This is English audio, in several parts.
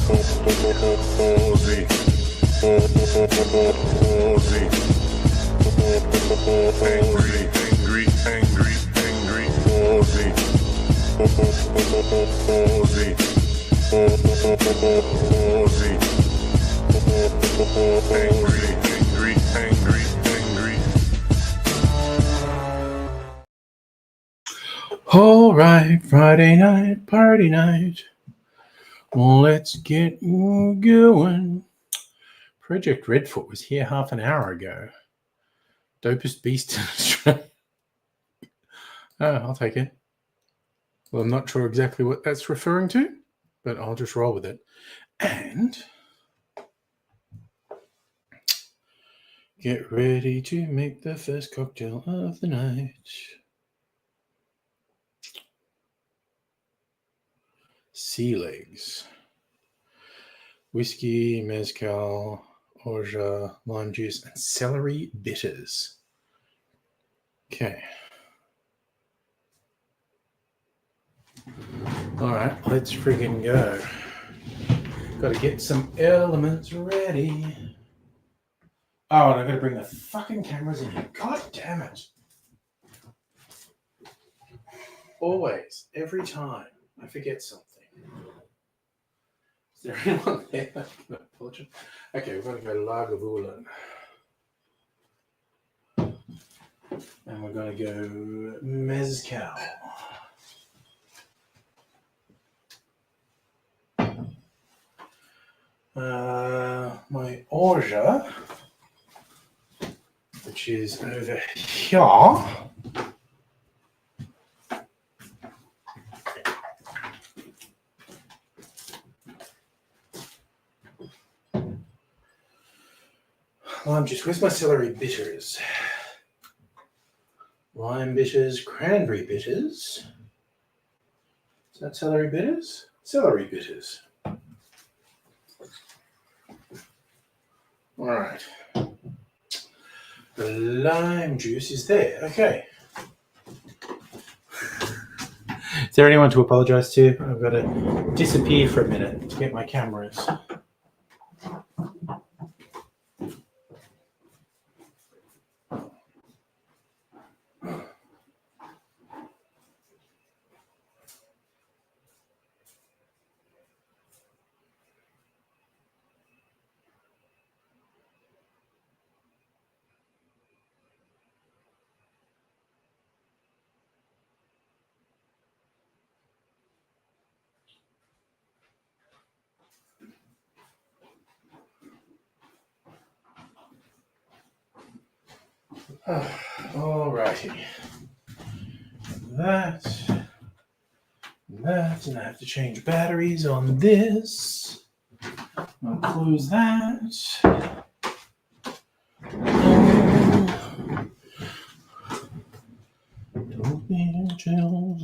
Ozzy. Angry. Ozzy. Angry. All right, Friday night, party night. Well, let's get going. Project Redfoot was here half an hour ago. Dopest beast in Australia. Oh, I'll take it. Well, I'm not sure exactly what that's referring to, but I'll just roll with it. And get ready to make the first cocktail of the night. Sea legs. Whiskey, mezcal, orge, lime juice, and celery bitters. Okay. All right, let's friggin' go. Got to get some elements ready. Oh, and I got to bring the fucking cameras in here. God damn it. Always, every time, I forget something. Is there anyone there? Okay, we're going to go Lagavulin. And we're going to go mezcal. My orge, which is over here. Lime juice. Where's my celery bitters? Lime bitters, cranberry bitters. Is that celery bitters? Celery bitters. All right. The lime juice is there. Okay. Is there anyone to apologise to? I've got to disappear for a minute to get my cameras. All righty. That, and I have to change batteries on this. I'll close that.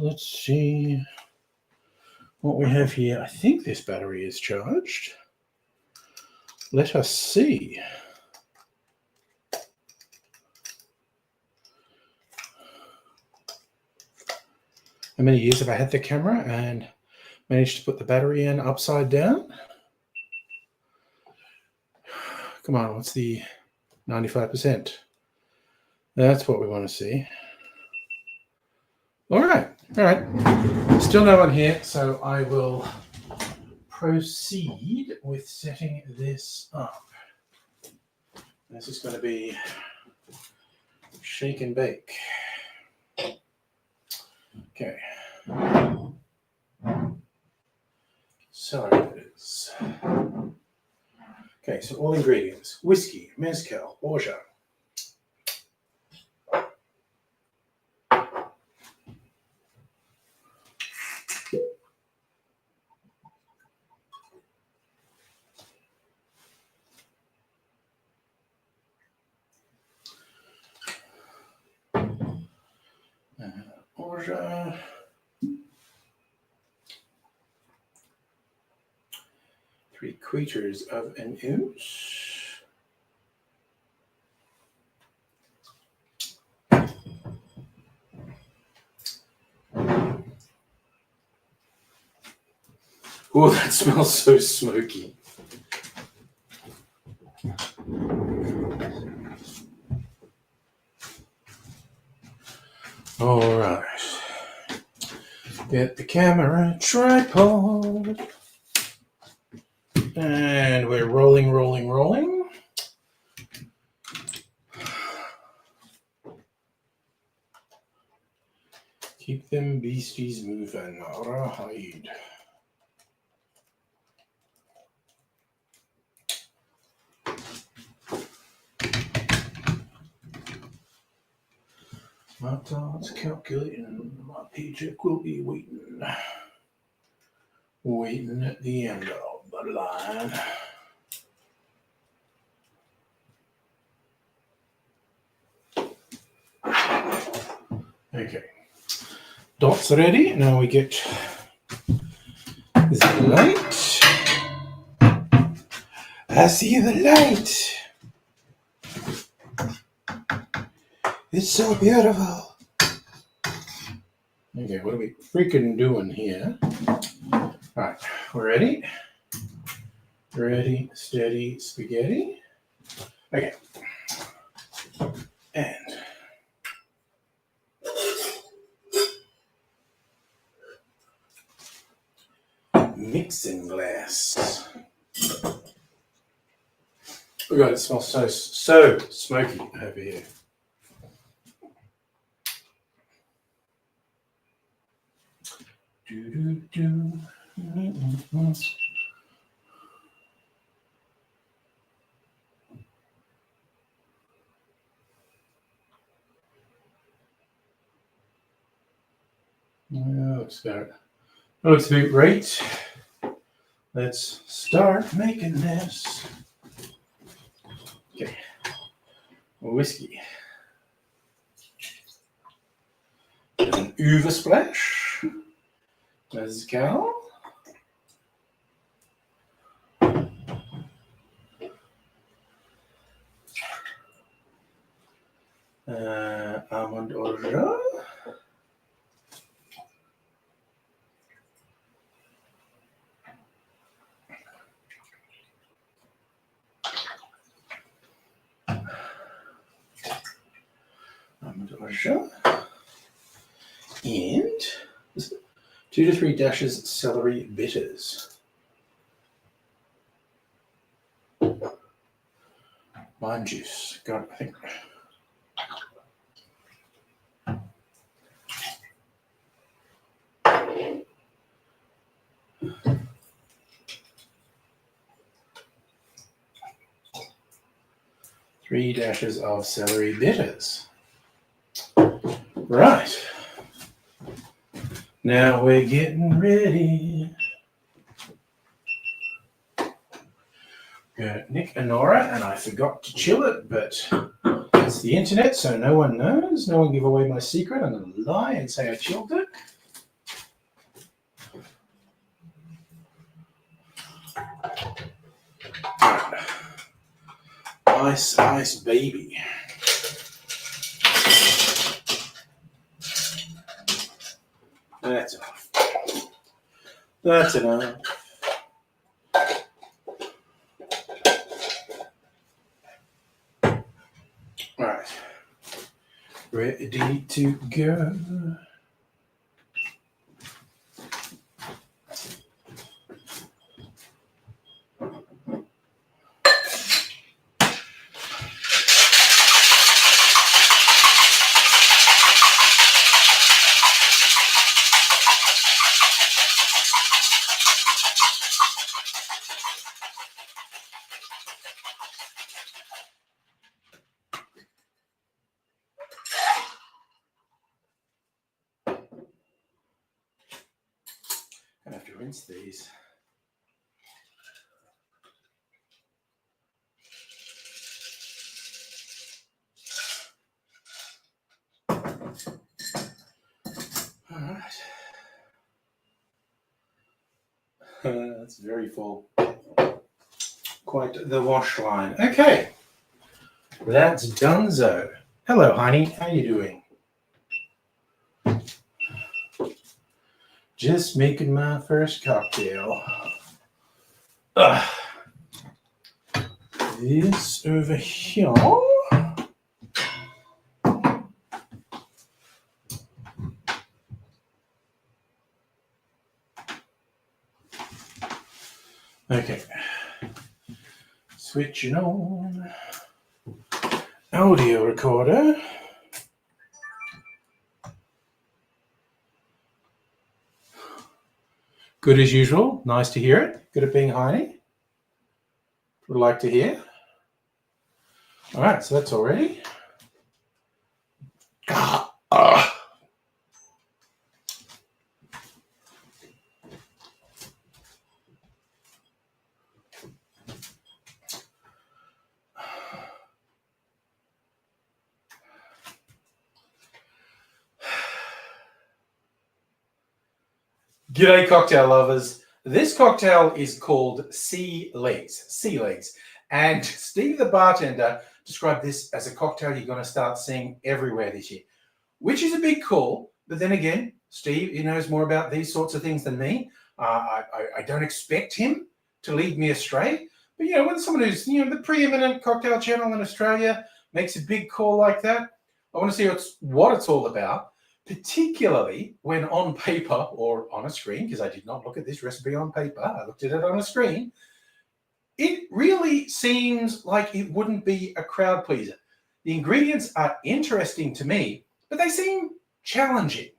Let's see what we have here. I think this battery is charged. Let us see. How many years have I had the camera and managed to put the battery in upside down? Come on, what's the 95%? That's what we want to see. All right. Still no one here, so I will proceed with setting this up. This is going to be shake and bake. Okay. So it is. Okay, so all ingredients: whiskey, mezcal, orge. Orge. 3/4 of an ounce. Oh, that smells so smoky. All right. Get the camera tripod. And we're rolling, rolling, rolling. Keep them beasties moving. Rawhide. My thoughts calculating. My paycheck will be waiting. Waiting at the end of the line. Okay. Dots ready. Now we get the light. I see the light. It's so beautiful. Okay, what are we freaking doing here? All right, we're ready. Ready, steady, spaghetti. Okay. And mixing glass. Oh God, it smells so smoky over here. Do. Looks about right. Let's start making this. Okay. Whiskey. An uva splash. Mezcal. Almond orgeat. Almond orgeat. And 2 to 3 dashes celery bitters. Lime juice. God, I think. Three dashes of celery bitters. Right. Now we're getting ready. Got Nick and Nora, and I forgot to chill it, but it's the internet, so no one knows. No one give away my secret. I'm going to lie and say I chilled it. Right. Ice, baby. That's enough. That's enough. All right. Ready to go. I have to rinse these. All right. That's very full. Quite the wash line. Okay. That's donezo. Hello, honey. How you doing? Just making my first cocktail. This over here. Okay. Switching on. Audio recorder. Good as usual. Nice to hear it. Good at being Heine. Would like to hear. All right, so that's all ready. G'day, cocktail lovers. This cocktail is called Sea Legs. And Steve, the bartender, described this as a cocktail you're going to start seeing everywhere this year, which is a big call. But then again, Steve, he knows more about these sorts of things than me. I don't expect him to lead me astray. But, when someone who's, the preeminent cocktail channel in Australia makes a big call like that, I want to see what it's all about. Particularly when on paper or on a screen, because I did not look at this recipe on paper, I looked at it on a screen, it really seems like it wouldn't be a crowd pleaser. The ingredients are interesting to me, but they seem challenging.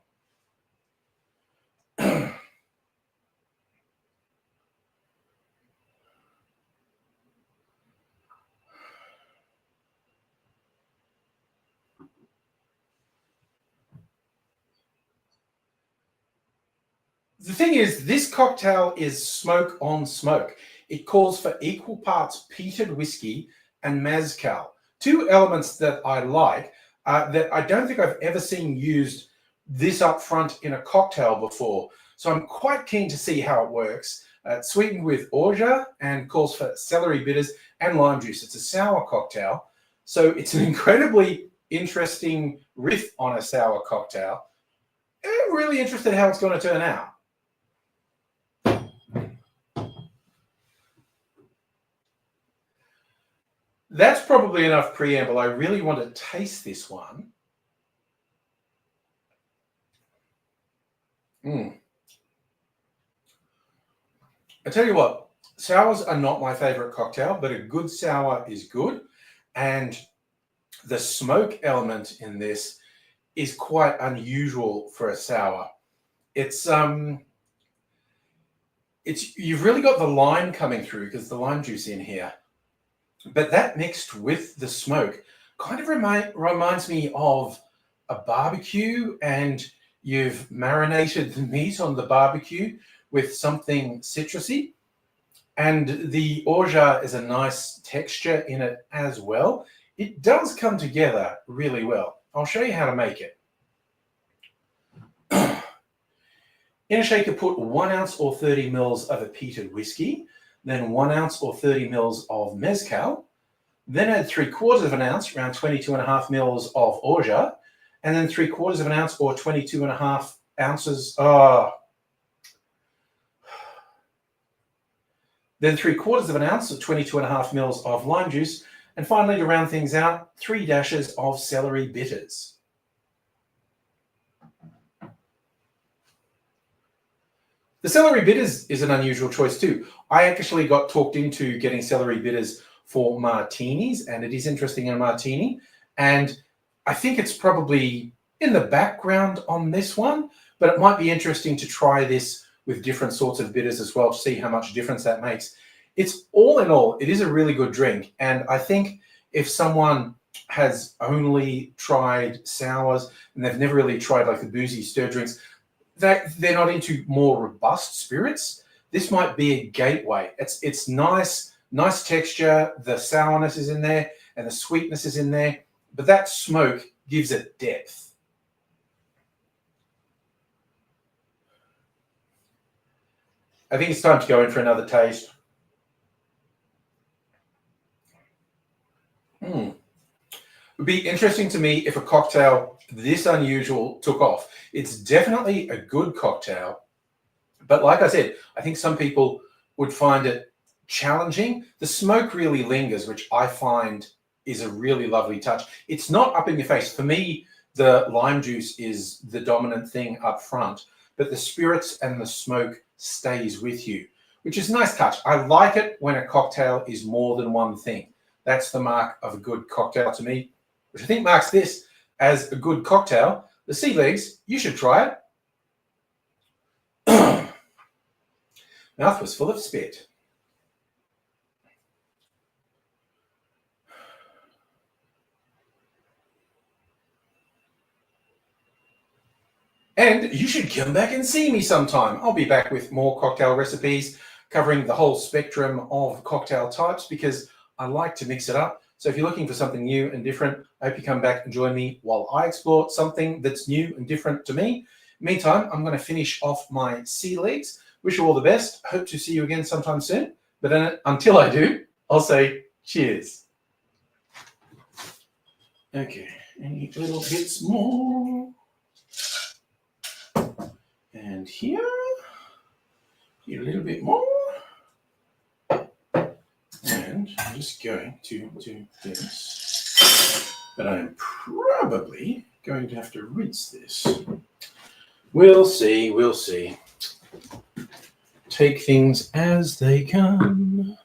The thing is, this cocktail is smoke on smoke. It calls for equal parts peated whiskey and mezcal, two elements that I like, that I don't think I've ever seen used this up front in a cocktail before. So I'm quite keen to see how it works. It's sweetened with orgeat and calls for celery bitters and lime juice. It's a sour cocktail. So it's an incredibly interesting riff on a sour cocktail. I'm really interested how it's going to turn out. That's probably enough preamble. I really want to taste this one. I tell you what, sours are not my favorite cocktail, but a good sour is good. And the smoke element in this is quite unusual for a sour. You've really got the lime coming through because the lime juice in here. But that mixed with the smoke kind of reminds me of a barbecue, and you've marinated the meat on the barbecue with something citrusy. And the orgeat is a nice texture in it as well. It does come together really well. I'll show you how to make it. In a shaker, put 1 ounce or 30 mils of a peated whiskey, then 1 ounce or 30 mils of mezcal, then add 3/4 of an ounce, around 22.5 mils of orgeat, and then 3/4 of an ounce or 22.5 ounces. Then 3/4 of an ounce or 22.5 mils of lime juice, and finally, to round things out, 3 dashes of celery bitters. The celery bitters is an unusual choice too. I actually got talked into getting celery bitters for martinis, and it is interesting in a martini. And I think it's probably in the background on this one, but it might be interesting to try this with different sorts of bitters as well to see how much difference that makes. It's all in all, it is a really good drink. And I think if someone has only tried sours and they've never really tried like the boozy stir drinks, they're not into more robust spirits, this might be a gateway. It's nice texture, the sourness is in there and the sweetness is in there, but that smoke gives it depth. I think it's time to go in for another taste. It would be interesting to me if a cocktail this unusual took off. It's definitely a good cocktail. But like I said, I think some people would find it challenging. The smoke really lingers, which I find is a really lovely touch. It's not up in your face. For me, the lime juice is the dominant thing up front, but the spirits and the smoke stays with you, which is a nice touch. I like it when a cocktail is more than one thing. That's the mark of a good cocktail to me, which I think marks this as a good cocktail. The Sea Legs, you should try it. Mouth was full of spit. And you should come back and see me sometime. I'll be back with more cocktail recipes covering the whole spectrum of cocktail types because I like to mix it up. So if you're looking for something new and different, I hope you come back and join me while I explore something that's new and different to me. Meantime, I'm going to finish off my Sea Legs. Wish you all the best. Hope to see you again sometime soon. But until I do, I'll say cheers. Okay, any little bits more? And here, a little bit more. And I'm just going to do this. But I'm probably going to have to rinse this. We'll see, we'll see. Take things as they come.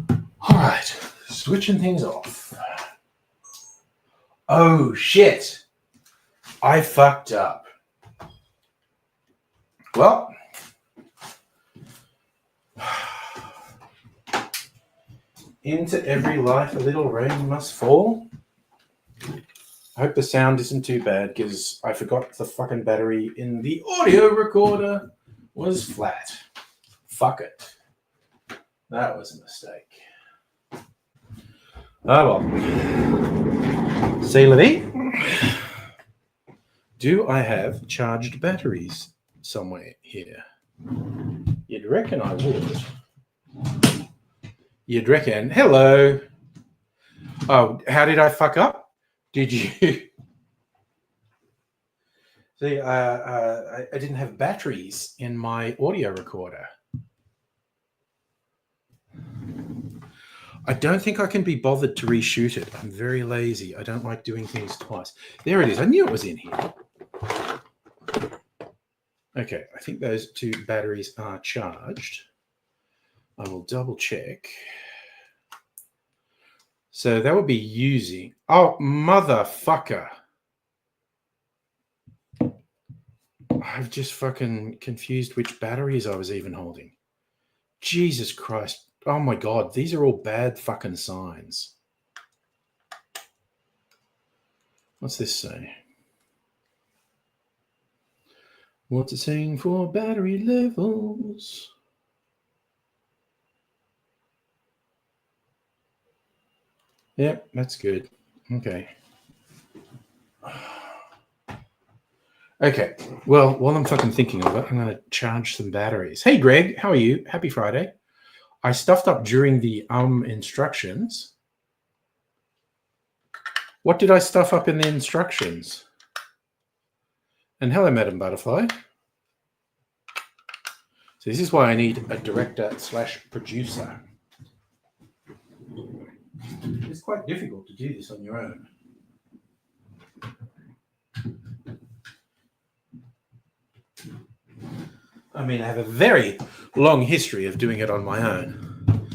All right, switching things off. Oh, shit. I fucked up. Well, into every life a little rain must fall. I hope the sound isn't too bad because I forgot the fucking battery in the audio recorder was flat. Fuck it. That was a mistake. Oh well. See, Levy, do I have charged batteries somewhere here? You'd reckon I would. You'd reckon. Hello. Oh, how did I fuck up? Did you? See, I didn't have batteries in my audio recorder. I don't think I can be bothered to reshoot it. I'm very lazy. I don't like doing things twice. There it is. I knew it was in here. Okay, I think those two batteries are charged. I will double check. So that would be using... Oh, motherfucker. I've just fucking confused which batteries I was even holding. Jesus Christ. Oh my God. These are all bad fucking signs. What's this say? What's it saying for battery levels? Yep, that's good. Okay. Okay. Well, while I'm fucking thinking of it, I'm going to charge some batteries. Hey, Greg, how are you? Happy Friday. I stuffed up during the instructions. What did I stuff up in the instructions? And hello, Madam Butterfly. So this is why I need a director/producer. It's quite difficult to do this on your own. I mean, I have a very long history of doing it on my own,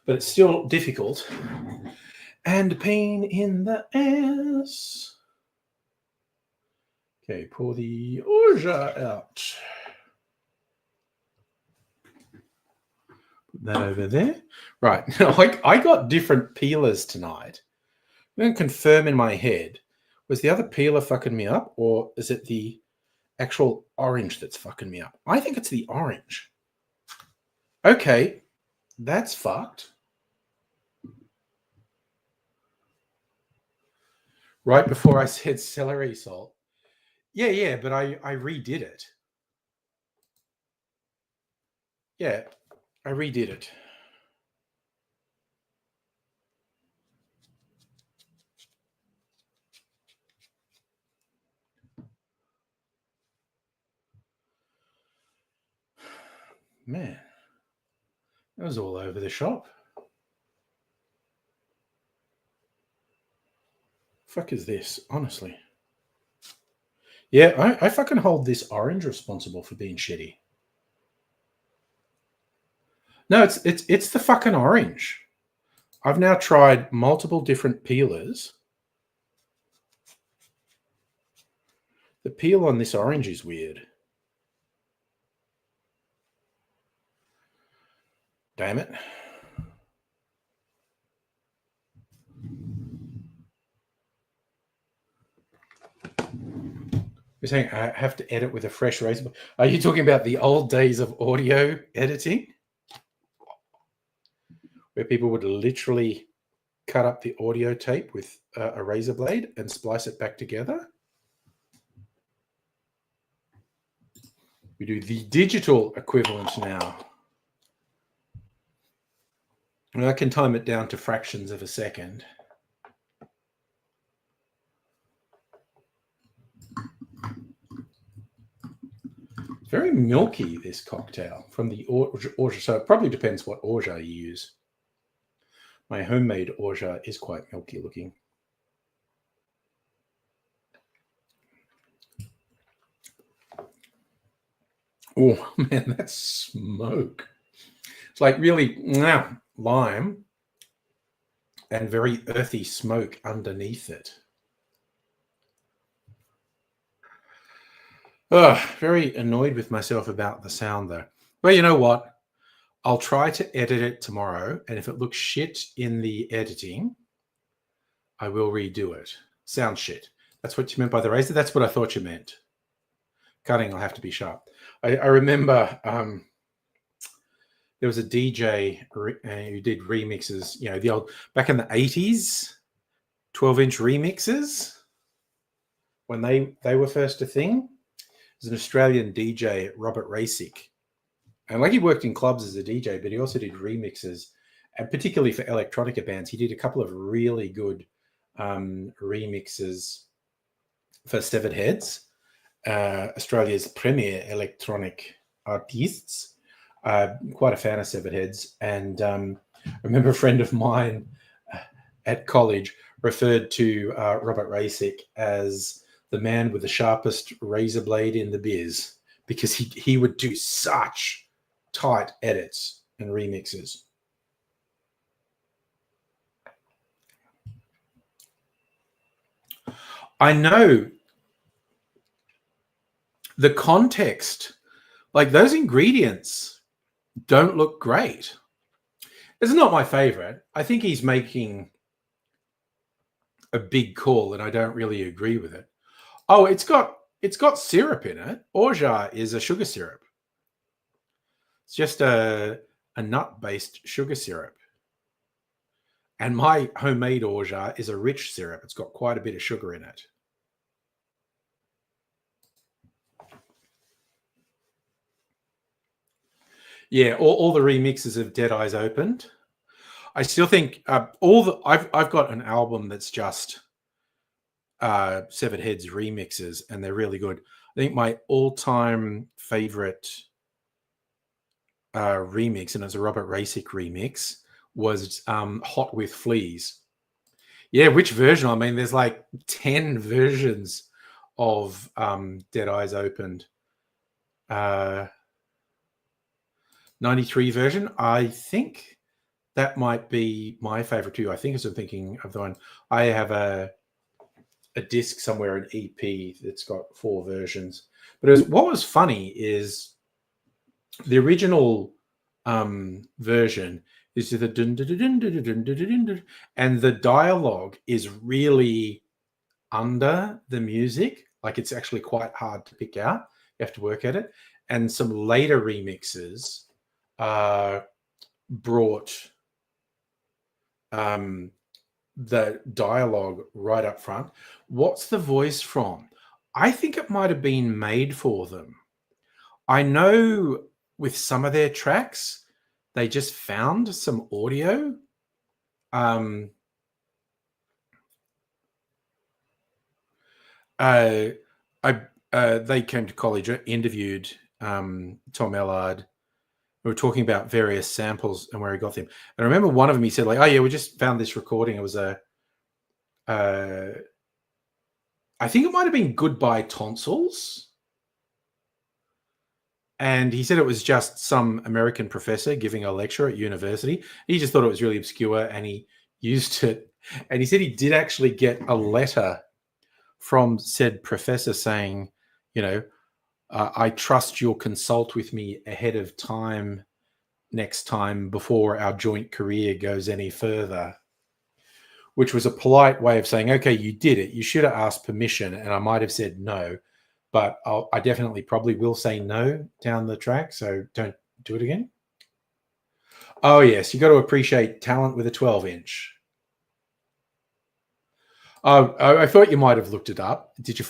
but it's still difficult and a pain in the ass. Okay, pour the orge out. Put that over there. Right, I got different peelers tonight. I'm going to confirm in my head, was the other peeler fucking me up, or is it the actual orange that's fucking me up? I think it's the orange. Okay, that's fucked. Right before I said celery salt. Yeah, but I redid it. Yeah, I redid it. Man, that was all over the shop. Fuck is this, honestly? Yeah, I fucking hold this orange responsible for being shitty. No, it's the fucking orange. I've now tried multiple different peelers. The peel on this orange is weird. Damn it. You're saying I have to edit with a fresh razor. Are you talking about the old days of audio editing? Where people would literally cut up the audio tape with a razor blade and splice it back together? We do the digital equivalent now. And I can time it down to fractions of a second. It's very milky, this cocktail, from the orge. So it probably depends what orge you use. My homemade orge is quite milky looking. Oh, man, that's smoke. It's like really lime and very earthy smoke underneath it. Very annoyed with myself about the sound, though. Well, you know what? I'll try to edit it tomorrow, and if it looks shit in the editing, I will redo it. Sound shit. That's what you meant by the razor? That's what I thought you meant. Cutting will have to be sharp. I remember there was a DJ who did remixes, you know, the old, back in the 80s, 12-inch remixes, when they were first a thing. There's an Australian DJ, Robert Rasick. And like he worked in clubs as a DJ, but he also did remixes, and particularly for electronica bands. He did a couple of really good remixes for Severed Heads, Australia's premier electronic artists. Quite a fan of Severed Heads. And I remember a friend of mine at college referred to Robert Rasick as the man with the sharpest razor blade in the biz, because he would do such tight edits and remixes. I know the context, like those ingredients don't look great. It's not my favorite. I think he's making a big call and I don't really agree with it. Oh, it's got syrup in it. Orge is a sugar syrup. It's just a nut-based sugar syrup. And my homemade orge is a rich syrup. It's got quite a bit of sugar in it. Yeah, all the remixes of Dead Eyes Opened. I still think I've got an album that's just Severed Heads remixes, and they're really good. I think my all-time favorite remix, and it's a Robert Rasick remix, was Hot with Fleas. Yeah, which version? I mean, there's like 10 versions of Dead Eyes Opened. 93 version. I think that might be my favorite too. I think as I'm thinking of the one, I have a disc somewhere, an EP that's got 4 versions. But what was funny is the original version is the dun, dun, dun, dun, dun, dun, dun, dun, and the dialogue is really under the music. Like it's actually quite hard to pick out. You have to work at it. And some later remixes brought the dialogue right up front. What's the voice from? I think it might have been Made for Them. I know with some of their tracks, they just found some audio. They came to college, interviewed Tom Ellard We were talking about various samples and where he got them. And I remember one of them, he said, like, oh, yeah, we just found this recording. It was I think it might have been Goodbye Tonsils. And he said it was just some American professor giving a lecture at university. He just thought it was really obscure and he used it. And he said he did actually get a letter from said professor saying, I trust you'll consult with me ahead of time next time before our joint career goes any further, which was a polite way of saying, okay, you did it. You should have asked permission. And I might have said no. But I definitely probably will say no down the track, so don't do it again. Oh, yes, you got to appreciate talent with a 12-inch. Oh, I thought you might have looked it up. Did you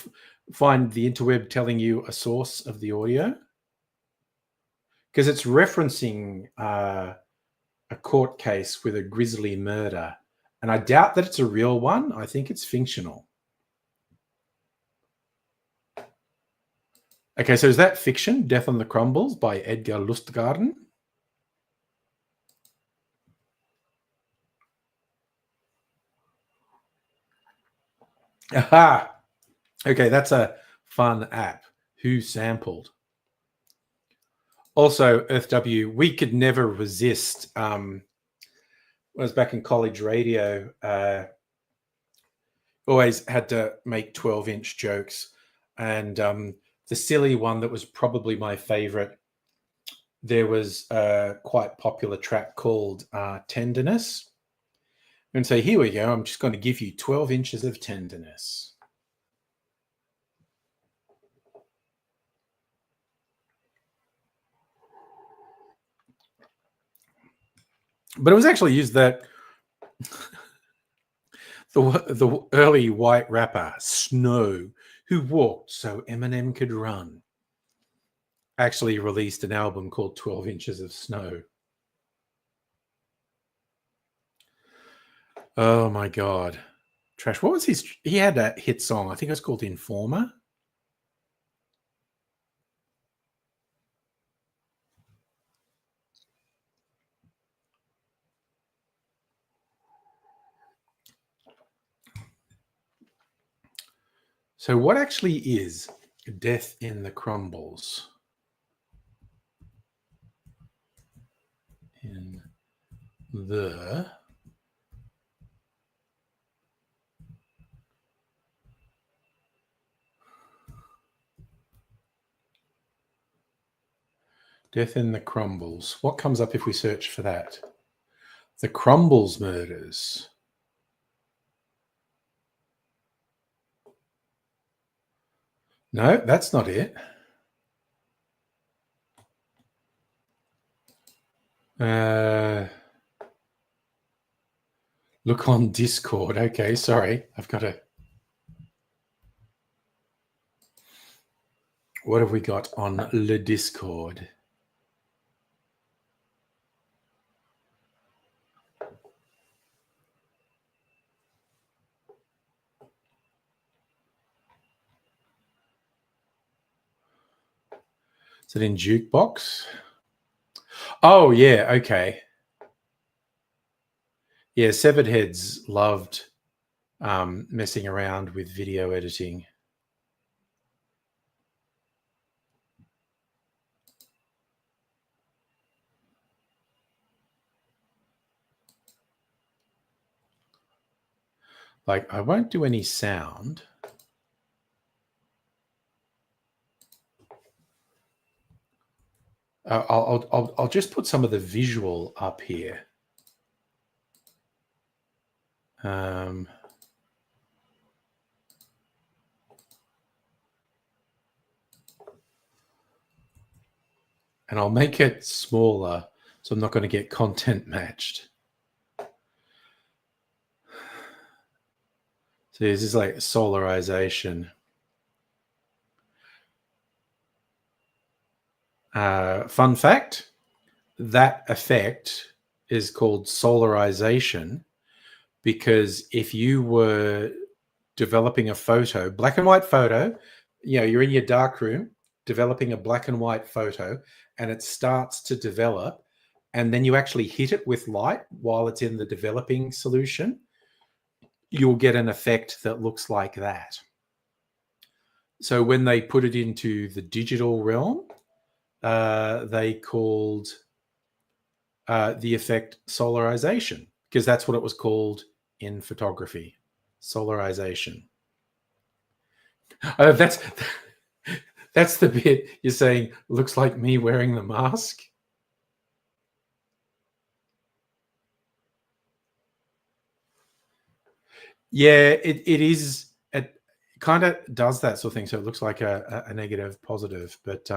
find the interweb telling you a source of the audio? Because it's referencing a court case with a grisly murder, and I doubt that it's a real one. I think it's fictional. Okay, so is that fiction, Death on the Crumbles by Edgar Lustgarten? Aha! Okay, that's a fun app. Who sampled? Also, EarthW, we could never resist. When I was back in college radio, always had to make 12-inch jokes. And the silly one that was probably my favorite, there was a quite popular track called Tenderness. And so here we go. I'm just going to give you 12 inches of tenderness. But it was actually used that the early white rapper Snow, who walked so Eminem could run, actually released an album called 12 Inches of Snow. Oh my God. Trash. What was his? He had a hit song. I think it was called Informer. So what actually is Death in the Crumbles? In the Death in the Crumbles. What comes up if we search for that? The Crumbles murders. No, that's not it. Look on Discord. Okay, sorry. I've got to... What have we got on Le Discord? Is it in Jukebox? Oh, yeah, okay. Yeah, Severed Heads loved messing around with video editing. Like, I won't do any sound. I'll just put some of the visual up here. And I'll make it smaller so I'm not going to get content matched. So this is like solarization. Fun fact, that effect is called solarization because if you were developing a photo, black and white photo, you're in your dark room developing a black and white photo and it starts to develop, and then you actually hit it with light while it's in the developing solution, you'll get an effect that looks like that. So when they put it into the digital realm, they called the effect solarization, because that's what it was called in photography, solarization. That's the bit you're saying looks like me wearing the mask. Yeah, it is. It kind of does that sort of thing. So it looks like a negative, positive, but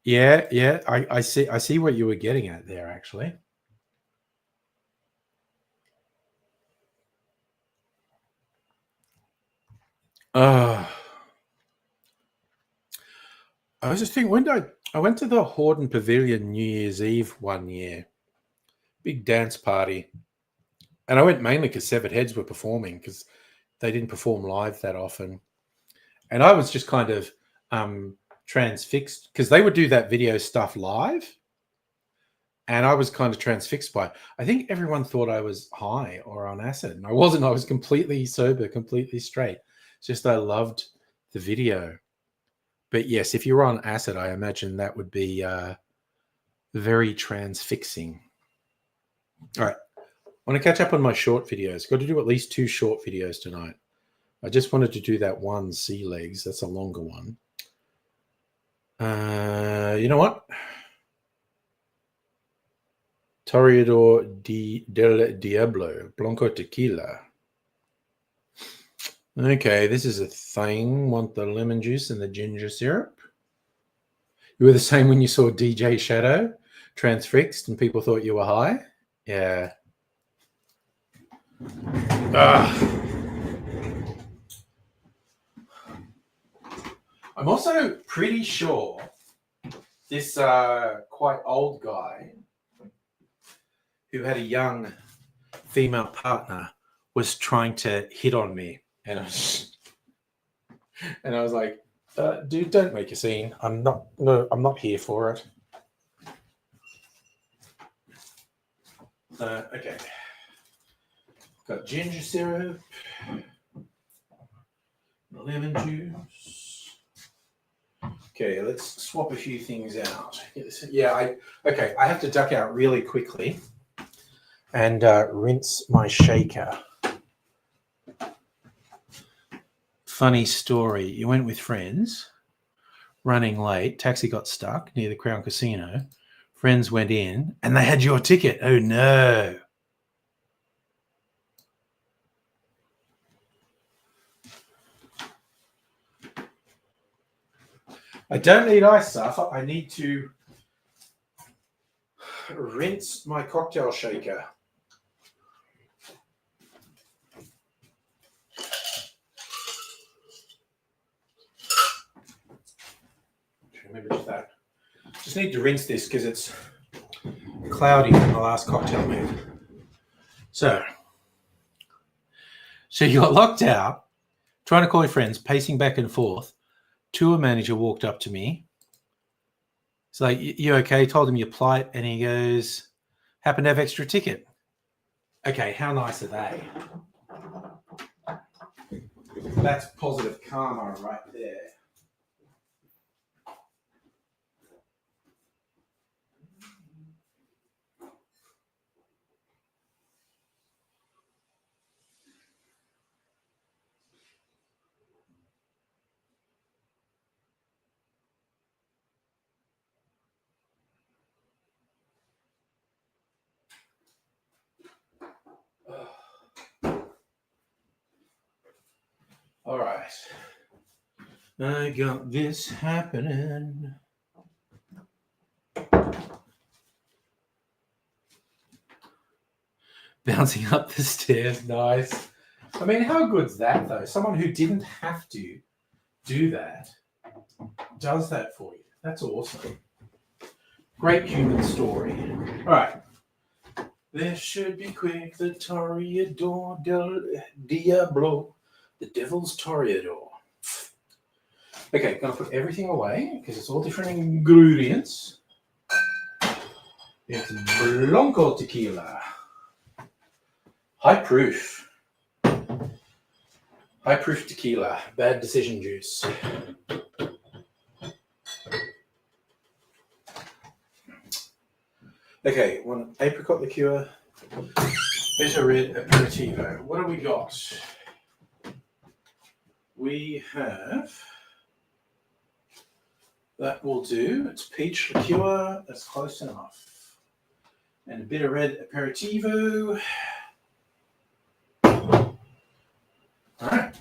yeah. I see what you were getting at there, actually. I was just thinking, when did I went to the Horden Pavilion New Year's Eve one year, big dance party, and I went mainly because Severed Heads were performing, because they didn't perform live that often, and I was just kind of transfixed, because they would do that video stuff live, and I was kind of transfixed by it. I think everyone thought I was high or on acid, and I wasn't. I was completely sober, completely straight. It's just I loved the video. But yes, if you're on acid, I imagine that would be very transfixing. All right. I want to catch up on my short videos. Got to do at least 2 short videos tonight. I just wanted to do that one sea legs. That's a longer one. You know what? Toreador del Diablo, Blanco Tequila. Okay, this is a thing. Want the lemon juice and the ginger syrup? You were the same when you saw DJ Shadow transfixed and people thought you were high? Yeah. I'm also pretty sure this quite old guy who had a young female partner was trying to hit on me, and I was like, dude, don't make a scene. I'm not here for it. Okay. Got ginger syrup, lemon juice. Okay, let's swap a few things out. Yeah, I have to duck out really quickly and rinse my shaker. Funny story. You went with friends, running late, taxi got stuck near the Crown Casino. Friends went in and they had your ticket. Oh no. I don't need ice, Safa. I need to rinse my cocktail shaker. Remember just that. Just need to rinse this because it's cloudy from the last cocktail made. So you got locked out, trying to call your friends, pacing back and forth. Tour manager walked up to me. It's like, you okay? Told him your plight, and he goes, happen to have extra ticket. Okay, how nice are they? That's positive karma right there. All right. I got this happening. Bouncing up the stairs, nice. I mean, how good's that, though? Someone who didn't have to do that does that for you. That's awesome. Great human story. All right. This should be quick. The Toreador del Diablo. The Devil's Toreador. Okay, gonna put everything away because it's all different ingredients. It's Blanco tequila. High proof. High proof tequila. Bad decision juice. Okay, one apricot liqueur. Better red aperitivo. What do we got? We have, that will do. It's peach liqueur. That's close enough. And a bit of red aperitivo. All right.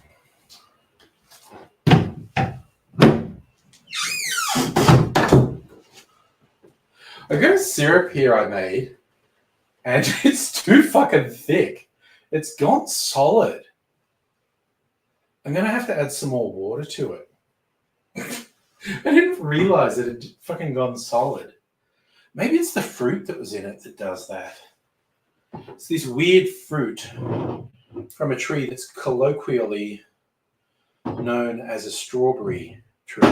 I've got a syrup here I made, and it's too fucking thick. It's gone solid. I'm going to have to add some more water to it. I didn't realize that it had fucking gone solid. Maybe it's the fruit that was in it that does that. It's this weird fruit from a tree that's colloquially known as a strawberry tree.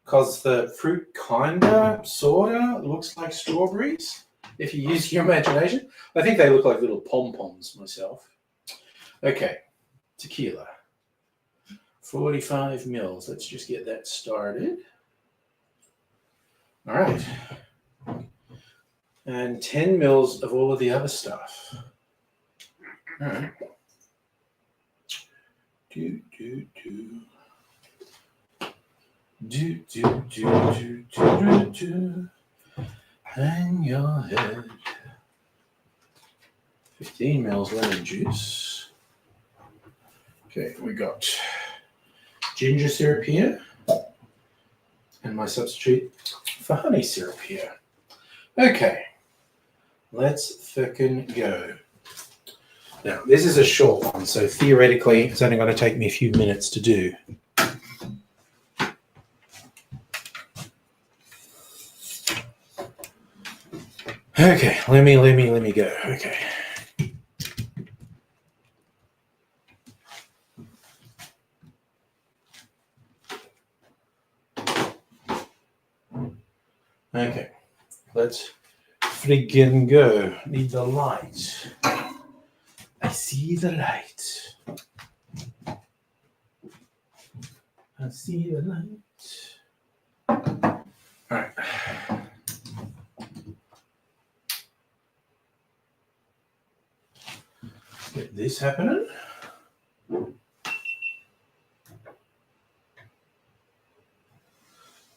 Because the fruit kinda, sorta, looks like strawberries, if you use your imagination. I think they look like little pom-poms myself. Okay, tequila. 45 mils. Let's just get that started. All right. And 10 mils of all of the other stuff. All right. Do. Hang your head. 15 mils lemon juice. Okay, we got ginger syrup here. And my substitute for honey syrup here. Okay, let's frickin' go. Now, this is a short one, so theoretically, it's only going to take me a few minutes to do. Okay, let me go. Okay. Okay, let's friggin' go. Need the light. I see the light. I see the light. All right. Get this happening.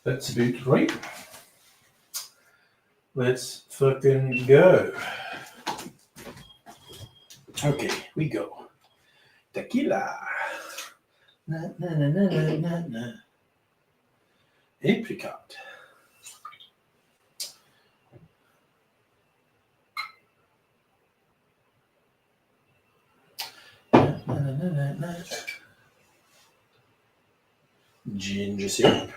That's about right. Let's fucking go. Okay, we go. Tequila. Na na na na na na na. Apricot. Na na na na na. Ginger syrup.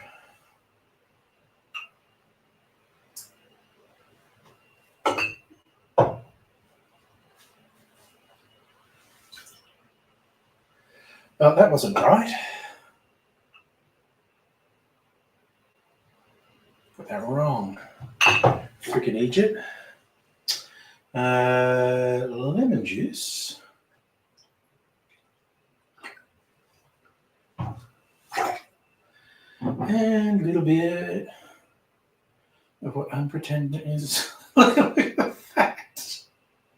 Oh, that wasn't right. Got that wrong. Freaking Egypt. Lemon juice. And a little bit of what I'm pretending is a little bit of fat.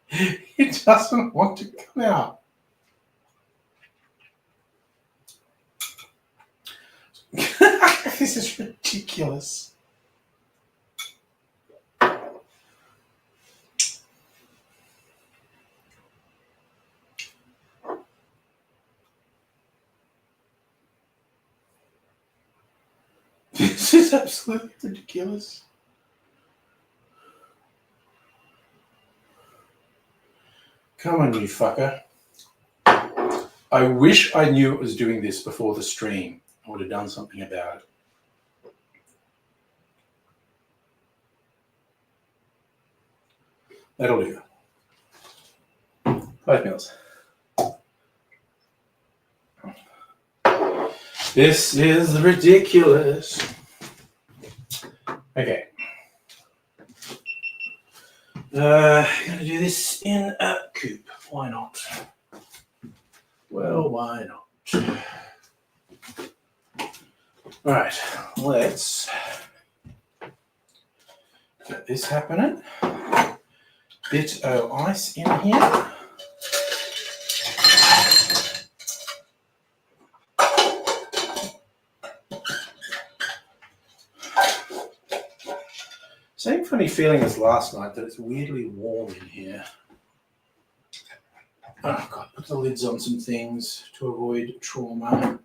It doesn't want to come out. This is ridiculous. This is absolutely ridiculous. Come on, you fucker. I wish I knew it was doing this before the stream. I would have done something about it. That'll do. 5 mils. This is ridiculous. Okay. Gonna do this in a coupe. Why not? Well, why not? All right, let's get this happening. Bit of ice in here. Same funny feeling as last night that it's weirdly warm in here. Oh God, put the lids on some things to avoid trauma.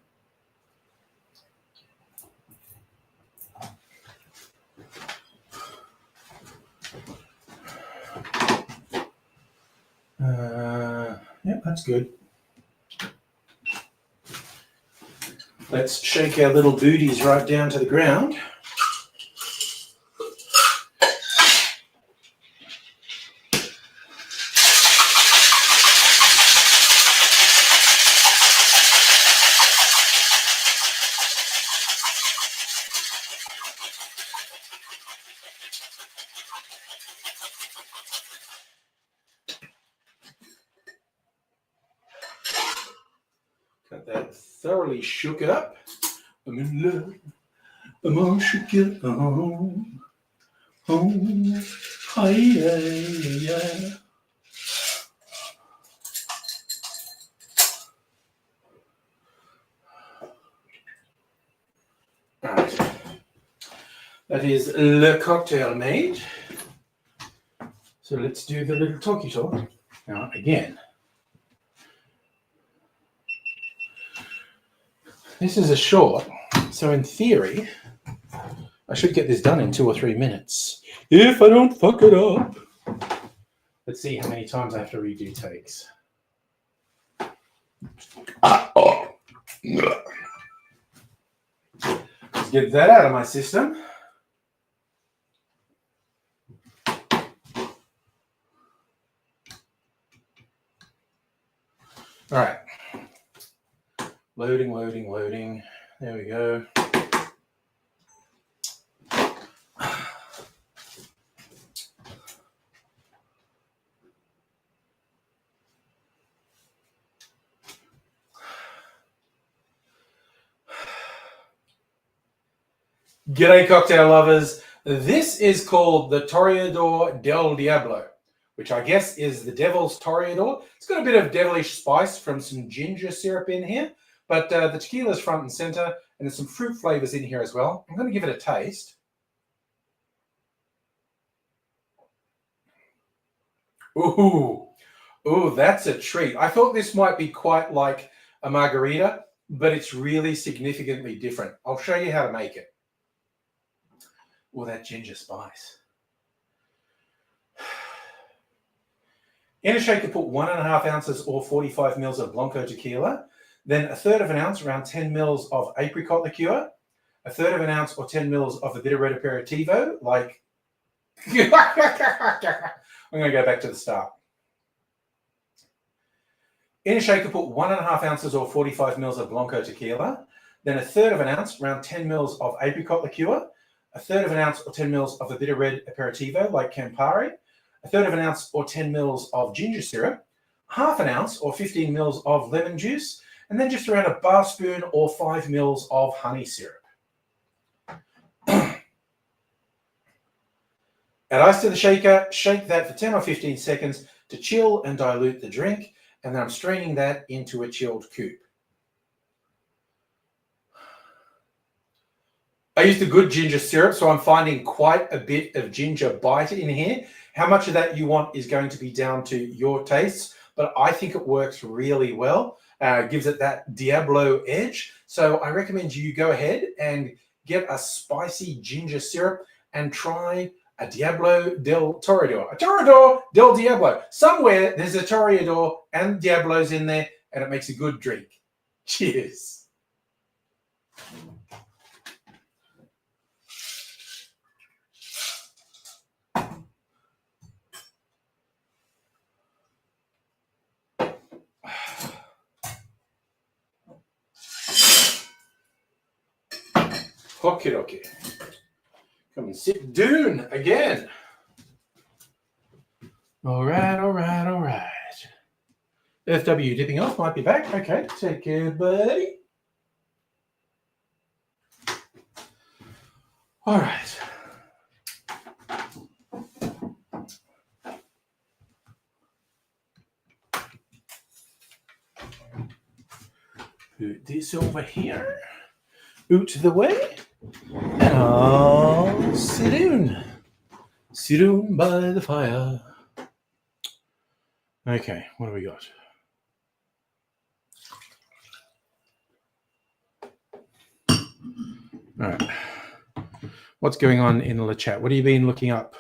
Yep, that's good. Let's shake our little booties right down to the ground. Got that thoroughly shook up. I'm in love. I'm all shook up. Hi, yeah. All right. That is le cocktail made. So let's do the little talkie talk. Now, again, this is a short, so in theory, I should get this done in 2 or 3 minutes. If I don't fuck it up. Let's see how many times I have to redo takes. Let's get that out of my system. All right. Loading, loading, loading. There we go. G'day, cocktail lovers. This is called the Toreador del Diablo, which I guess is the Devil's Toreador. It's got a bit of devilish spice from some ginger syrup in here, but the tequila's front and center, and there's some fruit flavors in here as well. I'm going to give it a taste. Ooh, that's a treat. I thought this might be quite like a margarita, but it's really significantly different. I'll show you how to make it. Oh, that ginger spice. In a shaker, put 1.5 ounces or 45 mils of Blanco tequila, then 1/3 ounce, around 10 mils of apricot liqueur, 1/3 ounce or 10 mils of a bitter red aperitivo, like... I'm going to go back to the start. In a shaker, put 1.5 ounces or 45 mils of Blanco tequila, then 1/3 ounce, around 10 mils of apricot liqueur, 1/3 ounce or 10 mils of a bitter red aperitivo like Campari, 1/3 ounce or 10 mils of ginger syrup, 1/2 ounce or 15 mils of lemon juice, and then just around a bar spoon or 5 mils of honey syrup. Add ice to the shaker, shake that for 10 or 15 seconds to chill and dilute the drink, and then I'm straining that into a chilled coupe. I used a good ginger syrup, so I'm finding quite a bit of ginger bite in here. How much of that you want is going to be down to your tastes, but I think it works really well. Gives it that Diablo edge. So I recommend you go ahead and get a spicy ginger syrup and try a Diablo del Toreador. A Toreador del Diablo. Somewhere there's a Toreador and Diablos in there, and it makes a good drink. Cheers. Okay. Come and sit down again. All right. FW dipping off, might be back. Okay, take care, buddy. All right. Put this over here. Out the way. And I'll sit down. Sit down by the fire. Okay, what do we got? All right. What's going on in the chat? What have you been looking up?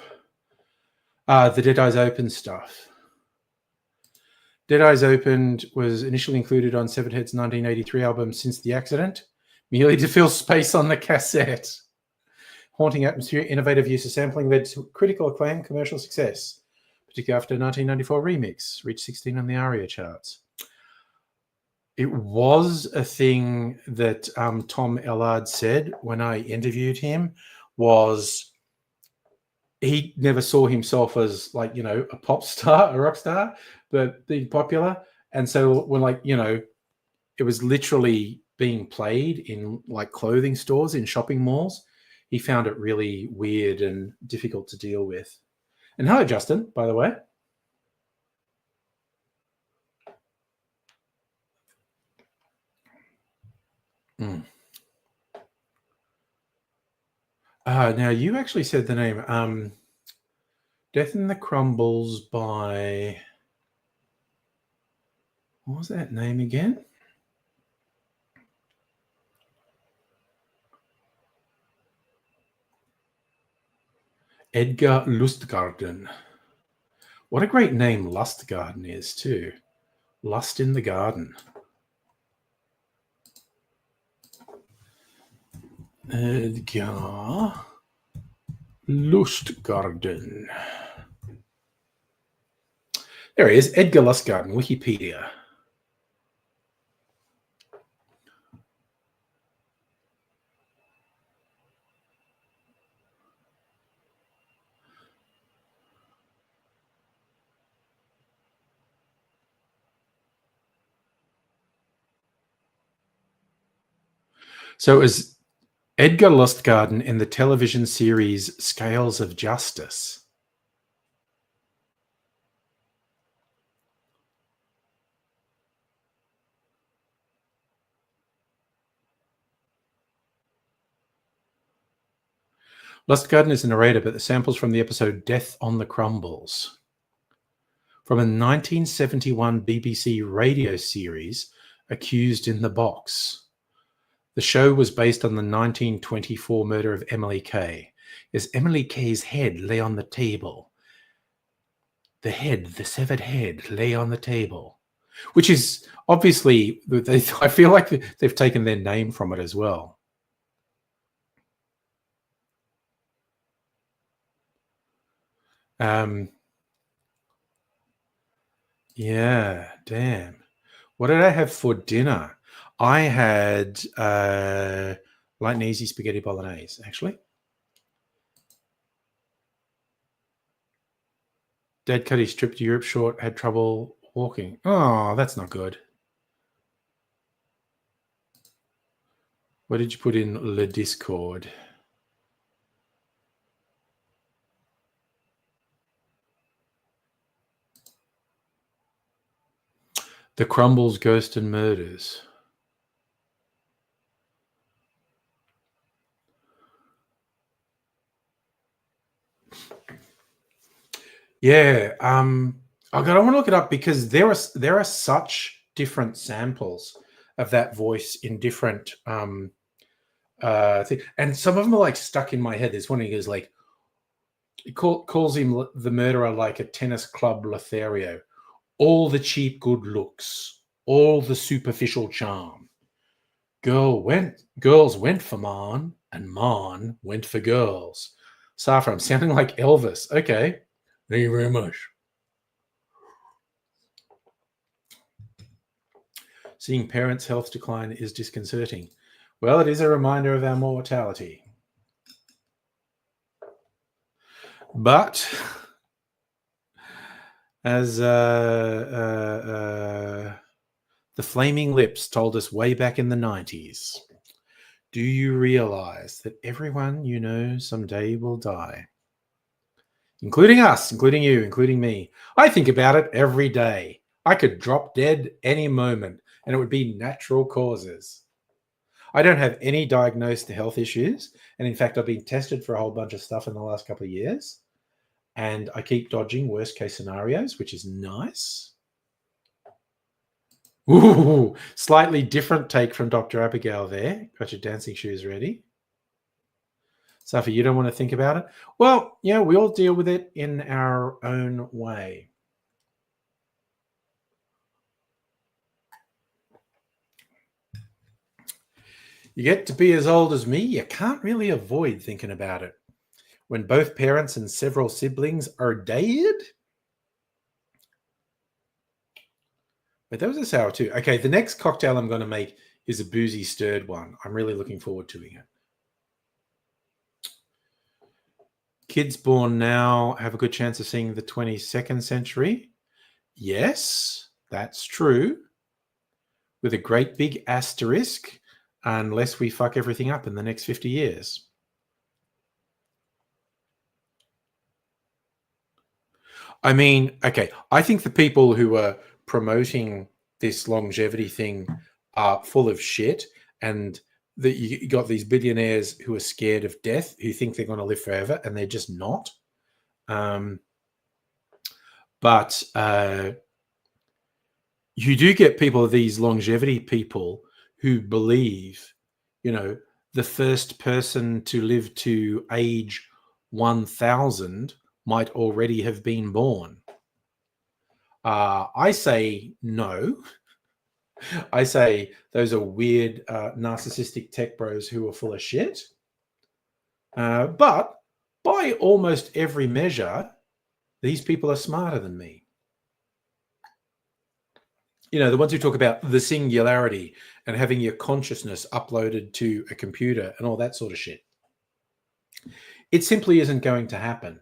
The Dead Eyes Open stuff. Dead Eyes Opened was initially included on Severed Head's 1983 album Since the Accident, merely to fill space on the cassette. Haunting atmosphere, innovative use of sampling led to critical acclaim, commercial success, particularly after 1994 remix, reached 16 on the ARIA charts. It was a thing that Tom Ellard said when I interviewed him, was he never saw himself as like, a pop star, a rock star, but being popular. And so when it was literally being played in like clothing stores in shopping malls, he found it really weird and difficult to deal with. And hello, Justin, by the way. Now, you actually said the name Death in the Crumbles by... What was that name again? Edgar Lustgarten. What a great name Lustgarten is, too. Lust in the Garden. Edgar Lustgarten. There he is, Edgar Lustgarten, Wikipedia. So it was Edgar Lustgarten in the television series Scales of Justice. Lustgarten is the narrator, but the samples from the episode Death on the Crumbles. From a 1971 BBC radio series, Accused in the Box. The show was based on the 1924 murder of Emily Kay. As Emily Kay's head lay on the table, the severed head lay on the table, which is obviously, I feel like they've taken their name from it as well. Yeah, damn. What did I have for dinner? I had light and easy spaghetti bolognese, actually. Dad cut his trip to Europe short, had trouble walking. Oh, that's not good. What did you put in the Discord? The Crumbles, Ghost and Murders. Yeah, I want to look it up because there are such different samples of that voice in different things, and some of them are like stuck in my head. There's one he goes like, he calls him the murderer like a tennis club Lothario. All the cheap good looks, all the superficial charm. Girls went for Marn, and Marn went for girls. Safra, I'm sounding like Elvis. Okay. Thank you very much. Seeing parents' health decline is disconcerting. Well, it is a reminder of our mortality. But as the Flaming Lips told us way back in the 90s, do you realize that everyone you know someday will die? Including us, including you, including me. I think about it every day. I could drop dead any moment, and it would be natural causes. I don't have any diagnosed health issues. And in fact, I've been tested for a whole bunch of stuff in the last couple of years. And I keep dodging worst case scenarios, which is nice. Ooh, slightly different take from Dr. Abigail there. Got your dancing shoes ready. Safi, you don't want to think about it? Well, yeah, we all deal with it in our own way. You get to be as old as me, you can't really avoid thinking about it. When both parents and several siblings are dead. But that was a sour too. Okay, the next cocktail I'm going to make is a boozy stirred one. I'm really looking forward to it. Kids born now have a good chance of seeing the 22nd century. Yes, that's true. With a great big asterisk, unless we fuck everything up in the next 50 years. I mean, okay, I think the people who are promoting this longevity thing are full of shit, and that you got these billionaires who are scared of death, who think they're going to live forever, and they're just not. But you do get people, these longevity people, who believe, you know, the first person to live to age 1000 might already have been born. I say no. I say those are weird, narcissistic tech bros who are full of shit. But by almost every measure, these people are smarter than me. You know, the ones who talk about the singularity and having your consciousness uploaded to a computer and all that sort of shit. It simply isn't going to happen.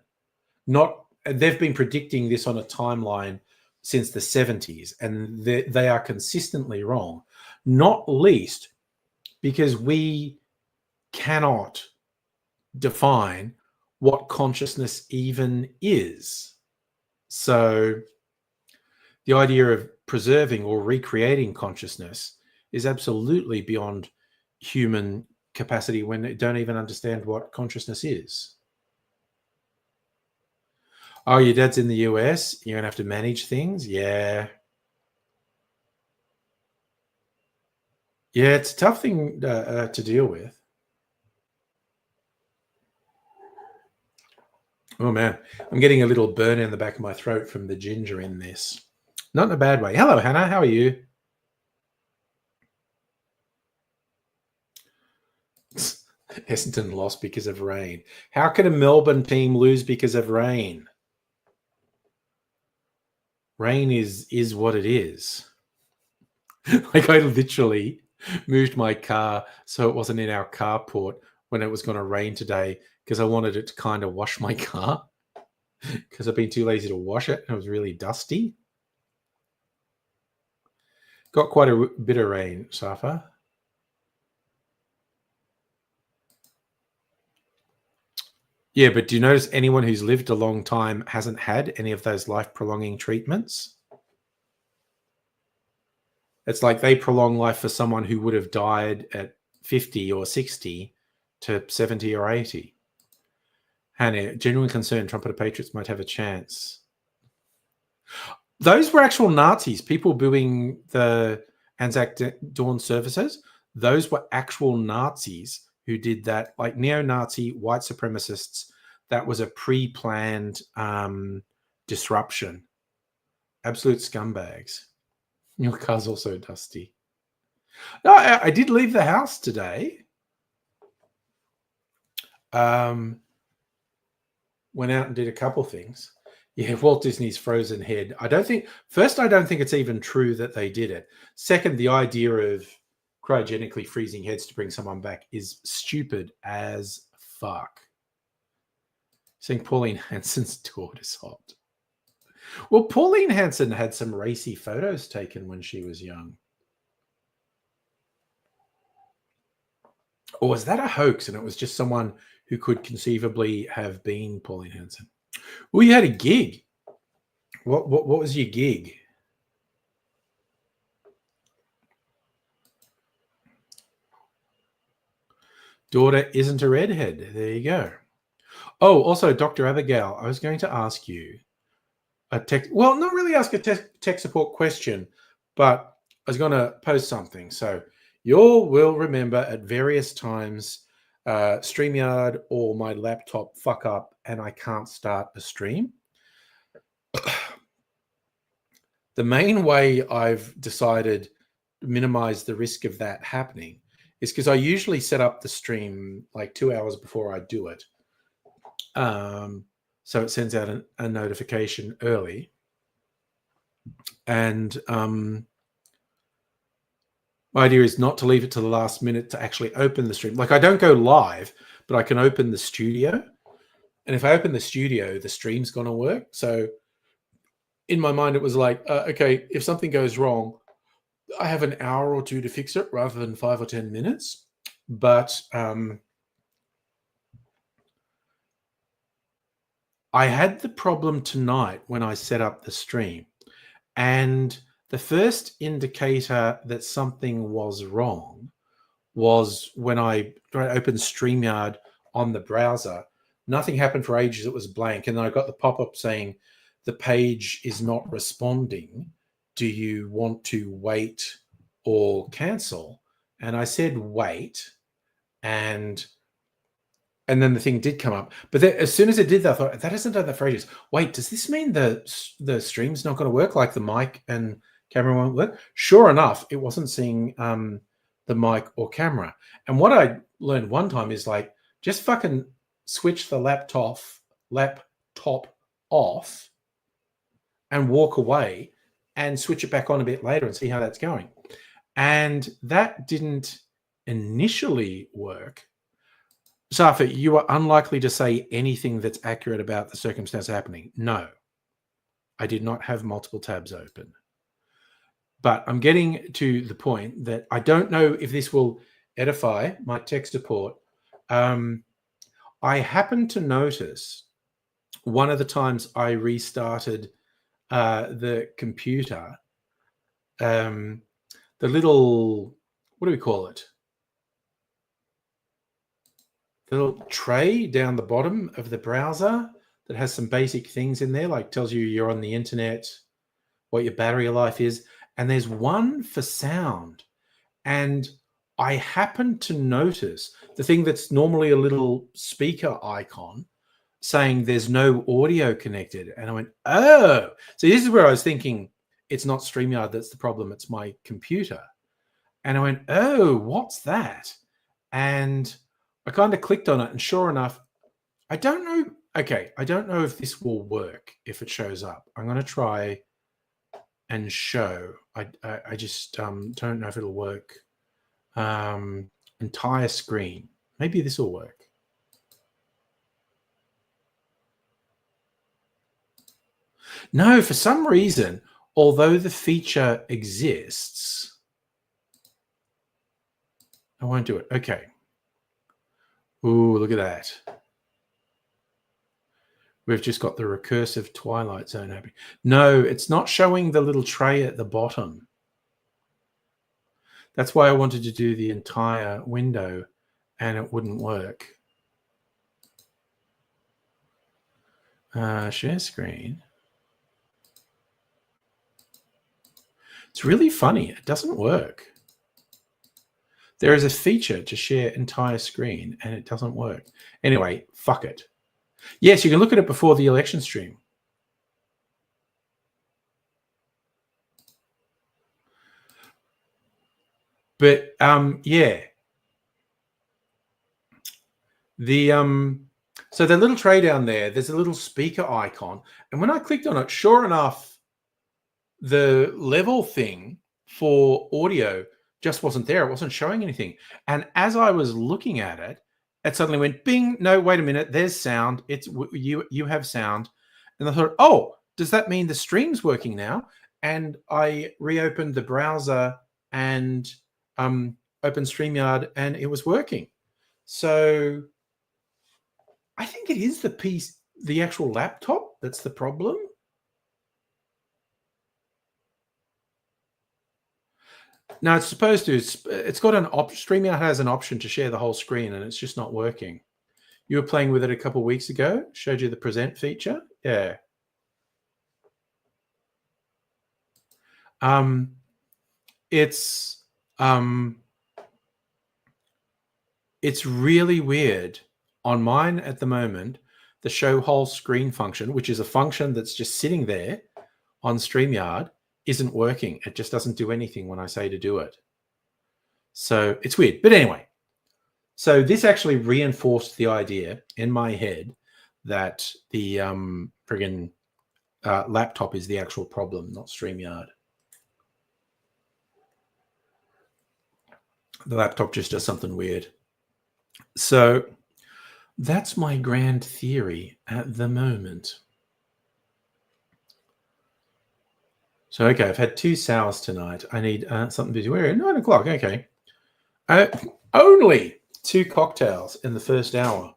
They've been predicting this on a timeline since the 70s, and they are consistently wrong, not least because we cannot define what consciousness even is. So the idea of preserving or recreating consciousness is absolutely beyond human capacity when they don't even understand what consciousness is. Oh, your dad's in the US? You're going to have to manage things? Yeah. Yeah, it's a tough thing to deal with. Oh, man. I'm getting a little burn in the back of my throat from the ginger in this. Not in a bad way. Hello, Hannah. How are you? Essendon lost because of rain. How can a Melbourne team lose because of rain? Rain is what it is. Like, I literally moved my car so it wasn't in our carport when it was going to rain today because I wanted it to kind of wash my car because I've been too lazy to wash it and it was really dusty. Got quite a bit of rain, Safa. Yeah, but do you notice anyone who's lived a long time hasn't had any of those life-prolonging treatments? It's like they prolong life for someone who would have died at 50 or 60 to 70 or 80. Hannah, genuine concern, Trumpeter Patriots might have a chance. Those were actual Nazis, people booing the Anzac Dawn services. Those were actual Nazis who did that, like neo-Nazi white supremacists. That was a pre-planned disruption. Absolute scumbags. Your car's also dusty. No, I did leave the house today. Went out and did a couple things. Yeah, Walt Disney's Frozen Head. I don't think it's even true that they did it. Second, the idea of cryogenically freezing heads to bring someone back is stupid as fuck. Seeing Pauline Hanson's daughter's hot. Well, Pauline Hanson had some racy photos taken when she was young. Or was that a hoax and it was just someone who could conceivably have been Pauline Hanson? Well, you had a gig. What was your gig? Daughter isn't a redhead. There you go. Oh, also, Dr. Abigail, I was going to ask you a tech. Well, not really ask a tech support question, but I was going to post something. So you all will remember at various times StreamYard or my laptop fuck up and I can't start a stream. The main way I've decided to minimize the risk of that happening is because I usually set up the stream like 2 hours before I do it. So it sends out a notification early. And my idea is not to leave it to the last minute to actually open the stream. Like I don't go live, but I can open the studio. And if I open the studio, the stream's going to work. So in my mind, it was like, okay, if something goes wrong, I have an hour or two to fix it rather than 5 or 10 minutes. But I had the problem tonight when I set up the stream. And the first indicator that something was wrong was when I opened StreamYard on the browser. Nothing happened for ages. It was blank. And then I got the pop-up saying, the page is not responding. Do you want to wait or cancel? And I said, wait. And then the thing did come up. But then, as soon as it did that, I thought, that hasn't done that for ages. Wait, does this mean the stream's not going to work? Like the mic and camera won't work? Sure enough, it wasn't seeing the mic or camera. And what I learned one time is like, just fucking switch the laptop off and walk away and switch it back on a bit later and see how that's going. And that didn't initially work. Safi, you are unlikely to say anything that's accurate about the circumstance happening. No, I did not have multiple tabs open. But I'm getting to the point that I don't know if this will edify my tech support. I happened to notice one of the times I restarted the computer, the little, what do we call it? The little tray down the bottom of the browser that has some basic things in there, like tells you you're on the internet, what your battery life is. And there's one for sound. And I happened to notice the thing that's normally a little speaker icon saying there's no audio connected. And I went, oh, so this is where I was thinking it's not StreamYard that's the problem, it's my computer. And I went, oh, what's that? And I kind of clicked on it, and sure enough, I don't know. Okay, I don't know if this will work if it shows up. I'm going to try and show. I just don't know if it'll work. Entire screen. Maybe this will work. No, for some reason, although the feature exists, I won't do it. Okay. Ooh, look at that. We've just got the recursive Twilight Zone happening. No, it's not showing the little tray at the bottom. That's why I wanted to do the entire window, and it wouldn't work. Share screen. It's really funny. It doesn't work. There is a feature to share entire screen, and it doesn't work. Anyway, fuck it. Yes, you can look at it before the election stream. But yeah. So the little tray down there, there's a little speaker icon. And when I clicked on it, sure enough, the level thing for audio just wasn't there. It wasn't showing anything. And as I was looking at it, it suddenly went bing. No, wait a minute. There's sound. It's you have sound. And I thought, oh, does that mean the stream's working now? And I reopened the browser and opened StreamYard, and it was working. So I think it is the actual laptop that's the problem. No, it's supposed to. It's got an StreamYard has an option to share the whole screen, and it's just not working. You were playing with it a couple of weeks ago. Showed you the present feature. Yeah. It's really weird. On mine at the moment, the show whole screen function, which is a function that's just sitting there on StreamYard, isn't working. It just doesn't do anything when I say to do it. So it's weird. But anyway, so this actually reinforced the idea in my head that the friggin' laptop is the actual problem, not StreamYard. The laptop just does something weird. So that's my grand theory at the moment. So, okay, I've had 2 sours tonight. I need something to do. We're at 9 o'clock. Okay. Only 2 cocktails in the first hour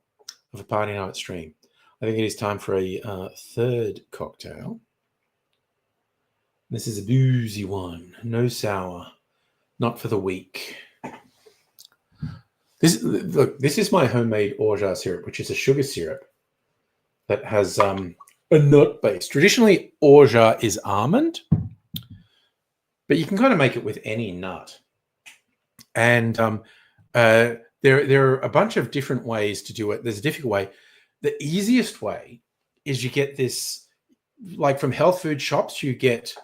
of a party night stream. I think it is time for a third cocktail. This is a boozy one. No sour. Not for the weak. This is my homemade orgeat syrup, which is a sugar syrup that has a nut base. Traditionally, orgeat is almond, but you can kind of make it with any nut. And there are a bunch of different ways to do it. There's a difficult way. The easiest way is you get this, like from health food shops, you get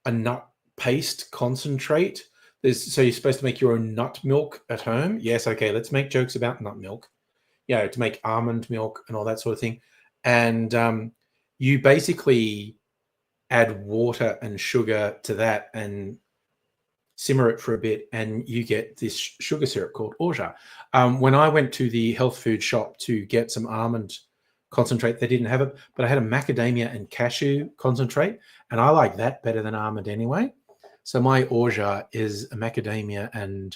a nut paste concentrate. So you're supposed to make your own nut milk at home. Yes, okay, let's make jokes about nut milk. Yeah, to make almond milk and all that sort of thing. And you basically add water and sugar to that and simmer it for a bit, and you get this sugar syrup called orgeat. When I went to the health food shop to get some almond concentrate, they didn't have it, but I had a macadamia and cashew concentrate, and I like that better than almond anyway. So my orgeat is a macadamia and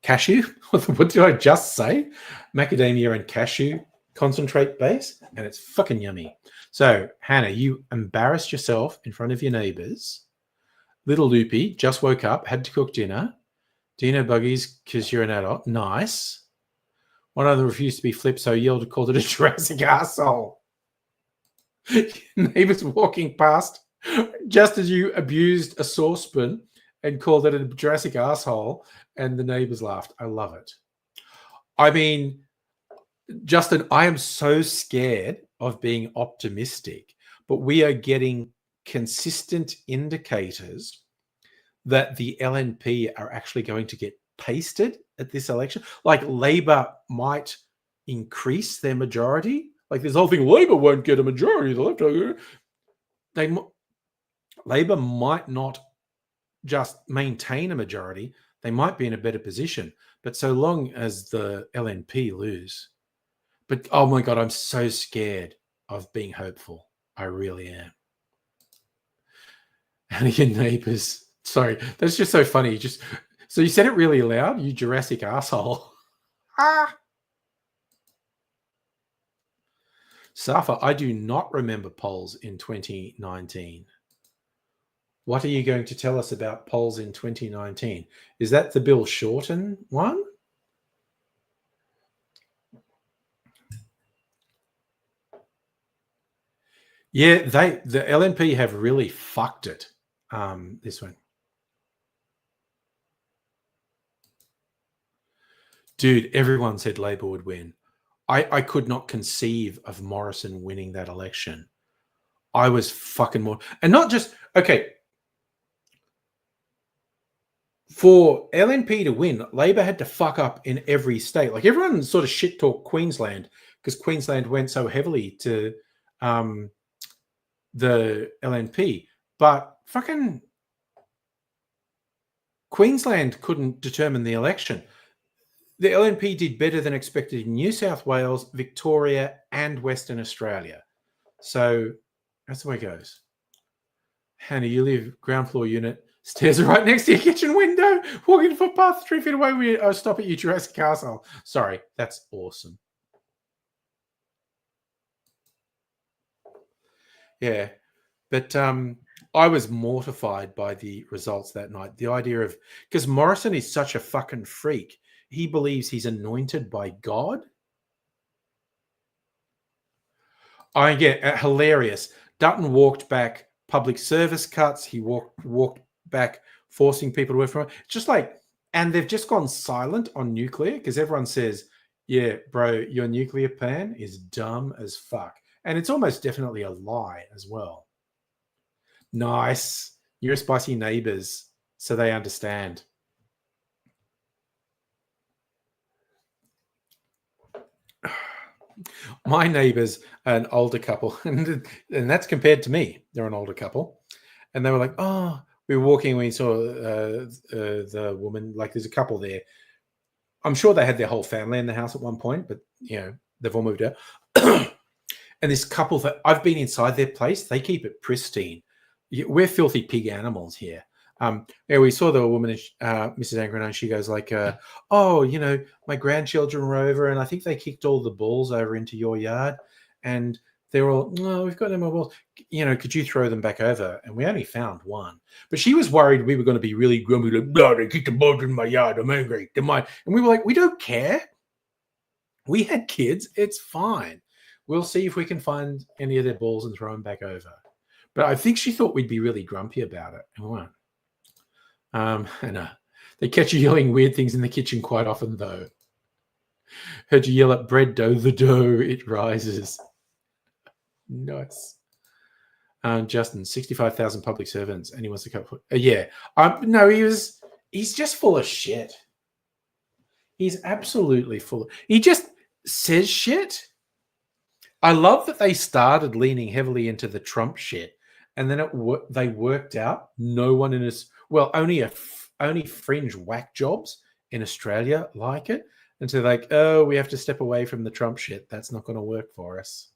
cashew. What did I just say? Macadamia and cashew concentrate base, and it's fucking yummy. So, Hannah, you embarrassed yourself in front of your neighbors. Little Loopy just woke up, had to cook dinner. Dino buggies because you're an adult. Nice. One of them refused to be flipped, so yelled, called it a Jurassic arsehole. Neighbors walking past just as you abused a saucepan and called it a Jurassic arsehole, and the neighbors laughed. I love it. I mean, Justin, I am so scared of being optimistic, but we are getting consistent indicators that the LNP are actually going to get pasted at this election. Like Labor might increase their majority. Like this whole thing, Labor won't get a majority. The left, Labor might not just maintain a majority. They might be in a better position. But so long as the LNP lose. But, oh my God, I'm so scared of being hopeful. I really am. And your neighbors, sorry, that's just so funny. So you said it really loud, you Jurassic asshole. Safa, I do not remember polls in 2019. What are you going to tell us about polls in 2019? Is that the Bill Shorten one? Yeah, the LNP have really fucked it. This one. Dude, everyone said Labor would win. I could not conceive of Morrison winning that election. I was fucking more... And not just... Okay. For LNP to win, Labor had to fuck up in every state. Like everyone sort of shit talk Queensland because Queensland went so heavily to the LNP. But fucking Queensland couldn't determine the election. The LNP did better than expected in New South Wales, Victoria, and Western Australia. So that's the way it goes. Hannah, you live ground floor unit. Stairs are right next to your kitchen window. Walking the footpath 3 feet away. We stop at your Jurassic Castle. Sorry, that's awesome. Yeah, but I was mortified by the results that night. The idea of, because Morrison is such a fucking freak. He believes he's anointed by God. I get hilarious. Dutton walked back public service cuts. He walked back forcing people to work from home. Just like, and they've just gone silent on nuclear because everyone says, yeah, bro, your nuclear plan is dumb as fuck. And it's almost definitely a lie as well. Nice. You're spicy neighbors, so they understand. My neighbors are an older couple, and that's compared to me. They're an older couple. And they were like, oh, we were walking, we saw the woman, like there's a couple there. I'm sure they had their whole family in the house at one point, but, you know, they've all moved out. And this couple that I've been inside their place, they keep it pristine. We're filthy pig animals here. Yeah, we saw the woman, Mrs. Angren, and she goes like, oh, you know, my grandchildren were over and I think they kicked all the balls over into your yard. And they were all, no, we've got no more balls. You know, could you throw them back over? And we only found one. But she was worried we were going to be really grumpy, like, no, they kicked the balls in my yard. I'm angry. They're mine. And we were like, we don't care. We had kids. It's fine. We'll see if we can find any of their balls and throw them back over. But I think she thought we'd be really grumpy about it. And we weren't. And they catch you yelling weird things in the kitchen quite often, though. Heard you yell at bread dough, the dough, it rises. Nice. Justin, 65,000 public servants, and he wants to cut. Yeah. No, he's just full of shit. He's absolutely full. He just says shit. I love that they started leaning heavily into the Trump shit, and then they worked out no one in this. Well, only fringe whack jobs in Australia like it, and so like, oh, we have to step away from the Trump shit. That's not going to work for us.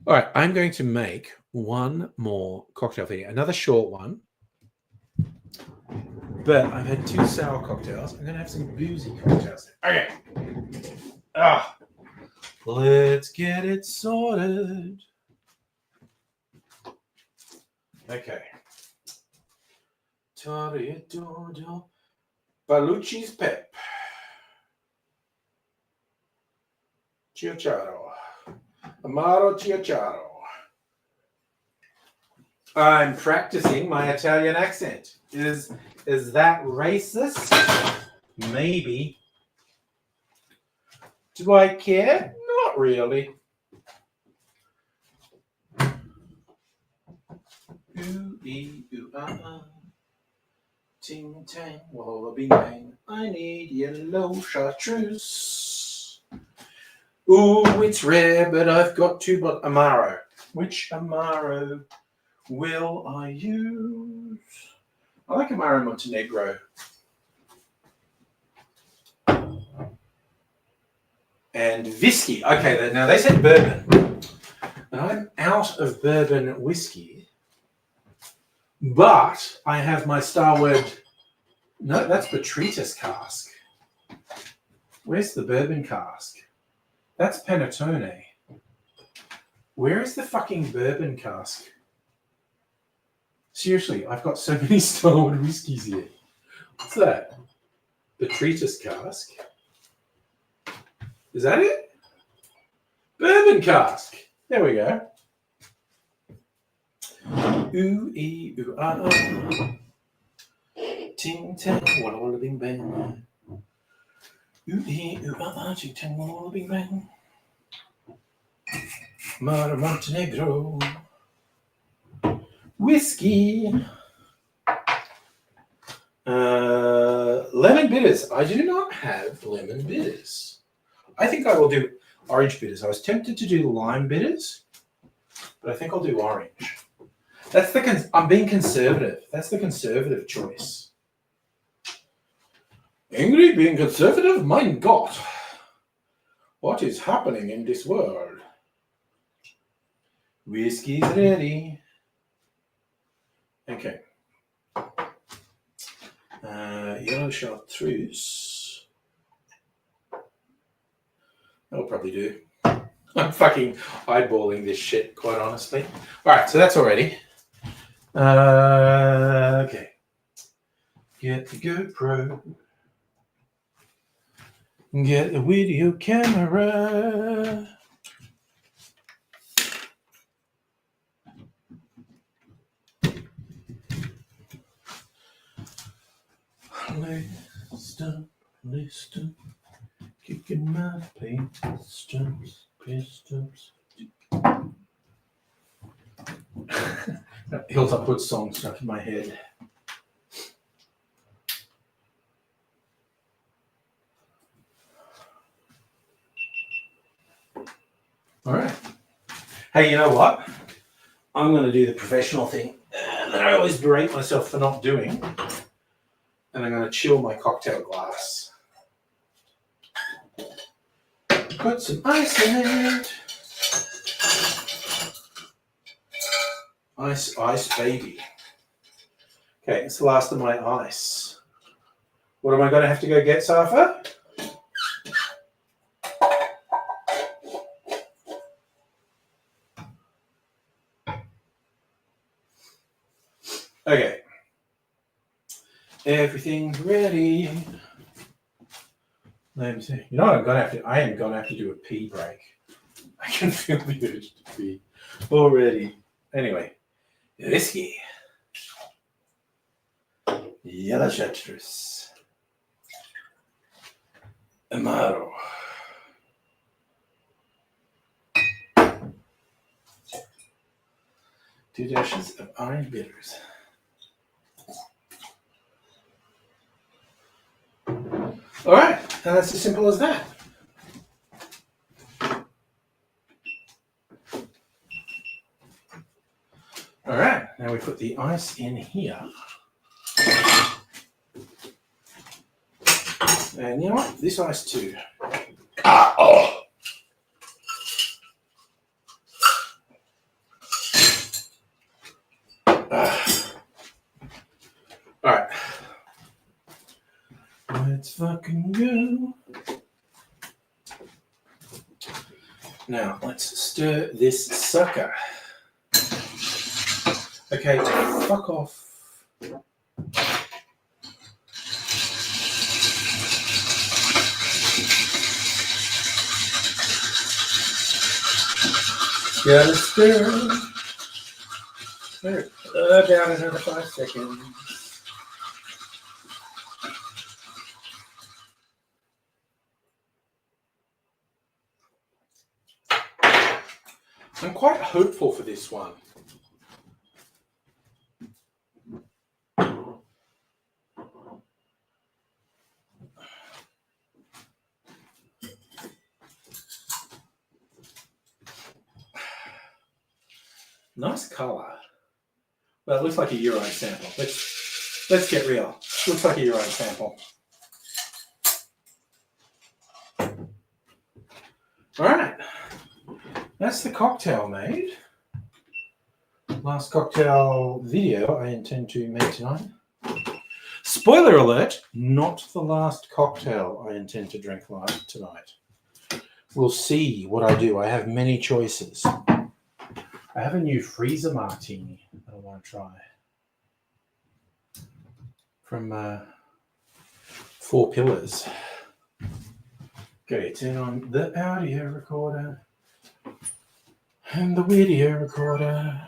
All right, I'm going to make one more cocktail for you, another short one. But I've had 2 sour cocktails. I'm going to have some boozy cocktails. Okay. Let's get it sorted. Okay. Balucci's Pep. Chiacharo. Amaro Chiacharo. I'm practicing my Italian accent. Is that racist? Maybe. Do I care? Not really. Ooh, ee, ooh, ting, tang, walla, bing, bang. I need yellow chartreuse. Ooh, it's rare, but I've got 2 Amaro. Which Amaro will I use? I like Amaro Montenegro. And whiskey. Okay, now they said bourbon. And I'm out of bourbon whiskey. But I have my Starward. No, that's Botrytis cask. Where's the bourbon cask? That's Panettone. Where is the fucking bourbon cask? Seriously, I've got so many Starward whiskeys here. What's that? Botrytis cask. Is that it? Bourbon cask. There we go. Ooh, ee, ooh, ah, ah. Ting, tang, walla, walla, bing, bang. Ooh, ee, ooh, ah, ah, ting, tang, walla, walla, bing, bang. Amaro Montenegro. Whiskey. Lemon bitters. I do not have lemon bitters. I think I will do orange bitters. I was tempted to do lime bitters, but I think I'll do orange. I'm being conservative. That's the conservative choice. Angry being conservative? Mein Gott. What is happening in this world? Whiskey's ready. Okay. Yellow chartreuse. That'll probably do. I'm fucking eyeballing this shit, quite honestly. All right, so that's already. Okay. Get the GoPro. Get the video camera. Listen, kicking my pistons. Hills Upward song stuck in my head. All right. Hey, you know what? I'm going to do the professional thing that I always berate myself for not doing. And I'm going to chill my cocktail glass. Put some ice in it. Ice, baby. Okay, it's the last of my ice. What am I going to have to go get, Safa? Okay. Everything's ready. Let me see. You know what I am going to have to do a pee break. I can feel the urge to pee already. Anyway, whiskey. Yellow chartreuse. Amaro. 2 dashes of iron bitters. All right, and that's as simple as that. All right, now we put the ice in here. And you know what? This ice too. All right. Let's fucking go. Now, let's stir this sucker. Okay, fuck off. Gotta stir. Stir. Down another 5 seconds. I'm quite hopeful for this one. Nice colour. Well, it looks like a Euro sample. Let's get real. Looks like a Euro sample. All right. That's the cocktail made. Last cocktail video I intend to make tonight. Spoiler alert, not the last cocktail I intend to drink tonight. We'll see what I do. I have many choices. I have a new freezer martini that I want to try. From 4 Pillars. Okay, turn on the audio recorder and the video recorder.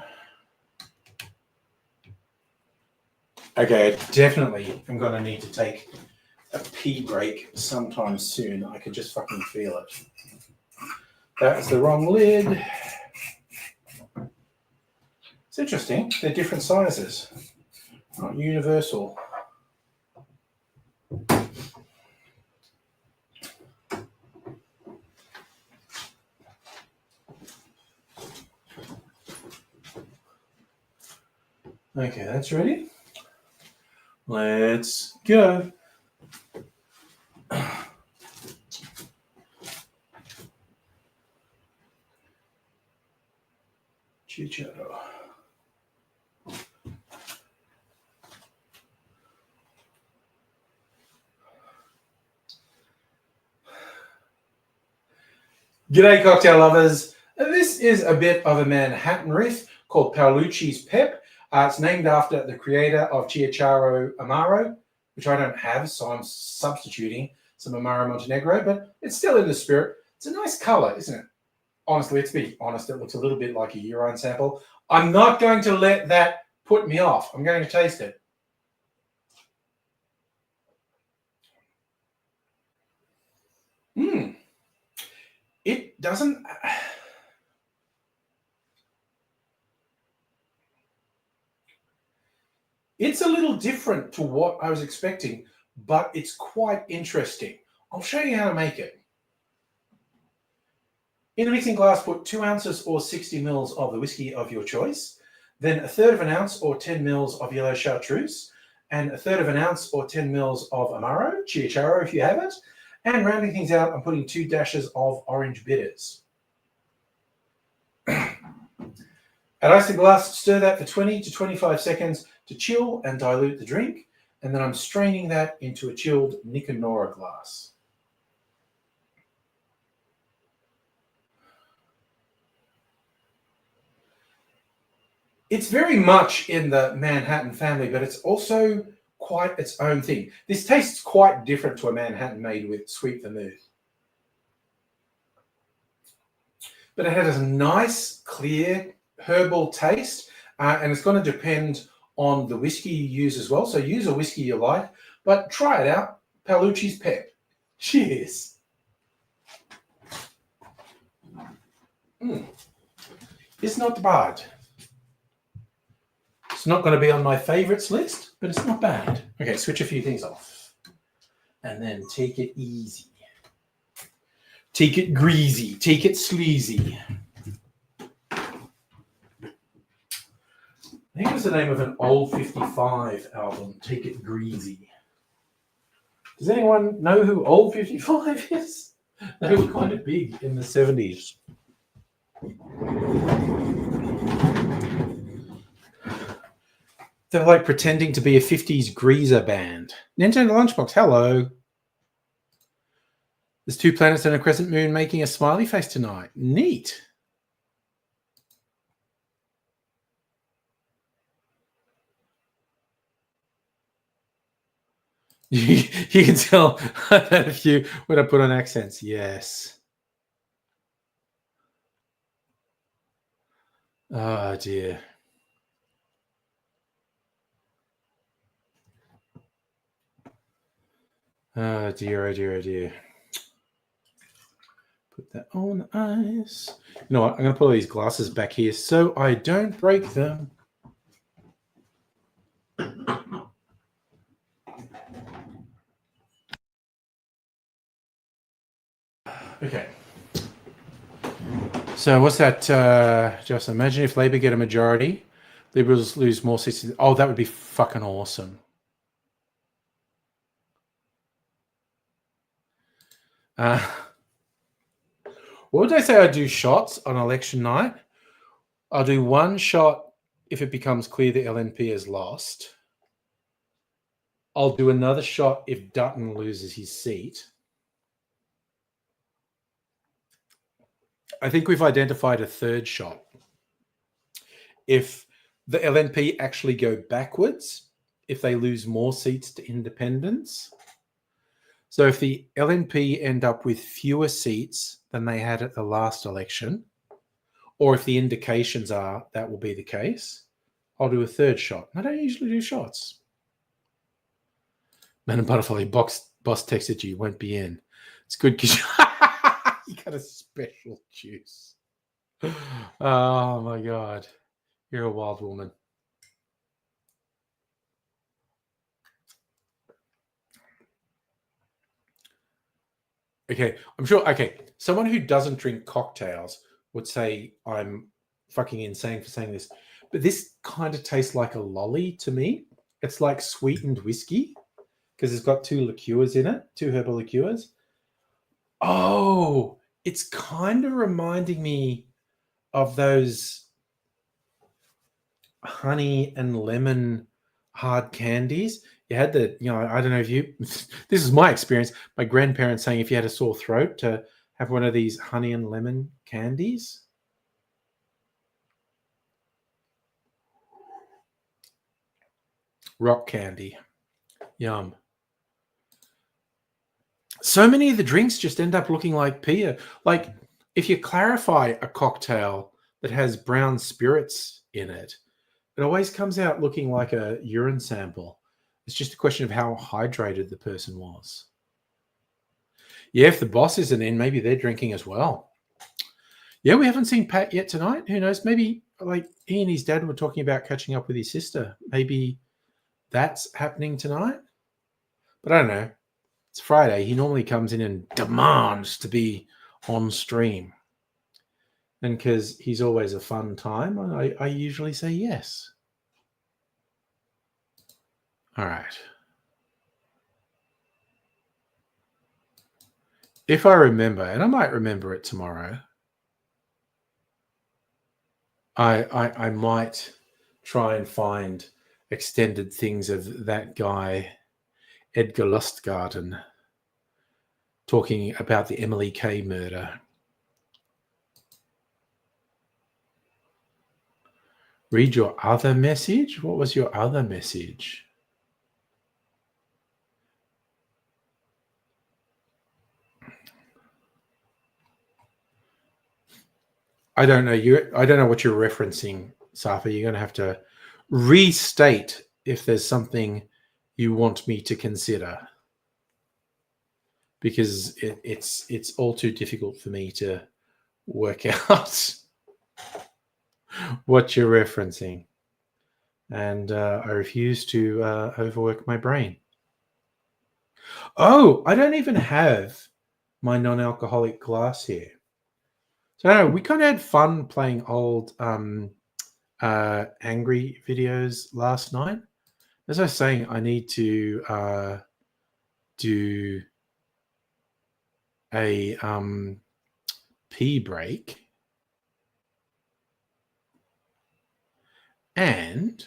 Okay, definitely I'm going to need to take a pee break sometime soon. I can just fucking feel it. That's the wrong lid. It's interesting. They're different sizes, not universal. Okay, that's ready. Let's go. Chicharo. G'day, cocktail lovers. This is a bit of a Manhattan riff called Paolucci's Pep. It's named after the creator of Chiacharo Amaro, which I don't have, so I'm substituting some Amaro Montenegro, but it's still in the spirit. It's a nice color, isn't it? Honestly, let's be honest, it looks a little bit like a urine sample. I'm not going to let that put me off. I'm going to taste it. It doesn't... It's a little different to what I was expecting, but it's quite interesting. I'll show you how to make it. In a mixing glass, put 2 ounces or 60 mils of the whiskey of your choice, then 1/3 of an ounce or 10 mils of yellow chartreuse, and 1/3 of an ounce or 10 mils of Amaro, Chiacharo if you have it, and rounding things out, I'm putting 2 dashes of orange bitters. Add ice to the glass, stir that for 20 to 25 seconds to chill and dilute the drink, and then I'm straining that into a chilled Nicanora glass. It's very much in the Manhattan family, but it's also quite its own thing. This tastes quite different to a Manhattan made with sweet vermouth. But it has a nice, clear, herbal taste, and it's going to depend on the whiskey you use as well. So use a whiskey you like, but try it out. Paolucci's Pep. Cheers. It's not bad. It's not going to be on my favorites list, but it's not bad. Okay, switch a few things off. And then take it easy. Take it greasy. Take it sleazy. I think it was the name of an Old 55 album, Take It Greasy. Does anyone know who Old 55 is? They were kind of big in the 70s. They're like pretending to be a 50s greaser band. Nintendo Lunchbox, hello. There's 2 planets and a crescent moon making a smiley face tonight. Neat. You can tell I've had a few when I put on accents. Yes. Oh, dear. Oh, dear, oh, dear, oh, dear. Put that on the ice. You know what? I'm going to put all these glasses back here so I don't break them. Okay. So what's that? Just imagine if Labour get a majority, Liberals lose more seats. Oh, that would be fucking awesome. What would I say? I do shots on election night. I'll do 1 shot if it becomes clear the LNP has lost. I'll do another shot if Dutton loses his seat. I think we've identified a 3rd shot. If the LNP actually go backwards, if they lose more seats to independents. So if the LNP end up with fewer seats than they had at the last election, or if the indications are that will be the case, I'll do a 3rd shot. I don't usually do shots. Man and Butterfly, boss texted you, won't be in. It's good because you got a special juice. Oh my God. You're a wild woman. Okay, I'm sure. Okay, someone who doesn't drink cocktails would say I'm fucking insane for saying this. but this kind of tastes like a lolly to me. It's like sweetened whiskey because it's got 2 liqueurs in it, 2 herbal liqueurs. Oh, it's kind of reminding me of those honey and lemon hard candies. You had the, I don't know if you, this is my experience, my grandparents saying if you had a sore throat to have one of these honey and lemon candies. Rock candy. Yum. So many of the drinks just end up looking like beer. Like if you clarify a cocktail that has brown spirits in it, it always comes out looking like a urine sample. It's just a question of how hydrated the person was. Yeah, if the boss isn't in, maybe they're drinking as well. Yeah, we haven't seen Pat yet tonight. Who knows? Maybe like he and his dad were talking about catching up with his sister. Maybe that's happening tonight. But I don't know. It's Friday. He normally comes in and demands to be on stream. And because he's always a fun time, I usually say yes. All right. If I remember, and I might remember it tomorrow, I might try and find extended things of that guy, Edgar Lustgarten, talking about the Emily Kay murder. Read your other message? What was your other message? I don't know. I don't know what you're referencing, Safa. You're going to have to restate if there's something you want me to consider, because it's all too difficult for me to work out what you're referencing, and I refuse to overwork my brain. Oh, I don't even have my non-alcoholic glass here. So we kind of had fun playing old angry videos last night. As I was saying, I need to do a pee break and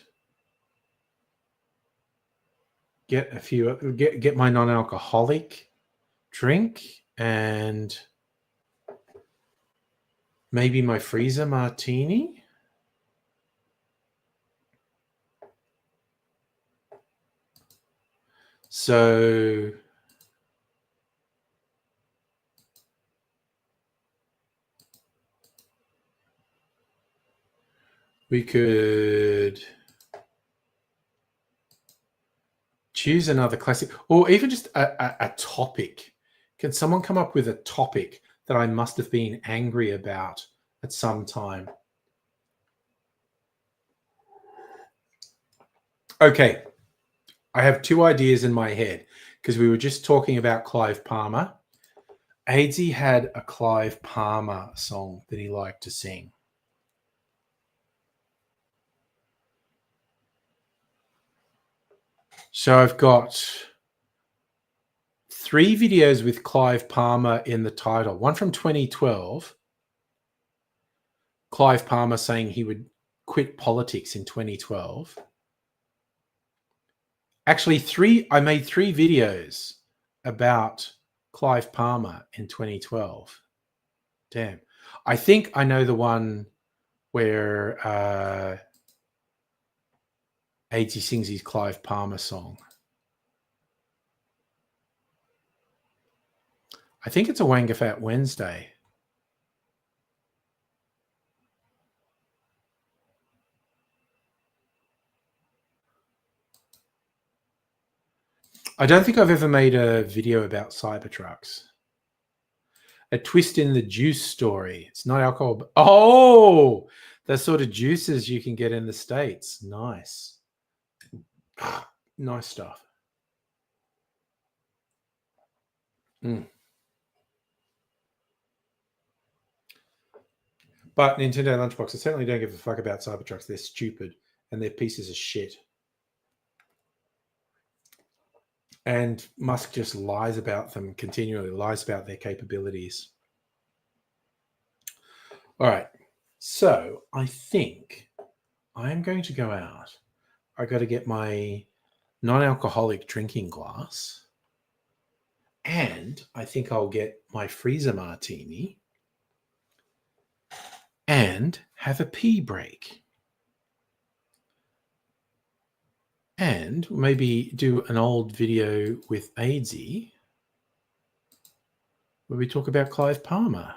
get my non-alcoholic drink and maybe my freezer martini. So we could choose another classic, or even just a topic. Can someone come up with a topic that I must have been angry about at some time? Okay. I have 2 ideas in my head because we were just talking about Clive Palmer. Aidsy had a Clive Palmer song that he liked to sing. So I've got 3 videos with Clive Palmer in the title. One from 2012. Clive Palmer saying he would quit politics in 2012. Actually, I made 3 videos about Clive Palmer in 2012. Damn. I think I know the one where Aidsy sings his Clive Palmer song. I think it's a Wangafat Wednesday. I don't think I've ever made a video about Cybertrucks. A twist in the juice story. It's not alcohol. But, oh, the sort of juices you can get in the States. Nice. Nice stuff. But Nintendo Lunchbox, I certainly don't give a fuck about Cybertrucks. They're stupid and they're pieces of shit. And Musk just lies about them continually, lies about their capabilities. All right. So I think I'm going to go out. I got to get my non-alcoholic drinking glass. And I think I'll get my freezer martini and have a pee break. And maybe do an old video with Aidsy where we talk about Clive Palmer.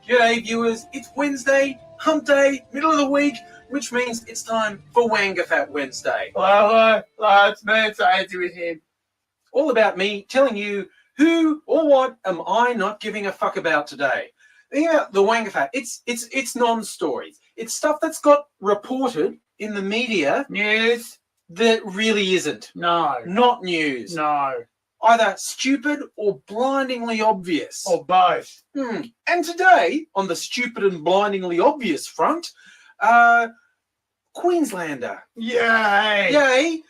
G'day viewers, it's Wednesday, hump day, middle of the week, which means it's time for Wangafat Wednesday. Hello, it's me, it's Aidsy with him. All about me telling you who or what am I not giving a fuck about today. Think about the Wangafat, it's non-stories. It's stuff that's got reported in the media. News? That really isn't. No. Not news. No. Either stupid or blindingly obvious. Or both. And today, on the stupid and blindingly obvious front, Queenslander. Yay! Yay!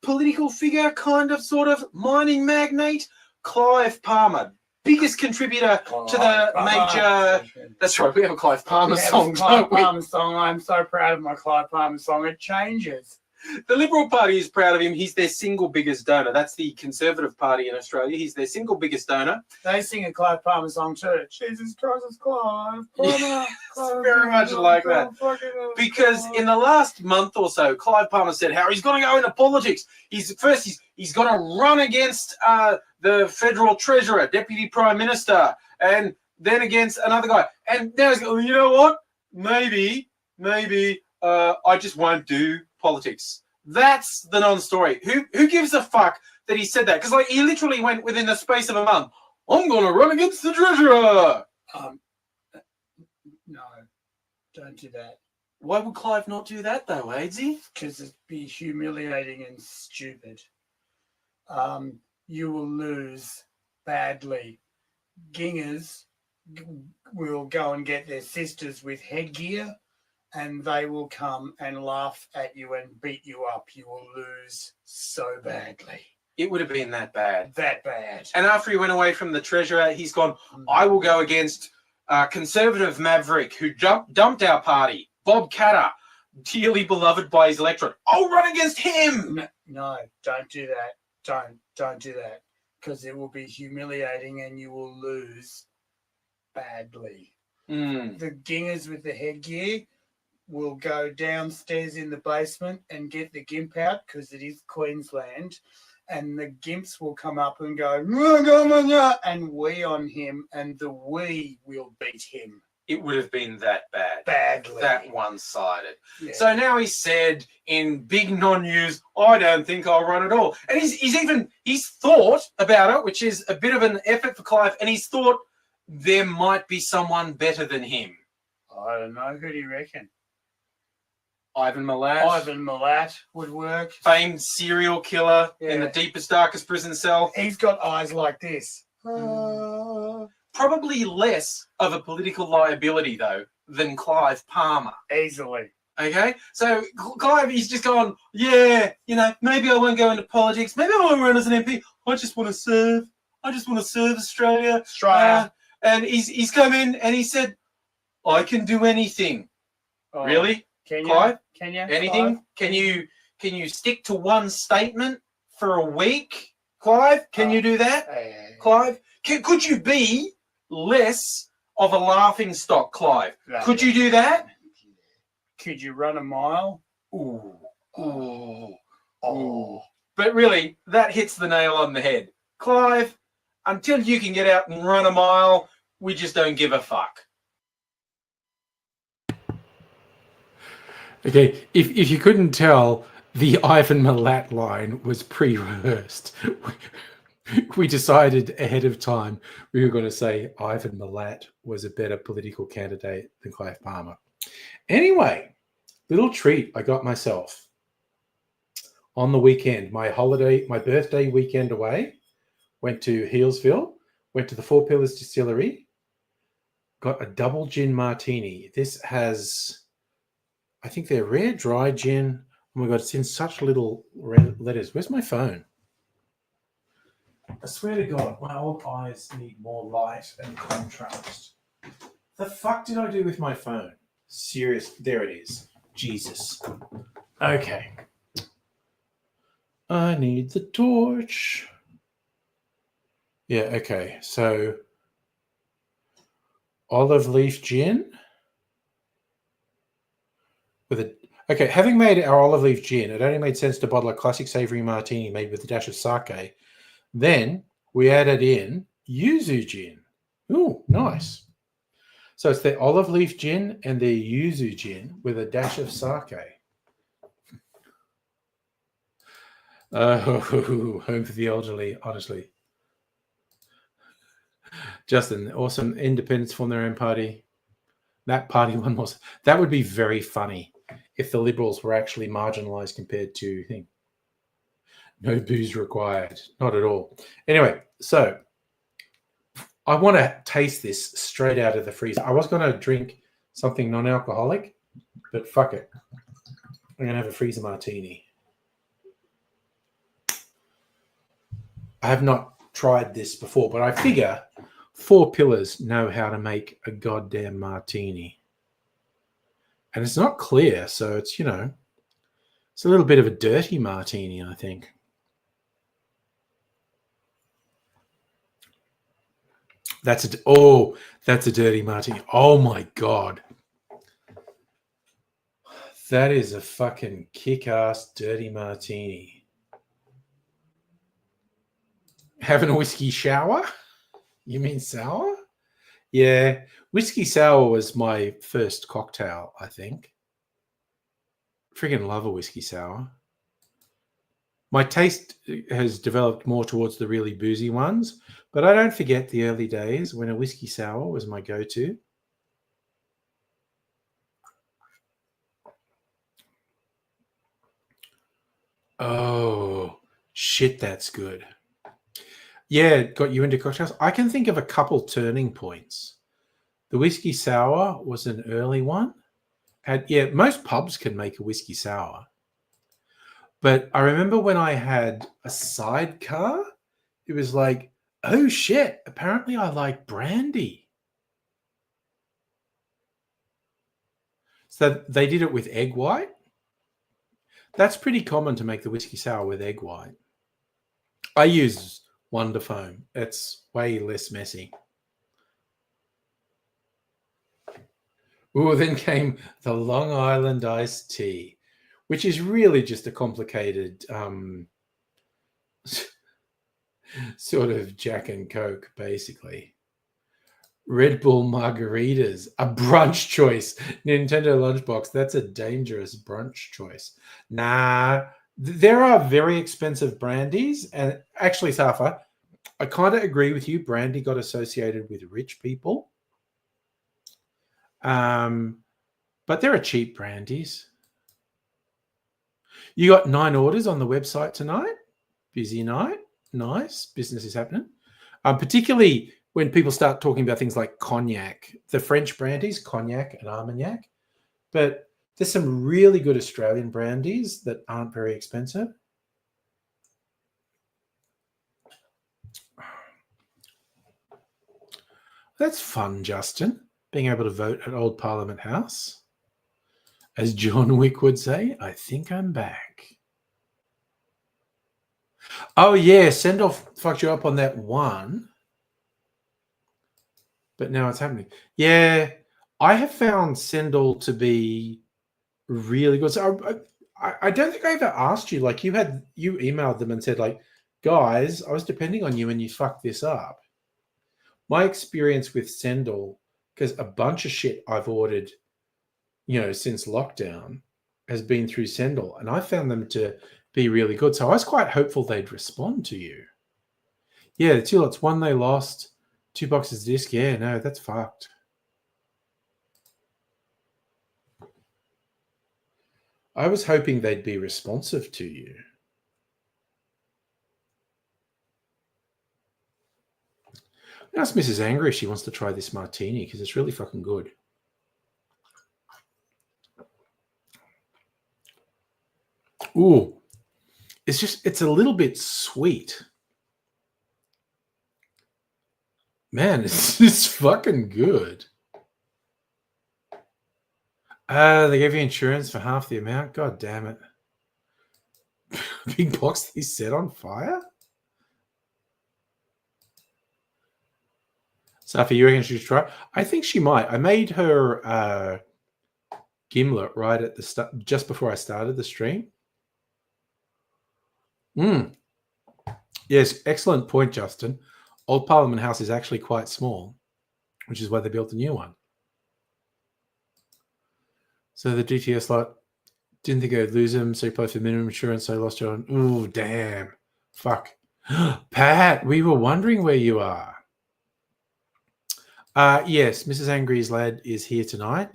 Political figure, kind of, sort of, mining magnate, Clive Palmer. Biggest contributor to the major... That's right, we have a Clive Palmer song, Clive Palmer song. I'm so proud of my Clive Palmer song. It changes. The Liberal Party is proud of him. He's their single biggest donor. That's the Conservative Party in Australia. He's their single biggest donor. They sing a Clive Palmer song too. Jesus Christ, it's Clive Palmer. It's very much like that. Because in the last month or so, Clive Palmer said how he's going to go into politics. He's going to run against the Federal Treasurer, Deputy Prime Minister, and then against another guy. And now he's going, you know what? Maybe I just won't do politics. That's the non-story. Who gives a fuck that he said that? Because he literally went within the space of a month, I'm going to run against the treasurer. No, don't do that. Why would Clive not do that though, Aidsy? Because it'd be humiliating and stupid. You will lose badly. Gingers will go and get their sisters with headgear, and they will come and laugh at you and beat you up. You will lose so badly. It would have been that bad. That bad. And after he went away from the treasurer, he's gone, I will go against Conservative maverick who dumped our party, Bob Katter, dearly beloved by his electorate. I'll run against him. No, don't do that. Don't do that. Because it will be humiliating and you will lose badly. The gingers with the headgear will go downstairs in the basement and get the gimp out because it is Queensland, and the gimps will come up and go and wee on him, and the wee will beat him. It would have been that bad. Badly. That one-sided. Yeah. So now he said in big non-news, I don't think I'll run at all. And he's thought about it, which is a bit of an effort for Clive, and he's thought there might be someone better than him. I don't know. Who do you reckon? Ivan Milat. Ivan Milat would work. Famed serial killer in the deepest, darkest prison cell. He's got eyes like this. Probably less of a political liability, though, than Clive Palmer. Easily. Okay? So Clive, he's just gone, maybe I won't go into politics. Maybe I won't run as an MP. I just want to serve. I just want to serve Australia. And he's come in and he said, I can do anything. Oh. Really? Can you? Clive? Can you? Anything? Clive? Can you stick to one statement for a week, Clive? Can you do that, Clive? Could you be less of a laughing stock, Clive? Could you do that? Could you run a mile? Ooh. But really, that hits the nail on the head. Clive, until you can get out and run a mile, we just don't give a fuck. Okay, if you couldn't tell, the Ivan Milat line was pre-rehearsed. We decided ahead of time we were going to say Ivan Milat was a better political candidate than Clive Palmer. Anyway, little treat I got myself. on the weekend. My birthday weekend away. Went to Healesville. Went to the Four Pillars Distillery. Got a double gin martini. This has, I think they're rare dry gin. Oh my God, it's in such little red letters. Where's my phone? I swear to God, my old eyes need more light and contrast. The fuck did I do with my phone? Serious. There it is. Jesus. Okay. I need the torch. Yeah, okay. So, olive leaf gin with a... Okay, having made our olive leaf gin, it only made sense to bottle a classic savory martini made with a dash of sake. Then we added in yuzu gin. Ooh, nice. So it's the olive leaf gin and the yuzu gin with a dash of sake. Oh, home for the elderly, honestly. Justin, awesome. Independents form their own party. That party one was... That would be very funny if the Liberals were actually marginalised compared to... No booze required. Not at all. Anyway, so... I want to taste this straight out of the freezer. I was going to drink something non-alcoholic, but fuck it. I'm going to have a freezer martini. I have not tried this before, but I figure Four Pillars know how to make a goddamn martini. And it's not clear, so it's, it's a little bit of a dirty martini, I think. That's a dirty martini. Oh my God. That is a fucking kick-ass dirty martini. Having a whiskey shower? You mean sour? Yeah. Whiskey sour was my first cocktail, I think. Freaking love a whiskey sour. My taste has developed more towards the really boozy ones, but I don't forget the early days when a whiskey sour was my go-to. Oh, shit, that's good. Yeah, got you into cocktails. I can think of a couple turning points. The whiskey sour was an early one. And yeah, most pubs can make a whiskey sour. But I remember when I had a sidecar, it was like, oh shit, apparently I like brandy. So they did it with egg white. That's pretty common to make the whiskey sour with egg white. I use Wonder Foam. It's way less messy. Ooh, then came the Long Island iced tea, which is really just a complicated sort of Jack and Coke, basically. Red Bull margaritas, a brunch choice. Nintendo Lunchbox, that's a dangerous brunch choice. Nah, there are very expensive brandies. And actually, Safa, I kind of agree with you. Brandy got associated with rich people. But there are cheap brandies. You got 9 orders on the website tonight. Busy night. Nice. Business is happening. Particularly when people start talking about things like cognac, the French brandies, cognac and Armagnac. But there's some really good Australian brandies that aren't very expensive. That's fun, Justin, being able to vote at Old Parliament House. As John Wick would say, I think I'm back. Oh, yeah, Send-Off fucked you up on that one. But now it's happening. Yeah, I have found Sendall to be really good. So I don't think I ever asked you, like you emailed them and said like, guys, I was depending on you and you fucked this up. My experience with Sendall, because a bunch of shit I've ordered, since lockdown has been through Sendall, and I found them to be really good. So I was quite hopeful they'd respond to you. Yeah, the 2 lots, 1 they lost, 2 boxes of disc. Yeah, no, that's fucked. I was hoping they'd be responsive to you. Ask Mrs. Angry if she wants to try this martini because it's really fucking good. Ooh, it's a little bit sweet. Man, it's fucking good. They gave you insurance for half the amount? God damn it. Big box they set on fire? Safi, you reckon she should try? I think she might. I made her gimlet right at the start, just before I started the stream. Yes, excellent point, Justin. Old Parliament House is actually quite small, which is why they built a new one. So the GTS lot didn't think I'd lose him, so he applied for minimum insurance, so I lost John. Ooh, damn. Fuck. Pat, we were wondering where you are. Yes, Mrs. Angry's lad is here tonight.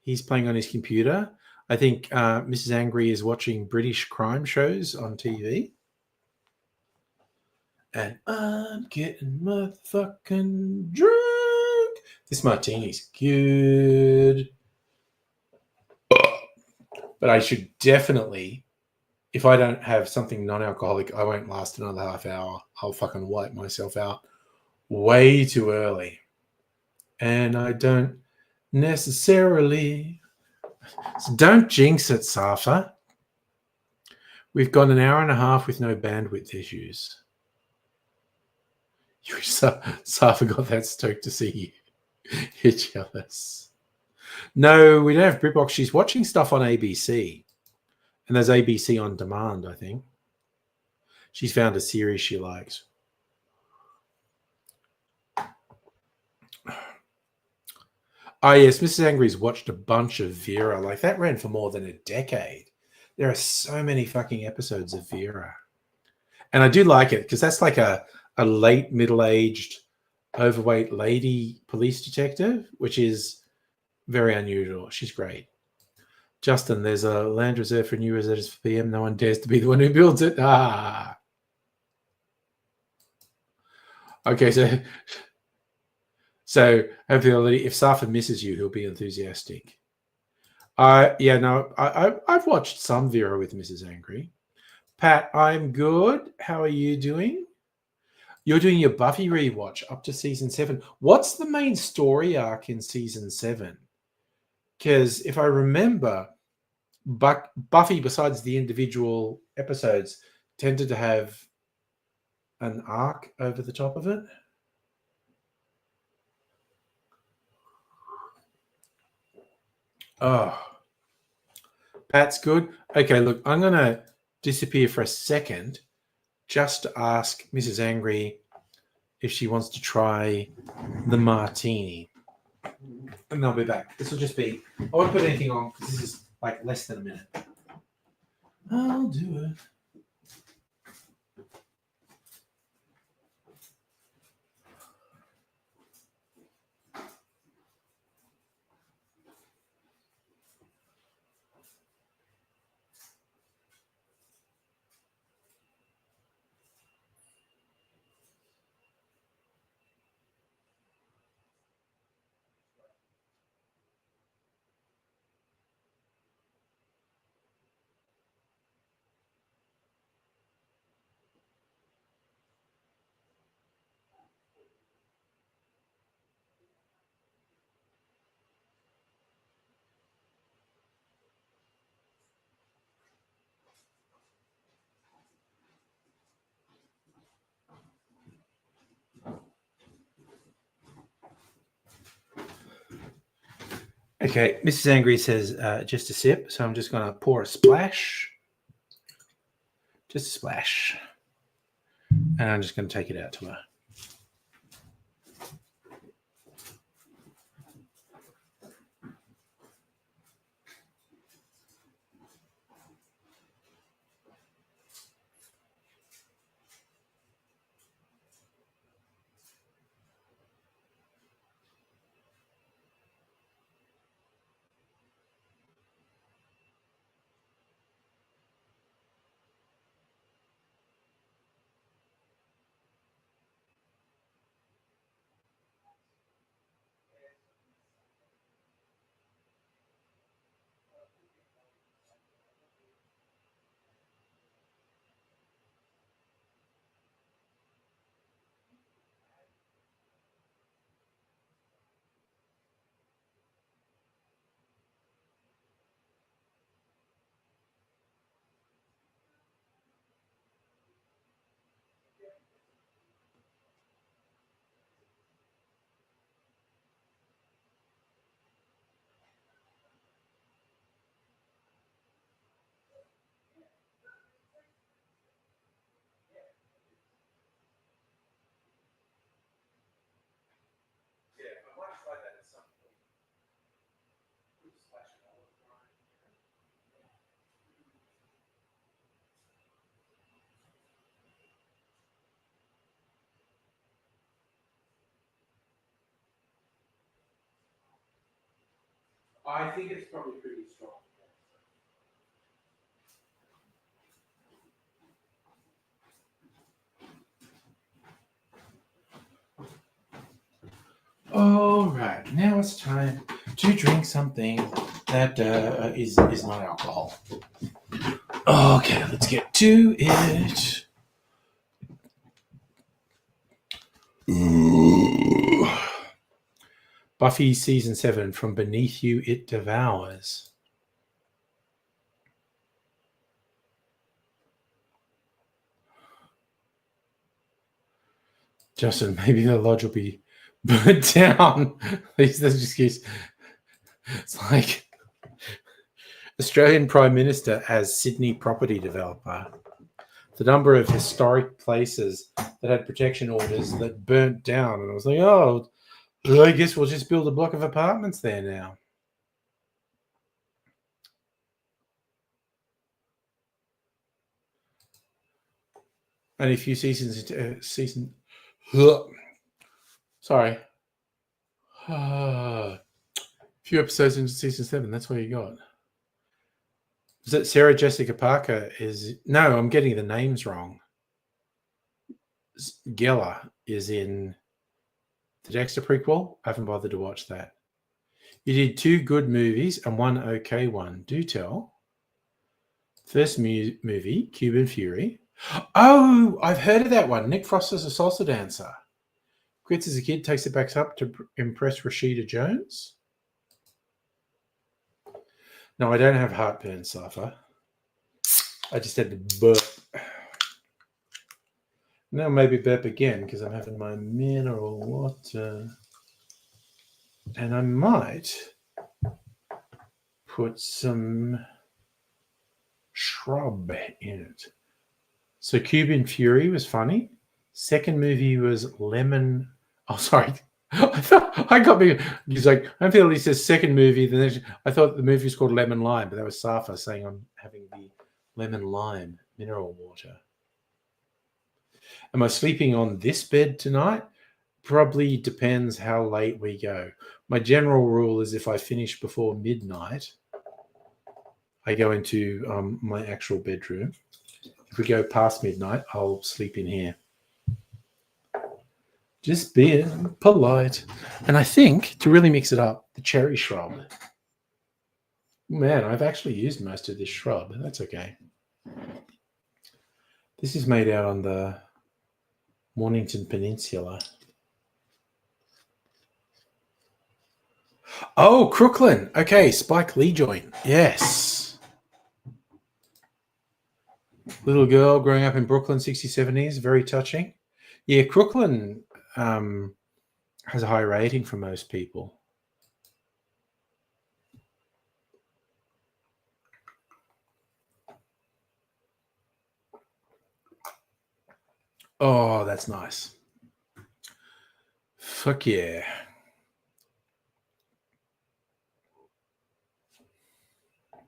He's playing on his computer. I think Mrs. Angry is watching British crime shows on TV. And I'm getting motherfucking drunk. This martini's good. But I should definitely, if I don't have something non-alcoholic, I won't last another half hour. I'll fucking wipe myself out way too early. And I don't necessarily... So don't jinx it, Safa. We've got an hour and a half with no bandwidth issues. Safa got that stoked to see you. You're jealous. No, we don't have BritBox. She's watching stuff on ABC. And there's ABC On Demand, I think. She's found a series she likes. Oh, yes, Mrs. Angry's watched a bunch of Vera. Like, that ran for more than a decade. There are so many fucking episodes of Vera. And I do like it because that's like a late middle-aged, overweight lady police detective, which is very unusual. She's great. Justin, there's a land reserve for new residents for PM. No one dares to be the one who builds it. Ah. Okay, so hopefully if Safa misses you, he'll be enthusiastic. Yeah, no, I've watched some Vera with Mrs. Angry. Pat, I'm good. How are you doing? You're doing your Buffy rewatch up to season 7. What's the main story arc in season 7? Because if I remember, Buffy, besides the individual episodes, tended to have an arc over the top of it. Oh, Pat's good. Okay, look, I'm going to disappear for a second just to ask Mrs. Angry if she wants to try the martini. And I'll be back. This will just be... I won't put anything on because this is like less than a minute. I'll do it. Okay, Mrs. Angry says just a sip, so I'm just going to pour a splash. Just a splash. And I'm just going to take it out to her. I think it's probably pretty strong. All right, now it's time to drink something that is not alcohol. Okay, let's get to it. Ooh. Buffy Season 7, From Beneath You It Devours. Justin, maybe the lodge will be burnt down. That's an excuse. It's like Australian Prime Minister as Sydney property developer. The number of historic places that had protection orders that burnt down. And I was like, oh, I guess we'll just build a block of apartments there now. Only a few seasons sorry. Few episodes into season 7. That's what you got. Is it Sarah Jessica Parker? No, I'm getting the names wrong. Geller is in the Dexter prequel. I haven't bothered to watch that. You did 2 good movies and 1 okay one. Do tell. First movie, Cuban Fury. Oh, I've heard of that one. Nick Frost is a salsa dancer. Quits as a kid, takes it back up to impress Rashida Jones. No, I don't have heartburn, Cypher. I just had to burp. Now maybe burp again because I'm having my mineral water. And I might put some shrub in it. So Cuban Fury was funny. Second movie was Lemon. Oh, sorry. I thought I got me. He's like, I feel he says second movie. Then I thought the movie was called Lemon Lime, but that was Safa saying I'm having the lemon lime mineral water. Am I sleeping on this bed tonight? Probably depends how late we go. My general rule is if I finish before midnight, I go into my actual bedroom. If we go past midnight, I'll sleep in here. Just being polite. And I think, to really mix it up, the cherry shrub. Man, I've actually used most of this shrub. That's okay. This is made out on the Mornington Peninsula. Oh, Crooklyn. Okay, Spike Lee joint. Yes. Little girl growing up in Brooklyn, 60s, 70s. Very touching. Yeah, Crooklyn has a high rating for most people. Oh, that's nice. Fuck yeah. I'm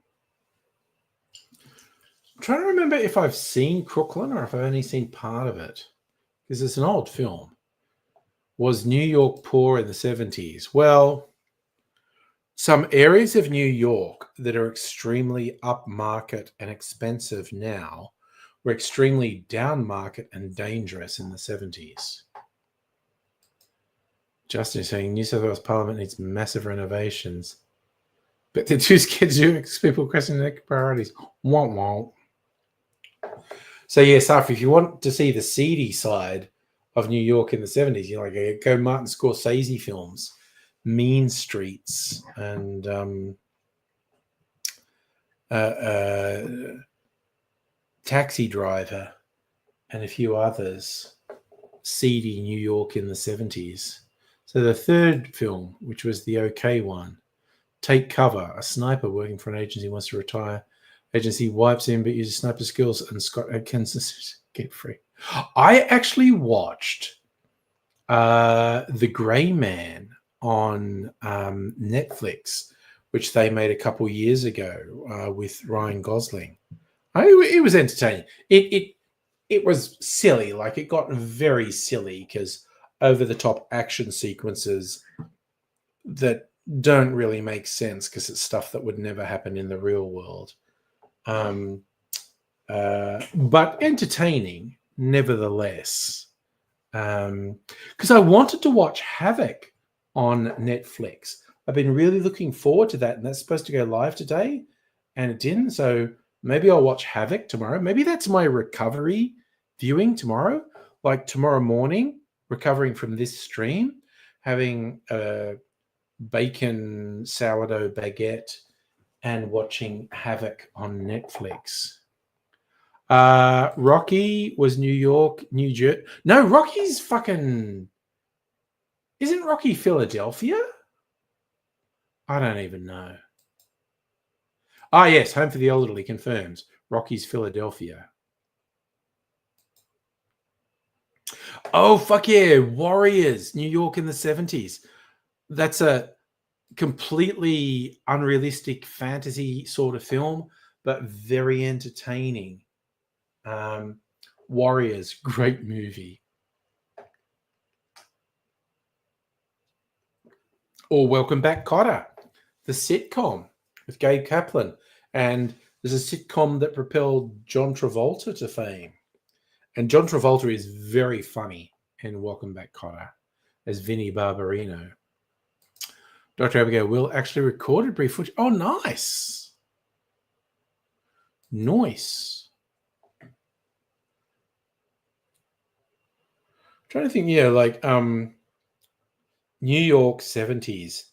trying to remember if I've seen Crooklyn or if I've only seen part of it. Because it's an old film. Was New York poor in the 70s? Well, some areas of New York that are extremely upmarket and expensive now were extremely downmarket and dangerous in the 70s. Justin is saying New South Wales Parliament needs massive renovations. But the two kids do people question their priorities. Won't, won't. So, yeah, Safi, if you want to see the seedy side of New York in the 70s, you know, go Martin Scorsese films, Mean Streets, and Taxi Driver, and a few others. Seedy New York in the 70s. So the third film, which was the okay one, Take Cover, a sniper working for an agency wants to retire. Agency wipes him but uses sniper skills, and Scott Adkins get free. I actually watched The Grey Man on Netflix, which they made a couple years ago with Ryan Gosling. It was entertaining. It was silly. Like, it got very silly because over-the-top action sequences that don't really make sense because it's stuff that would never happen in the real world. But entertaining, nevertheless. Because I wanted to watch Havoc on Netflix. I've been really looking forward to that, and that's supposed to go live today, and it didn't. So maybe I'll watch Havoc tomorrow. Maybe that's my recovery viewing tomorrow. Like tomorrow morning, recovering from this stream, having a bacon sourdough baguette and watching Havoc on Netflix. Rocky was New York, New Jersey. No, Rocky's fucking... Isn't Rocky Philadelphia? I don't even know. Ah, yes, Home for the Elderly confirms. Rocky's Philadelphia. Oh, fuck yeah. Warriors, New York in the 70s. That's a completely unrealistic fantasy sort of film, but very entertaining. Warriors, great movie. Or Welcome Back, Kotter, the sitcom with Gabe Kaplan. And there's a sitcom that propelled John Travolta to fame. And John Travolta is very funny in Welcome Back, Kotter as Vinnie Barbarino. Dr. Abigail Will actually recorded brief footage. Oh, nice. Nice. I'm trying to think, yeah, like New York 70s.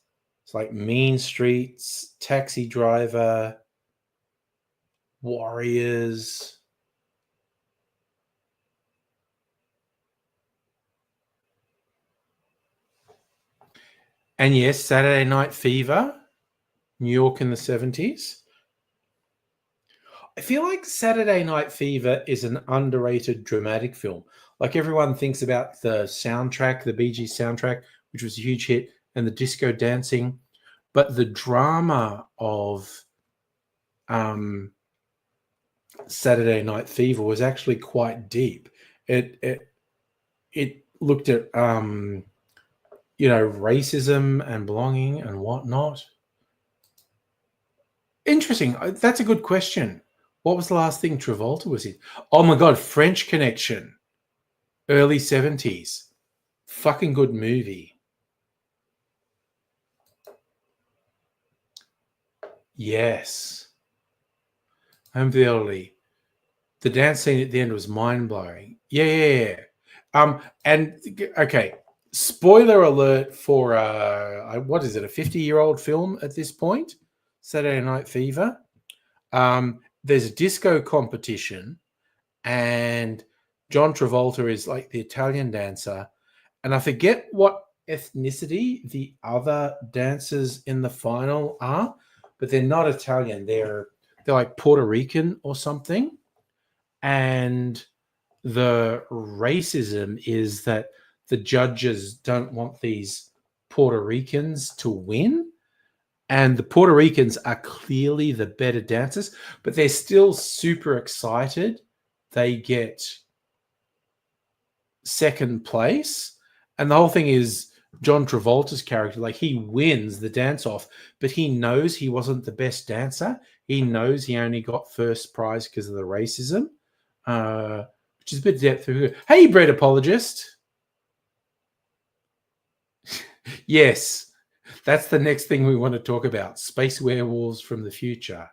It's like Mean Streets, Taxi Driver, Warriors. And yes, Saturday Night Fever, New York in the 70s. I feel like Saturday Night Fever is an underrated dramatic film. Like everyone thinks about the soundtrack, the Bee Gees soundtrack, which was a huge hit, and the disco dancing. But the drama of Saturday Night Fever was actually quite deep. It looked at racism and belonging and whatnot. Interesting. That's a good question. What was the last thing Travolta was in? Oh my God, French Connection, early 70s. Fucking good movie. Yes. Home for the Elderly. The dance scene at the end was mind-blowing. Yeah. And okay, spoiler alert for what is it, a 50-year-old film at this point? Saturday Night Fever. There's a disco competition, and John Travolta is like the Italian dancer, and I forget what ethnicity the other dancers in the final are, but they're not Italian. They're like Puerto Rican or something. And the racism is that the judges don't want these Puerto Ricans to win. And the Puerto Ricans are clearly the better dancers, but they're still super excited. They get second place. And the whole thing is John Travolta's character, like he wins the dance off, but he knows he wasn't the best dancer. He knows he only got first prize because of the racism, which is a bit depth. Hey, bread apologist. Yes. That's the next thing we want to talk about. Space werewolves from the future.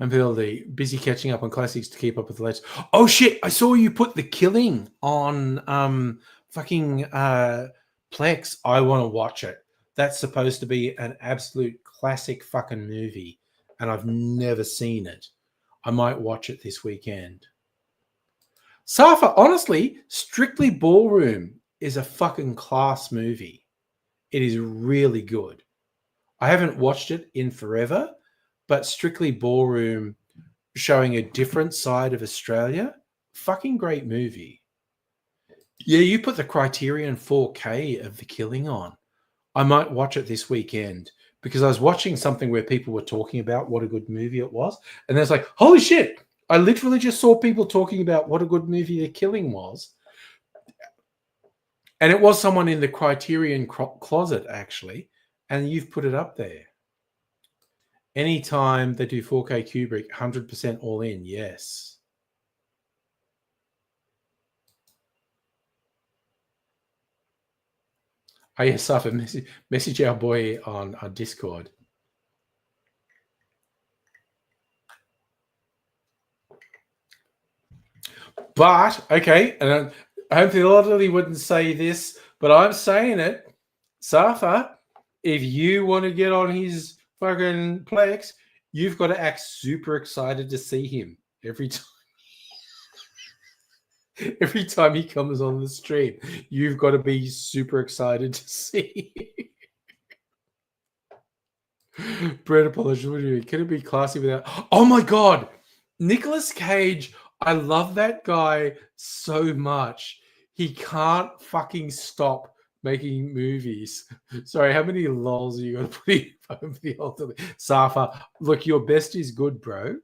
I'm really busy catching up on classics to keep up with the latest. Oh, shit. I saw you put The Killing on fucking Plex. I want to watch it. That's supposed to be an absolute classic fucking movie, and I've never seen it. I might watch it this weekend. Safa, honestly, Strictly Ballroom is a fucking class movie. It is really good. I haven't watched it in forever, but Strictly Ballroom, showing a different side of Australia, fucking great movie. Yeah, you put the Criterion 4K of The Killing on. I might watch it this weekend because I was watching something where people were talking about what a good movie it was. And there's like, holy shit, I literally just saw people talking about what a good movie The Killing was. And it was someone in the Criterion closet, actually, and you've put it up there. Anytime they do 4K Kubrick, 100% all in, yes. Oh, yes, Safa, message our boy on our Discord. But, okay, and hopefully Lottie wouldn't say this, but I'm saying it. Safa, if you want to get on his fucking Plex, you've got to act super excited to see him every time. Every time he comes on the stream, you've got to be super excited to see him. Brett apologies. What do you mean? Can it be classy without? Oh my God, Nicolas Cage. I love that guy so much. He can't fucking stop making movies. Sorry, how many lols are you going to put in over the ultimate? Safa, look, your best is good, bro.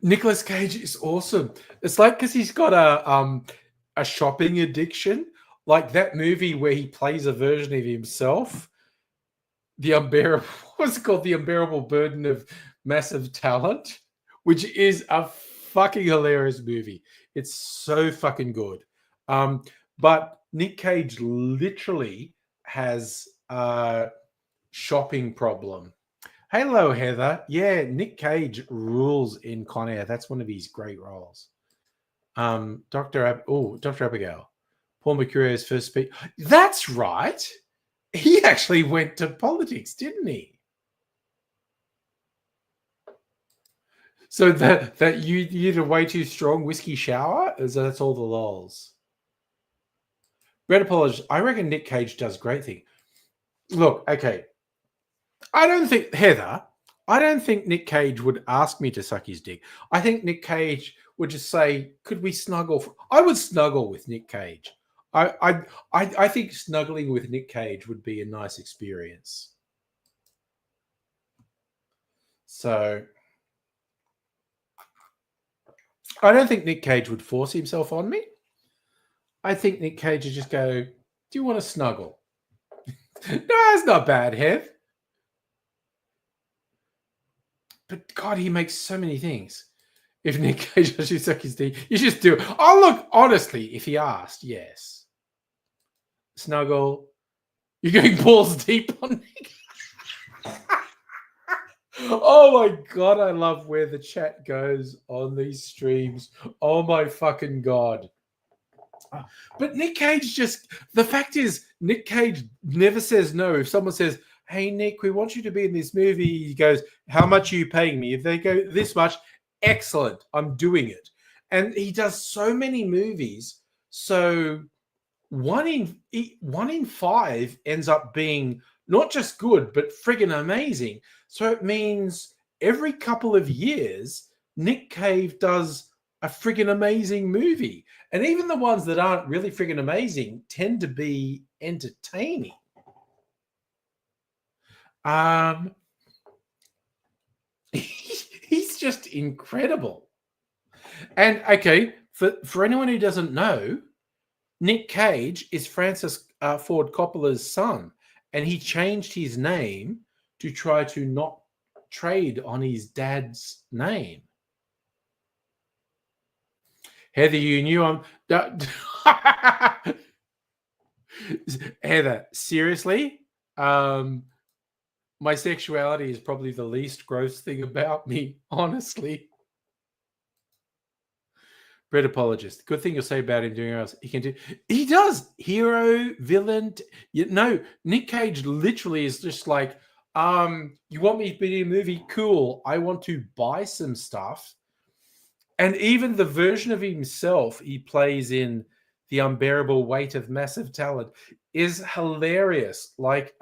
Nicolas Cage is awesome. It's like because he's got a shopping addiction, like that movie where he plays a version of himself. The unbearable, what's it called? The Unbearable Burden of Massive Talent, which is a fucking hilarious movie. It's so fucking good. But Nick Cage literally has a shopping problem. Hello, Heather. Yeah, Nick Cage rules in Con Air. That's one of his great roles. Dr. Abigail. Paul Mercurio's first speech. That's right. He actually went to politics, didn't he? So that you did a way too strong whiskey shower? That's all the lols. Brett apologizes. I reckon Nick Cage does great thing. Look, okay. I don't think Nick Cage would ask me to suck his dick. I think Nick Cage would just say, could we snuggle? I would snuggle with Nick Cage. I think snuggling with Nick Cage would be a nice experience. So I don't think Nick Cage would force himself on me. I think Nick Cage would just go, do you want to snuggle? No, it's not bad, Hev. But God, he makes so many things. If Nick Cage actually suck his dick, you just do it. Oh, look, honestly, if he asked, yes. Snuggle. You're going balls deep on Nick. Oh my God, I love where the chat goes on these streams. Oh my fucking God. But Nick Cage the fact is, Nick Cage never says no. If someone says, hey, Nick, we want you to be in this movie, he goes, how much are you paying me? If they go this much, excellent, I'm doing it. And he does so many movies. So one in five ends up being not just good, but friggin' amazing. So it means every couple of years, Nick Cage does a friggin' amazing movie. And even the ones that aren't really friggin' amazing tend to be entertaining. He's just incredible. And okay, for anyone who doesn't know, Nick Cage is Francis Ford Coppola's son, and he changed his name to try to not trade on his dad's name. Heather, you knew I'm... Heather, seriously? My sexuality is probably the least gross thing about me, honestly. Brett apologist. Good thing you'll say about him doing else. He does. Hero, villain. Nick Cage literally is just like, you want me to be in a movie? Cool. I want to buy some stuff. And even the version of himself he plays in The Unbearable Weight of Massive Talent is hilarious. Like,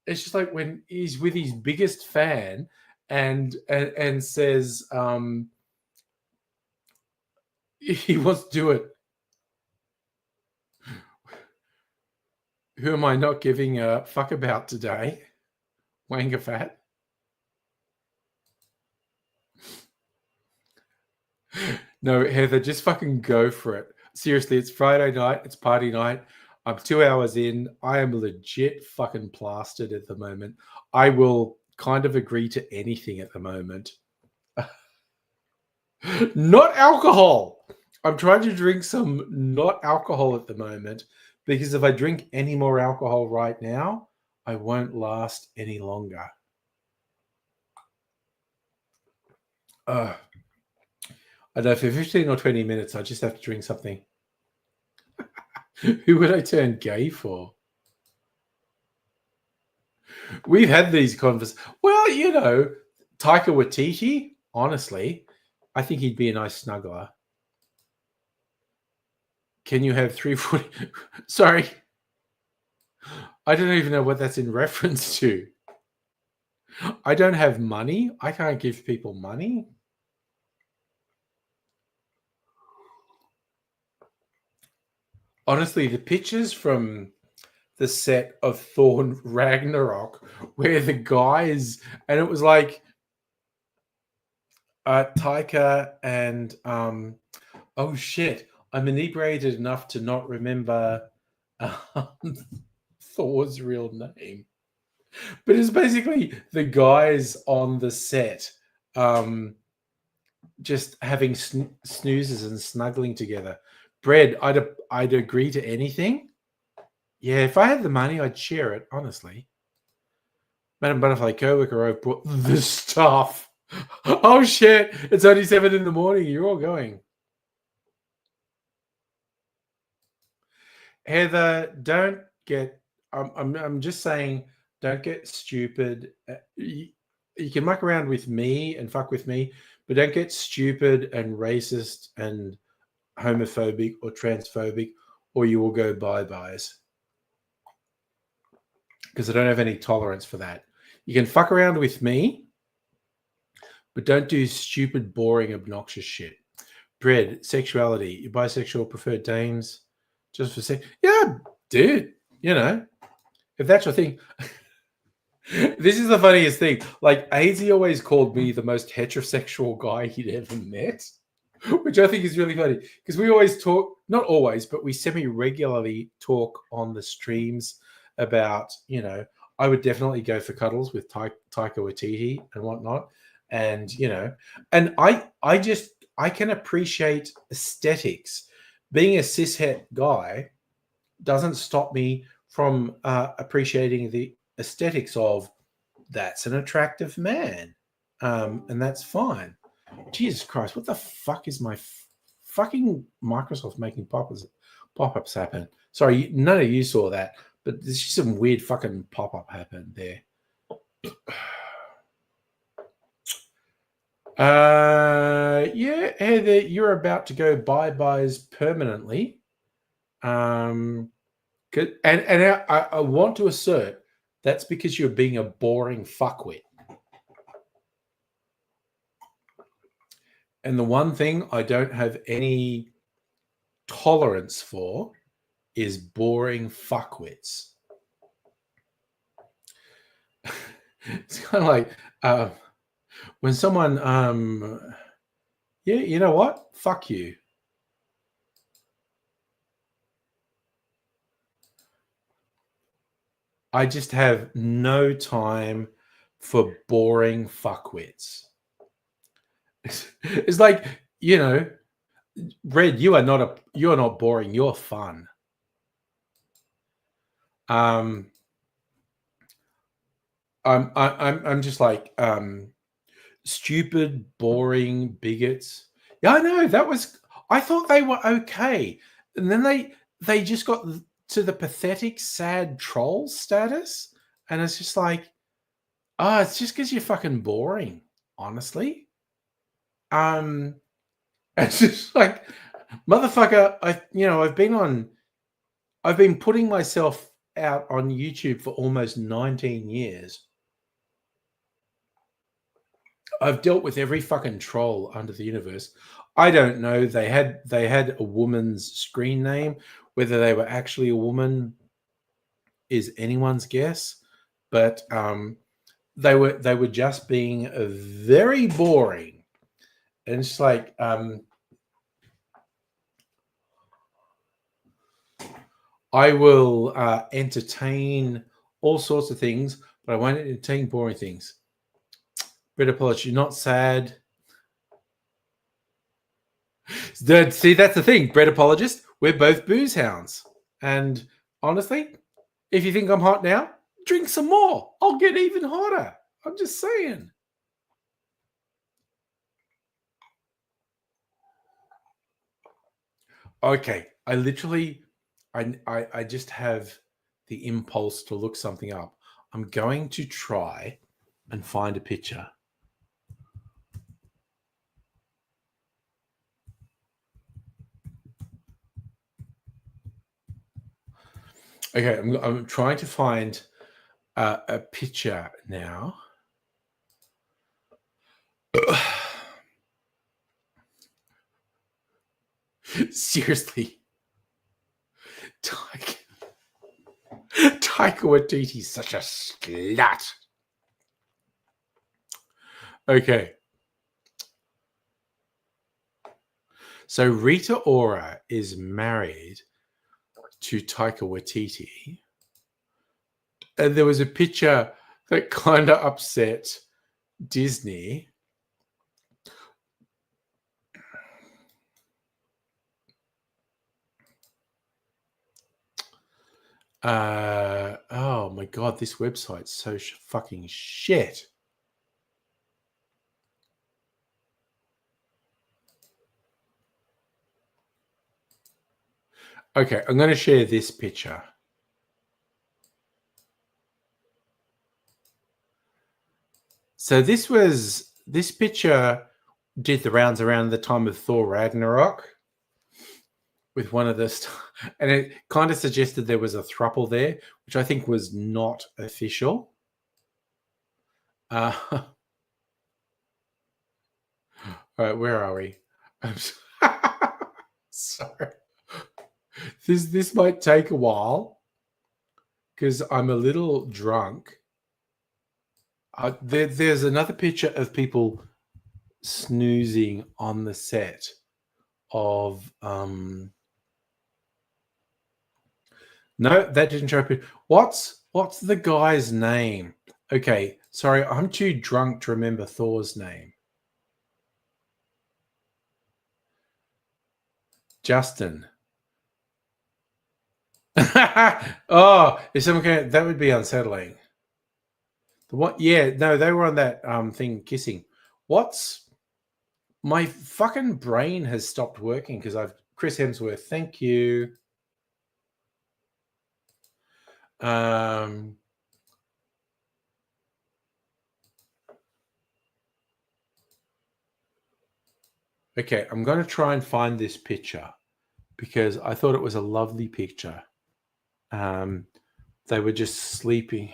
it's just like when he's with his biggest fan and says he wants to do it. Who am I not giving a fuck about today? Wanga fat. No, Heather, just fucking go for it. Seriously, it's Friday night. It's party night. I'm 2 hours in. I am legit fucking plastered at the moment. I will kind of agree to anything at the moment. Not alcohol. I'm trying to drink some not alcohol at the moment because if I drink any more alcohol right now, I won't last any longer. I don't know, for 15 or 20 minutes, I just have to drink something. Who would I turn gay for? We've had these conversations. Well, you know, Taika Waititi, honestly, I think he'd be a nice snuggler. Can you have 340? Sorry. I don't even know what that's in reference to. I don't have money. I can't give people money. Honestly, the pictures from the set of Thor Ragnarok where the guys, and it was like Taika and oh shit, I'm inebriated enough to not remember Thor's real name. But it's basically the guys on the set just having snoozes and snuggling together. Bread, I'd agree to anything. Yeah, if I had the money, I'd share it, honestly. Madam Butterfly co-worker I've brought the stuff. Oh shit, it's only 7 in the morning. You're all going. Heather, don't get I'm just saying, don't get stupid. You can muck around with me and fuck with me, but don't get stupid and racist and homophobic or transphobic, or you will go bye-byes. Because I don't have any tolerance for that. You can fuck around with me, but don't do stupid, boring, obnoxious shit. Bread, sexuality, you bisexual, preferred dames, just for sex. Yeah, dude, you know, if that's your thing. This is the funniest thing. Like, Hazy always called me the most heterosexual guy he'd ever met, which I think is really funny because we always talk, not always, but we semi-regularly talk on the streams about, you know, I would definitely go for cuddles with Taika Waititi and whatnot. And, you know, and I can appreciate aesthetics. Being a cishet guy doesn't stop me from appreciating the aesthetics of that's an attractive man. And that's fine. Jesus Christ, what the fuck is my fucking Microsoft making pop-ups happen? Sorry, none of you saw that, but there's just some weird fucking pop-up happened there. Yeah, Heather, you're about to go bye-byes permanently. And I want to assert that's because you're being a boring fuckwit. And the one thing I don't have any tolerance for is boring fuckwits. It's kind of like when someone, yeah, you know what? Fuck you. I just have no time for boring fuckwits. It's like, you know, Red, you're not boring, you're fun. I'm just like stupid, boring bigots. Yeah, I know, I thought they were okay. And then they just got to the pathetic, sad troll status. And it's just like, it's just because you're fucking boring, honestly. It's just like, motherfucker, I've been putting myself out on YouTube for almost 19 years. I've dealt with every fucking troll under the universe. I don't know. They had a woman's screen name. Whether they were actually a woman is anyone's guess. But they were just being very boring. And it's like, I will entertain all sorts of things, but I won't entertain boring things. Brett apology, not sad. See, that's the thing. Brett apologist, we're both booze hounds. And honestly, if you think I'm hot now, drink some more. I'll get even hotter. I'm just saying. Okay, I just have the impulse to look something up. I'm going to try and find a picture. Okay, I'm trying to find a picture now. Seriously. Taika Waititi's such a slut. Okay. So Rita Ora is married to Taika Waititi. And there was a picture that kind of upset Disney. Oh my God, this website's so fucking shit. Okay, I'm going to share this picture. So this picture did the rounds around the time of Thor Ragnarok with one of the, and it kind of suggested there was a throuple there, which I think was not official. All right, where are we? I'm sorry. This might take a while because I'm a little drunk. There's another picture of people snoozing on the set of no, that didn't show up. What's the guy's name? Okay, sorry, I'm too drunk to remember Thor's name. Justin. Oh, if someone can, that would be unsettling. What? Yeah, no, they were on that thing kissing. What's my fucking brain has stopped working because I've Chris Hemsworth. Thank you. Okay, I'm going to try and find this picture because I thought it was a lovely picture. They were just sleeping.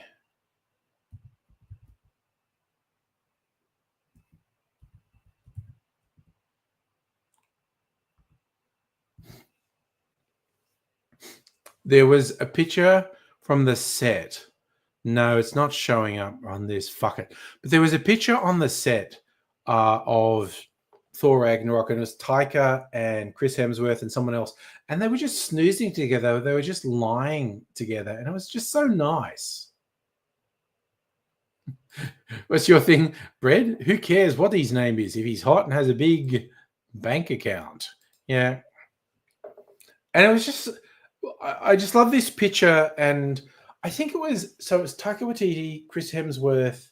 There was a picture from the set. No, it's not showing up on this. Fuck it. But there was a picture on the set of Thor Ragnarok, and it was Taika and Chris Hemsworth and someone else, and they were just snoozing together. They were just lying together, and it was just so nice. What's your thing, Brad? Who cares what his name is if he's hot and has a big bank account? Yeah. And it was just, I just love this picture, and I think it was Taika Waititi, Chris Hemsworth,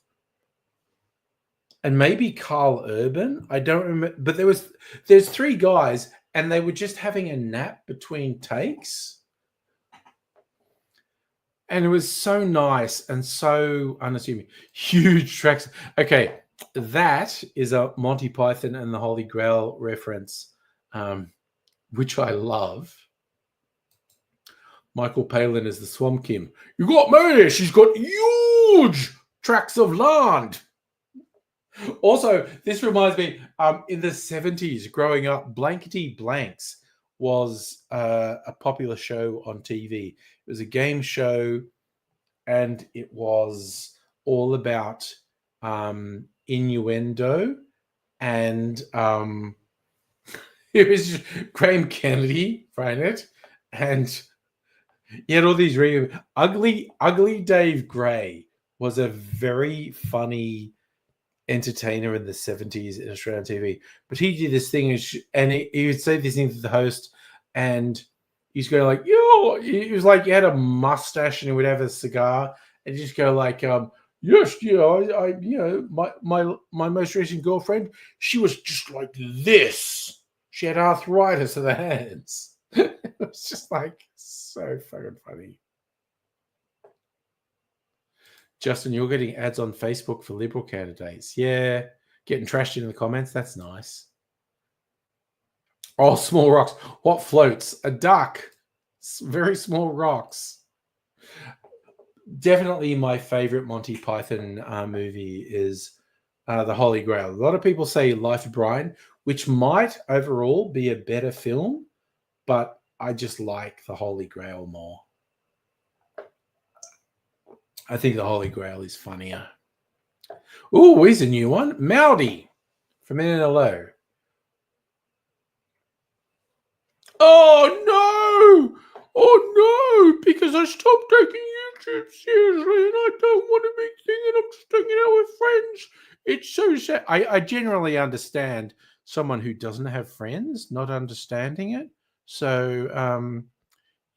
and maybe Carl Urban. I don't remember, but there's three guys, and they were just having a nap between takes. And it was so nice and so unassuming. Huge tracks. Okay, that is a Monty Python and the Holy Grail reference, which I love. Michael Palin is the Swamp Kim. You got me. She's got huge tracts of land. Also, this reminds me, in the 70s, growing up, Blankety Blanks was a popular show on TV. It was a game show, and it was all about innuendo, and it was Graham Kennedy ran it, and You had all these ugly Dave Gray was a very funny entertainer in the 70s in Australian TV. But he did this thing and he would say this thing to the host, and he's going like, yo, he was like, he had a mustache and he would have a cigar and he'd just go like, yes, my most recent girlfriend, she was just like this. She had arthritis of the hands. It was just like so fucking funny. Justin, you're getting ads on Facebook for Liberal candidates. Yeah, getting trashed in the comments. That's nice. Oh, small rocks. What floats? A duck. Very small rocks. Definitely my favorite Monty Python movie is The Holy Grail. A lot of people say Life of Brian, which might overall be a better film, but I just like The Holy Grail more. I think The Holy Grail is funnier. Oh, here's a new one. Maudie from NLO. Oh, no! Oh, no! Because I stopped taking YouTube seriously and I don't want to be thinking I'm just hanging out with friends. It's so sad. I generally understand someone who doesn't have friends not understanding it. So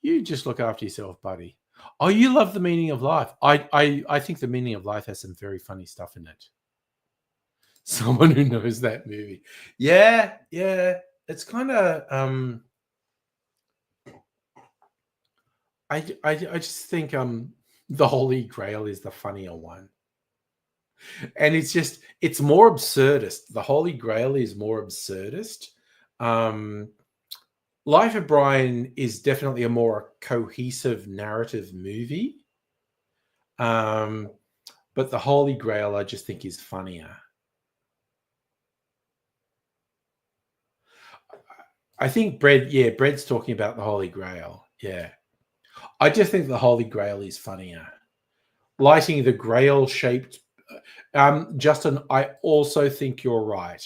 you just look after yourself, buddy. Oh, you love The Meaning of Life. I think The Meaning of Life has some very funny stuff in it. Someone who knows that movie. Yeah. It's kind of I just think The Holy Grail is the funnier one. And it's more absurdist. The Holy Grail is more absurdist. Life of Brian is definitely a more cohesive narrative movie. But The Holy Grail, I just think, is funnier. I think Bread's talking about The Holy Grail. Yeah. I just think The Holy Grail is funnier. Lighting the grail-shaped... Justin, I also think you're right.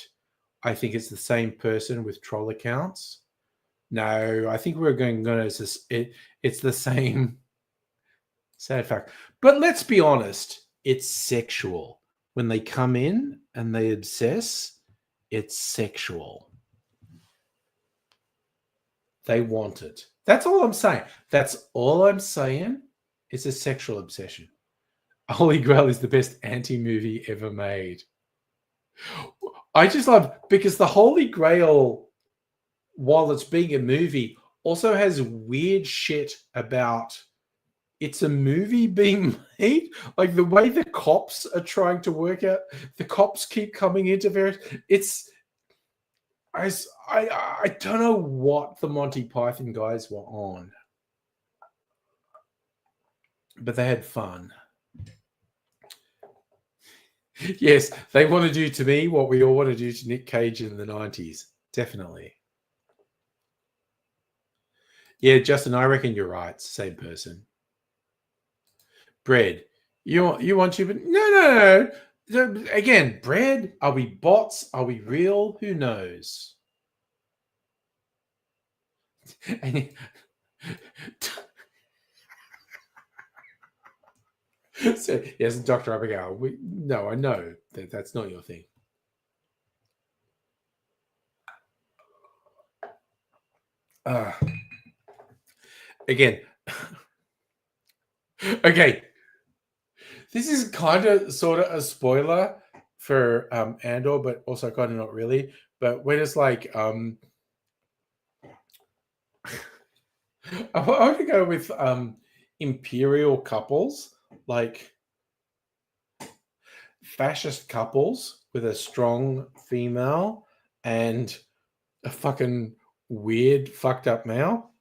I think it's the same person with troll accounts. No, I think we're going to... It's the same... Sad fact. But let's be honest. It's sexual. When they come in and they obsess, it's sexual. They want it. That's all I'm saying. That's all I'm saying. It's a sexual obsession. Holy Grail is the best anti-movie ever made. I just love, because the Holy Grail, while it's being a movie, also has weird shit about it's a movie being made. Like the way the cops are trying to work out, the cops keep coming into various... I don't know what the Monty Python guys were on, but they had fun. Yes, they want to do to me what we all want to do to Nick Cage in the 90s. Definitely. Yeah, Justin, I reckon you're right. It's the same person. Bread. You want to, but no. Again, Bread, are we bots? Are we real? Who knows? And so, yes, Dr. Abigail. No, I know that's not your thing. Again, okay. This is kind of sort of a spoiler for Andor, but also kind of not really. But when it's like, I want to go with imperial couples, like fascist couples with a strong female and a fucking weird, fucked up male.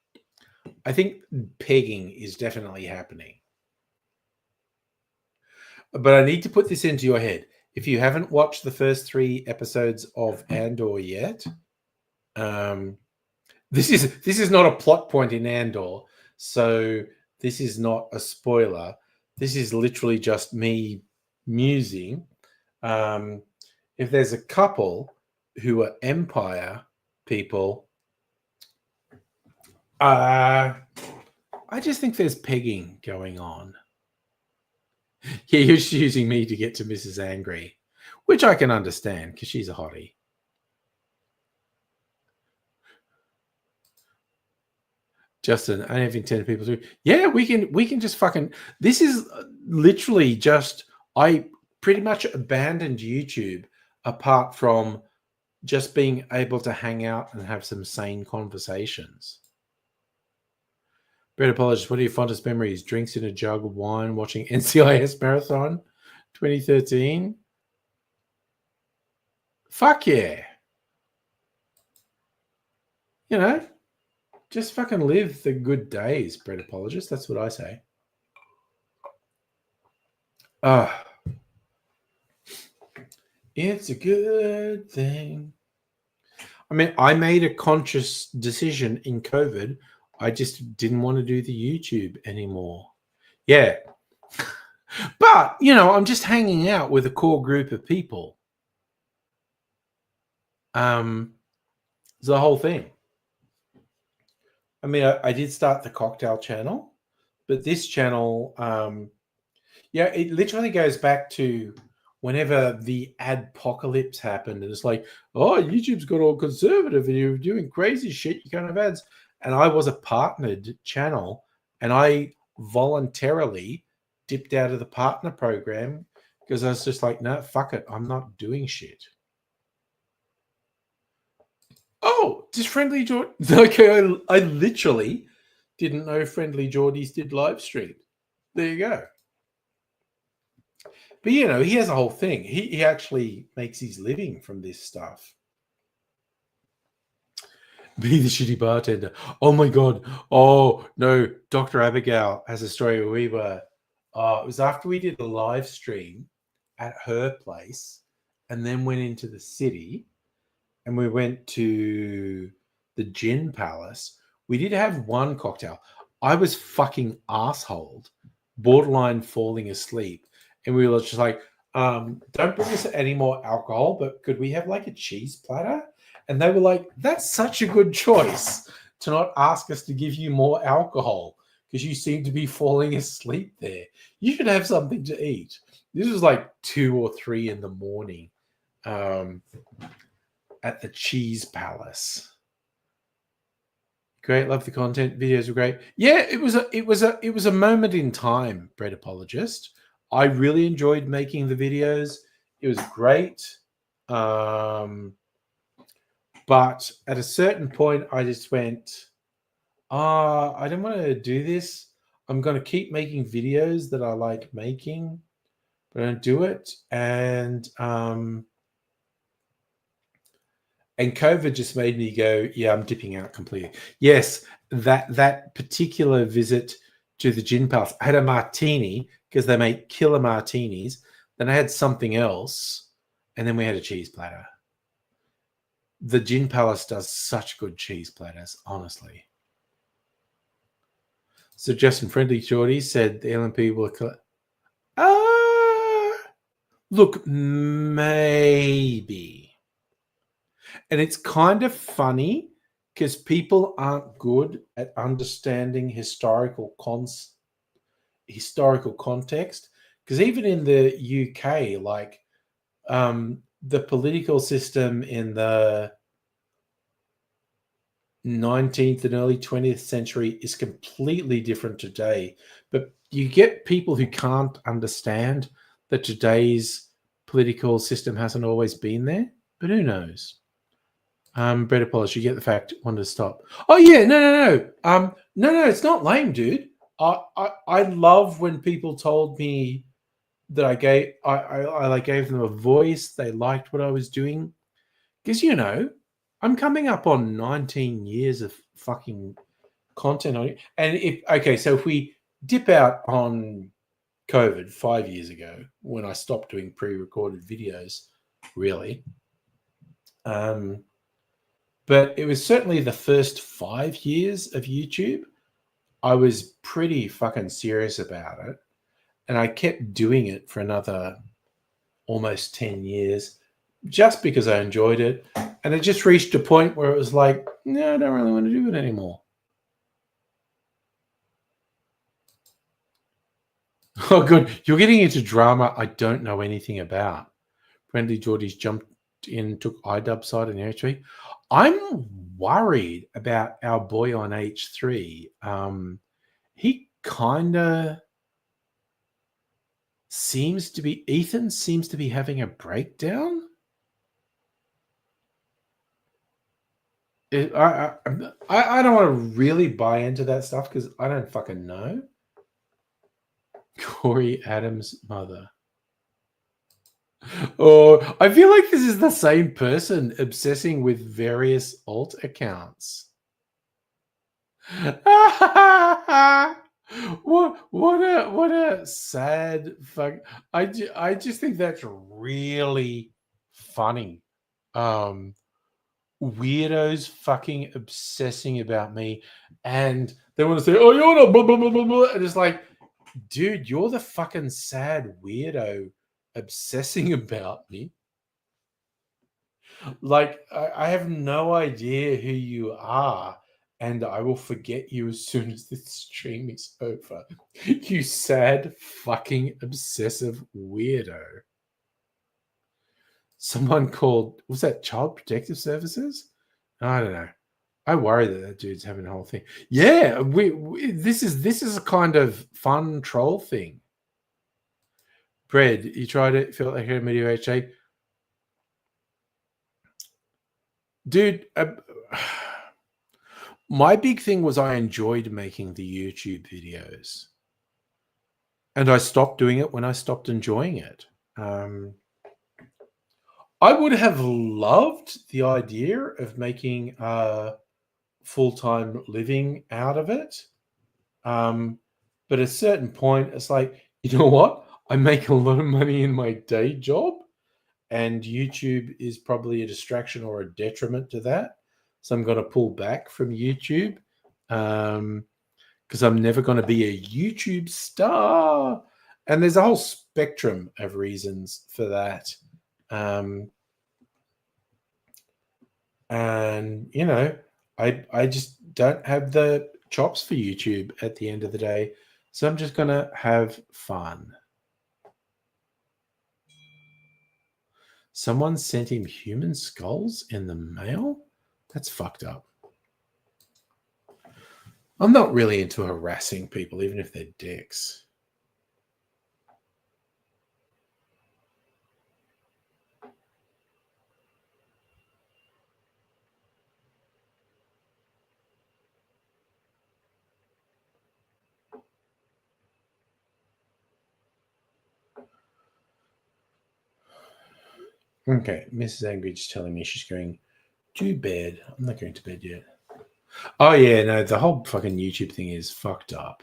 I think pegging is definitely happening. But I need to put this into your head. If you haven't watched the first 3 episodes of Andor yet, this is not a plot point in Andor, so this is not a spoiler. This is literally just me musing. If there's a couple who are Empire people, I just think there's pegging going on. Yeah, you're just using me to get to Mrs. Angry, which I can understand because she's a hottie. Justin, I don't intend people to. Yeah, we can just fucking. This is literally just. I pretty much abandoned YouTube apart from just being able to hang out and have some sane conversations. Brett apologizes. What are your fondest memories? Drinks in a jug of wine, watching NCIS Marathon 2013. Fuck yeah. You know, just fucking live the good days, Brett apologist. That's what I say. It's a good thing. I mean, I made a conscious decision in COVID. I just didn't want to do the YouTube anymore. Yeah. But, you know, I'm just hanging out with a core group of people. It's the whole thing. I mean, I did start the cocktail channel, but this channel, yeah, it literally goes back to whenever the adpocalypse happened. And it's like, oh, YouTube's got all conservative and you're doing crazy shit. You can't have ads. And I was a partnered channel and I voluntarily dipped out of the partner program because I was just like, no, fuck it. I'm not doing shit. Oh, does Friendly Geordie? Okay, I literally didn't know Friendly Geordies did live stream. There you go. But, you know, he has a whole thing. He actually makes his living from this stuff. Be the shitty bartender. Oh, my God. Oh, no. Dr. Abigail has a story where we were... it was after we did a live stream at her place and then went into the city and we went to the Gin Palace. We did have one cocktail. I was fucking assholed, borderline falling asleep. And we were just like, don't bring us any more alcohol, but could we have like a cheese platter? And they were like, that's such a good choice to not ask us to give you more alcohol because you seem to be falling asleep there. You should have something to eat. This was like 2 or 3 in the morning at the Cheese Palace. Great, love the content. Videos were great. Yeah, it was a moment in time, Bread Apologist. I really enjoyed making the videos. It was great. But at a certain point, I just went, I don't want to do this. I'm going to keep making videos that I like making, but I don't do it. And COVID just made me go, yeah, I'm dipping out completely. Yes, that particular visit to the Gin Palace, I had a martini because they make killer martinis. Then I had something else, and then we had a cheese platter. The Gin Palace does such good cheese platters, honestly. So Justin Friendly Geordie said the LNP will... look, maybe. And it's kind of funny because people aren't good at understanding historical context. Because even in the UK, like the political system in the 19th and early 20th century is completely different today. But you get people who can't understand that today's political system hasn't always been there. But who knows? Better polish. You get the fact. Wanted to stop. Oh yeah, no. No. It's not lame, dude. I love when people told me that I gave them a voice. They liked what I was doing because I'm coming up on 19 years of fucking content on it. And if we dip out on COVID 5 years ago when I stopped doing pre-recorded videos, really. But it was certainly the first 5 years of YouTube. I was pretty fucking serious about it. And I kept doing it for another almost 10 years just because I enjoyed it. And it just reached a point where it was like, no, I don't really want to do it anymore. Oh, good. You're getting into drama I don't know anything about. Friendly Geordies jumped in, took iDub side in H3. I'm worried about our boy on H3. He kind of seems to be, Ethan seems to be having a breakdown. I don't want to really buy into that stuff because I don't fucking know. Corey Adams' mother. Oh, I feel like this is the same person obsessing with various alt accounts. what a sad fuck. I just think that's really funny. Weirdos fucking obsessing about me, and they want to say, "Oh, you're not blah blah blah blah blah," and it's like, dude, you're the fucking sad weirdo obsessing about me. Like, I have no idea who you are, and I will forget you as soon as this stream is over. You sad fucking obsessive weirdo. Someone called, was that Child Protective Services? I don't know. I worry that dude's having a whole thing. Yeah, this is a kind of fun troll thing. Bread, you tried it, felt like a Medio HA. Dude, my big thing was I enjoyed making the YouTube videos. And I stopped doing it when I stopped enjoying it. I would have loved the idea of making a full-time living out of it. But at a certain point, it's like, you know what? I make a lot of money in my day job, and YouTube is probably a distraction or a detriment to that. So I'm going to pull back from YouTube because I'm never going to be a YouTube star. And there's a whole spectrum of reasons for that. And, you know, I just don't have the chops for YouTube at the end of the day. So I'm just going to have fun. Someone sent him human skulls in the mail? That's fucked up. I'm not really into harassing people, even if they're dicks. Okay, Mrs. Angry's telling me she's going to bed. I'm not going to bed yet. Oh, yeah, no, the whole fucking YouTube thing is fucked up.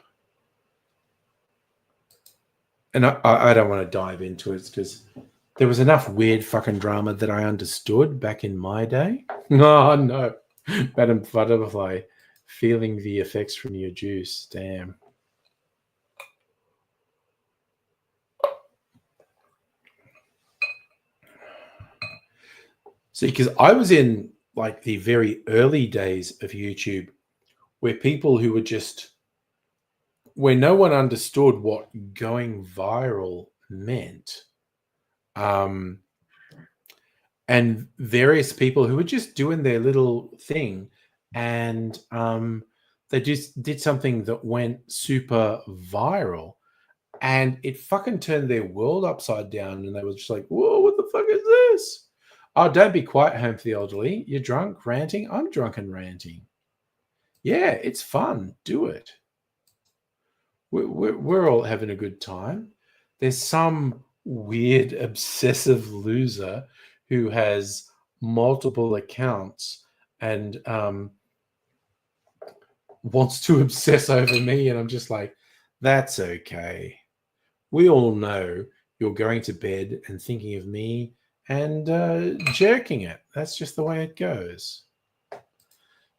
And I don't want to dive into it because there was enough weird fucking drama that I understood back in my day. Oh, no. Madam Butterfly, feeling the effects from your juice. Damn. See, because I was in like the very early days of YouTube where people who were just, where no one understood what going viral meant. And various people who were just doing their little thing, and they just did something that went super viral, and it fucking turned their world upside down, and they were just like, whoa, what the fuck is this? Oh, don't be quiet, Home for the Elderly. You're drunk, ranting. I'm drunk and ranting. Yeah, it's fun. Do it. We're all having a good time. There's some weird obsessive loser who has multiple accounts and wants to obsess over me, and I'm just like, that's okay. We all know you're going to bed and thinking of me and jerking it. That's just the way it goes.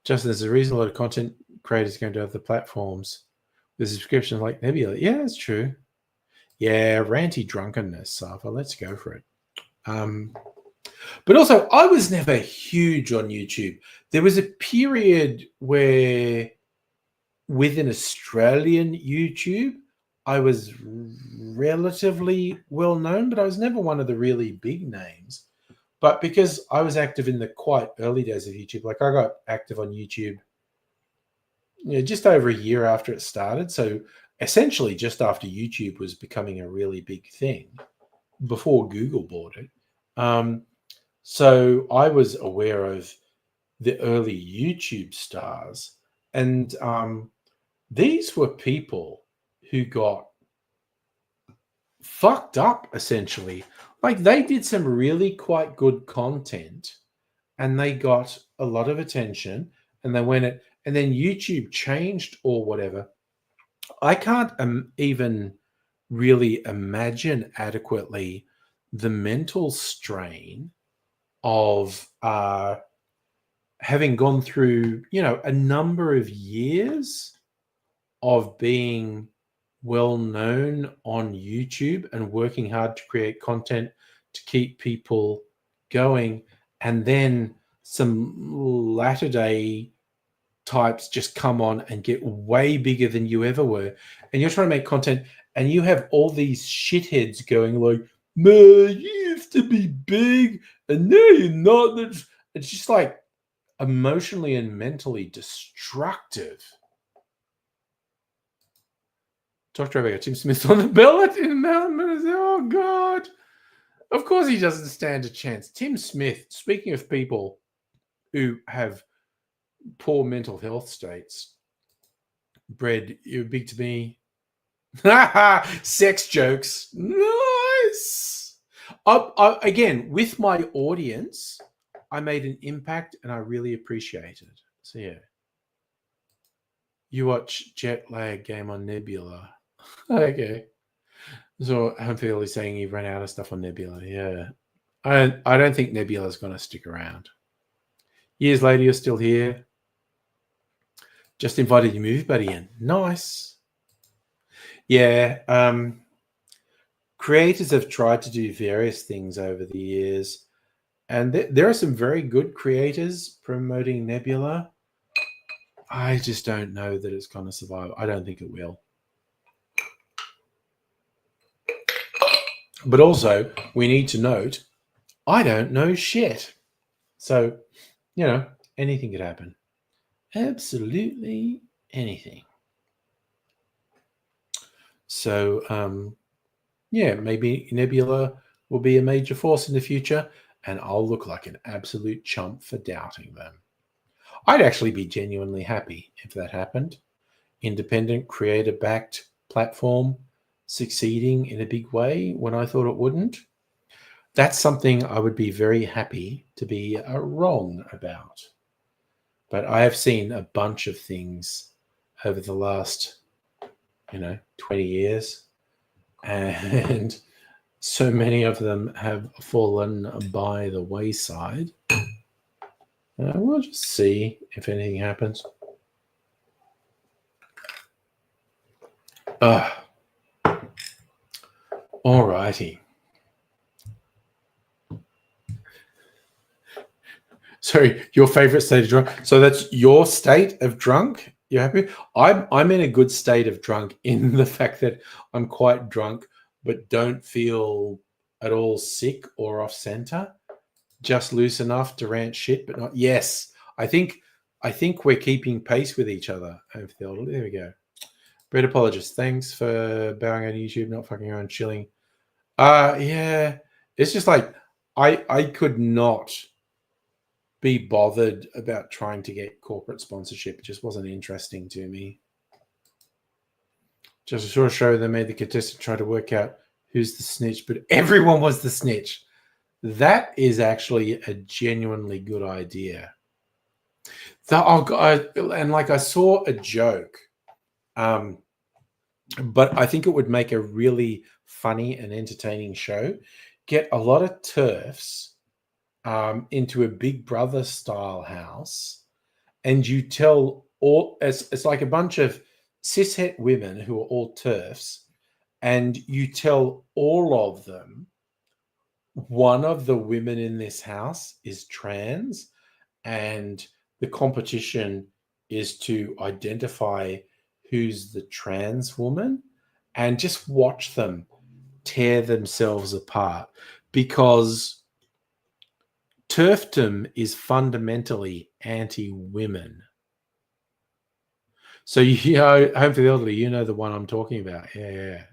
Justin, there's a reason a lot of content creators going to other platforms with subscriptions like Nebula. Yeah, that's true. Yeah, ranty drunkenness, Safa. Let's go for it. But also, I was never huge on YouTube. There was a period where, within Australian YouTube, I was relatively well known, but I was never one of the really big names. But because I was active in the quite early days of YouTube, like I got active on YouTube, just over a year after it started. So essentially, just after YouTube was becoming a really big thing, before Google bought it. So I was aware of the early YouTube stars, and these were people who got fucked up essentially. Like they did some really quite good content and they got a lot of attention and they went it, and then YouTube changed or whatever. I can't even really imagine adequately the mental strain of having gone through, a number of years of being well known on YouTube and working hard to create content to keep people going. And then some latter day types just come on and get way bigger than you ever were. And you're trying to make content and you have all these shitheads going like, man, you used to be big and now you're not. It's just like emotionally and mentally destructive. Dr. Rebecca, Tim Smith on the ballot in Mount Minnesota. Oh, God. Of course he doesn't stand a chance. Tim Smith, speaking of people who have poor mental health states, Bread, you're big to me. Sex jokes. Nice. Again, with my audience, I made an impact and I really appreciate it. So, yeah. You watch Jet Lag Game on Nebula. Okay. So Humphrey saying he ran out of stuff on Nebula. Yeah. I don't think Nebula's going to stick around. Years later, you're still here. Just invited your movie buddy in. Nice. Yeah. Creators have tried to do various things over the years. And there are some very good creators promoting Nebula. I just don't know that it's going to survive. I don't think it will. But also, we need to note, I don't know shit. So, anything could happen. Absolutely anything. So, maybe Nebula will be a major force in the future, and I'll look like an absolute chump for doubting them. I'd actually be genuinely happy if that happened. Independent, creator-backed platform succeeding in a big way when I thought it wouldn't. That's something I would be very happy to be wrong about. But I have seen a bunch of things over the last, 20 years. And so many of them have fallen by the wayside. We'll just see if anything happens. All righty. Sorry, your favorite state of drunk. So that's your state of drunk? You happy? I'm in a good state of drunk in the fact that I'm quite drunk, but don't feel at all sick or off center. Just loose enough to rant shit, but not. Yes, I think we're keeping pace with each other. There we go. Bread apologist. Thanks for bowing on YouTube, not fucking around, chilling. Yeah, it's just like I could not be bothered about trying to get corporate sponsorship. It just wasn't interesting to me. Just a short show, they made the contestant try to work out who's the snitch, but everyone was the snitch. That is actually a genuinely good idea. I saw a joke, but I think it would make a really funny and entertaining show. Get a lot of TERFs into a Big Brother style house, and you tell all it's like a bunch of cishet women who are all TERFs, and you tell all of them one of the women in this house is trans, and the competition is to identify who's the trans woman, and just watch them tear themselves apart, because TERFdom is fundamentally anti-women. So, you know, Home for the Elderly, you know the one I'm talking about. Yeah.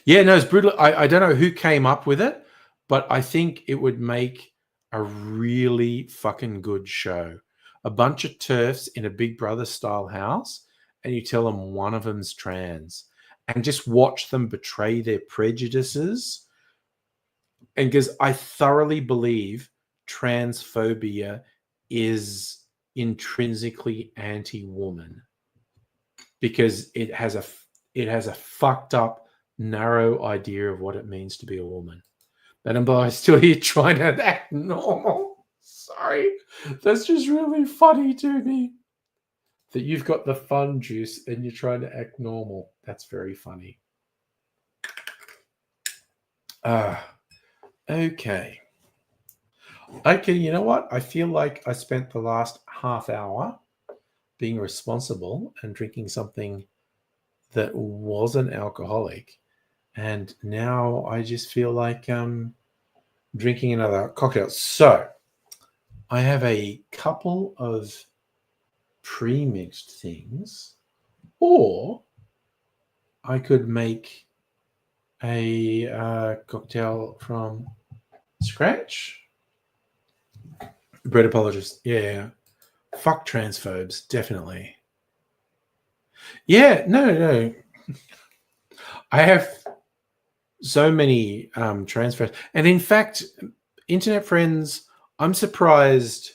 Yeah, no, it's brutal. I don't know who came up with it, but I think it would make a really fucking good show. A bunch of TERFs in a Big Brother style house, and you tell them one of them's trans, and just watch them betray their prejudices. And because I thoroughly believe transphobia is intrinsically anti-woman, because it has a fucked up, narrow idea of what it means to be a woman. But I'm still here trying to act normal. Sorry, that's just really funny to me. That you've got the fun juice and you're trying to act normal. That's very funny. Okay. Okay, you know what? I feel like I spent the last half hour being responsible and drinking something that wasn't alcoholic. And now I just feel like drinking another cocktail. So I have a couple of pre-mixed things, or I could make a cocktail from scratch. Bread apologist. Yeah. Fuck transphobes. Definitely. Yeah. No. I have so many trans friends. And in fact, internet friends, I'm surprised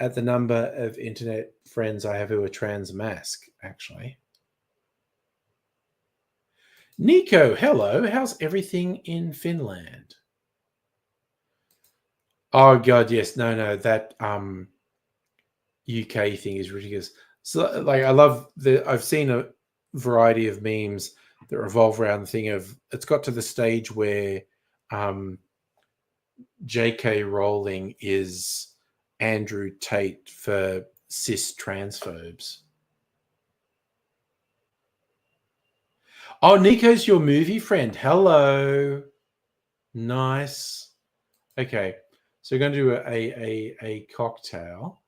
at the number of internet friends I have who are trans mask, actually. Nico, hello. How's everything in Finland? Oh god, yes. No. That UK thing is ridiculous. So like I've seen a variety of memes that revolve around the thing of, it's got to the stage where J.K. Rowling is Andrew Tate for cis transphobes. Oh, Nico's your movie friend. Hello. Nice. Okay. So we're going to do a cocktail.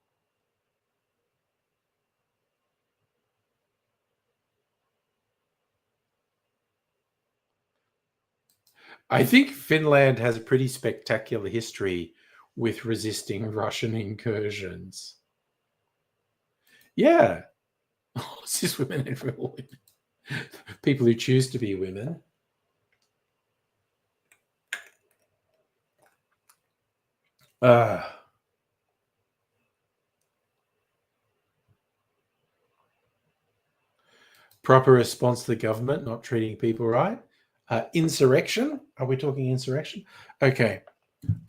I think Finland has a pretty spectacular history with resisting Russian incursions. Yeah. Cis women and real women. People who choose to be women. Proper response to the government not treating people right. Insurrection. Are we talking insurrection? Okay.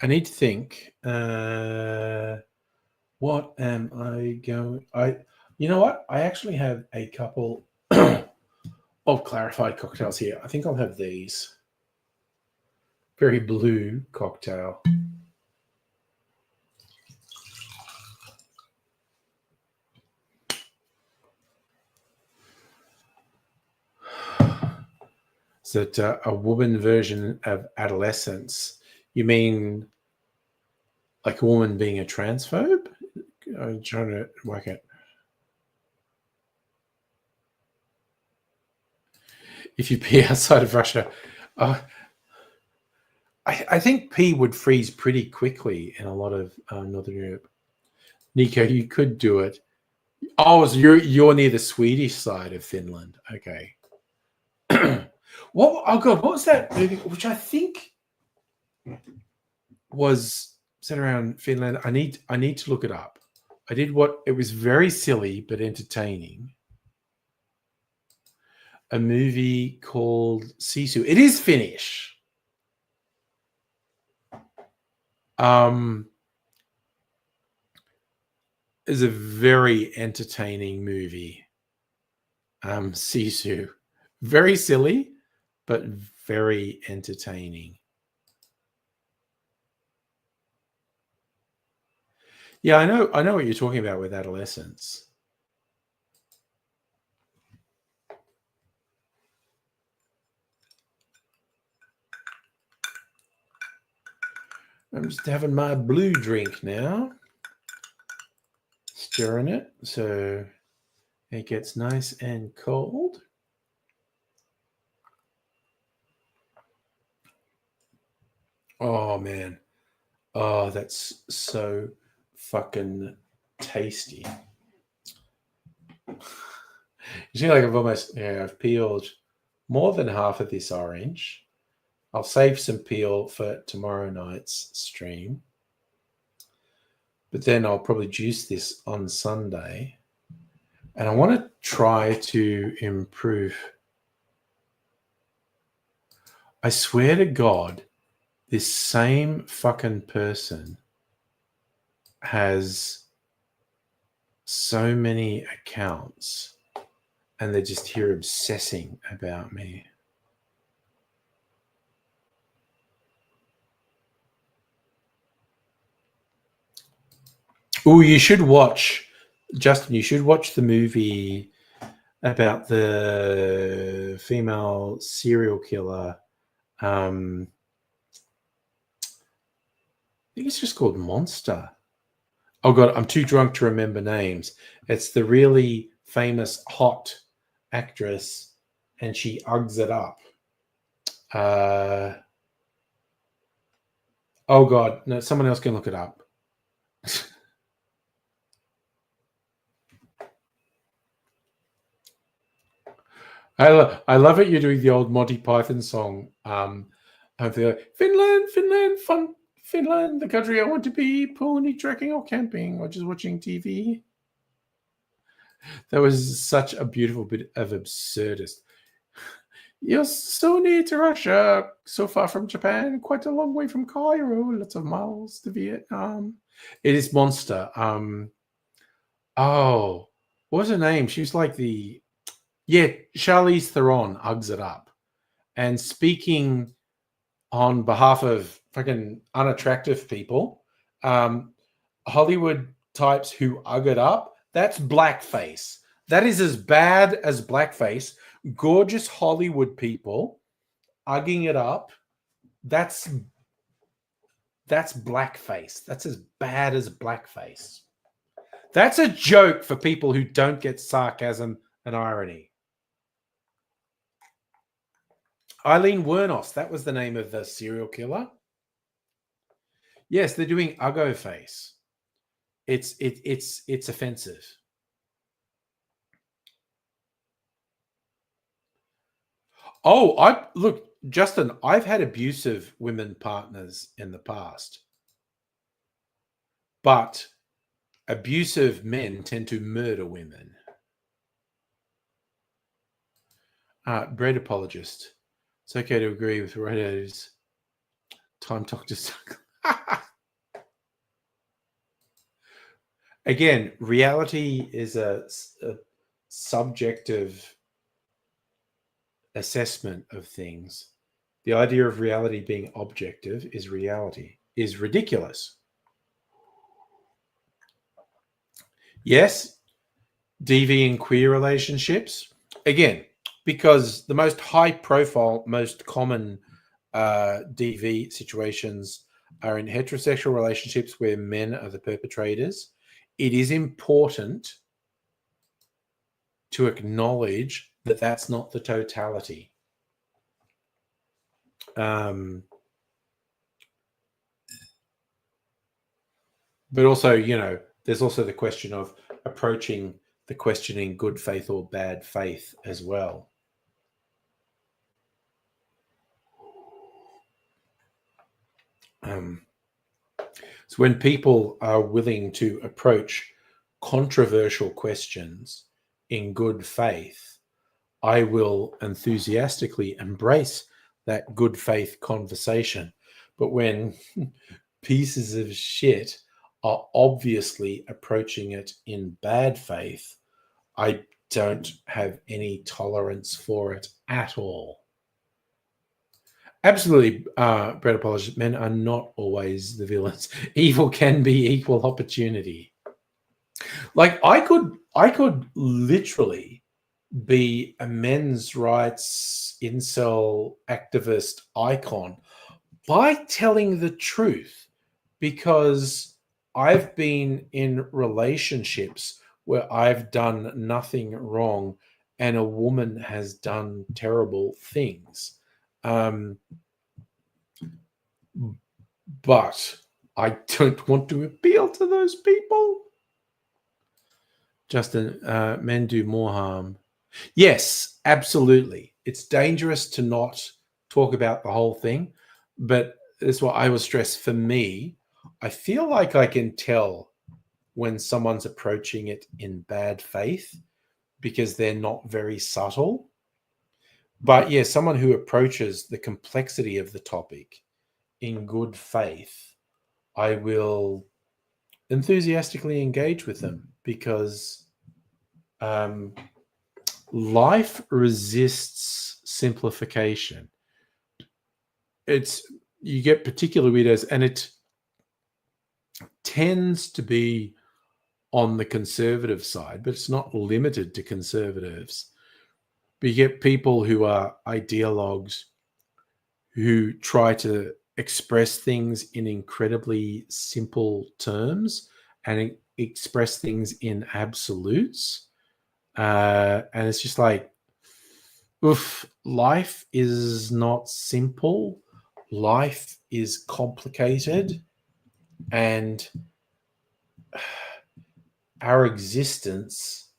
I need to think. What am I going? You know what? I actually have a couple of clarified cocktails here. I think I'll have these. Very blue cocktail. Is it a woman version of adolescence? You mean like a woman being a transphobe? I'm trying to work it. If you pee outside of Russia, I think pee would freeze pretty quickly in a lot of Northern Europe. Nico, you could do it. Oh, so you're near the Swedish side of Finland. Okay. Oh god, what was that movie? Which I think was set around Finland. I need to look it up. It was very silly but entertaining. A movie called Sisu. It is Finnish. Is a very entertaining movie. Sisu. Very silly, but very entertaining. Yeah, I know what you're talking about with adolescence. I'm just having my blue drink now. Stirring it so it gets nice and cold. Oh, man. Oh, that's so fucking tasty. You see, like I've peeled more than half of this orange. I'll save some peel for tomorrow night's stream. But then I'll probably juice this on Sunday. And I want to try to improve. I swear to God, this same fucking person has so many accounts and they're just here obsessing about me. Oh, you should watch, Justin, you should watch the movie about the female serial killer. I think it's just called Monster. Oh, God, I'm too drunk to remember names. It's the really famous hot actress, and she Uggs it up. Oh, God, no, someone else can look it up. I love it. You're doing the old Monty Python song. Finland, Finland, fun, Finland, the country I want to be. Pony trekking or camping or just watching TV. That was such a beautiful bit of absurdist. You're so near to Russia, so far from Japan, quite a long way from Cairo, lots of miles to Vietnam. It is Monster. Oh, what was her name? She was like Charlize Theron Uggs it up. And speaking on behalf of fucking unattractive people, Hollywood types who Ugg it up, that's blackface. That is as bad as blackface. Gorgeous Hollywood people Ugging it up, that's blackface. That's as bad as blackface. That's a joke for people who don't get sarcasm and irony. Eileen Wuornos, that was the name of the serial killer. Yes, they're doing Uggo face. It's offensive. Oh, look, Justin, I've had abusive women partners in the past. But abusive men tend to murder women. Bread apologist. It's okay to agree with Reddit's time talk to Again, reality is a subjective assessment of things. The idea of reality being objective is ridiculous. Yes, DV and queer relationships. Again, because the most high profile, most common DV situations are in heterosexual relationships where men are the perpetrators. It is important to acknowledge that that's not the totality. But also, there's also the question of approaching the question in good faith or bad faith as well. So when people are willing to approach controversial questions in good faith, I will enthusiastically embrace that good faith conversation. But when pieces of shit are obviously approaching it in bad faith, I don't have any tolerance for it at all. Absolutely, Brett apologist. Men are not always the villains. Evil can be equal opportunity. Like I could literally be a men's rights incel activist icon by telling the truth because I've been in relationships where I've done nothing wrong and a woman has done terrible things. But I don't want to appeal to those people. Justin, men do more harm. Yes, absolutely. It's dangerous to not talk about the whole thing, but that's what I will stress. For me, I feel like I can tell when someone's approaching it in bad faith because they're not very subtle. But yeah, someone who approaches the complexity of the topic in good faith, I will enthusiastically engage with them because life resists simplification. You get particular weirdos, and it tends to be on the conservative side, but it's not limited to conservatives. But you get people who are ideologues who try to express things in incredibly simple terms and express things in absolutes. And it's just like, oof, life is not simple. Life is complicated. And our existence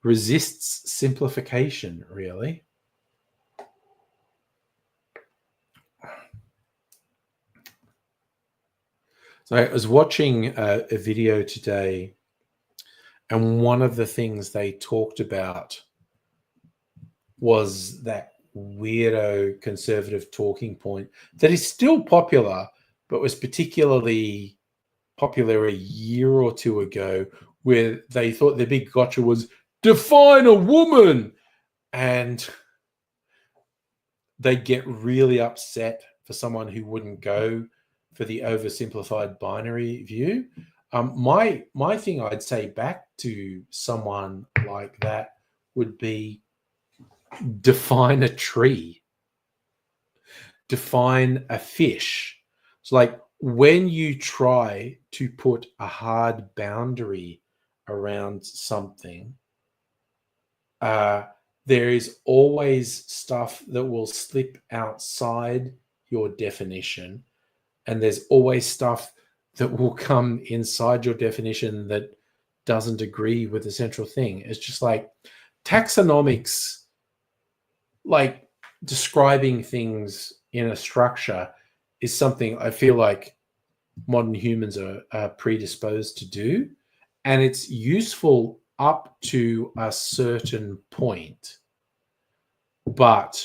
resists simplification, really. So I was watching a video today, and one of the things they talked about was that weirdo conservative talking point that is still popular, but was particularly popular a year or two ago, where they thought their big gotcha was define a woman. And they get really upset for someone who wouldn't go for the oversimplified binary view. My thing I'd say back to someone like that would be define a tree, define a fish. So like when you try to put a hard boundary around something, there is always stuff that will slip outside your definition, and there's always stuff that will come inside your definition that doesn't agree with the central thing. It's just like taxonomics, like describing things in a structure, is something I feel like modern humans are predisposed to do, and it's useful up to a certain point. But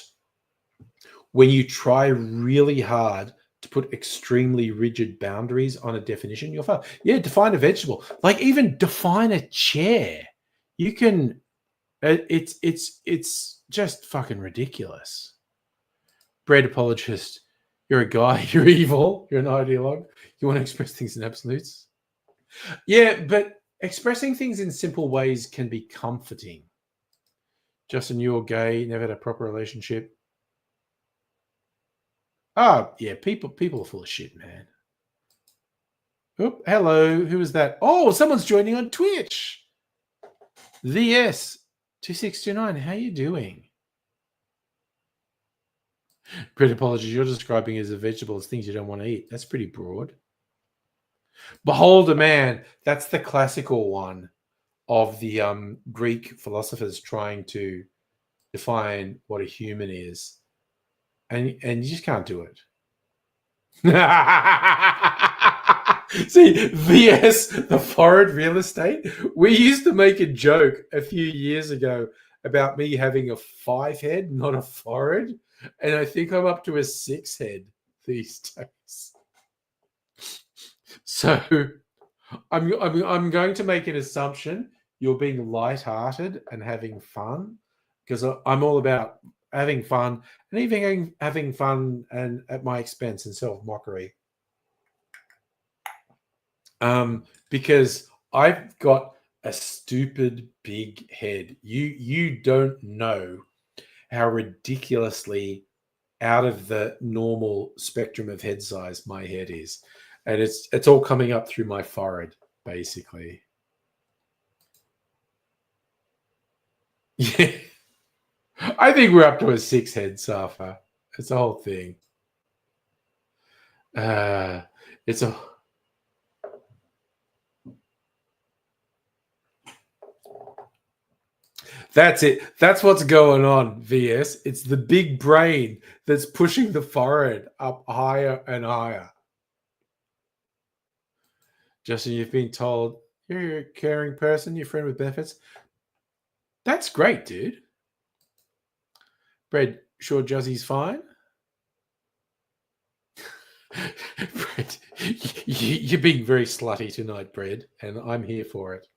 when you try really hard to put extremely rigid boundaries on a definition, you'll fail. Yeah, define a vegetable. Like even define a chair. You can. It's just fucking ridiculous. Bread apologist. You're a guy. You're evil. You're an ideologue. You want to express things in absolutes. Yeah, but expressing things in simple ways can be comforting. Justin, you're gay, never had a proper relationship. Oh, yeah, people are full of shit, man. Oop, hello, who is that? Oh, someone's joining on Twitch. VS2629, how you doing? Bread apologies, you're describing as a vegetable as things you don't want to eat. That's pretty broad. Behold a man. That's the classical one of the Greek philosophers trying to define what a human is. And you just can't do it. See, VS, the foreign real estate. We used to make a joke a few years ago about me having a 5 head, not a forehead. And I think I'm up to a 6 head these days. So I'm going to make an assumption you're being lighthearted and having fun, because I'm all about having fun, and even having fun and at my expense and self-mockery. Because I've got a stupid big head. You don't know how ridiculously out of the normal spectrum of head size my head is. And it's all coming up through my forehead, basically. Yeah. I think we're up to a 6-head, Safa. It's a whole thing. It's a... That's it. That's what's going on, VS. It's the big brain that's pushing the forehead up higher and higher. Justin, you've been told you're a caring person, you're a friend with benefits. That's great, dude. Brad, sure Juzzy's fine? Brad, you're being very slutty tonight, Brad, and I'm here for it.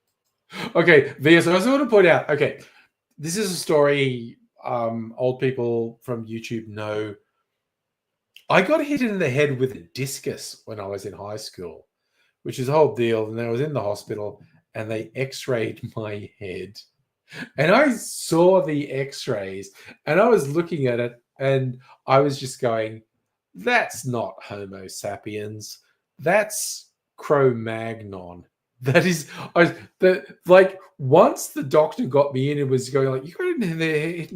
Okay, VS, I also want to point out, okay, this is a story old people from YouTube know. I got hit in the head with a discus when I was in high school, which is a whole deal. And I was in the hospital and they x-rayed my head. And I saw the x-rays and I was looking at it and I was just going, that's not Homo sapiens. That's Cro-Magnon. That is, like, once the doctor got me in and was going like, you got hit in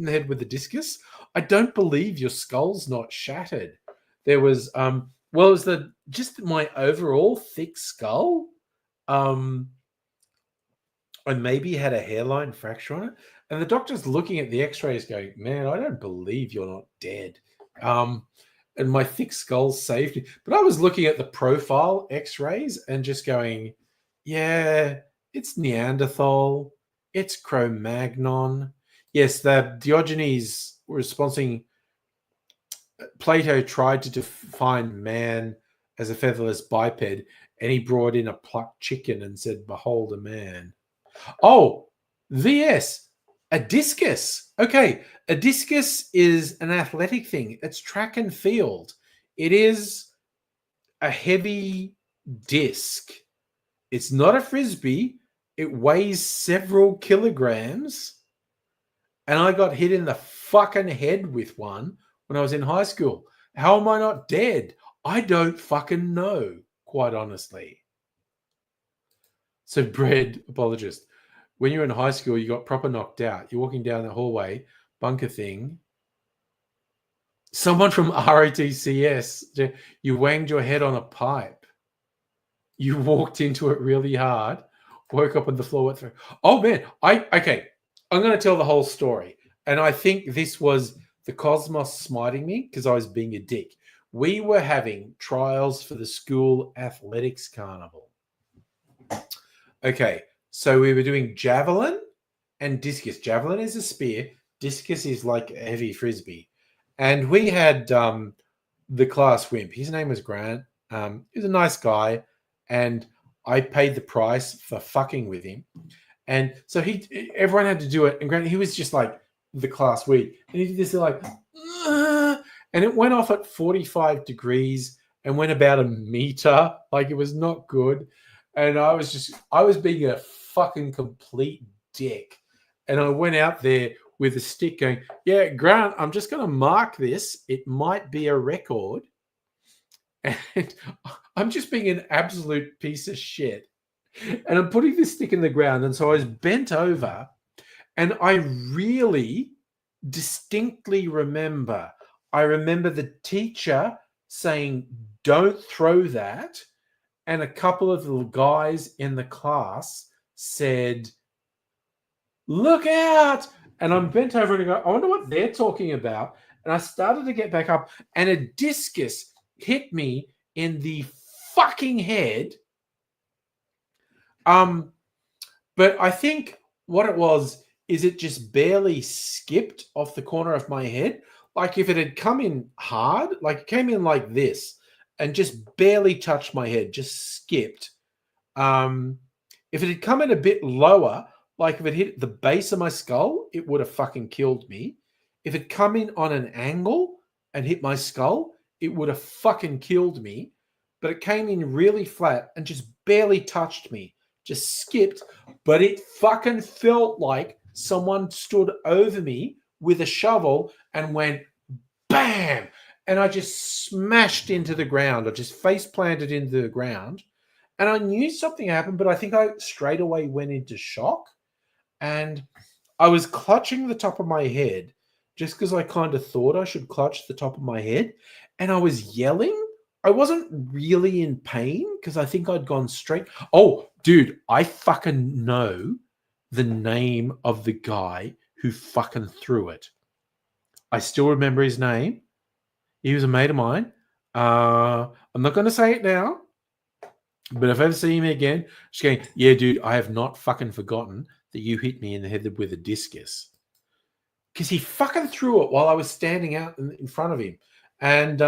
the head with a discus? I don't believe your skull's not shattered. There was, well, it was just my overall thick skull. I maybe had a hairline fracture on it. And the doctor's looking at the x-rays going, man, I don't believe you're not dead. And my thick skull saved me. But I was looking at the profile x-rays and just going, yeah, it's Neanderthal. It's Cro-Magnon. Yes, the Diogenes responding. Plato tried to define man as a featherless biped, and he brought in a plucked chicken and said, behold a man. Oh, VS, a discus. Okay, a discus is an athletic thing. It's track and field. It is a heavy disc. It's not a frisbee. It weighs several kilograms. And I got hit in the fucking head with one when I was in high school. How am I not dead? I don't fucking know, quite honestly. So, Brad, apologist, when you're in high school, you got proper knocked out. You're walking down the hallway, bunker thing. Someone from ROTCS, you wanged your head on a pipe. You walked into it really hard, woke up on the floor. Oh, man. Okay. I'm going to tell the whole story. And I think this was the cosmos smiting me because I was being a dick. We were having trials for the school athletics carnival. Okay. So we were doing javelin and discus. Javelin is a spear. Discus is like a heavy frisbee. And we had the class wimp. His name was Grant. He was a nice guy. And I paid the price for fucking with him. And so everyone had to do it. And Grant, he was just like the class weed. And he did this like, and it went off at 45 degrees and went about a meter. Like, it was not good. And I was being a fucking complete dick. And I went out there with a stick going, yeah, Grant, I'm just going to mark this. It might be a record. And I'm just being an absolute piece of shit. And I'm putting this stick in the ground. And so I was bent over. And I really distinctly remember the teacher saying, don't throw that. And a couple of the guys in the class said, look out. And I'm bent over and I go, I wonder what they're talking about. And I started to get back up and a discus hit me in the fucking head. But I think what it was is it just barely skipped off the corner of my head. Like if it had come in hard, like it came in like this and just barely touched my head, just skipped. If it had come in a bit lower, like if it hit the base of my skull, it would have fucking killed me. If it come in on an angle and hit my skull, it would have fucking killed me. But it came in really flat and just barely touched me, just skipped. But it fucking felt like someone stood over me with a shovel and went bam. and I just smashed into the ground. I just face planted into the ground, and I knew something happened, but I think I straight away went into shock, and I was clutching the top of my head just because I kind of thought I should clutch the top of my head, and I was yelling. I wasn't really in pain because I think I'd gone straight. Oh, dude, I fucking know the name of the guy who fucking threw it. I still remember his name. He was a mate of mine. I'm not going to say it now, but if I ever see him again, just going, yeah, dude, I have not fucking forgotten that you hit me in the head with a discus. Because he fucking threw it while I was standing out in front of him. And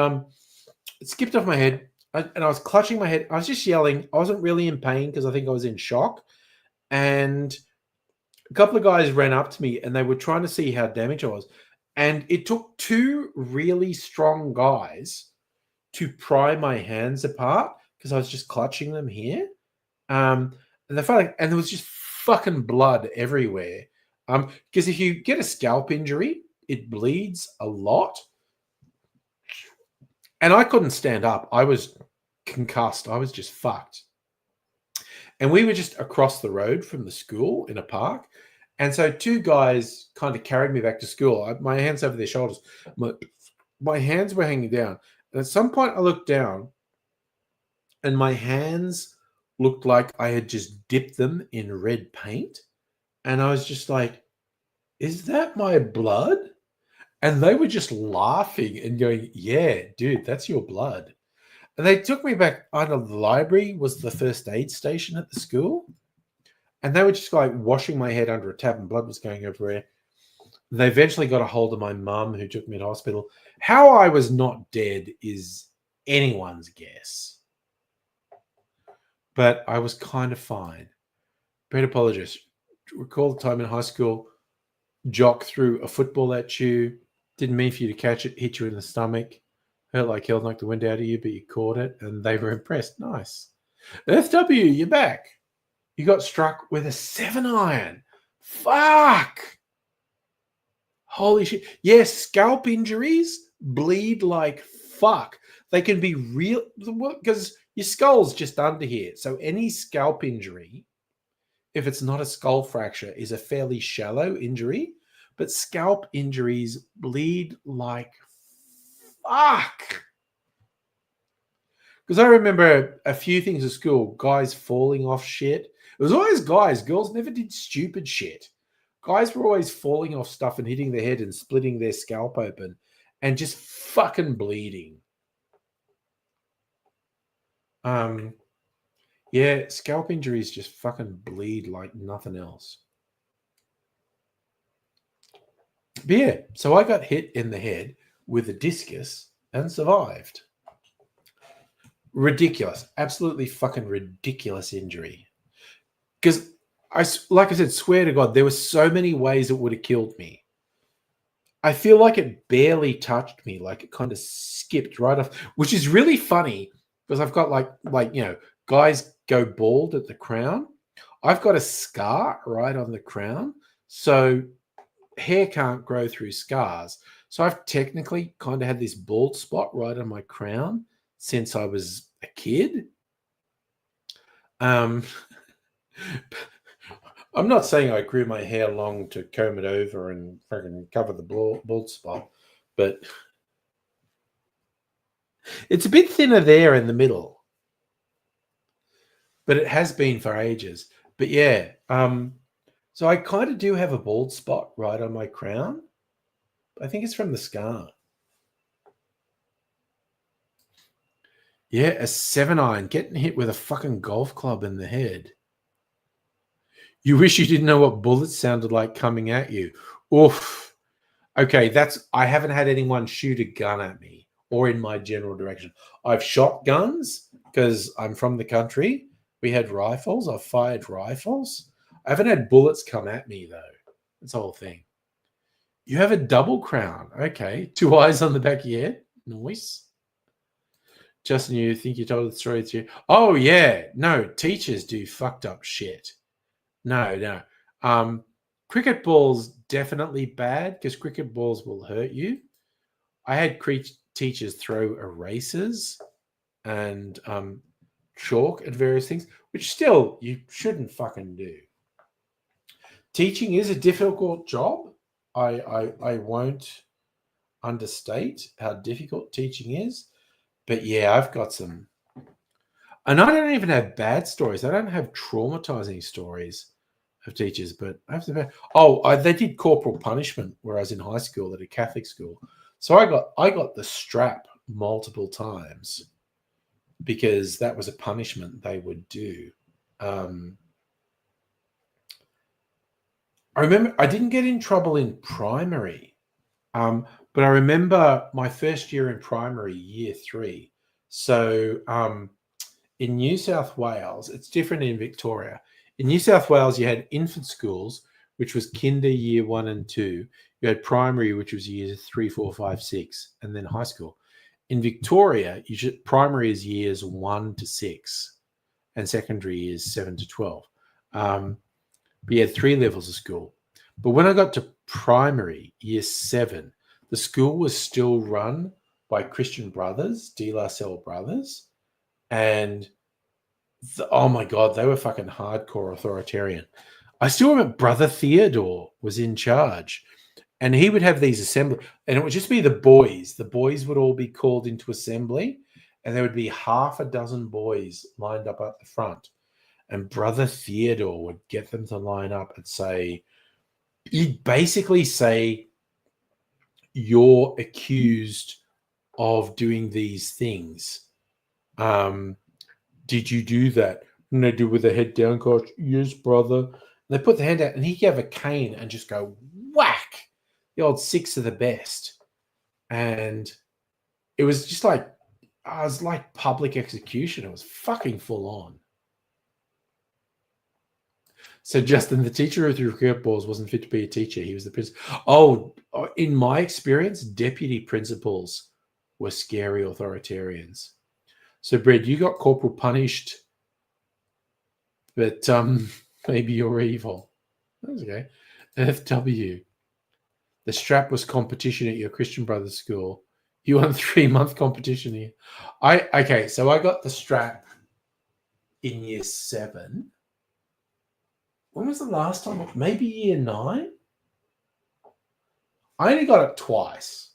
it skipped off my head. And I was clutching my head. I was just yelling. I wasn't really in pain because I think I was in shock. And a couple of guys ran up to me and they were trying to see how damaged I was. And it took two really strong guys to pry my hands apart because I was just clutching them here. And there was just fucking blood everywhere. Because if you get a scalp injury, it bleeds a lot. And I couldn't stand up. I was concussed. I was just fucked. And we were just across the road from the school in a park. And so two guys kind of carried me back to school. My hands over their shoulders. My hands were hanging down. And at some point I looked down and my hands looked like I had just dipped them in red paint. And I was just like, is that my blood? And they were just laughing and going, yeah, dude, that's your blood. And they took me back. The library was the first aid station at the school. And they were just like washing my head under a tap and blood was going everywhere. They eventually got a hold of my mum who took me to hospital. How I was not dead is anyone's guess. But I was kind of fine. Great apologist. Recall the time in high school, Jock threw a football at you. Didn't mean for you to catch it, hit you in the stomach. Hurt like hell, knocked the wind out of you, but you caught it. And they were impressed. Nice. FW, you're back. You got struck with a 7-iron. Fuck. Holy shit. Yes, scalp injuries bleed like fuck. They can be real because your skull's just under here. So any scalp injury, if it's not a skull fracture, is a fairly shallow injury. But scalp injuries bleed like fuck. Because I remember a few things at school, guys falling off shit. It was always guys. Girls never did stupid shit. Guys were always falling off stuff and hitting their head and splitting their scalp open and just fucking bleeding. Yeah, scalp injuries just fucking bleed like nothing else. But yeah, so I got hit in the head with a discus and survived. Ridiculous. Absolutely fucking ridiculous injury. Because like I said, swear to God, there were so many ways it would have killed me. I feel like it barely touched me, like it kind of skipped right off, which is really funny because I've got like guys go bald at the crown. I've got a scar right on the crown, so hair can't grow through scars. So I've technically kind of had this bald spot right on my crown since I was a kid. I'm not saying I grew my hair long to comb it over and fucking cover the bald spot, but it's a bit thinner there in the middle. But it has been for ages. But yeah, so I kind of do have a bald spot right on my crown. I think it's from the scar. Yeah, a 7-iron, getting hit with a fucking golf club in the head. You wish you didn't know what bullets sounded like coming at you. Oof. Okay, I haven't had anyone shoot a gun at me or in my general direction. I've shot guns because I'm from the country. We had rifles. I've fired rifles. I haven't had bullets come at me, though. That's the whole thing. You have a double crown. Okay. 2 eyes on the back of your head. Nice. Justin, you think you told the story to you? Oh, yeah. No, teachers do fucked up shit. No. Cricket balls definitely bad because cricket balls will hurt you. I had teachers throw erasers and chalk at various things, which still you shouldn't fucking do. Teaching is a difficult job. I won't understate how difficult teaching is. But yeah, I've got some. And I don't even have bad stories. I don't have traumatizing stories of teachers, but I have to. They did corporal punishment where I was in high school at a Catholic school. So I got the strap multiple times because that was a punishment they would do. I remember I didn't get in trouble in primary, but I remember my first year in primary, year 3. So in New South Wales, it's different in Victoria. In New South Wales, you had infant schools, which was kinder, year 1 and 2. You had primary, which was years 3, 4, 5, 6, and then high school. In Victoria, primary is years 1 to 6, and secondary is 7 to 12. We had 3 levels of school. But when I got to primary, year 7, the school was still run by Christian Brothers, De La Salle Brothers, and oh my God, they were fucking hardcore authoritarian. I still remember Brother Theodore was in charge, and he would have these assembly, and it would just be the boys. The boys would all be called into assembly, and there would be half a dozen boys lined up at the front. And Brother Theodore would get them to line up and say, he'd basically say, you're accused of doing these things. Did you do that? And they do with the head down, coach. Yes, brother. And they put the hand out, and he'd have a cane and just go whack. The old 6 of the best. And it was just like, I was like public execution. It was fucking full on. So Justin, the teacher who threw cricket balls wasn't fit to be a teacher. He was the principal. Oh, in my experience, deputy principals were scary authoritarians. So, Brad, you got corporal punished, but maybe you're evil. That's okay. FW. The strap was competition at your Christian Brothers school. You won 3-month competition here. Okay, so I got the strap in year 7. When was the last time? Maybe year 9? I only got it twice.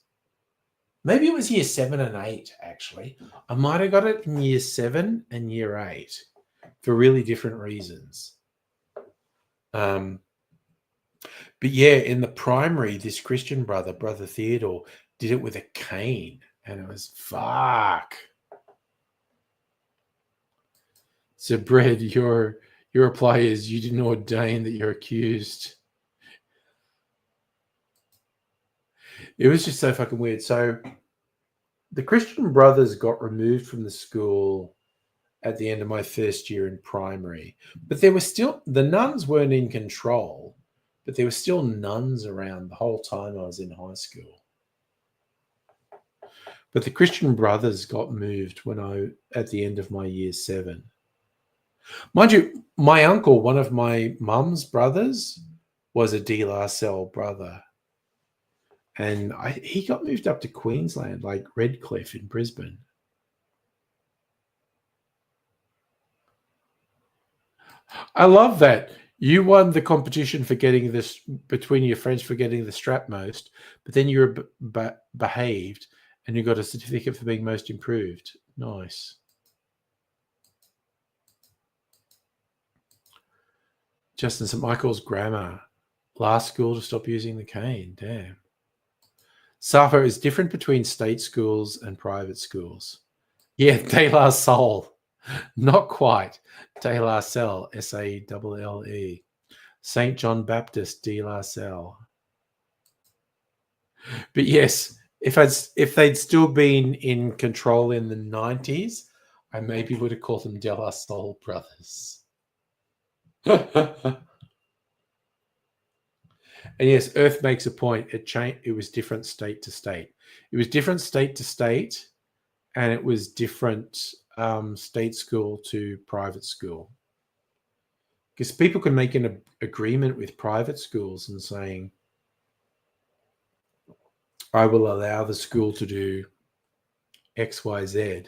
Maybe it was year 7 and 8, actually. I might have got it in year 7 and year 8 for really different reasons. But yeah, in the primary, this Christian brother, Brother Theodore, did it with a cane, and it was fuck. So, Brad, your reply is you didn't ordain that you're accused. It was just so fucking weird. So the Christian Brothers got removed from the school at the end of my first year in primary, but there were still, the nuns weren't in control, but there were still nuns around the whole time I was in high school. But the Christian Brothers got moved at the end of my year 7. Mind you, my uncle, one of my mum's brothers, was a De La Salle brother. And he got moved up to Queensland, like Redcliffe in Brisbane. I love that. You won the competition for getting this, between your friends, for getting the strap most, but then you were behaved and you got a certificate for being most improved. Nice. Justin, St. Michael's Grammar. Last school to stop using the cane. Damn. Sappho is different between state schools and private schools. Yeah, De La Salle. Not quite. De La Salle, S-A-L-L-E. St. John Baptist, De La Salle. But yes, if they'd still been in control in the 90s, I maybe would have called them De La Salle Brothers. And yes, Earth makes a point. It was different state to state. It was different state to state, and it was different state school to private school. Because people can make an agreement with private schools and saying, I will allow the school to do XYZ.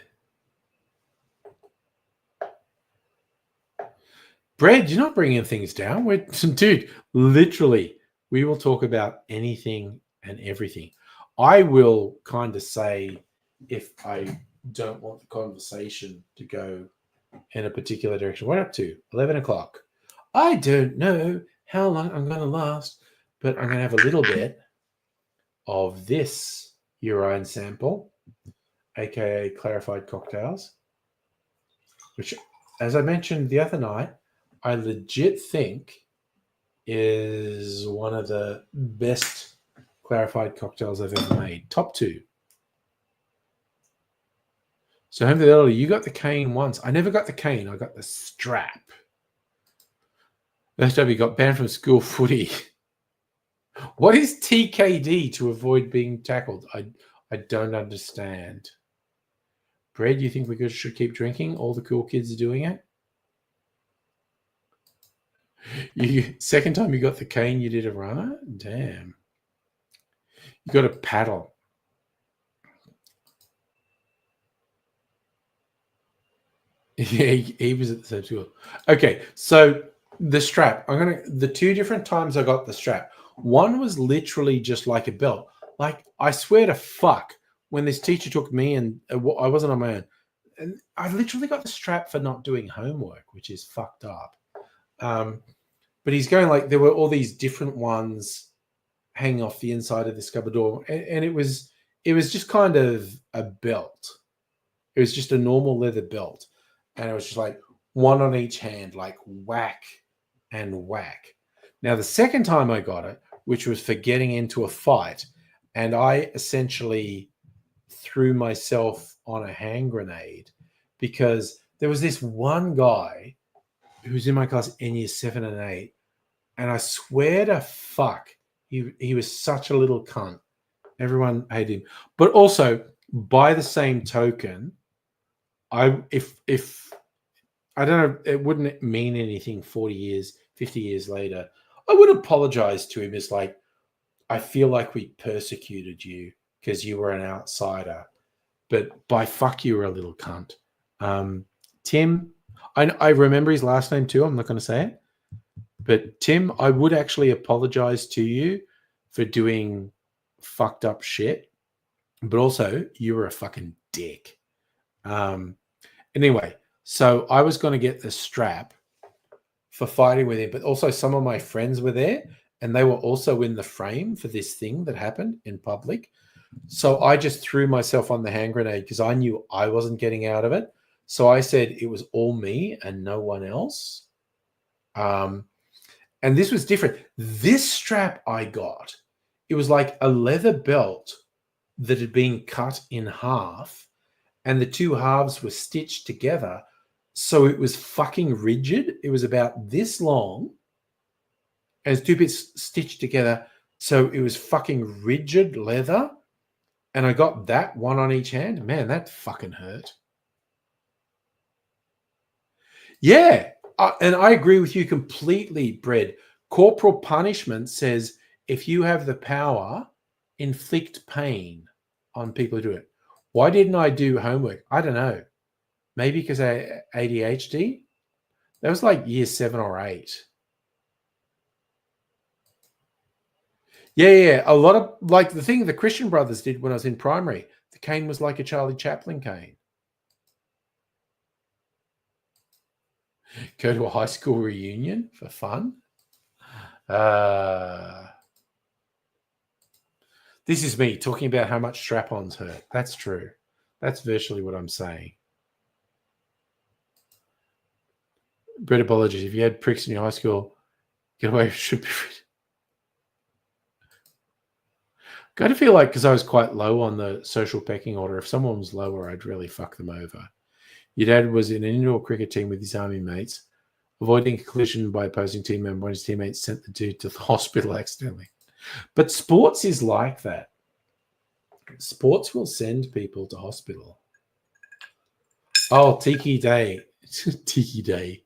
Brad, you're not bringing things down. Dude, literally, we will talk about anything and everything. I will kind of say if I don't want the conversation to go in a particular direction. What up to? 11 o'clock. I don't know how long I'm going to last, but I'm going to have a little bit of this urine sample, aka clarified cocktails, which, as I mentioned the other night, I legit think is one of the best clarified cocktails I've ever made. Top 2. So, Home Fidelity, you got the cane once. I never got the cane. I got the strap. SW got banned from school footy. What is TKD to avoid being tackled? I don't understand. Brad, you think we should keep drinking? All the cool kids are doing it. Second time you got the cane, you did a runner? Damn. You got a paddle. Yeah, he was at the same school. Okay, so the strap. The 2 different times I got the strap. One was literally just like a belt. Like, I swear to fuck, when this teacher took me and I wasn't on my own, and I literally got the strap for not doing homework, which is fucked up. But he's going like, there were all these different ones hanging off the inside of this cupboard door, and it was just kind of a belt. It was just a normal leather belt, and it was just like one on each hand, like whack and whack. Now, the second time I got it, which was for getting into a fight, and I essentially threw myself on a hand grenade because there was this one guy who was in my class in year 7 and 8, and I swear to fuck, he was such a little cunt. Everyone hated him. But also, by the same token, if I don't know, it wouldn't mean anything 40 years, 50 years later, I would apologize to him as like, I feel like we persecuted you because you were an outsider, but by fuck, you were a little cunt. Tim, I remember his last name too. I'm not going to say it, but Tim, I would actually apologize to you for doing fucked up shit, but also you were a fucking dick. Anyway, so I was going to get the strap for fighting with him, but also some of my friends were there and they were also in the frame for this thing that happened in public. So I just threw myself on the hand grenade because I knew I wasn't getting out of it. So I said it was all me and no one else. And this was different. This strap I got, it was like a leather belt that had been cut in half and the 2 halves were stitched together. So it was fucking rigid. It was about this long and it's 2 bits stitched together. So it was fucking rigid leather. And I got that one on each hand. Man, that fucking hurt. Yeah. And I agree with you completely, Brad. Corporal punishment says if you have the power, inflict pain on people who do it. Why didn't I do homework? I don't know. Maybe because I ADHD. That was like year 7 or 8. Yeah. A lot of, like the thing the Christian Brothers did when I was in primary, the cane was like a Charlie Chaplin cane. Go to a high school reunion for fun. This is me talking about how much strap-ons hurt. That's true. That's virtually what I'm saying. Brett, apologies. If you had pricks in your high school, get away should be free. Got to feel like, because I was quite low on the social pecking order, if someone was lower, I'd really fuck them over. Your dad was in an indoor cricket team with his army mates, avoiding a collision by opposing team member when his teammates sent the dude to the hospital accidentally. But sports is like that. Sports will send people to hospital. Oh, Tiki Day. Tiki Day.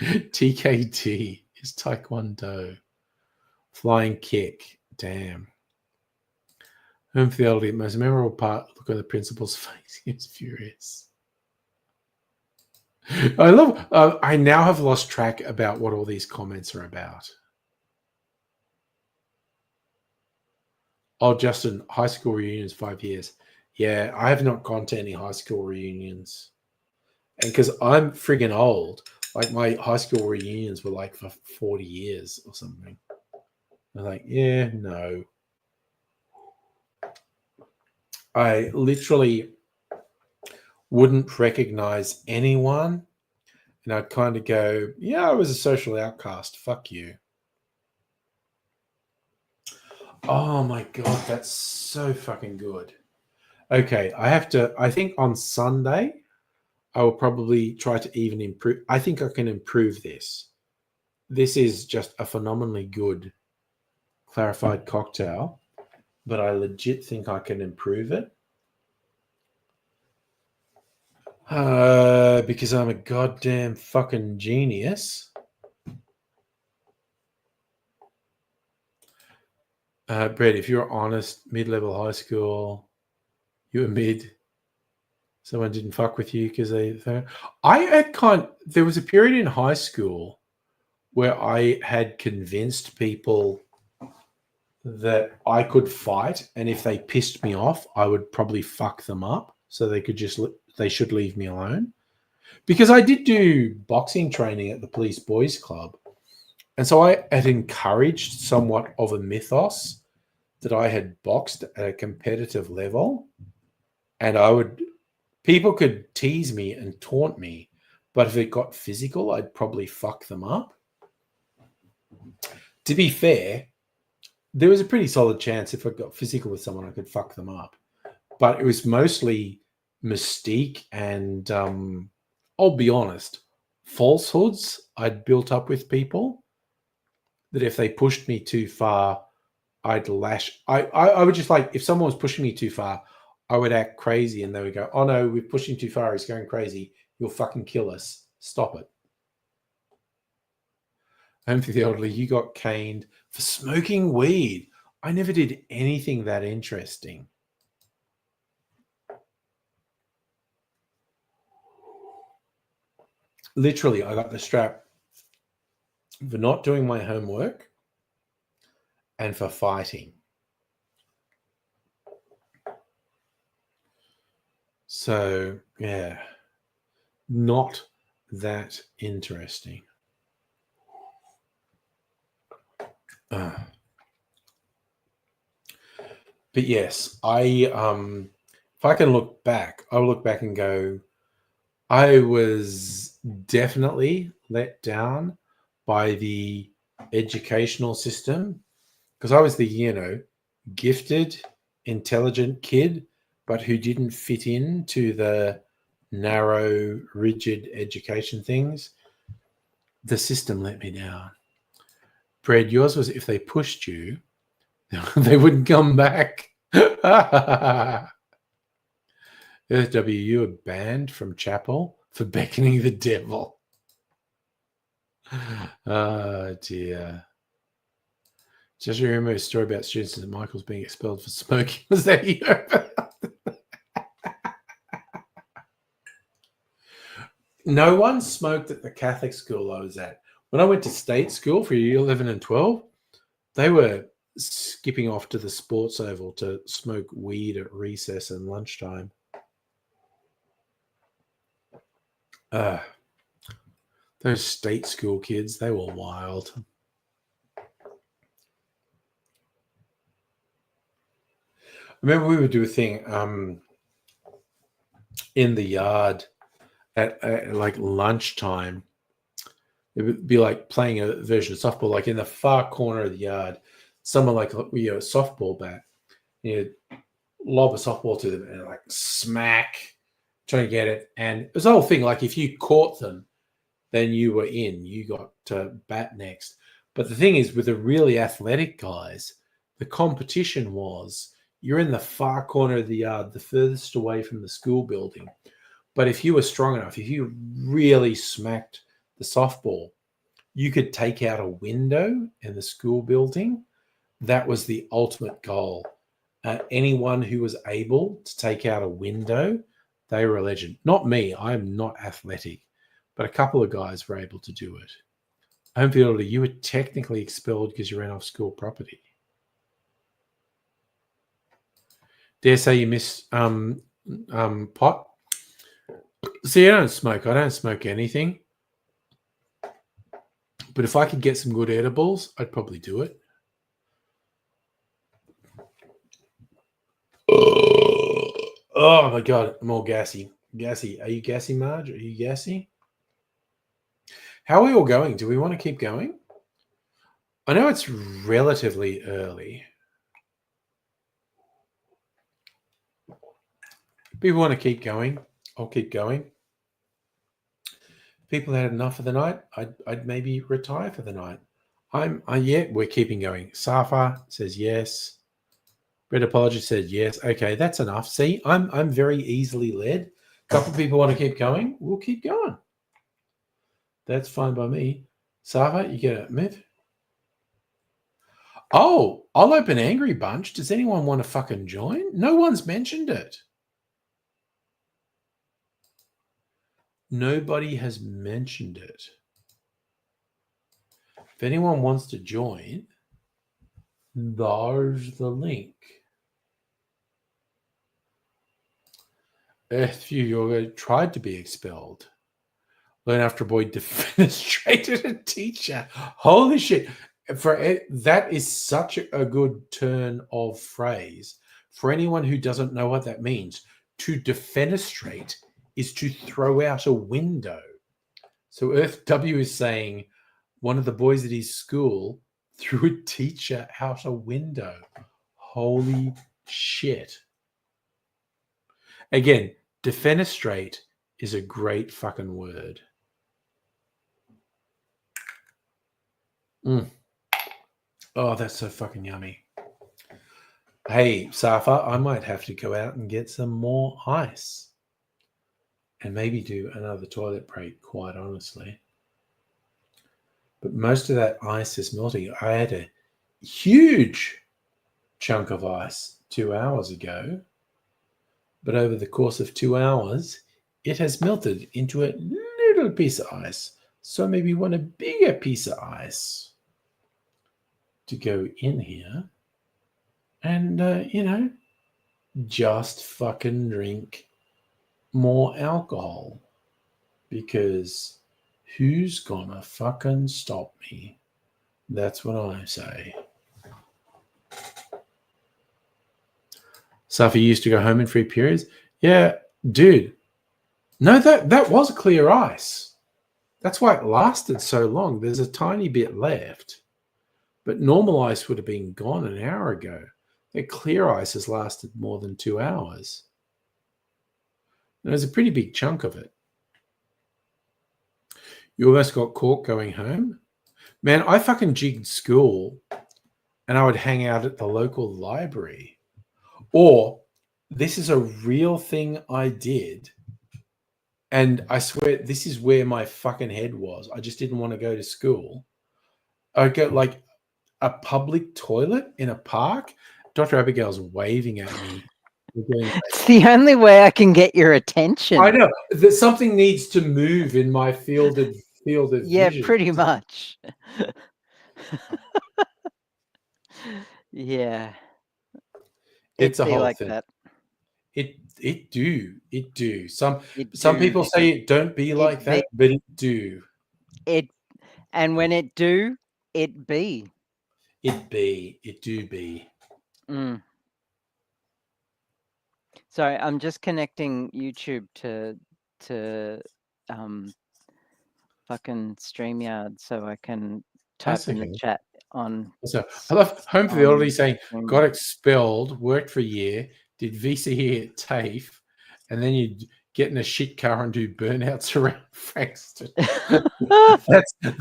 TKT is Taekwondo. Flying kick. Damn. And for the oldie, most memorable part, look at the principal's face. He was furious. I love. I now have lost track about what all these comments are about. Oh, Justin, high school reunions, 5 years. Yeah, I have not gone to any high school reunions. And because I'm friggin' old, like my high school reunions were like for 40 years or something. I'm like, yeah, no. I literally wouldn't recognize anyone. And I'd kind of go, yeah, I was a social outcast. Fuck you. Oh my God, that's so fucking good. Okay, I think on Sunday, I will probably try to even improve. I think I can improve this. This is just a phenomenally good clarified cocktail, but I legit think I can improve it. Because I'm a goddamn fucking genius. Brett, if you're honest, mid-level high school, you were mid. Someone didn't fuck with you because there was a period in high school where I had convinced people that I could fight, and if they pissed me off, I would probably fuck them up, so they should leave me alone. Because I did do boxing training at the Police Boys Club, and so I had encouraged somewhat of a mythos that I had boxed at a competitive level, and people could tease me and taunt me, but if it got physical, I'd probably fuck them up. To be fair, there was a pretty solid chance if I got physical with someone, I could fuck them up. But it was mostly mystique and, I'll be honest, falsehoods I'd built up with people that if they pushed me too far, I'd lash. I would just like, if someone was pushing me too far, I would act crazy and they would go, oh no, we're pushing too far. He's going crazy. You'll fucking kill us. Stop it. Home for the elderly, you got caned for smoking weed. I never did anything that interesting. Literally, I got the strap for not doing my homework and for fighting. So, yeah, not that interesting. But yes, if I can look back, I'll look back and go, I was definitely let down by the educational system because I was the, gifted, intelligent kid, but who didn't fit into the narrow, rigid education things. The system let me down. Fred, yours was if they pushed you, they wouldn't come back. SW, you were banned from chapel for beckoning the devil. Oh, dear. Just remember a story about students at Michael's being expelled for smoking. Was that you? No one smoked at the Catholic school I was at. When I went to state school for year 11 and 12, they were skipping off to the sports oval to smoke weed at recess and lunchtime. Those state school kids, they were wild. I remember we would do a thing in the yard at like lunchtime. It would be like playing a version of softball, like in the far corner of the yard, someone like a softball bat, lob a softball to them and like smack, trying to get it. And it was the whole thing, like if you caught them, then you were in, you got to bat next. But the thing is, with the really athletic guys, the competition was you're in the far corner of the yard, the furthest away from the school building. But if you were strong enough, if you really smacked the softball, you could take out a window in the school building. That was the ultimate goal. anyone who was able to take out a window, they were a legend. Not me. I am not athletic, but a couple of guys were able to do it. Home fielder, you were technically expelled because you ran off school property. Dare say you miss pot. See, I don't smoke. I don't smoke anything. But if I could get some good edibles, I'd probably do it. Oh my God, I'm all gassy. Gassy. Are you gassy, Marge? Are you gassy? How are we all going? Do we want to keep going? I know it's relatively early. People want to keep going. I'll keep going. People had enough for the night. I'd maybe retire for the night. Yeah, we're keeping going. Safa says yes. Red Apology said yes. Okay, that's enough. See, I'm very easily led. A couple of people want to keep going. We'll keep going. That's fine by me. Safa, you get a move? Oh, I'll open Angry Bunch. Does anyone want to fucking join? No one's mentioned it. Nobody has mentioned it. If anyone wants to join, there's the link. Earthview Yoga tried to be expelled. Learn after a boy defenestrated a teacher. Holy shit. That is such a good turn of phrase. For anyone who doesn't know what that means, to defenestrate is to throw out a window. So Earth W is saying one of the boys at his school threw a teacher out a window. Holy shit. Again, defenestrate is a great fucking word. Oh, that's so fucking yummy. Hey, Safa, I might have to go out and get some more ice. And maybe do another toilet break, quite honestly. But most of that ice is melting. I had a huge chunk of ice 2 hours ago. But over the course of 2 hours, it has melted into a little piece of ice. So maybe want a bigger piece of ice to go in here. And, just fucking drink more alcohol. Because who's gonna fucking stop me? That's what I say. Safi used to go home in free periods. Yeah, dude. No, that was clear ice. That's why it lasted so long. There's a tiny bit left. But normal ice would have been gone an hour ago. That clear ice has lasted more than 2 hours. And there's a pretty big chunk of it. You almost got caught going home? Man, I fucking jigged school and I would hang out at the local library. Or this is a real thing I did. And I swear this is where my fucking head was. I just didn't want to go to school. I'd go like a public toilet in a park. Dr. Abigail's waving at me. It's the only way I can get your attention. I know that something needs to move in my field of yeah, vision. pretty much. Yeah, It's a whole like thing. that. It do. Some people say it don't be like that, but it do. And when it do, it be. It do be. Sorry, I'm just connecting YouTube to fucking StreamYard so I can type in the chat on. So I love Home for the Elderly saying got expelled, worked for a year, did VCE at TAFE, and then you get in a shit car and do burnouts around Frankston.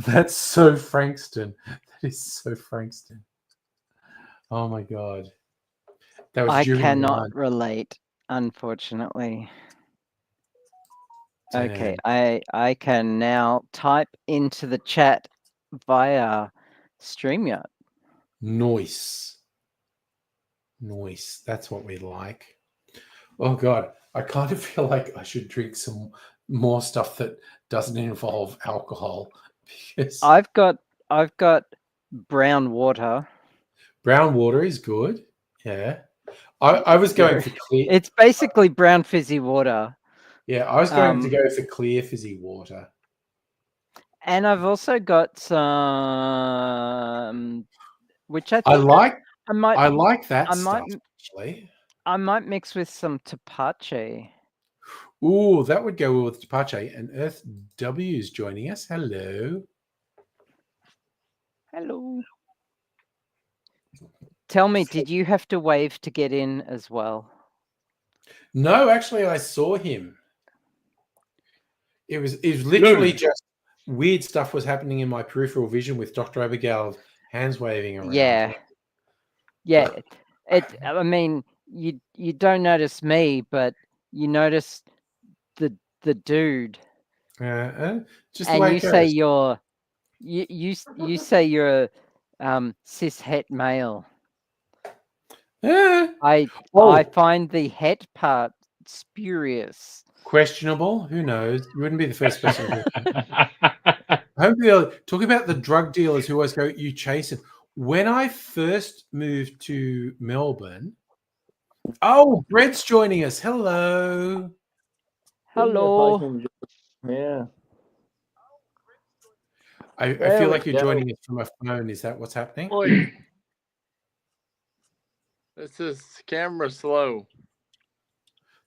that's so Frankston. That is so Frankston. Oh my God. That was I cannot relate, unfortunately. Damn. Okay, I can now type into the chat via StreamYard. Nice. Nice. That's what we like. Oh God, I kind of feel like I should drink some more stuff that doesn't involve alcohol. Because I've got brown water. brown water is good. Yeah. I was going for clear. It's basically brown fizzy water. Yeah, I was going to go for clear fizzy water. And I've also got some, which I think I like that I stuff, might, actually. I might mix with some Tepache. Ooh, that would go well with Tepache. And Earth W is joining us. Hello. Hello. Tell me, did you have to wave to get in as well? No, actually, I saw him. It was literally just weird stuff was happening in my peripheral vision with Dr. Abigail hands waving around. Yeah. I mean, you don't notice me, but you notice the dude. Just and the way you it say goes. you say you're cis het male. I find the het part spurious. Questionable. Who knows? You wouldn't be the first person. Talk about the drug dealers who always go, you chase it. When I first moved to Melbourne, Brett's joining us. Hello. Hello. Yeah. I feel like you're joining us from a phone. Is that what's happening? Oi. This is camera slow.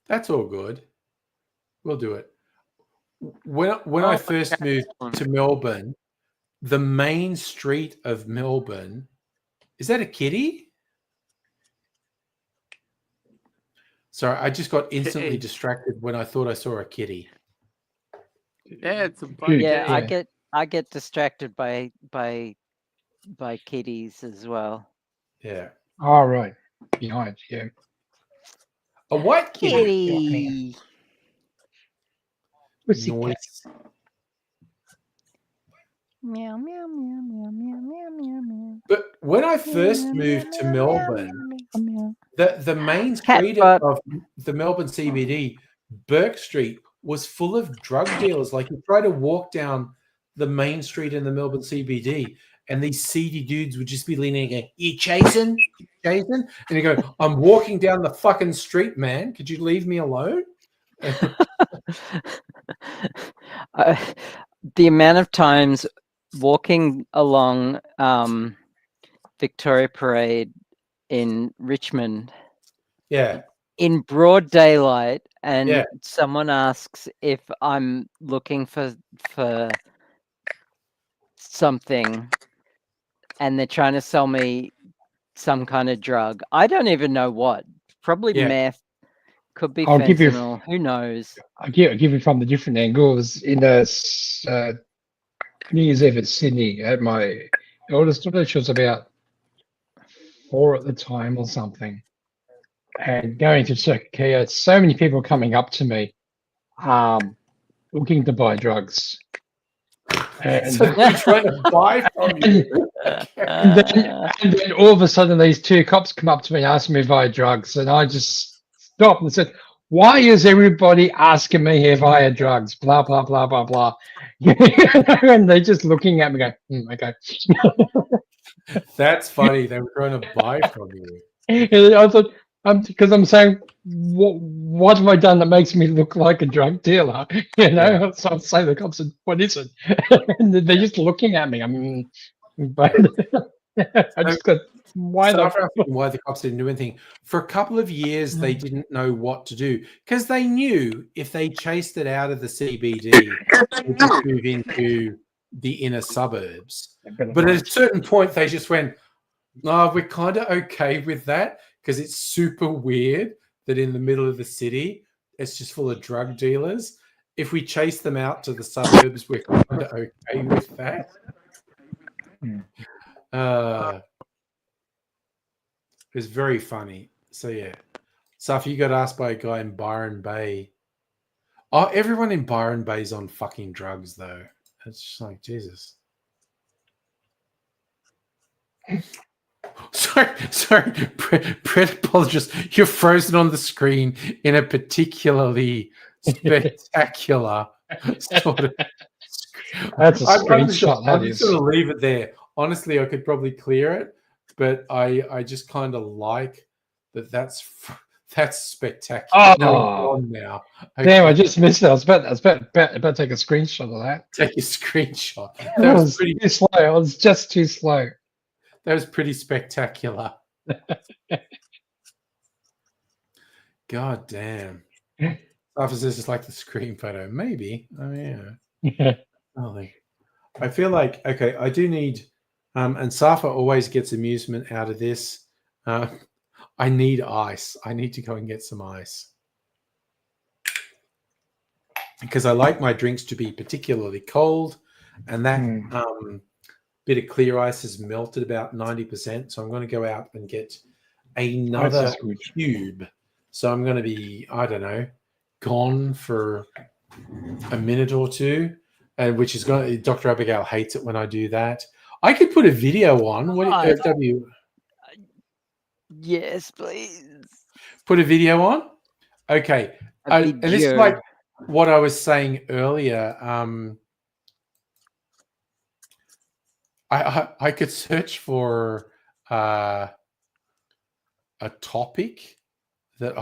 That's all good. We'll do it. When I first moved to Melbourne, the main street of Melbourne, is that a kitty? Sorry, I just got instantly distracted when I thought I saw a kitty. Yeah, it's a bunch. Yeah, I get distracted by kitties as well. Yeah. All right. Behind you. A white kitty. Nice. Meow, meow, meow, meow, meow, meow, meow, meow. But when I first moved to Melbourne, the main street of the Melbourne CBD, Burke Street, was full of drug dealers. Like, you try to walk down the main street in the Melbourne CBD, and these seedy dudes would just be leaning and going, "You chasing? You chasing?" And you go, "I'm walking down the fucking street, man. Could you leave me alone?" The amount of times walking along Victoria Parade in Richmond, in broad daylight, and someone asks if I'm looking for something, and they're trying to sell me some kind of drug. I don't even know what. Probably meth. Could be fentanyl. Who knows? I'll give you from the different angles. In New Year's Eve at Sydney, at my oldest daughter, she was about 4 at the time or something, and going to Circuit Quay, so many people coming up to me, looking to buy drugs. And so they're trying to buy from you. And then all of a sudden, these 2 cops come up to me and ask me if I had drugs, and I just stopped and said, "Why is everybody asking me if I had drugs?" Blah blah blah blah blah. And they're just looking at me, going, "Okay." That's funny. They were trying to buy from you. And I thought, because I'm saying, what have I done that makes me look like a drug dealer? So I'll say the cops said, "What is it?" And they're just looking at me. But I just got why the cops didn't do anything. For a couple of years, they didn't know what to do, because they knew if they chased it out of the CBD, it would just move into the inner suburbs. But at a certain point, they just went, "No, we're kind of okay with that, because it's super weird that in the middle of the city, it's just full of drug dealers. If we chase them out to the suburbs, we're kind of okay with that." It was very funny. So yeah, Safi, you got asked by a guy in Byron Bay. Oh, everyone in Byron Bay's on fucking drugs, though. It's just like, Jesus. Sorry, Brett apologist. You're frozen on the screen in a particularly spectacular sort of. That's a I'm just screenshot. going to leave it there. Honestly, I could probably clear it, but I just kind of like that. That's spectacular. Oh, no, it's gone now. Okay. Damn! I just missed it. I was about to take a screenshot of that. Take a screenshot. That was pretty too slow. I was just too slow. That was pretty spectacular. God damn. Officers is like the screen photo. Maybe. Oh yeah. I feel like okay, I do need and Safa always gets amusement out of this. I need ice. I need to go and get some ice. Because I like my drinks to be particularly cold, and that bit of clear ice has melted about 90%. So I'm going to go out and get another cube. So I'm going to be, I don't know, gone for a minute or two, and which is going. Dr. Abigail hates it when I do that. I could put a video on. What W? Yes, please. Put a video on. Okay, and this is like what I was saying earlier. I could search for a topic that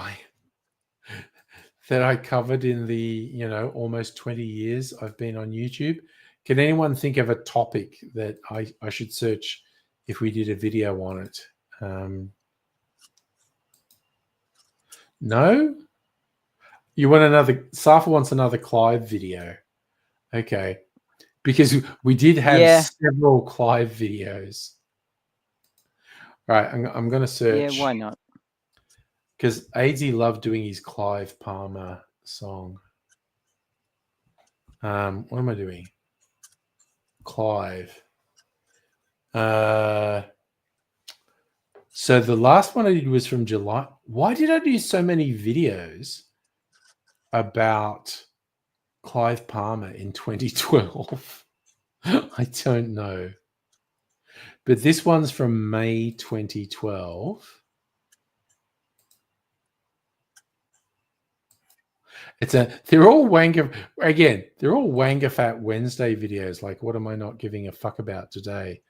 I covered in the almost 20 years I've been on YouTube. Can anyone think of a topic that I should search if we did a video on it? No? You want another? Safa wants another Clive video. Okay. Because we did have several Clive videos. All right, I'm going to search. Yeah, why not? Because AZ loved doing his Clive Palmer song. What am I doing? Clive. So the last one I did was from July. Why did I do so many videos about Clive Palmer in 2012? I don't know. But this one's from May 2012. They're all Wanga Fat Wednesday videos. Like, what am I not giving a fuck about today?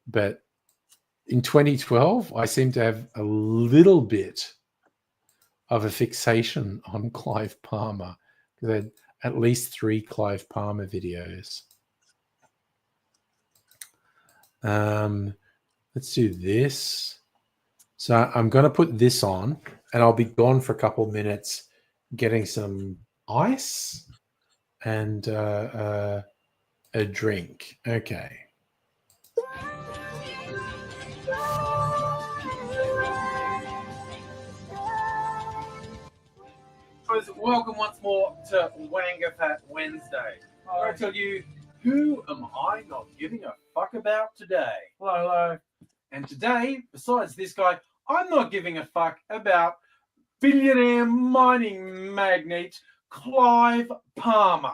But in 2012, I seem to have a little bit of a fixation on Clive Palmer. Because I had at least 3 Clive Palmer videos. Let's do this. So I'm going to put this on, and I'll be gone for a couple minutes getting some ice and a drink. Okay. Welcome once more to Wanga Fat Wednesday. I tell you, who am I not giving a fuck about today? Hello. And today, besides this guy, I'm not giving a fuck about billionaire mining magnate Clive Palmer.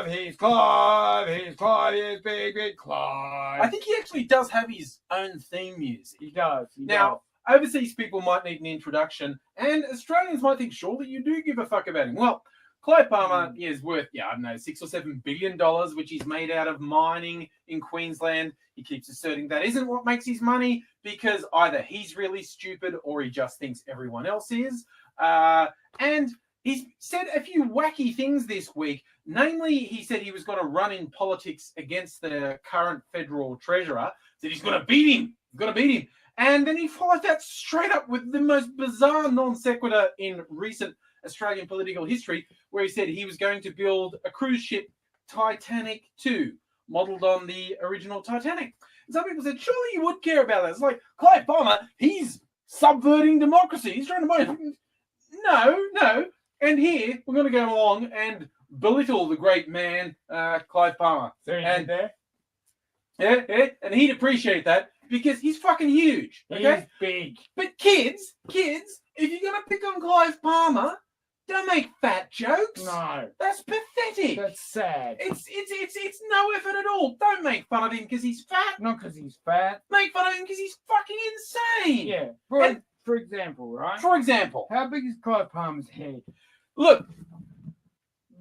He's big Clive. I think he actually does have his own theme music. He does. Now, overseas people might need an introduction, and Australians might think, surely you do give a fuck about him. Well, Clive Palmer is worth, I don't know, $6 or $7 billion, which he's made out of mining in Queensland. He keeps asserting that isn't what makes his money, because either he's really stupid or he just thinks everyone else is. And he's said a few wacky things this week. Namely, he said he was going to run in politics against the current federal treasurer, that he's going to beat him. And then he followed that straight up with the most bizarre non sequitur in recent Australian political history, where he said he was going to build a cruise ship, Titanic 2, modelled on the original Titanic. And some people said, surely you would care about that. It's like, Clive Palmer, he's subverting democracy. He's trying to... No. And here, we're going to go along and belittle the great man, Clive Palmer. And he'd appreciate that, because he's fucking huge. Okay? He's big. But kids, if you're going to pick on Clive Palmer, Don't make fat jokes. No, That's pathetic. that's sad. It's no effort at all. Don't make fun of him because he's fat. Not because he's fat. Make fun of him because he's fucking insane. Yeah. For example, right? For example, How big is Clive Palmer's head? look,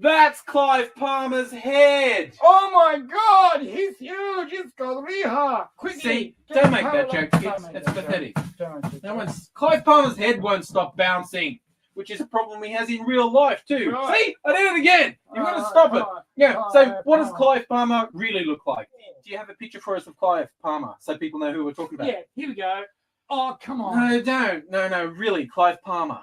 that's Clive Palmer's head. Oh my God, he's huge. He's got Riha. Quickly. See, get don't make that Palmer. joke, Don't kids. make It's that joke. pathetic. Don't make that No joke. one's Clive Palmer's head won't stop bouncing, which is a problem he has in real life too. Right. See, I did it again. You've got to stop it. Yeah. So, what does Clive Palmer really look like? Do you have a picture for us of Clive Palmer so people know who we're talking about? Yeah, here we go. Oh, come on. No, don't. No, really, Clive Palmer.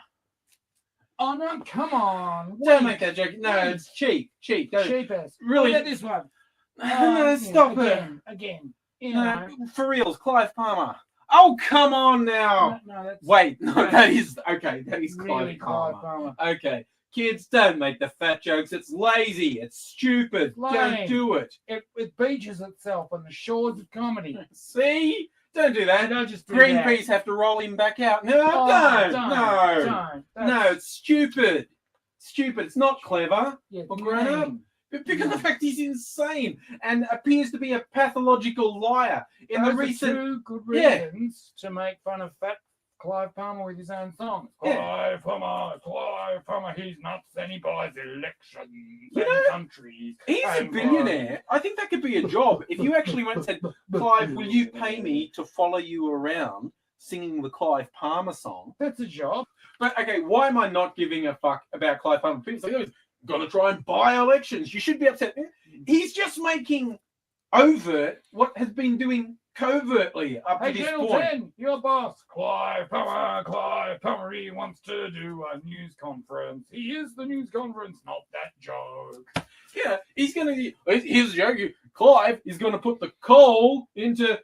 Oh, no, come on. Don't make that joke. No, it's cheap. Don't. Cheapest. Really? Look at this one. No, stop it. Again. You know. No, for reals, Clive Palmer. Oh, come on now. No, that's Wait, no, Right. that is okay. That is really Clive Clive Palmer. Palmer. Okay, kids, don't make the fat jokes. It's lazy. It's stupid. Don't Lame. do it. It beaches itself on the shores of comedy. See? Don't do that. Don't just do Greenpeace have to roll him back out. No, that. don't. Don't. No, it's stupid. Stupid. It's not clever. Yeah, or grown up. lame. Because of the fact he's insane and appears to be a pathological liar. In the Those are recent, two good Yeah. reasons to make fun of fat Clive Palmer with his own songs. Yeah. Clive Palmer, he's nuts and he buys elections You and know, countries. he's a and billionaire. I think that could be a job. If you actually went and said, Clive, will you pay me to follow you around singing the Clive Palmer song? That's a job. But okay, why am I not giving a fuck about Clive Palmer? People say, oh, got to try and buy elections. You should be upset. He's just making overt what has been doing covertly up Hey, to this Channel point. 10, your boss, Clive Palmer, he wants to do a news conference. He is the news conference, not that joke. Yeah, he's going to. Here's the joke. Clive is going to put the coal into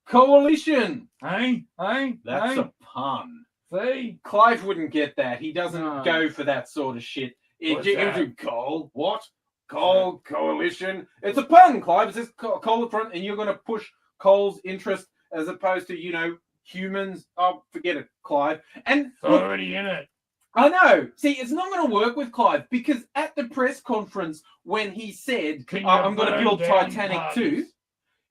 coalition. Hey, That's a pun. see? Clive wouldn't get that. He doesn't No. go for that sort of shit. What's He'll that? do coal. What? Coal coalition. It's a pun, Clive. It says coal at front, and you're going to push coal's interest as opposed to, humans. Oh, forget it, Clive. And It's look, already in it. I know. See, it's not going to work with Clive because at the press conference when he said, Can you I'm going to burn build down Titanic parties? 2,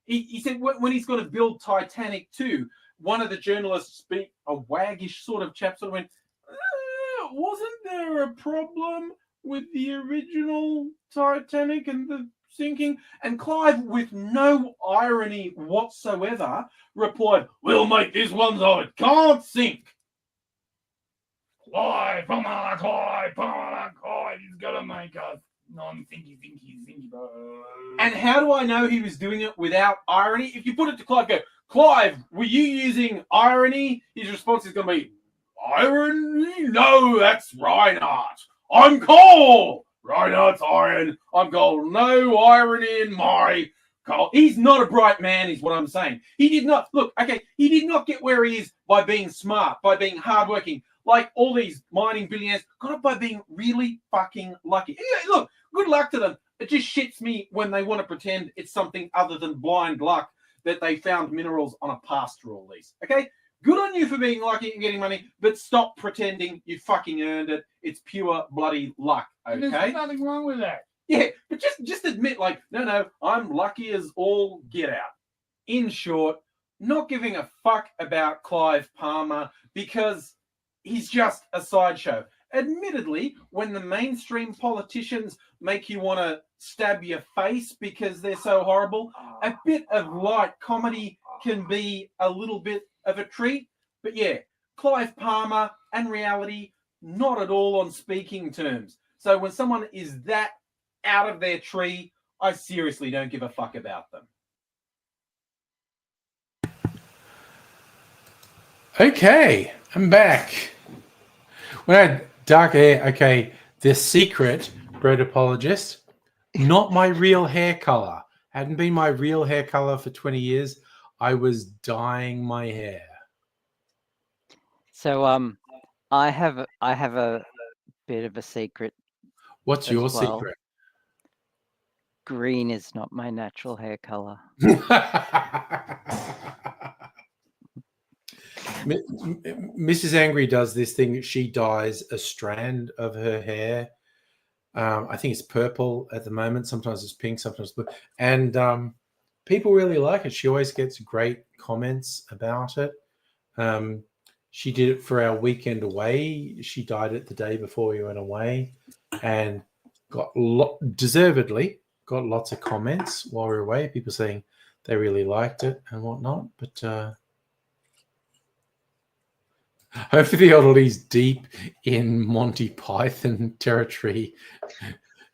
he said when he's going to build Titanic 2, one of the journalists, a waggish sort of chap, sort of went, wasn't there a problem with the original Titanic and the sinking? And Clive, with no irony whatsoever, replied, we'll make this one so it can't sink. Clive Palmer, he's gonna make us non-thinky boy. And how do I know he was doing it without irony? If you put it to Clive, go, Clive, were you using irony? His response is going to be, irony? No, that's Reinhardt. I'm coal. Reinhardt's iron. I'm coal. No irony in my coal. He's not a bright man, is what I'm saying. He did not get where he is by being smart, by being hardworking, like all these mining billionaires. Got it by being really fucking lucky. Yeah, look, good luck to them. It just shits me when they want to pretend it's something other than blind luck that they found minerals on a pastoral lease. Okay? Good on you for being lucky and getting money, but stop pretending you fucking earned it. It's pure bloody luck. Okay? There's nothing wrong with that. Yeah, but just admit, like, no, I'm lucky as all get out. In short, not giving a fuck about Clive Palmer because he's just a sideshow. Admittedly, when the mainstream politicians make you want to stab your face because they're so horrible, a bit of light comedy can be a little bit of a treat. But yeah, Clive Palmer and reality, not at all on speaking terms. So when someone is that out of their tree, I seriously don't give a fuck about them. Okay, I'm back. When I had dark hair, okay, the secret, bread apologist, not my real hair color. Hadn't been my real hair color for 20 years. I was dyeing my hair. So I have a bit of a secret. What's as your well. secret? Green is not my natural hair color. Mrs. Angry does this thing. She dyes a strand of her hair. I think it's purple at the moment. Sometimes it's pink, sometimes blue. And people really like it. She always gets great comments about it. She did it for our weekend away. She dyed it the day before we went away and got deservedly got lots of comments while we were away. People saying they really liked it and whatnot. But hopefully the oldie's deep in Monty Python territory.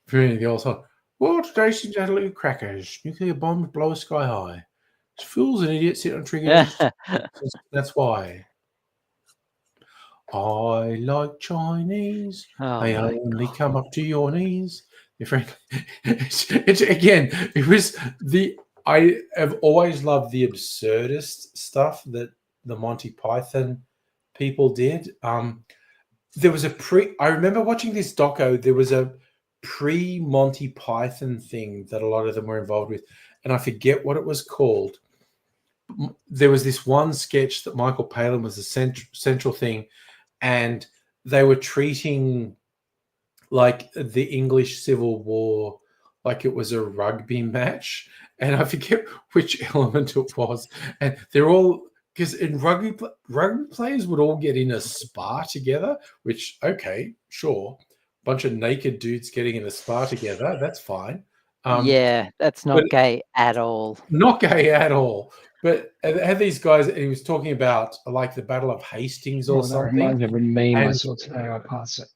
The old song. Well, today she's had a little crackers. Nuclear bombs blow sky high. Fools and idiots sit on triggers. That's why. I like Chinese. They only come up to your knees. Again, it was I have always loved the absurdist stuff that the Monty Python people did. There was I remember watching this doco. There was a pre-Monty Python thing that a lot of them were involved with, and I forget what it was called. There was this one sketch that Michael Palin was the central thing, and they were treating like the English Civil War like it was a rugby match, and I forget which element it was. And they're all, because in rugby players would all get in a spa together, which, okay, sure, bunch of naked dudes getting in a spa together, that's fine. Yeah, that's not gay at all. Not gay at all. But had these guys, and he was talking about like the Battle of Hastings or something. Reminds me of a meme I saw today. I'll pass it.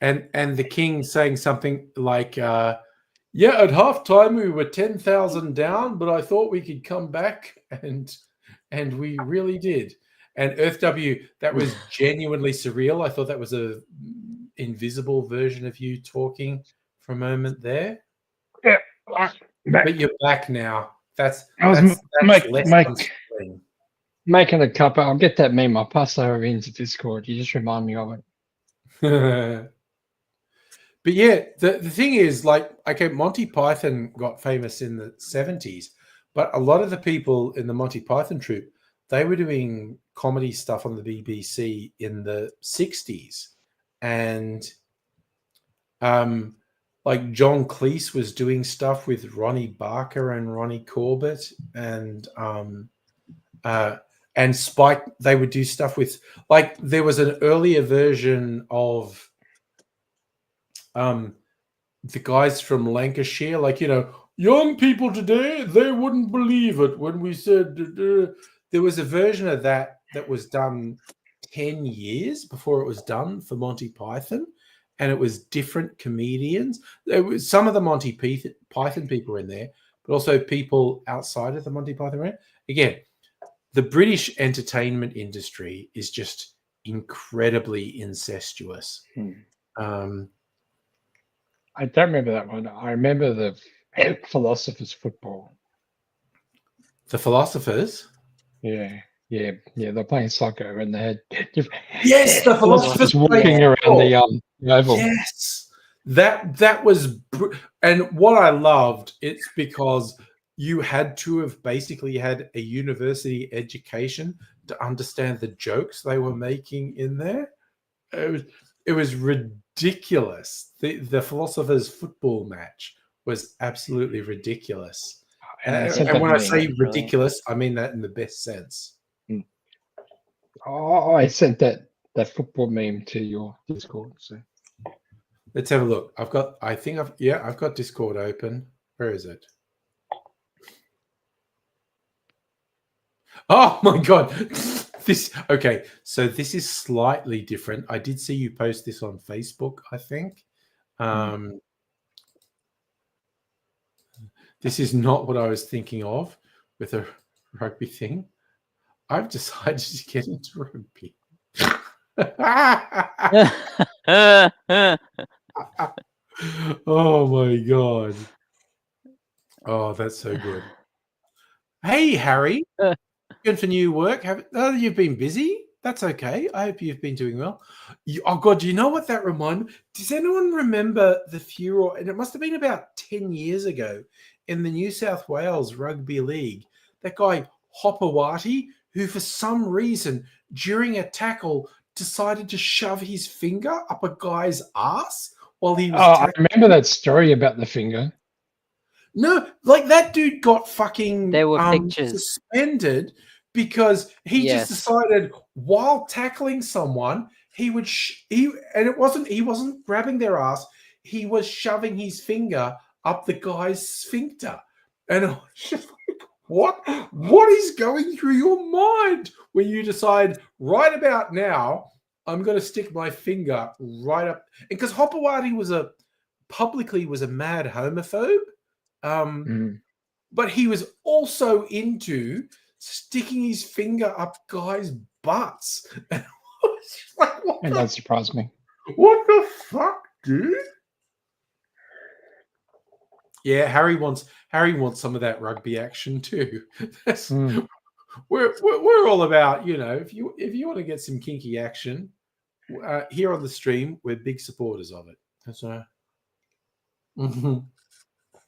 And the king saying something like, yeah, at halftime we were 10,000 down, but I thought we could come back, and we really did. And Earth W, that was genuinely surreal. I thought that was a invisible version of you talking for a moment there. Yeah, but you're back now. That's making a cup. I'll get that meme. I'll pass that over into Discord. You just remind me of it. But yeah, the thing is, like, okay, Monty Python got famous in the 70s, but a lot of the people in the Monty Python troupe, they were doing comedy stuff on the BBC in the 60s. And like John Cleese was doing stuff with Ronnie Barker and Ronnie Corbett, and Spike, they would do stuff with, like, there was an earlier version of the guys from Lancashire, like, you know, young people today, they wouldn't believe it when we said, there was a version of that was done 10 years before it was done for Monty Python, and it was different comedians. There was some of the Monty Python people were in there, but also people outside of the Monty Python were in. Again, the British entertainment industry is just incredibly incestuous. I don't remember that one. I remember the Philosophers Football. The Philosophers? Yeah. They're playing soccer and they had yes, the Philosophers walking around the oval. Yes, that was, and what I loved, it's because you had to have basically had a university education to understand the jokes they were making in there. It was ridiculous. The Philosophers Football match was absolutely ridiculous. And when I say ridiculous, I mean that in the best sense. Oh, I sent that football meme to your Discord. So let's have a look. I've got Discord open. Where is it? Oh my god. So this is slightly different. I did see you post this on Facebook, I think. This is not what I was thinking of with a rugby thing. I've decided to get into rugby. Oh my god. Oh, that's so good. Hey, Harry. Good for new work. You've been busy? That's okay. I hope you've been doing well. Oh god, do you know what that reminded me? Does anyone remember the furor? And it must have been about 10 years ago in the New South Wales Rugby League. That guy Hopawati, who for some reason during a tackle decided to shove his finger up a guy's ass while he was I remember that story about the finger. No, like that dude got fucking There were pictures. suspended because he Yes. just decided while tackling someone, he wasn't grabbing their ass, he was shoving his finger up the guy's sphincter. And I was just like, what is going through your mind when you decide right about now I'm going to stick my finger right up? Because Hopewadi was publicly a mad homophobe. But he was also into sticking his finger up guys' butts. And I was just like, That surprised me. What the fuck, dude? Yeah, Harry wants some of that rugby action too. We're all about, if you want to get some kinky action, here on the stream, we're big supporters of it. That's right.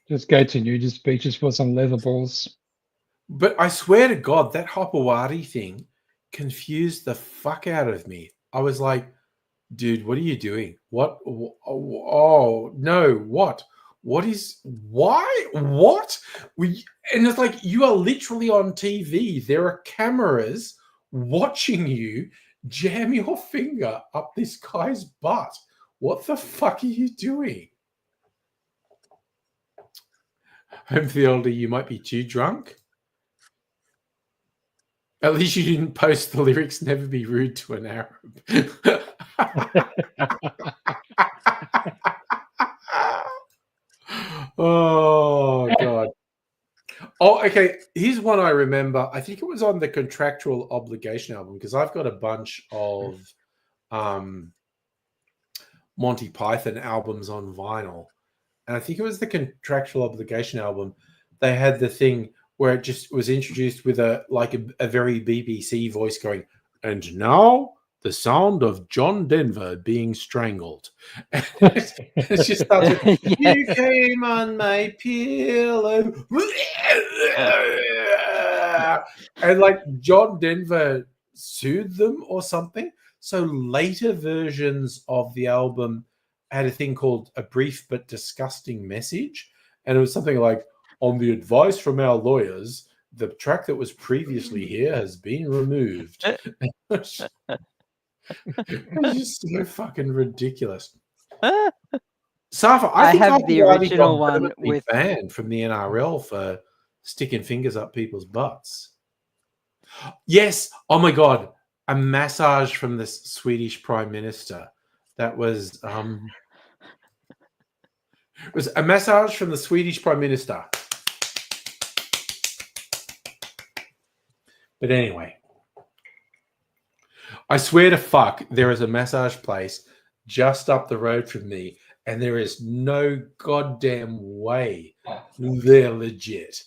Just go to nudist beaches for some leather balls. But I swear to God, that Hopewadi thing confused the fuck out of me. I was like, dude, what are you doing? What? Oh, no, what? What is, why? What? And it's like, you are literally on TV. There are cameras watching you jam your finger up this guy's butt. What the fuck are you doing? Homefielder, you might be too drunk. At least you didn't post the lyrics, never be rude to an Arab. Oh, God. Oh, okay. Here's one I remember. I think it was on the Contractual Obligation album, because I've got a bunch of Monty Python albums on vinyl. And I think it was the Contractual Obligation album. They had the thing where it just was introduced with a very BBC voice going, and now the sound of John Denver being strangled. And it just starts with, you came on my pillow. And like John Denver sued them or something. So later versions of the album had a thing called A Brief But Disgusting Message. And it was something like, on the advice from our lawyers, the track that was previously here has been removed. It's just so fucking ridiculous. Safa, I think have the original one with banned from the NRL for sticking fingers up people's butts. Yes. Oh my God. A massage from the Swedish Prime Minister. That was it was a massage from the Swedish Prime Minister. But anyway, I swear to fuck, there is a massage place just up the road from me, and there is no goddamn way they're legit.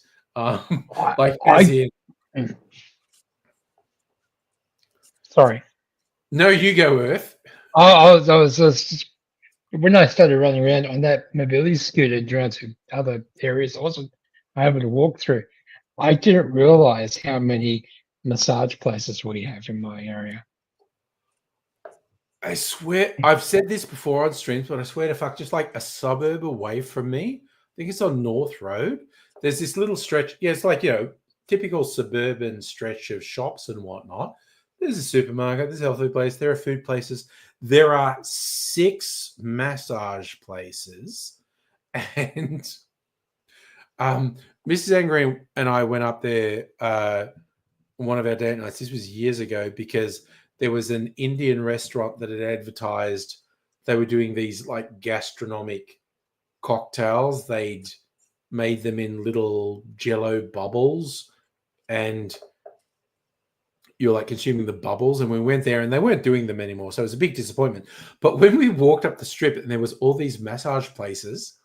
Sorry. No, you go, Earth. I was just, when I started running around on that mobility scooter around to other areas I wasn't able to walk through, I didn't realize how many massage places we have in my area. I swear, I've said this before on streams, but I swear to fuck, just like a suburb away from me, I think it's on North Road, there's this little stretch. Yeah, it's like, typical suburban stretch of shops and whatnot. There's a supermarket, there's a health food place, there are food places. There are 6 massage places. And Mrs. Angry and I went up there one of our date nights. This was years ago, because there was an Indian restaurant that had advertised they were doing these like gastronomic cocktails. They'd made them in little jello bubbles, and you're like consuming the bubbles. And we went there and they weren't doing them anymore. So it was a big disappointment. But when we walked up the strip and there was all these massage places,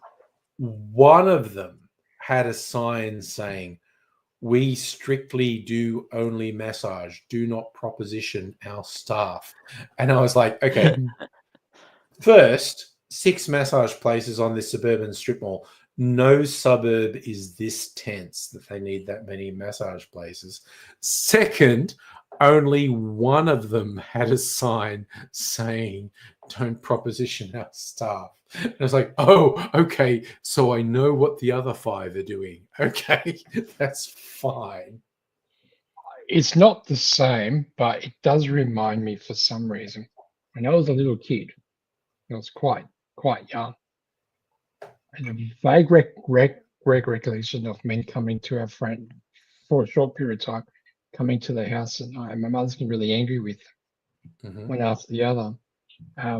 one of them had a sign saying, "We strictly do only massage, do not proposition our staff." And I was like, okay, first, 6 massage places on this suburban strip mall. no suburb is this tense that they need that many massage places. Second, only one of them had a sign saying, "Don't proposition our staff." And I was like, oh, okay, so I know what the other 5 are doing. Okay, that's fine. It's not the same, but it does remind me for some reason. When I was a little kid, I was quite young. And a vague recollection of men coming to our friend for a short period of time, coming to the house at night. And my mother's getting really angry with one after the other.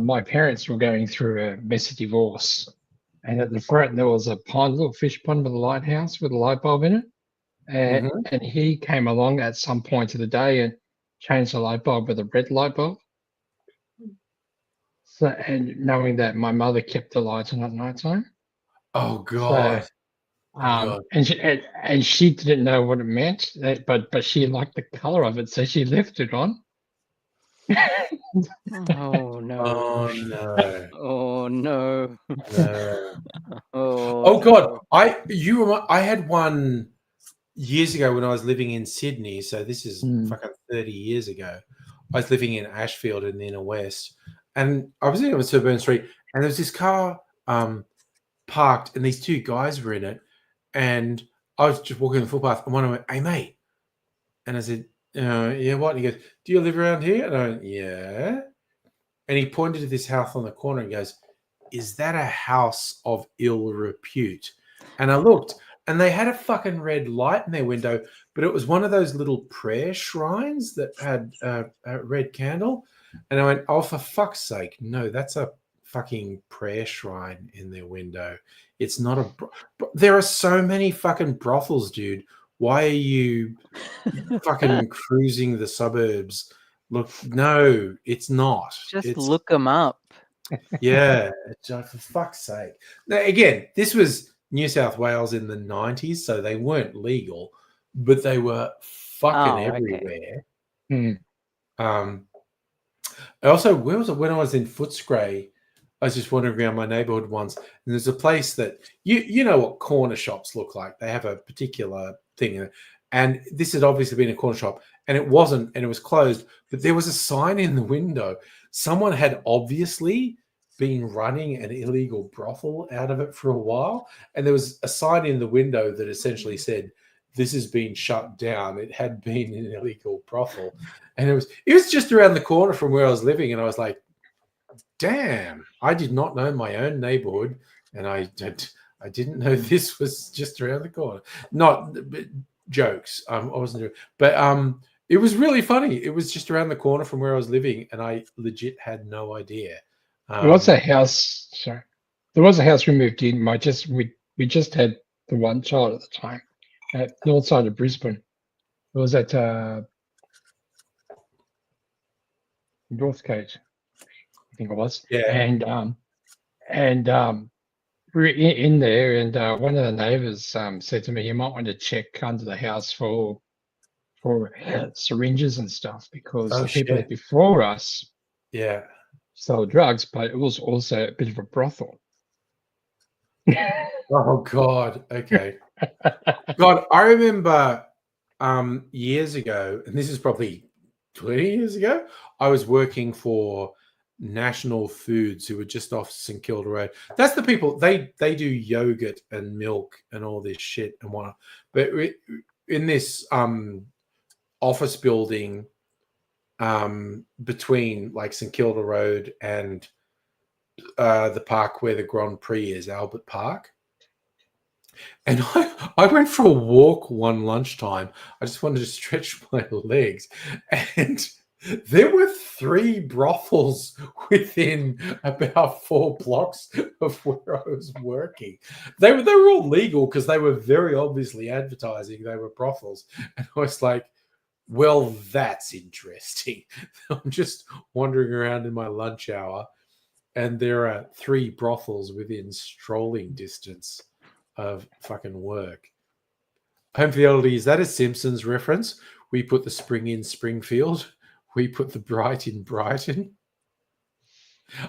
My parents were going through a messy divorce, and at the front there was a pond, little fish pond with a lighthouse with a light bulb in it. And he came along at some point of the day and changed the light bulb with a red light bulb. So, and knowing that my mother kept the lights on at night time. Oh God. So, and she didn't know what it meant, but she liked the color of it, so she left it on. Oh no! Oh no! Oh no! No. Oh God! I had one years ago when I was living in Sydney. So this is fucking 30 years ago. I was living in Ashfield in the inner west, and I was in on Suburban Street, and there was this car parked, and these 2 guys were in it, and I was just walking the footpath, and one of them went, "Hey mate," and I said, "Yeah, what?" And he goes, "Do you live around here?" And I went, "Yeah." And he pointed to this house on the corner and goes, "Is that a house of ill repute?" And I looked, and they had a fucking red light in their window, but it was one of those little prayer shrines that had a red candle. And I went, "Oh, for fuck's sake, no, that's a fucking prayer shrine in their window. It's not a... There are so many fucking brothels, dude. Why are you fucking cruising the suburbs? Look, no, it's not. Just look them up. Yeah, for fuck's sake. Now, again, this was New South Wales in the 90s, so they weren't legal, but they were fucking everywhere. Okay. Also, where was it? When I was in Footscray, I was just wandering around my neighborhood once, and there's a place that you know what corner shops look like. They have a particular thing, and this had obviously been a corner shop, and it wasn't, and it was closed, but there was a sign in the window. Someone had obviously been running an illegal brothel out of it for a while, and there was a sign in the window that essentially said, "This has been shut down." It had been an illegal brothel, and it was just around the corner from where I was living, and I was like, damn, I did not know my own neighborhood, and I didn't know this was just around the corner. Not jokes. I wasn't doing, but it was really funny. It was just around the corner from where I was living, and I legit had no idea. There was a house. Sorry, there was a house we moved in. We just had the one child at the time at the north side of Brisbane. It was at Northgate, I think it was. Yeah. And we were in there, and one of the neighbours said to me, "You might want to check under the house for syringes and stuff, because the people before us sold drugs, but it was also a bit of a brothel." Oh God. Okay. God, I remember years ago, and this is probably 20 years ago, I was working for National Foods, who were just off St Kilda Road. That's the people, they do yogurt and milk and all this shit and whatnot. But in this office building between like St Kilda Road and the park where the Grand Prix is, Albert Park. And I went for a walk one lunchtime. I just wanted to stretch my legs, and there were 3 brothels within about 4 blocks of where I was working. They were all legal because they were very obviously advertising they were brothels. And I was like, well, that's interesting. I'm just wandering around in my lunch hour, and there are 3 brothels within strolling distance of fucking work. Home Fidelity, is that a Simpsons reference? We put the spring in Springfield. We put the bright in Brighton.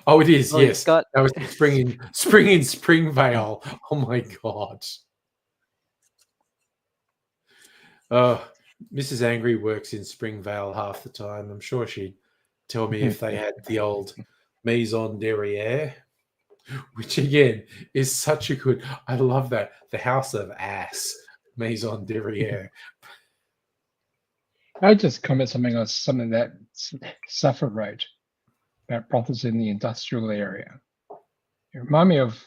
Oh, it is. Well, he's Yes, got- that was spring in Springvale. Oh my god. Mrs. Angry works in Springvale half the time. I'm sure she'd tell me if they had the old Maison Derriere, which again is such a good. I love that, the House of Ass, Maison Derriere. I just comment something on something that Suffer wrote about brothels in the industrial area. It reminded me of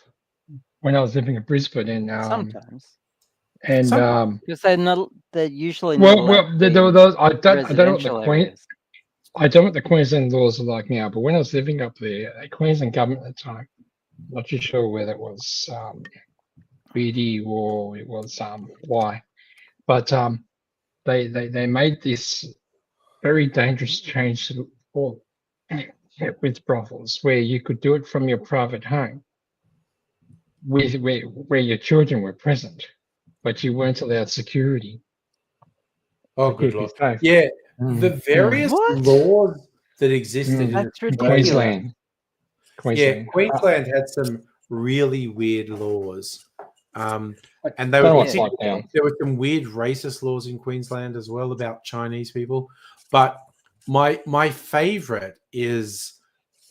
when I was living in Brisbane, Sometimes. Because they're usually not allowed there were those. I don't know what residential areas. I don't know what the Queensland laws are like now, but when I was living up there, the Queensland government at the time, not too sure whether it was BD or it was why, but they made this very dangerous change with brothels where you could do it from your private home, where your children were present, but you weren't allowed security. Oh, good Lord. Yeah, the various laws that existed That's in ridiculous. Queensland. Yeah, Queensland had some really weird laws. And there were some weird racist laws in Queensland as well about Chinese people. But my favorite is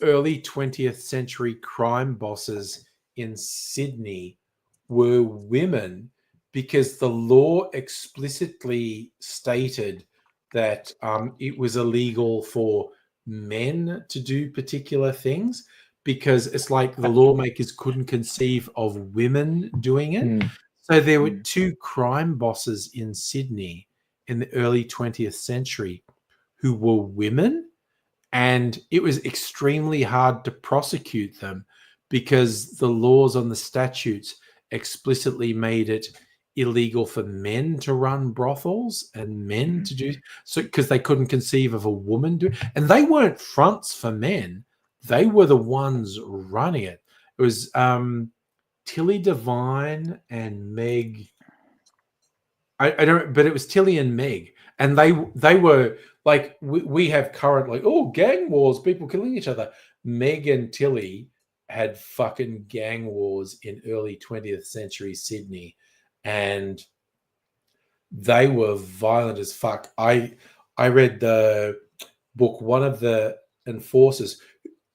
early 20th century crime bosses in Sydney were women, because the law explicitly stated that it was illegal for men to do particular things, because it's like the lawmakers couldn't conceive of women doing it. So there were two crime bosses in Sydney in the early 20th century who were women, and it was extremely hard to prosecute them because the laws on the statutes explicitly made it illegal for men to run brothels and men to do so, because they couldn't conceive of a woman doing, and they weren't fronts for men. They were the ones running it. It was Tilly Devine and Meg. I don't, but it was Tilly and Meg, and they were like, we have current, like, oh, gang wars, people killing each other. Meg and Tilly had fucking gang wars in early 20th century Sydney, and they were violent as fuck. I read the book, one of the enforcers,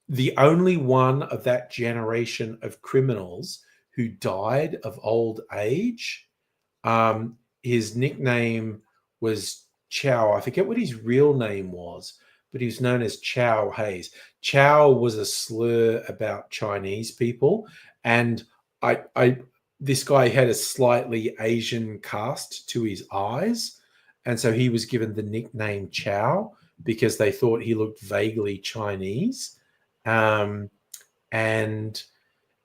the only one of that generation of criminals who died of old age. His nickname was Chow. I forget what his real name was, but he was known as Chow Hayes. Chow was a slur about Chinese people, and this guy had a slightly Asian cast to his eyes, and so he was given the nickname Chow because they thought he looked vaguely Chinese. And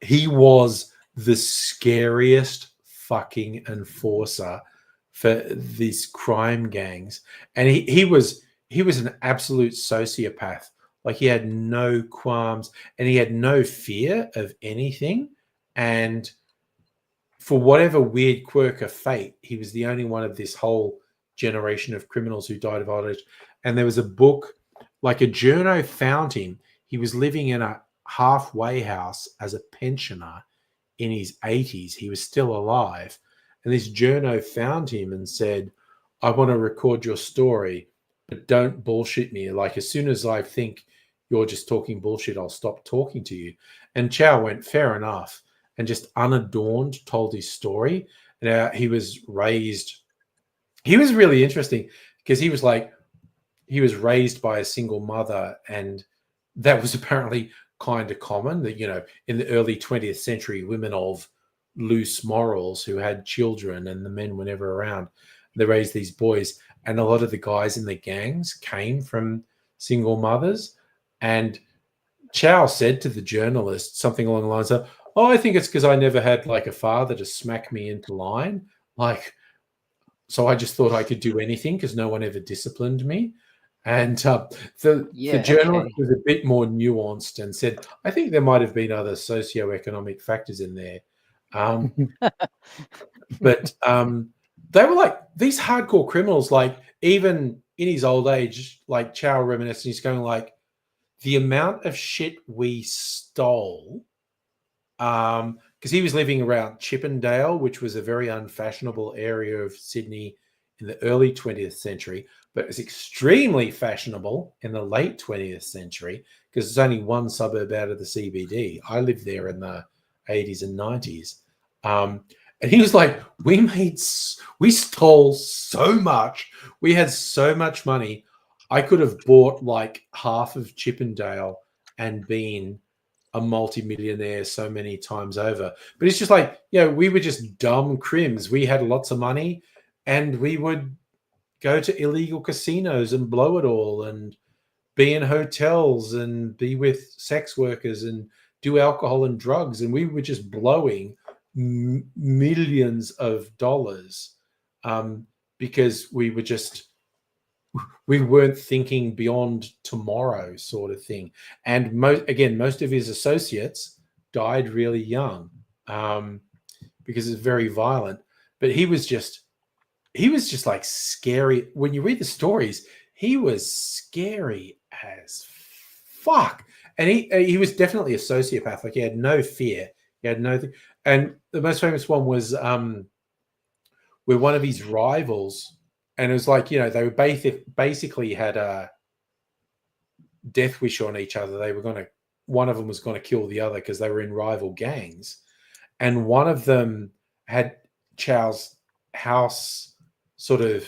he was the scariest fucking enforcer for these crime gangs, and he was an absolute sociopath. Like, he had no qualms and he had no fear of anything, and for whatever weird quirk of fate, he was the only one of this whole generation of criminals who died of old age. And there was a book, like, a journo found him. He was living in a halfway house as a pensioner in his 80s. He was still alive. And this journo found him and said, I want to record your story, but don't bullshit me. Like, as soon as I think you're just talking bullshit, I'll stop talking to you. And Chow went, fair enough, and just unadorned told his story. And he was raised. He was really interesting because he was raised by a single mother, and that was apparently kind of common, that, you know, in the early 20th century, women of loose morals who had children and the men were never around, they raised these boys. And a lot of the guys in the gangs came from single mothers. And Chow said to the journalist something along the lines of, oh, I think it's because I never had like a father to smack me into line. Like, so I just thought I could do anything because no one ever disciplined me. And the journalist was a bit more nuanced and said, I think there might have been other socioeconomic factors in there. But they were like these hardcore criminals, like, even in his old age, like Chow reminiscing, he's going like, the amount of shit we stole, because he was living around Chippendale, which was a very unfashionable area of Sydney in the early 20th century, but it was extremely fashionable in the late 20th century because it's only one suburb out of the CBD. I lived there in the 80s and 90s. And he was like, we stole so much. We had so much money. I could have bought like half of Chippendale and been a multimillionaire so many times over. But it's just like, we were just dumb crims. We had lots of money and we would go to illegal casinos and blow it all and be in hotels and be with sex workers and do alcohol and drugs. And we were just blowing millions of dollars because we weren't thinking beyond tomorrow sort of thing. And most of his associates died really young because it's very violent. But he was just like scary. When you read the stories, he was scary as fuck. And he was definitely a sociopath. Like he had no fear. He had no thing. And the most famous one was where one of his rivals, and it was like, they were basically had a death wish on each other. One of them was going to kill the other because they were in rival gangs. And one of them had Chow's house sort of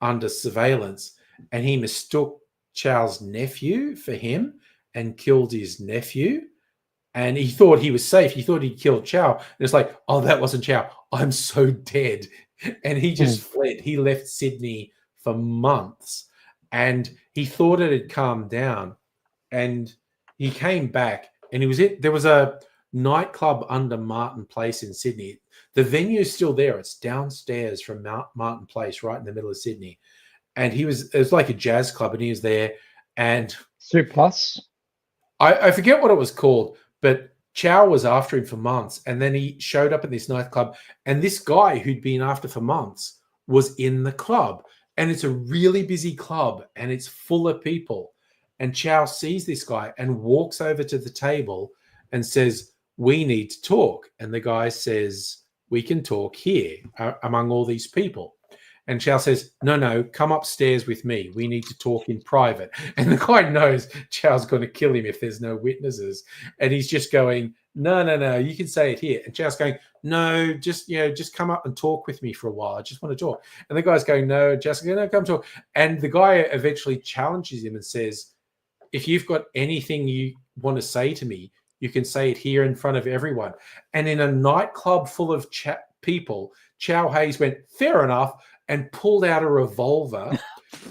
under surveillance, and he mistook Chow's nephew for him and killed his nephew. And he thought he was safe. He thought he'd killed Chow. And it's like, oh, that wasn't Chow. I'm so dead. And he just fled. He left Sydney for months. And he thought it had calmed down. And he came back. And there was a nightclub under Martin Place in Sydney. The venue's still there. It's downstairs from Martin Place, right in the middle of Sydney. And it was like a jazz club. And he was there. And Surplus? I forget what it was called. But Chow was after him for months, and then he showed up at this nightclub, and this guy who'd been after for months was in the club, and it's a really busy club, and it's full of people. And Chow sees this guy and walks over to the table and says, "We need to talk." And the guy says, "We can talk here among all these people." And Chow says, no, come upstairs with me. We need to talk in private. And the guy knows Chow's going to kill him if there's no witnesses. And he's just going, no, you can say it here. And Chow's going, no, just come up and talk with me for a while. I just want to talk. And the guy's going, no. Chow's going, no, come talk. And the guy eventually challenges him and says, if you've got anything you want to say to me, you can say it here in front of everyone. And in a nightclub full of people, Chow Hayes went, fair enough, and pulled out a revolver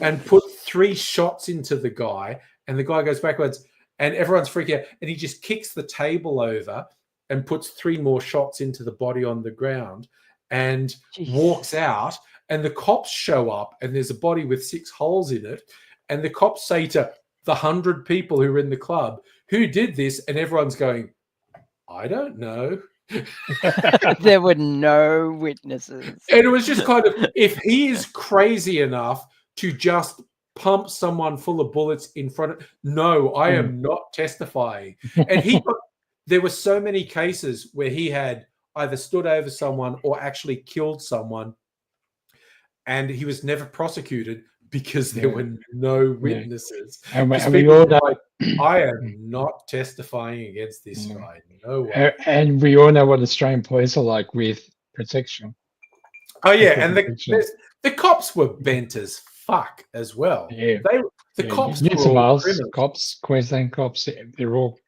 and put 3 shots into the guy. And the guy goes backwards and everyone's freaking out. And he just kicks the table over and puts 3 more shots into the body on the ground and walks out. And the cops show up and there's a body with 6 holes in it. And the cops say to the 100 people who are in the club, who did this? And everyone's going, I don't know. There were no witnesses. And it was just kind of, if he is crazy enough to just pump someone full of bullets in front of, no, I am not testifying. And there were so many cases where he had either stood over someone or actually killed someone, and he was never prosecuted because there were no witnesses. And we all know, like, I am not testifying against this guy. No way. And we all know what Australian police are like with protection. Oh yeah, and the cops were bent as fuck as well. Yeah, the cops New were South all Wales criminals. cops, Queensland cops, they're all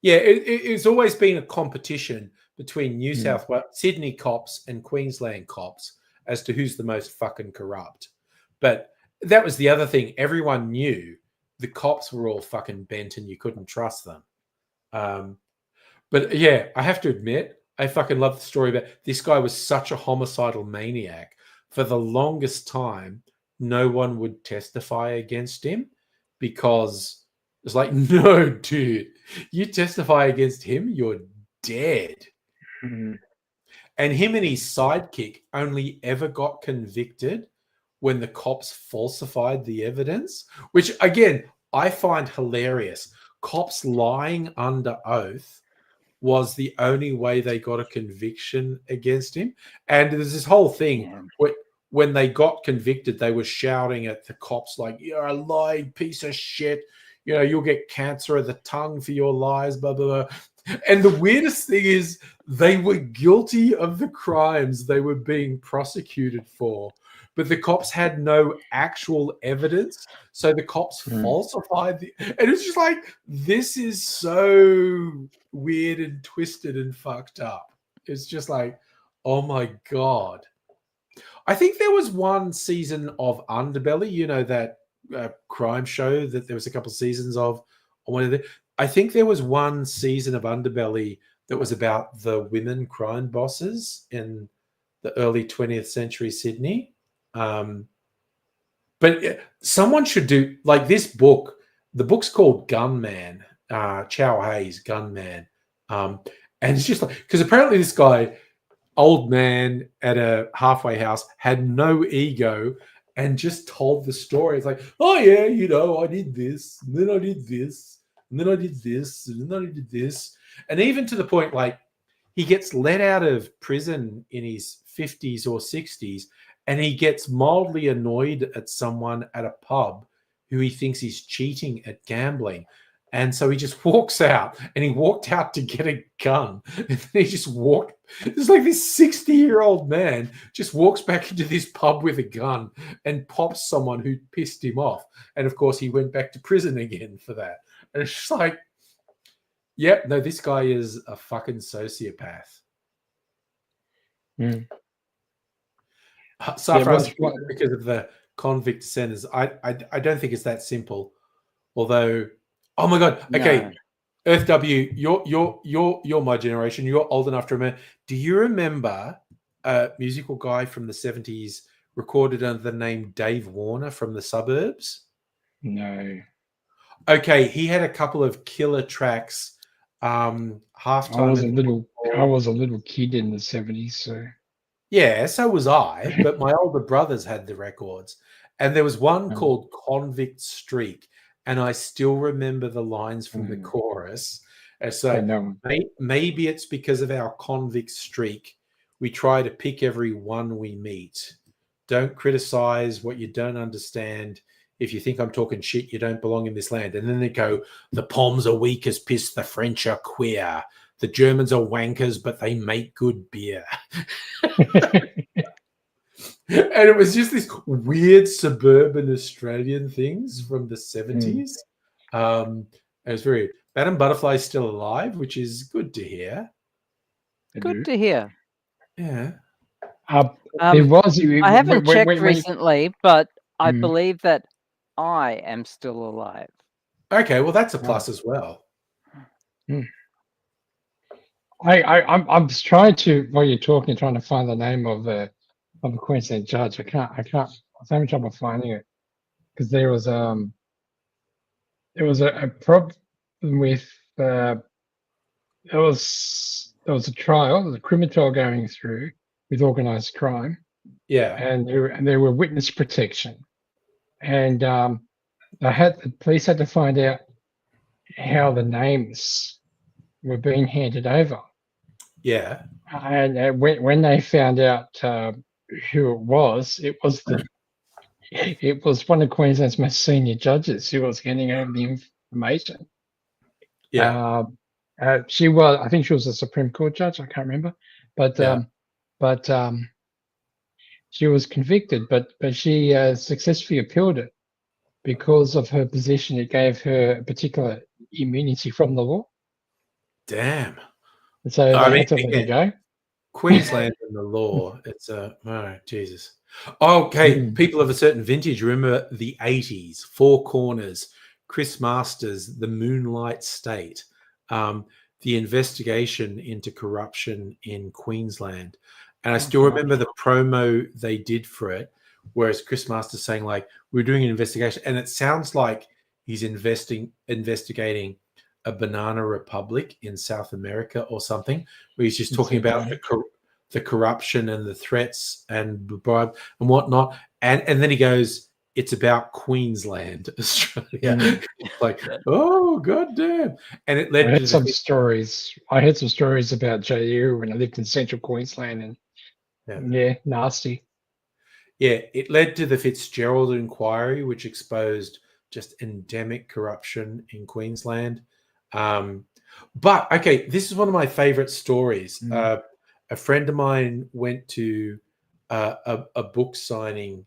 It's always been a competition between New South Wales, Sydney cops and Queensland cops as to who's the most fucking corrupt. But that was the other thing. Everyone knew the cops were all fucking bent and you couldn't trust them. But yeah, I have to admit, I fucking love the story about this guy was such a homicidal maniac. For the longest time, no one would testify against him because it's like, no, dude, you testify against him, you're dead. Mhm. And him and his sidekick only ever got convicted when the cops falsified the evidence, which again, I find hilarious. Cops lying under oath was the only way they got a conviction against him. And there's this whole thing when they got convicted, they were shouting at the cops like, "You're a lying piece of shit. You know, you'll get cancer of the tongue for your lies, blah, blah, blah." And the weirdest thing is they were guilty of the crimes they were being prosecuted for, but the cops had no actual evidence. So the cops falsified and it's just like, this is so weird and twisted and fucked up. It's just like, oh my God. I think there was one season of Underbelly, you know, that crime show that there was a couple of seasons of. I think there was one season of Underbelly that was about the women crime bosses in the early 20th century Sydney. But someone should do, like, this book. The book's called Gunman, Chow Hayes, Gunman. And it's just like, because apparently this guy, old man at a halfway house, had no ego and just told the story. It's like, oh yeah, you know, I did this, and then I did this, and then I did this, and then I did this. And even to the point, like, he gets let out of prison in his 50s or 60s, and he gets mildly annoyed at someone at a pub who he thinks is cheating at gambling. And so he just walks out, and he walked out to get a gun. And then he just walked. It's like this 60-year-old man just walks back into this pub with a gun and pops someone who pissed him off. And of course, he went back to prison again for that. And it's just like, yep, no, this guy is a fucking sociopath. Because of the convict sentence. I don't think it's that simple. Although, oh my God, okay, no. Earth W, you're my generation. You're old enough to remember. Do you remember a musical guy from the 70s recorded under the name Dave Warner from the Suburbs? No. Okay, he had a couple of killer tracks. Halftime. I was a little kid in the 70s, so. Yeah, so was I, but my older brothers had the records. And there was one called Convict Streak, and I still remember the lines from the chorus. And so maybe it's because of our convict streak. We try to pick every one we meet. Don't criticize what you don't understand. If you think I'm talking shit, you don't belong in this land. And then they go, the Poms are weak as piss, the French are queer. The Germans are wankers, but they make good beer. And it was just this weird suburban Australian things from the 70s. It was very... Madame Butterfly is still alive, which is good to hear. Good to hear. Yeah. I haven't checked recently, but I believe that I am still alive. Okay, well, that's a plus as well. I'm trying to, while you're talking, trying to find the name of a Queensland judge. I can't. I'm having trouble finding it because there was a problem with there was a trial, there was a criminal trial going through with organised crime. Yeah, and there were witness protection, and the police had to find out how the names were being handed over. Yeah, and when they found out who it was one of Queensland's most senior judges who was handing over the information. Yeah, I think she was a Supreme Court judge. I can't remember, but she was convicted, but she successfully appealed it because of her position. It gave her a particular immunity from the law. Damn. So they had to let her go. Queensland and the law. It's Jesus. Okay, people of a certain vintage remember the 80s, Four Corners, Chris Masters, The Moonlight State, the investigation into corruption in Queensland. And I still remember the promo they did for it, whereas Chris Masters saying, like, we're doing an investigation. And it sounds like he's investigating a banana republic in South America or something, where he's just talking about the corruption and the threats and bribe and whatnot. And then he goes, it's about Queensland, Australia. Like, oh goddamn! And it led I to had some stories. I had some stories about JU when I lived in central Queensland, and yeah, nasty. Yeah, it led to the Fitzgerald inquiry, which exposed just endemic corruption in Queensland. But okay, this is one of my favorite stories. A friend of mine went to a book signing.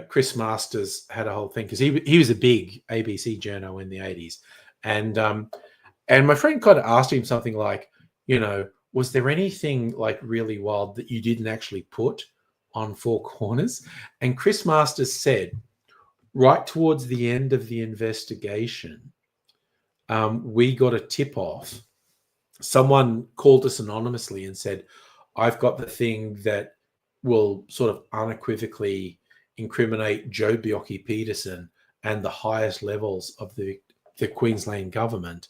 Chris Masters had a whole thing because he was a big ABC journo in the 80s, and my friend kind of asked him something like, was there anything like really wild that you didn't actually put on Four Corners? And Chris Masters said, right towards the end of the investigation, we got a tip off. Someone called us anonymously and said, I've got the thing that will sort of unequivocally incriminate Joe Bjelke-Petersen and the highest levels of the Queensland government.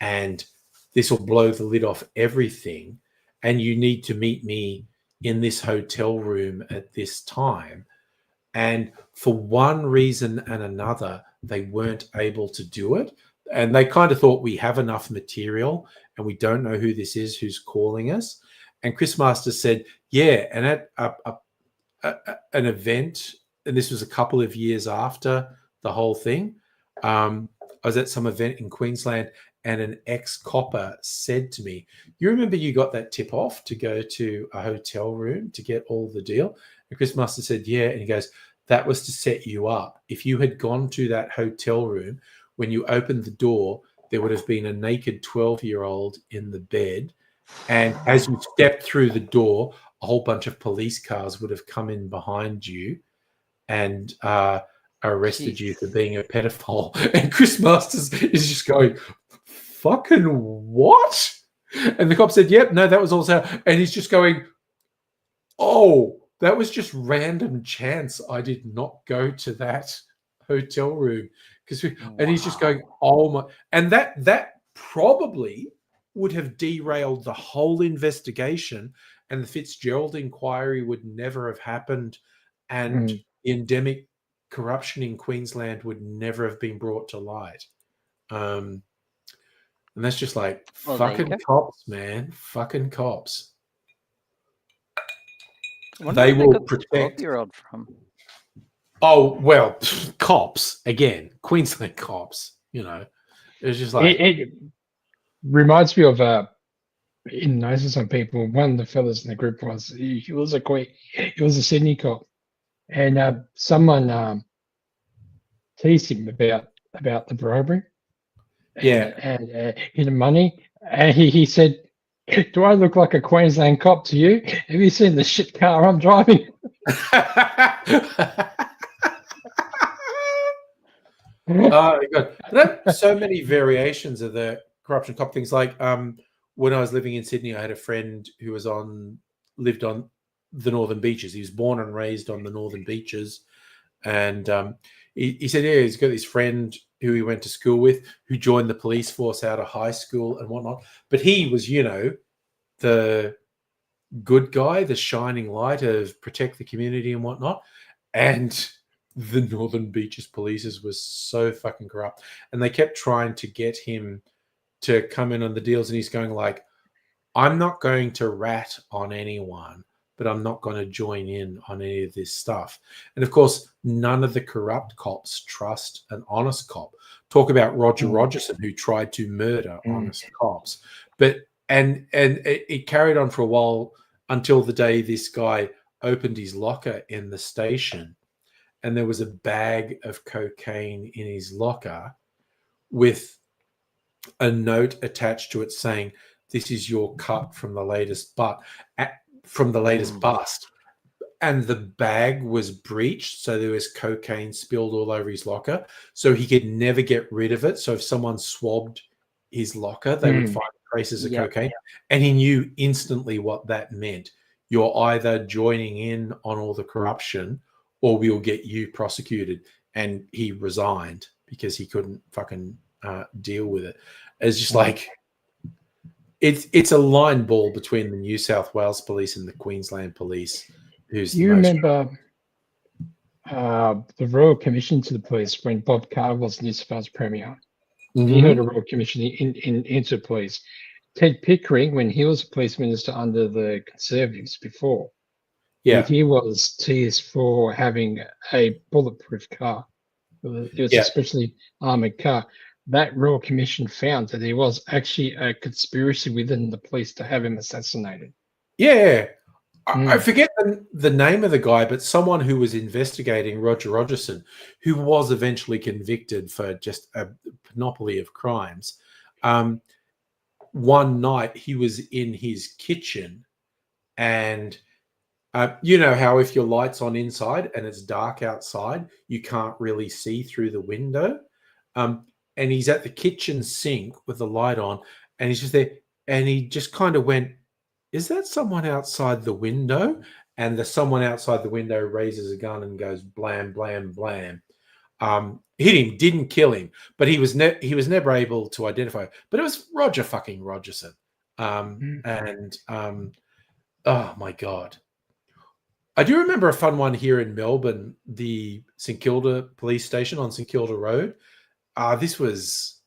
And this will blow the lid off everything. And you need to meet me in this hotel room at this time. And for one reason and another, they weren't able to do it. And they kind of thought, we have enough material and we don't know who this is who's calling us. And Chris Masters said, yeah. And at an event, and this was a couple of years after the whole thing, I was at some event in Queensland, and an ex-copper said to me, you remember you got that tip off to go to a hotel room to get all the deal? And Chris Masters said, yeah. And he goes, that was to set you up. If you had gone to that hotel room, when you opened the door, there would have been a naked 12-year-old in the bed. And as you stepped through the door, a whole bunch of police cars would have come in behind you and arrested you for being a pedophile. And Chris Masters is just going, fucking what? And the cop said, yep, no, that was also. And he's just going, oh, that was just random chance. I did not go to that hotel room. And he's just going, oh my. And that probably would have derailed the whole investigation, and the Fitzgerald inquiry would never have happened, and the endemic corruption in Queensland would never have been brought to light. And that's just like, fucking cops, man. Fucking cops. They will protect. 12-year-old from. Oh, well, cops. Again, Queensland cops, It's just like. It reminds me of in Nice some people. One of the fellas in the group was he was a Sydney cop, and someone teased him about the bribery. And the money, and he said, "Do I look like a Queensland cop to you? Have you seen the shit car I'm driving?" Oh God! There are so many variations of the corruption cop things. Like when I was living in Sydney, I had a friend who lived on the Northern Beaches. He was born and raised on the Northern Beaches, and he said, yeah, he's got this friend who he went to school with who joined the police force out of high school and whatnot. But he was, the good guy, the shining light of protect the community and whatnot, and the Northern Beaches police was so fucking corrupt, and they kept trying to get him to come in on the deals, and he's going like, I'm not going to rat on anyone, but I'm not going to join in on any of this stuff. And of course, none of the corrupt cops trust an honest cop. Talk about Roger Rogerson, who tried to murder honest cops. But and it carried on for a while until the day this guy opened his locker in the station, and there was a bag of cocaine in his locker with a note attached to it saying, "This is your cut from the latest bust." And the bag was breached, so there was cocaine spilled all over his locker, so he could never get rid of it. So if someone swabbed his locker, they would find traces of cocaine. And he knew instantly what that meant. You're either joining in on all the corruption or we'll get you prosecuted. And he resigned because he couldn't fucking deal with it. It's just like, it's a line ball between the New South Wales police and the Queensland police. You remember the Royal Commission to the Police when Bob Carter was New South Wales Premier. Mm-hmm. He had a Royal Commission into police. Ted Pickering, when he was a police minister under the Conservatives before, he was teased for having a bulletproof car. It was a specially armored car. That Royal Commission found that there was actually a conspiracy within the police to have him assassinated. Yeah. I forget the name of the guy, but someone who was investigating Roger Rogerson, who was eventually convicted for just a panoply of crimes. One night he was in his kitchen, and you know how if your light's on inside and it's dark outside, you can't really see through the window. And he's at the kitchen sink with the light on, and he's just there, and he just kind of went, "Is that someone outside the window?" And the someone outside the window raises a gun and goes blam, blam, blam. Hit him, didn't kill him, but he was never able to identify. But it was Roger fucking Rogerson. And oh my God. I do remember a fun one here in Melbourne, the St Kilda police station on St Kilda Road. This was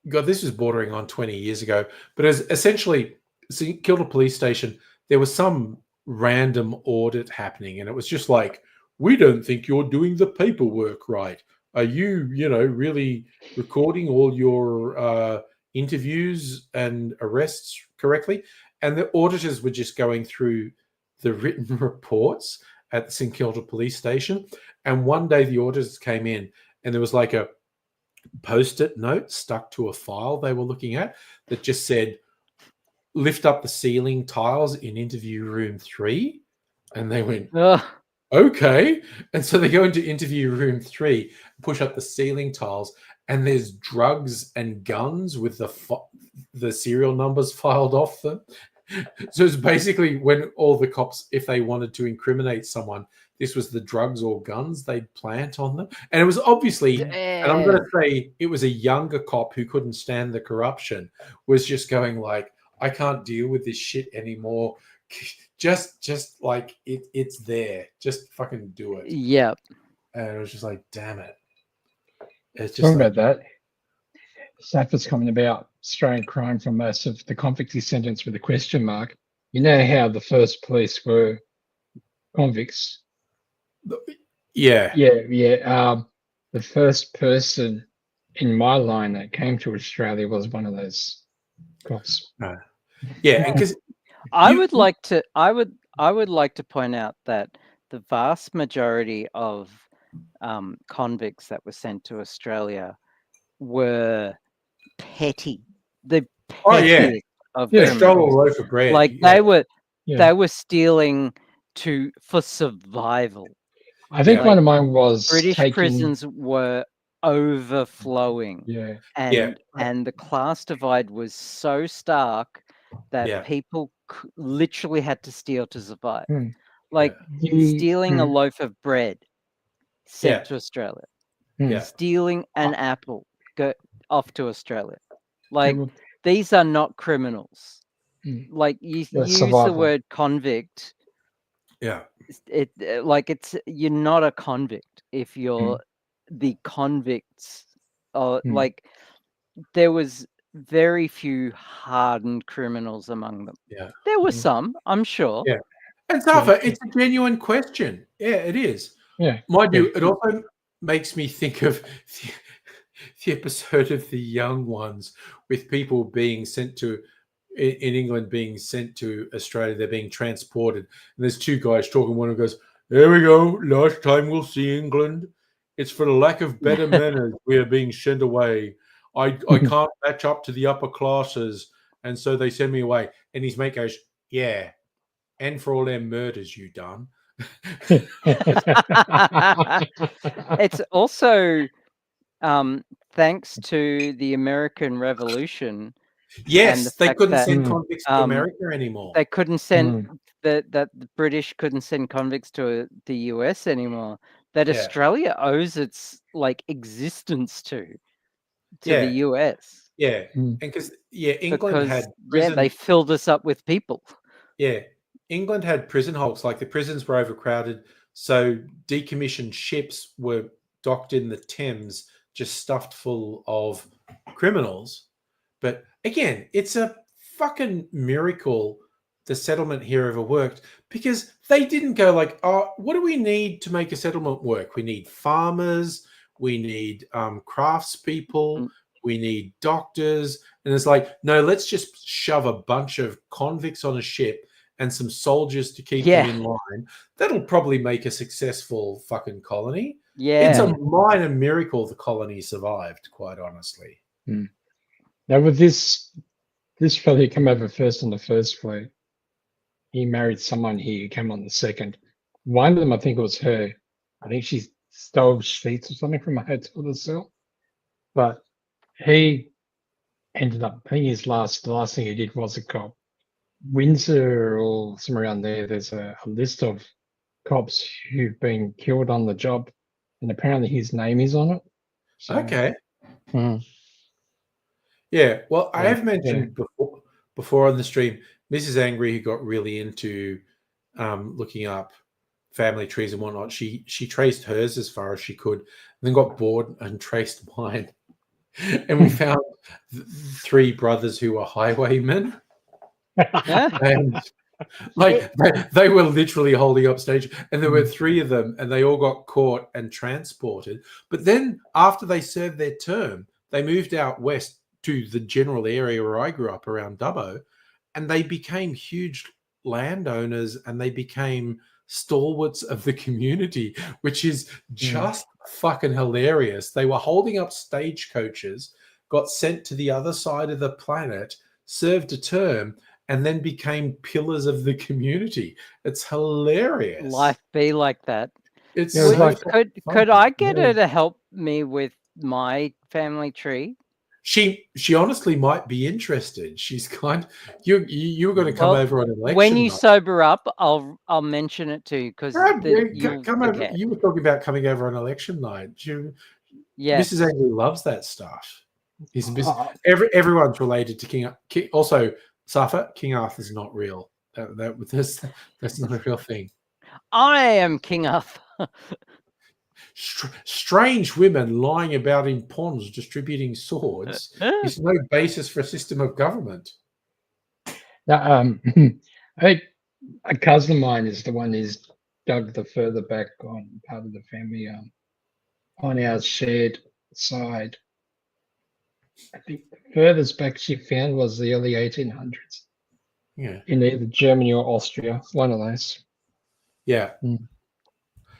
bordering on 20 years ago, but it was essentially St Kilda police station. There was some random audit happening, and it was just like, "We don't think you're doing the paperwork right. Are you, really recording all your interviews and arrests correctly?" And the auditors were just going through the written reports at the St Kilda police station. And one day the auditors came in, and there was like a post-it note stuck to a file they were looking at that just said, "Lift up the ceiling tiles in interview room 3." And they went, "Okay." And so they go into interview room 3, push up the ceiling tiles, and there's drugs and guns with the serial numbers filed off them. So it's basically when all the cops, if they wanted to incriminate someone, this was the drugs or guns they'd plant on them. And it was obviously, and I'm going to say it was a younger cop who couldn't stand the corruption, was just going like, "I can't deal with this shit anymore. Just like it's there. Just fucking do it." Yep. And it was just like, damn it. It's just Talking like, about that, Safford's comment about Australian crime from most of the convict sentence with a question mark. You know how the first police were convicts? Yeah. The first person in my line that came to Australia was one of those cops. Yeah, because I would like to point out that the vast majority of convicts that were sent to Australia were petty. The pettiest of criminals. Stole a loaf of bread. Like they were stealing for survival. I think one of mine was British prisons were overflowing. And the class divide was so stark that people literally had to steal to survive. Like stealing a loaf of bread sent to Australia. Stealing an apple off to Australia. Like these are not criminals. Like you use the word convict. You're not a convict if you're the convicts. Like there was very few hardened criminals among them. There were some, I'm sure. And Safa, it's a genuine question. Yeah, it is. Mind you, it also makes me think of the episode of The Young Ones with people being sent to in England, being sent to Australia. They're being transported, and there's two guys talking. One who goes, "There we go. Last time we'll see England. It's for the lack of better manners we are being sent away. I can't match up to the upper classes, and so they send me away." And his mate goes, "Yeah, and for all them murders you done." It's also thanks to the American Revolution. Yes, they couldn't send convicts to America anymore. They couldn't send that the British couldn't send convicts to the US anymore. That Australia owes its existence to the US. Yeah, and because England had they filled us up with people. Yeah, England had prison hulks. Like the prisons were overcrowded, So decommissioned ships were docked in the Thames, just stuffed full of criminals. But again, it's a fucking miracle the settlement here ever worked, because they didn't go like, oh, what do we need to make a settlement work? We need farmers, we need craftspeople, we need doctors. And it's like, no, let's just shove a bunch of convicts on a ship and some soldiers to keep them in line. That'll probably make a successful fucking colony. Yeah. It's a minor miracle the colony survived, quite honestly. Now, with this fella who came over first on the first flight, he married someone here who came on the second. One of them, I think it was her. I think she stole sheets or something from a hotel to sell. But he ended up, I think the last thing he did was a cop. Windsor or somewhere around there, there's a list of cops who've been killed on the job, and apparently his name is on it. So, Okay. Yeah, well, I have mentioned before on the stream, Mrs. Angry, who got really into looking up family trees and whatnot, she traced hers as far as she could, and then got bored and traced mine. And we found 3 brothers who were highwaymen. And like they were literally holding up stage, and there were 3 of them, and they all got caught and transported. But then after they served their term, they moved out west to the general area where I grew up around Dubbo, and they became huge landowners, and they became stalwarts of the community, which is just fucking hilarious. They were holding up stagecoaches, got sent to the other side of the planet, served a term, and then became pillars of the community. It's hilarious. Life be like that. It's could I get her to help me with my family tree? She honestly might be interested. She's kind. You were going to come over on election when you night. sober up. I'll mention it to you, because come over. You were talking about coming over on election night. Mrs. Angry loves that stuff. Everyone's related to King. Also, Safa, King Arthur's not real. That's not a real thing. I am King Arthur. Strange women lying about in ponds distributing swords is no basis for a system of government. Now, I think a cousin of mine is the one who's dug the further back on part of the family on our shared side. I think the furthest back she found was the early 1800s. Yeah. In either Germany or Austria, one of those. Yeah.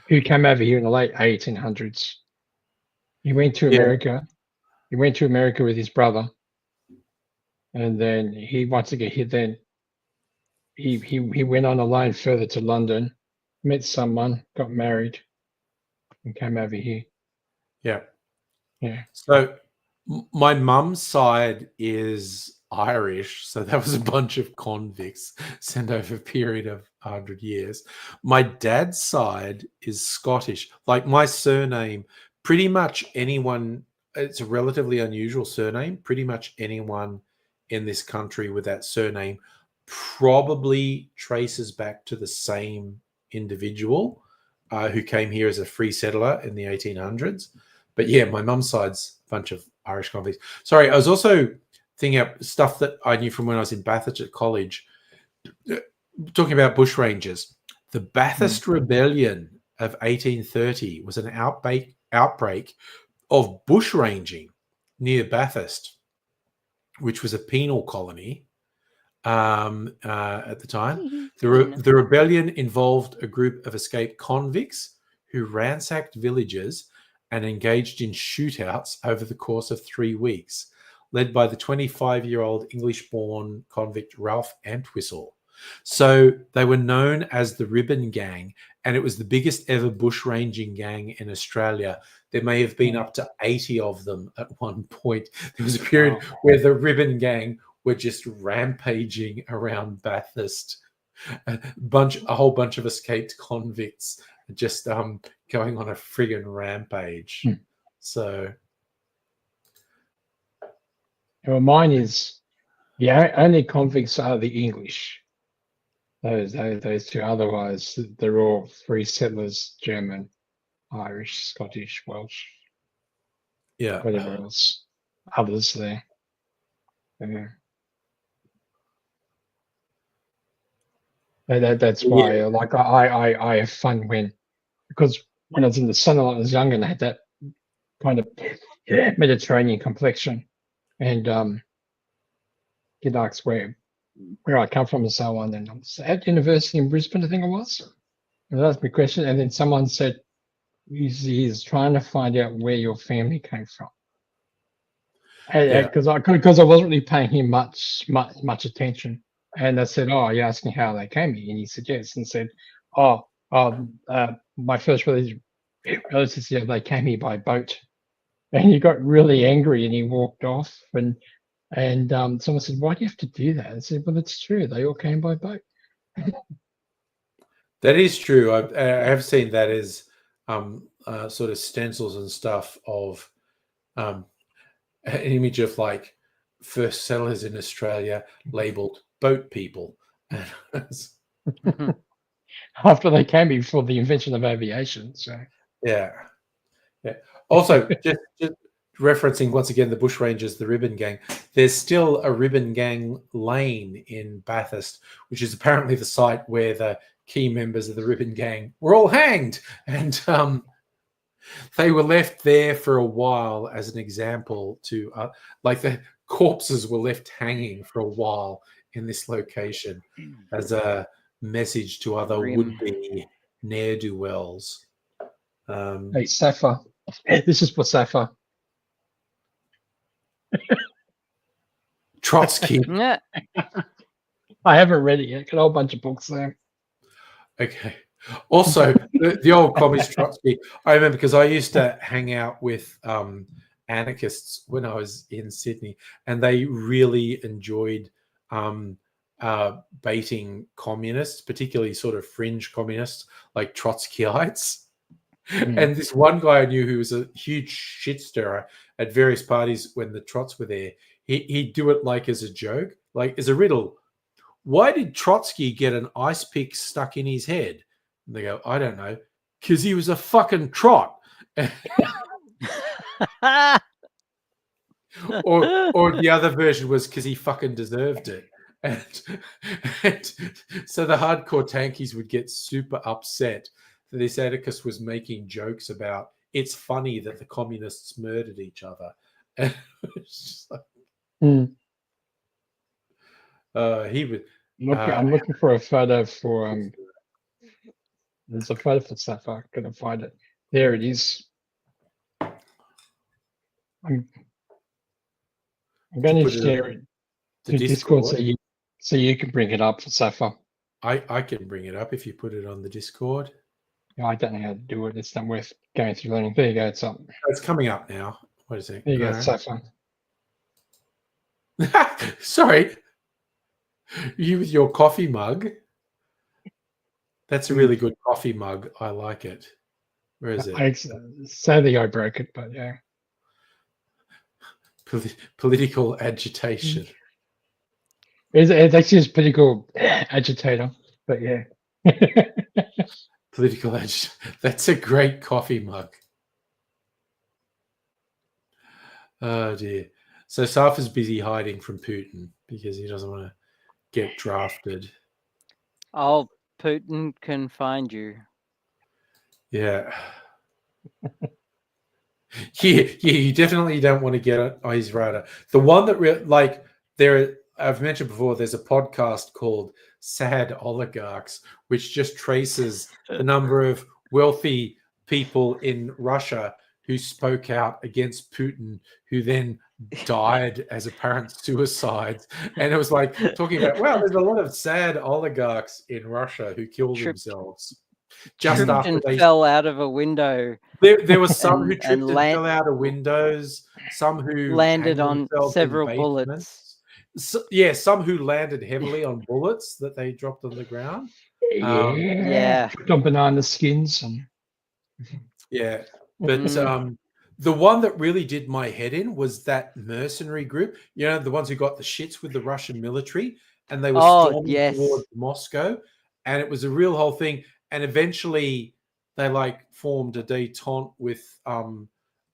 Who came over here in the late 1800s. He went to America. He went to America with his brother, and then he wanted to get here. Then he went on a line further to London, met someone, got married, and came over here. Yeah. Yeah. So my mum's side is Irish, so that was a bunch of convicts sent over a period of 100 years. My dad's side is Scottish. Like my surname, pretty much anyone, it's a relatively unusual surname. Pretty much anyone in this country with that surname probably traces back to the same individual who came here as a free settler in the 1800s. But yeah, my mum's side's a bunch of Irish convicts. Sorry, I was also thinking up stuff that I knew from when I was in Bathurst at college, talking about bushrangers. The Bathurst Rebellion of 1830 was an outbreak of bushranging near Bathurst, which was a penal colony at the time. The rebellion involved a group of escaped convicts who ransacked villages and engaged in shootouts over the course of 3 weeks, led by the 25-year-old English-born convict Ralph Entwistle. So they were known as the Ribbon Gang, and it was the biggest ever bushranging gang in Australia. There may have been up to 80 of them at one point. There was a period where the Ribbon Gang were just rampaging around Bathurst. A whole bunch of escaped convicts just going on a friggin' rampage. So... Well, mine is the only convicts are the English. Those two. Otherwise, they're all free settlers: German, Irish, Scottish, Welsh, Yeah. whatever else. Others there. Yeah. That's why, like, I have fun because when I was in the sun, I was younger and I had that kind of Mediterranean complexion, and get asked where I come from and so on. And I was at university in Brisbane, I think it was. And they asked me a question, and then someone said, he's trying to find out where your family came from. Because I wasn't really paying him much attention. And I said, "Oh, you're asking how they came here?" And he said, "Yes." And said, my first relatives, yeah, they came here by boat." And he got really angry and he walked off. And someone said, "Why do you have to do that?" I said, "Well, it's true. They all came by boat." That is true. I have seen that as sort of stencils and stuff of an image of like first settlers in Australia labeled boat people. After they came here before the invention of aviation. So yeah. Also, just referencing once again the Bushrangers, the Ribbon Gang. There's still a Ribbon Gang lane in Bathurst, which is apparently the site where the key members of the Ribbon Gang were all hanged, and they were left there for a while as an example to, like, the corpses were left hanging for a while in this location as a message to other would-be ne'er-do-wells. Hey, Safa. This is for Safa. Trotsky. I haven't read it yet. Got a whole bunch of books there. Okay. Also, the old communist Trotsky. I remember because I used to hang out with anarchists when I was in Sydney, and they really enjoyed baiting communists, particularly sort of fringe communists like Trotskyites. And this one guy I knew who was a huge shit stirrer at various parties when the Trots were there, he'd do it like as a joke, like as a riddle. Why did Trotsky get an ice pick stuck in his head? And they go, I don't know, because he was a fucking trot. or the other version was because he fucking deserved it. And so the hardcore tankies would get super upset that this anarchist was making jokes about it's funny that the communists murdered each other. And it's just like, he was. I'm looking for a photo for there's a photo for Sapphire. Couldn't find it. There it is. I'm going to share it to Discord so you can bring it up for Sapphire. I can bring it up if you put it on the Discord. I don't know how to do it. It's not worth going through learning. There you go. It's up. It's coming up now. Wait a second. There you go. Sapphire. Sorry. You with your coffee mug. That's a really good coffee mug. I like it. Where is it? Sadly, I broke it, but yeah. Political agitation. It's actually a political agitator, but yeah. Political agitation. That's a great coffee mug. Oh dear. So Safa's busy hiding from Putin because he doesn't want to get drafted. Oh, Putin can find you. Yeah. You definitely don't want to get on his radar. The one that I've mentioned before, there's a podcast called Sad Oligarchs, which just traces the number of wealthy people in Russia who spoke out against Putin, who then died as apparent suicides. And it was like talking about, well, there's a lot of sad oligarchs in Russia who killed themselves. Just after they fell out of a window. There were some who tripped and fell out of windows, some who landed on several bullets. Some who landed heavily on bullets that they dropped on the ground. Yeah. On banana skins. Yeah. But the one that really did my head in was that mercenary group, the ones who got the shits with the Russian military, and they were storming towards Moscow. and it was a real whole thing. And eventually, they like formed a détente with Putin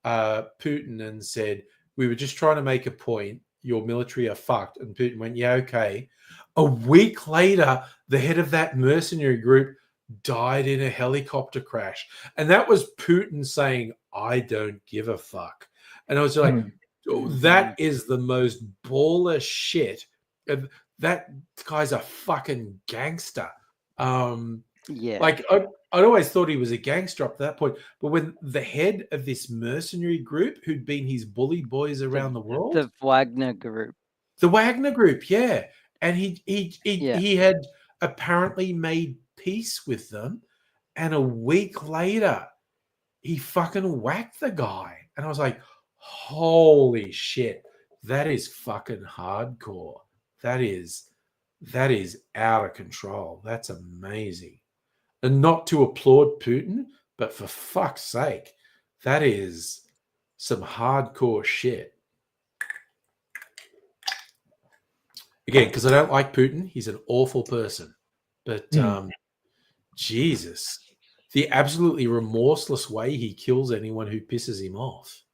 and said, "We were just trying to make a point. Your military are fucked." And Putin went, "Yeah, okay." A week later, the head of that mercenary group died in a helicopter crash, and that was Putin saying, "I don't give a fuck." And I was like, that is the most baller shit. That guy's a fucking gangster. Like I'd always thought he was a gangster up to that point, but when the head of this mercenary group who'd been his bully boys around the world, the Wagner Group, yeah, and he had apparently made peace with them, and a week later he fucking whacked the guy, and I was like, holy shit, that is fucking hardcore. That is out of control. That's amazing. And not to applaud Putin, but for fuck's sake, that is some hardcore shit. Again, because I don't like Putin. He's an awful person. But Jesus, the absolutely remorseless way he kills anyone who pisses him off.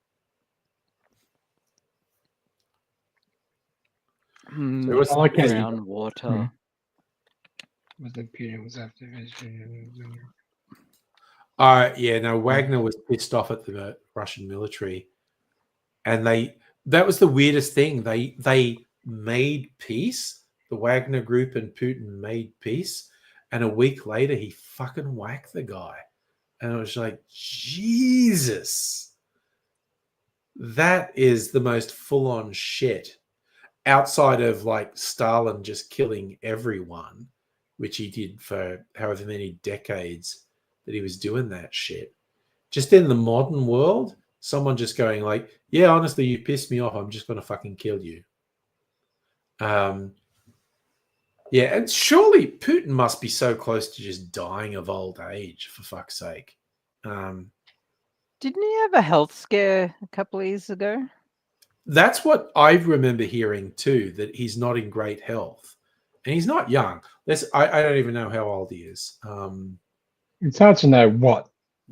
So it was groundwater. Was the Putin was after yeah, no, Wagner was pissed off at the Russian military, and that was the weirdest thing. They made peace. The Wagner group and Putin made peace, and a week later he fucking whacked the guy, and I was like, Jesus, that is the most full-on shit. Outside of like Stalin just killing everyone, which he did for however many decades that he was doing that shit. Just in the modern world, someone just going like, yeah, honestly, you pissed me off. I'm just going to fucking kill you. Yeah, and surely Putin must be so close to just dying of old age, for fuck's sake. Didn't he have a health scare a couple of years ago? That's what I remember hearing too, that he's not in great health. And he's not young. I don't even know how old he is. It's hard to know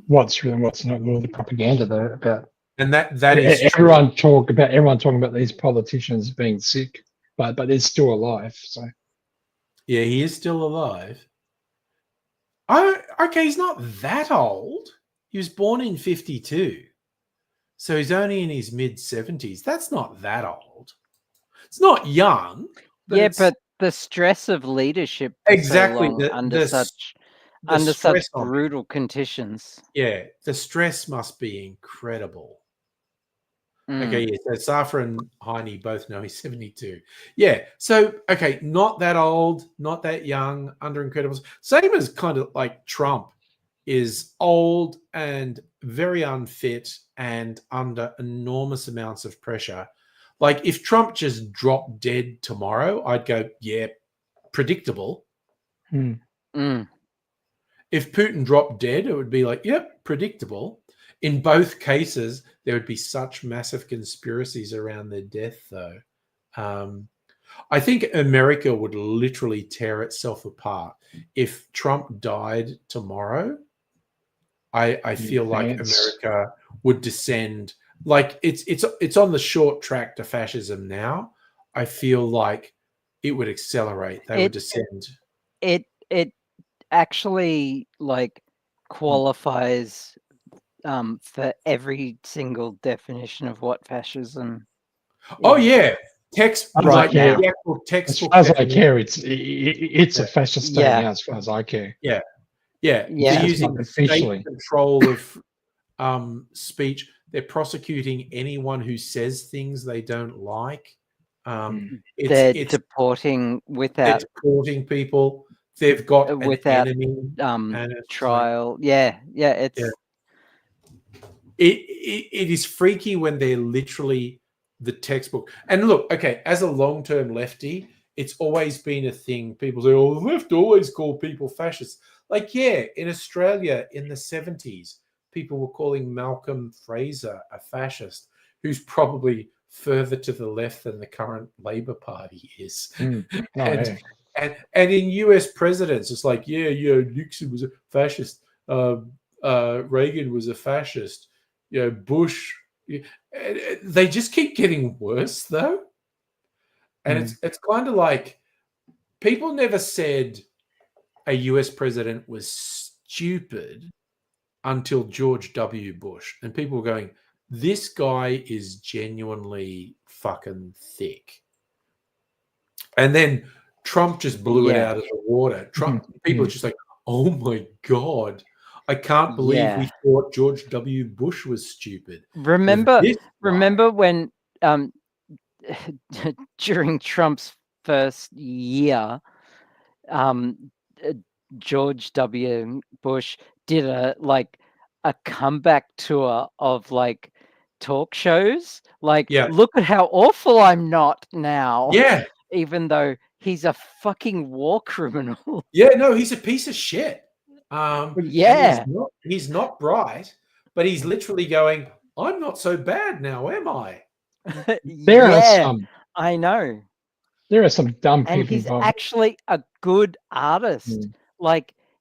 what's real and what's not. All the propaganda though about, and that is everyone talking about these politicians being sick, but they're still alive. So yeah, he is still alive. Okay, he's not that old. He was born in 1952. So he's only in his mid-70s. That's not that old. It's not young. But the stress of leadership exactly so under such brutal conditions. Yeah, the stress must be incredible. Okay, yeah. So Safa and Heine both know he's 72. Yeah. So okay, not that old, not that young, under incredibles. Same as kind of like Trump is old and very unfit and under enormous amounts of pressure. Like if Trump just dropped dead tomorrow, I'd go, yeah, predictable. Mm. If Putin dropped dead, it would be like, yep, predictable. In both cases, there would be such massive conspiracies around their death, though. I think America would literally tear itself apart. If Trump died tomorrow, I feel like America would descend. Like it's on the short track to fascism now. I feel like it would accelerate. They would descend. It actually like qualifies for every single definition of what fascism is. Oh yeah. Textbook. As far as I care, it's a fascist thing now, as far as I care. Yeah. They're using state control of speech. They're prosecuting anyone who says things they don't like. They're deporting without deporting people. They've got without an enemy trial. It is freaky when they're literally the textbook. And look, okay, as a long-term lefty, it's always been a thing. People say, "Oh, the left always call people fascists." Like, yeah, in Australia in the 70s, people were calling Malcolm Fraser a fascist, who's probably further to the left than the current Labor Party is. And in US presidents, it's like, yeah, Nixon was a fascist. Reagan was a fascist. Bush. They just keep getting worse, though. And it's kind of like people never said a US president was stupid until George W. Bush. And people were going, this guy is genuinely fucking thick. And then Trump just blew it out of the water. People are just like, oh my God, I can't believe we thought George W. Bush was stupid. Remember when during Trump's first year, George W. Bush did a comeback tour of talk shows. Look at how awful I'm not now. Yeah. Even though he's a fucking war criminal. Yeah, no, he's a piece of shit. He's not bright, but he's literally going, I'm not so bad now, am I? There are some. I know. There are some dumb people. And he's actually a good artist.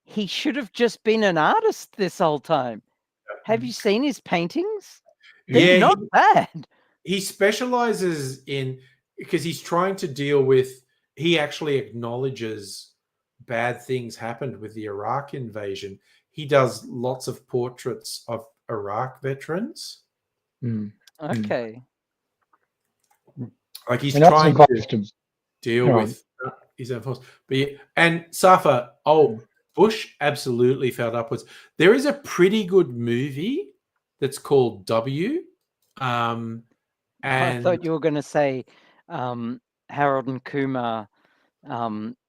He should have just been an artist this whole time. Have you seen his paintings? They're not bad. He specializes in, because he's trying to deal with, he actually acknowledges bad things happened with the Iraq invasion. He does lots of portraits of Iraq veterans. Okay. He's trying to deal with his own force. And Safa, Bush absolutely fell upwards. There is a pretty good movie that's called W. And I thought you were going to say Harold and Kumar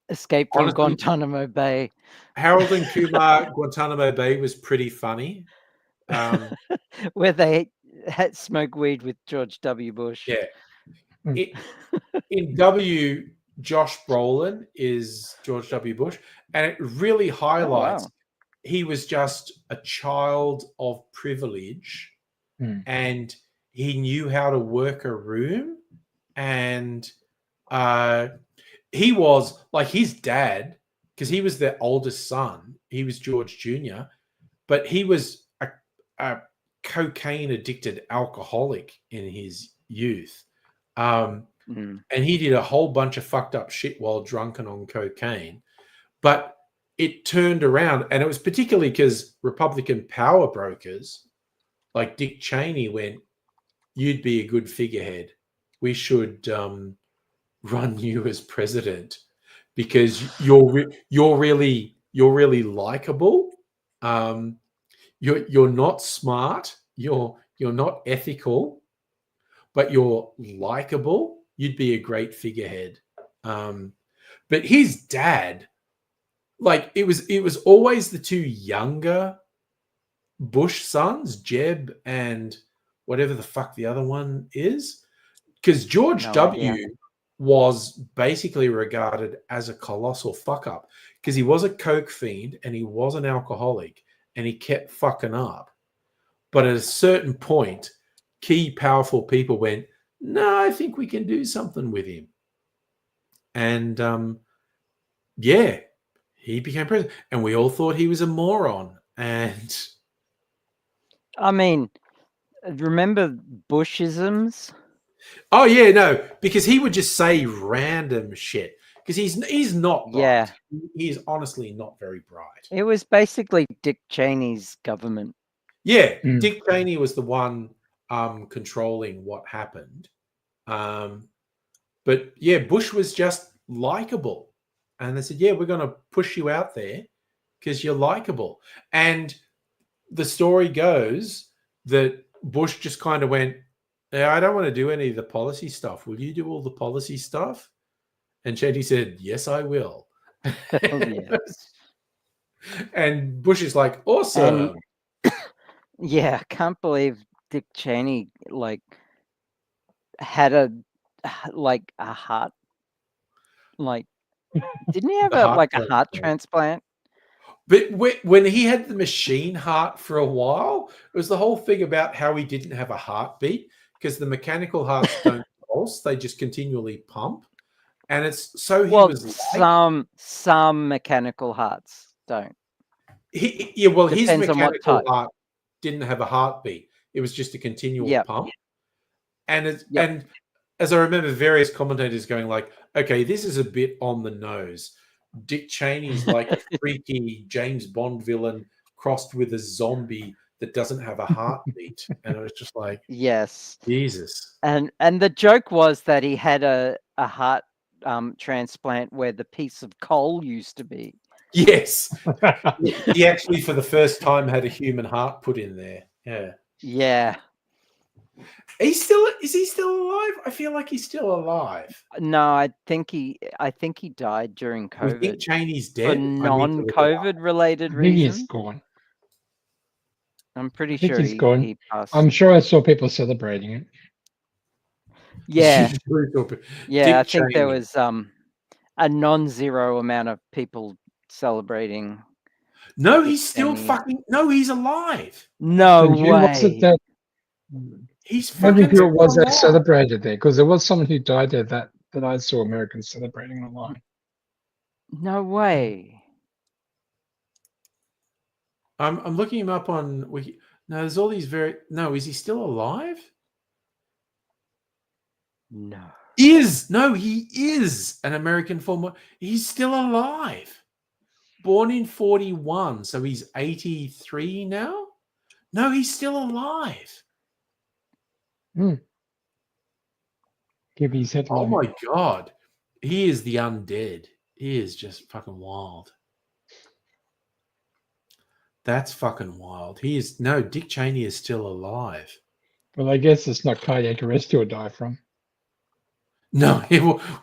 Escape from Guantanamo Bay. Harold and Kumar Guantanamo Bay was pretty funny. Where they had smoked weed with George W. Bush. Yeah. In W, Josh Brolin is George W. Bush, and it really highlights he was just a child of privilege, and he knew how to work a room, and he was like his dad, because he was the oldest son. He was George Jr., but he was a cocaine-addicted alcoholic in his youth. And he did a whole bunch of fucked up shit while drunk and on cocaine. But it turned around, and it was particularly because Republican power brokers like Dick Cheney went, you'd be a good figurehead. We should run you as president because you're really likable. You're not smart. You're not ethical, but you're likable. You'd be a great figurehead. But his dad, it was always the two younger Bush sons, Jeb and whatever the fuck the other one is, because George W. was basically regarded as a colossal fuck up because he was a coke fiend and he was an alcoholic and he kept fucking up. But at a certain point, key powerful people went, no, I think we can do something with him. And he became president. And we all thought he was a moron. And I mean, remember Bushisms? Oh yeah, no, because he would just say random shit. Because he's not bright. Yeah. He's honestly not very bright. It was basically Dick Cheney's government. Yeah, Dick Cheney was the one controlling what happened. But yeah, Bush was just likable. And they said, yeah, we're going to push you out there because you're likable. And the story goes that Bush just kind of went, I don't want to do any of the policy stuff. Will you do all the policy stuff? And Cheney said, yes, I will. And Bush is like, awesome. Yeah, I can't believe Dick Cheney had a heart, didn't he have a heart transplant? But when he had the machine heart for a while, it was the whole thing about how he didn't have a heartbeat because the mechanical hearts don't pulse; they just continually pump. And it's so he Well, was like, some mechanical hearts don't. his Depends on what mechanical type. heart didn't have a heartbeat. It was just a continual Yep. pump. And Yep. and as I remember, various commentators going like, "Okay, this is a bit on the nose. Dick Cheney's like a freaky James Bond villain crossed with a zombie that doesn't have a heartbeat," and it was just like, Yes. Jesus. And the joke was that he had a heart transplant where the piece of coal used to be. Yes, he actually for the first time had a human heart put in there. Yeah. Yeah. Is he still alive? I feel like he's still alive. No, I think he died during We think COVID Cheney's for dead. I need to look it up. non-COVID related I think he's reasons. gone. I'm pretty I think sure he's gone. he passed. I'm sure I saw people celebrating it. Yeah. Yeah, I Dick think there Cheney. was a non-zero amount of people celebrating. No, Dick he's still Cheney. fucking. No, he's alive. No And who was it way. that? He's Wondering fucking. who it was that alive. celebrated there, because there was someone who died there that I saw Americans celebrating online. No way. I'm looking him up on Wiki. No, there's all these very. No, is he still alive? No. He is an American former. He's still alive. Born in 41, so he's 83 now. No, he's still alive. Give his head. Oh my god, he is the undead. He is just fucking wild. That's fucking wild. Dick Cheney is still alive. Well, I guess it's not cardiac arrest he'll die from. No,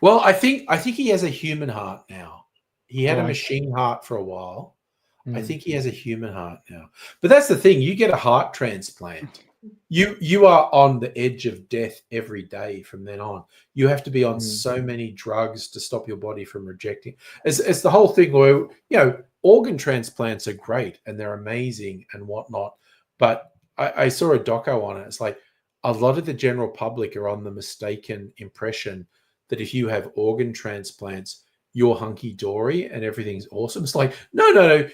well, I think he has a human heart now. He had a Right. machine heart for a while. I Mm. think he has a human heart now. But that's the thing. You get a heart transplant. You are on the edge of death every day from then on. You have to be on so many drugs to stop your body from rejecting. It's the whole thing where, organ transplants are great and they're amazing and whatnot. But I saw a doco on it. It's like a lot of the general public are on the mistaken impression that if you have organ transplants, you're hunky-dory and everything's awesome. It's like, no.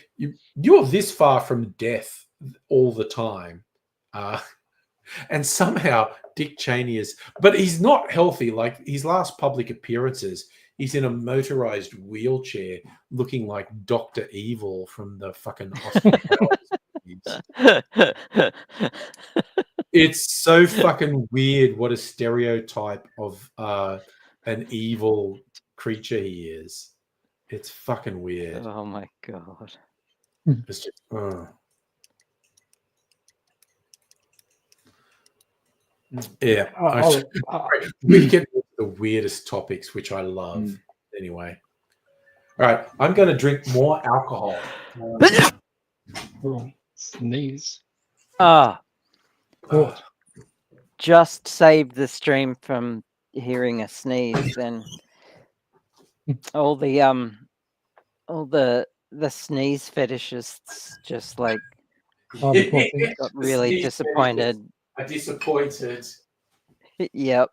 You're this far from death all the time. And somehow Dick Cheney but he's not healthy. Like his last public appearances, he's in a motorized wheelchair looking like Dr. Evil from the fucking hospital. It's so fucking weird what a stereotype of an evil creature he is. It's fucking weird. Oh my god. It's just, yeah. We get the weirdest topics, which I love. Anyway. All right. I'm going to drink more alcohol. Sneeze. Just saved the stream from hearing a sneeze, and all the sneeze fetishists just like got really disappointed. Disappointed. Yep.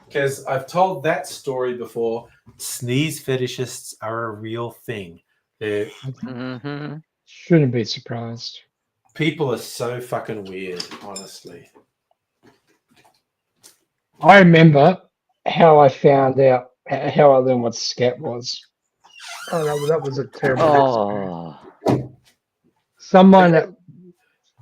Because I've told that story before. Sneeze fetishists are a real thing. Shouldn't be surprised. People are so fucking weird, honestly. I remember how I found out, how I learned what scat was. Oh, that was a terrible Someone,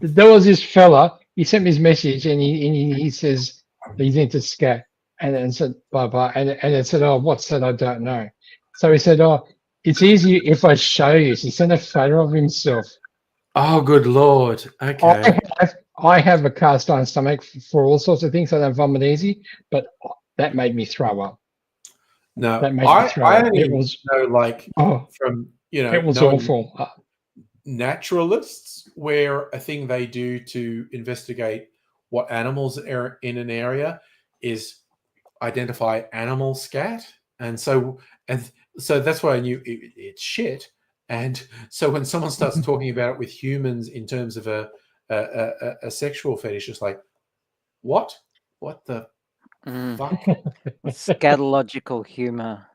there was this fella, he sent me his message and he says he's into scat and said blah blah and it said, oh, what's that? I don't know. So he said, oh, it's easy if I show you. So he sent a photo of himself. Oh, good Lord. Okay. I have a cast iron stomach for all sorts of things. I don't vomit easy, but that made me throw up. No, that made me throw up. It was from it was awful. Naturalists, where a thing they do to investigate what animals are in an area is identify animal scat, and so that's why I knew it's shit. And so when someone starts talking about it with humans in terms of a sexual fetish, it's like, what the fuck? Scatological humor.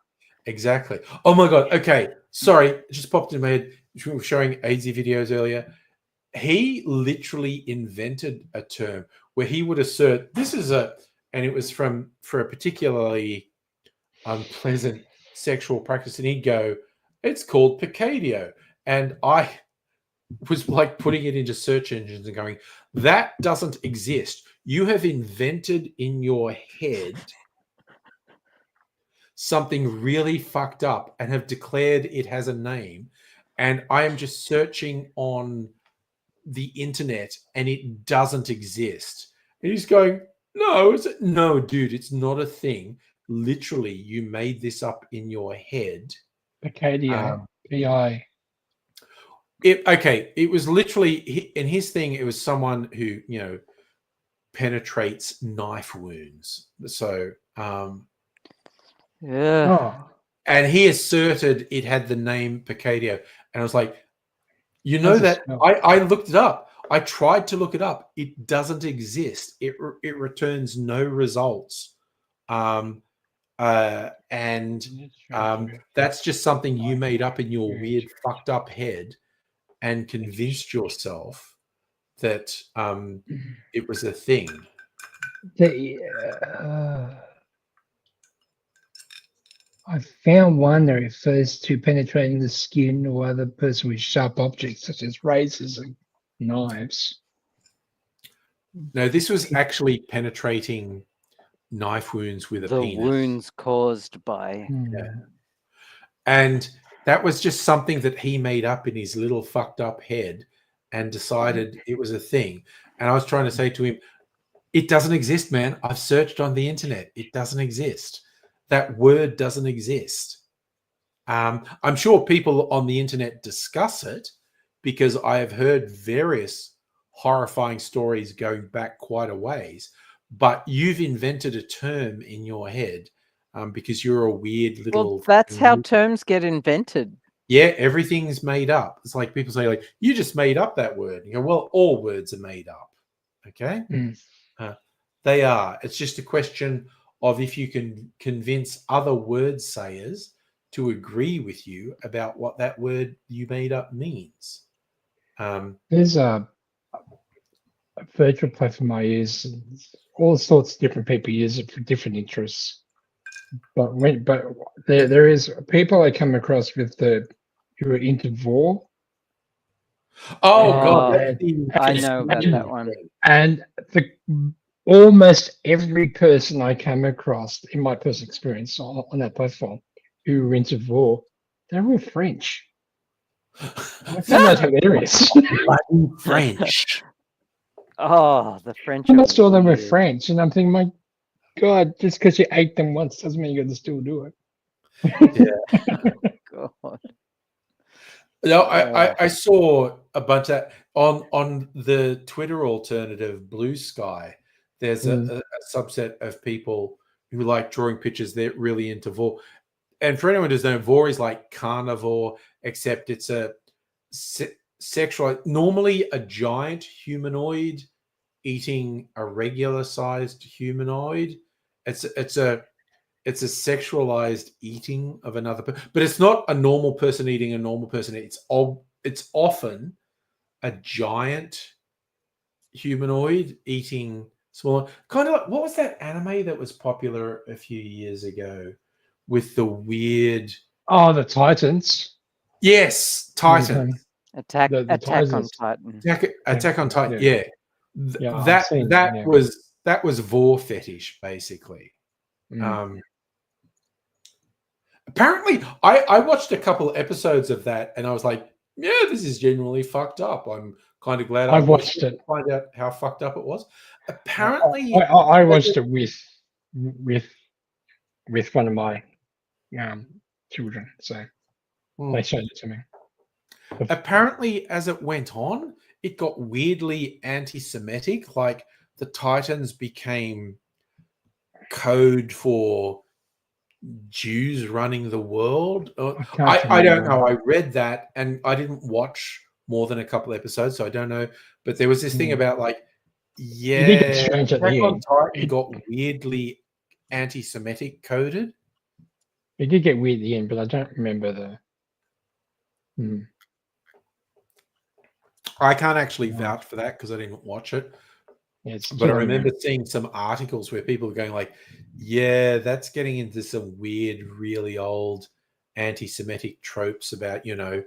Exactly. Oh my God. Okay. Sorry. It just popped in my head. We were showing AZ videos earlier. He literally invented a term where he would assert and it was for a particularly unpleasant sexual practice. And he'd go, it's called Picadio. And I was like putting it into search engines and going, that doesn't exist. You have invented in your head something really fucked up and have declared it has a name. And I am just searching on the internet and it doesn't exist. And he's going, no, dude, it's not a thing. Literally, you made this up in your head. Picadio, P-I. It was literally in his thing. It was someone who penetrates knife wounds. So, and he asserted it had the name Picadio, and I was like, I looked it up. I tried to look it up. It doesn't exist. It returns no results. That's just something you made up in your weird, fucked up head, and convinced yourself that it was a thing. I found one that refers to penetrating the skin or other person with sharp objects such as razors and knives. No, this was actually penetrating knife wounds with a penis. The wounds caused by. Yeah. And that was just something that he made up in his little fucked up head and decided it was a thing. And I was trying to say to him, it doesn't exist, man. I've searched on the internet. It doesn't exist. That word doesn't exist. I'm sure people on the internet discuss it because I have heard various horrifying stories going back quite a ways, but you've invented a term in your head because you're a weird little... Well, that's how terms get invented. Yeah, everything's made up. It's like people say, like, you just made up that word. You go, well, all words are made up. Okay? They are. It's just a question of if you can convince other word sayers to agree with you about what that word you made up means. There's a virtual platform I use. All sorts of different people use it for different interests. But there is people I come across who are into vor. God, I know about that one. And almost every person I come across in my personal experience on that platform who are into vor, they're all French. I find that hilarious. French. Oh, the French. Almost all of them are French, and I'm thinking, my God, just because you ate them once doesn't mean you got to still do it. God. No, I saw a bunch of on the Twitter alternative Blue Sky. There's a subset of people who like drawing pictures. They're really into vor. And for anyone who doesn't know, vor is like carnivore, except it's a sexual, normally a giant humanoid eating a regular sized humanoid. It's a sexualized eating of another person, but it's not a normal person eating a normal person. It's often a giant humanoid eating smaller, kind of like, what was that anime that was popular a few years ago with the weird... Oh, the Titans. Yes, Titan. Attack on Titan. Attack on Titan. Yeah. That was vor fetish, basically. Apparently, I watched a couple episodes of that, and I was like, "Yeah, this is genuinely fucked up." I'm kind of glad I watched it to find out how fucked up it was. Apparently, I watched it with one of my children, so they showed it to me. Apparently, as it went on, it got weirdly anti-Semitic. Like the Titans became code for Jews running the world. I don't know. I read that and I didn't watch more than a couple episodes, so I don't know. But there was this thing about like, Attack on Titan got weirdly anti-Semitic coded. It did get weird at the end, but I don't remember the. I can't actually Right. vouch for that because I didn't watch it. Yeah, it's But I too remember long. seeing some articles where people were going like, yeah, that's getting into some weird, really old anti-Semitic tropes about, you know,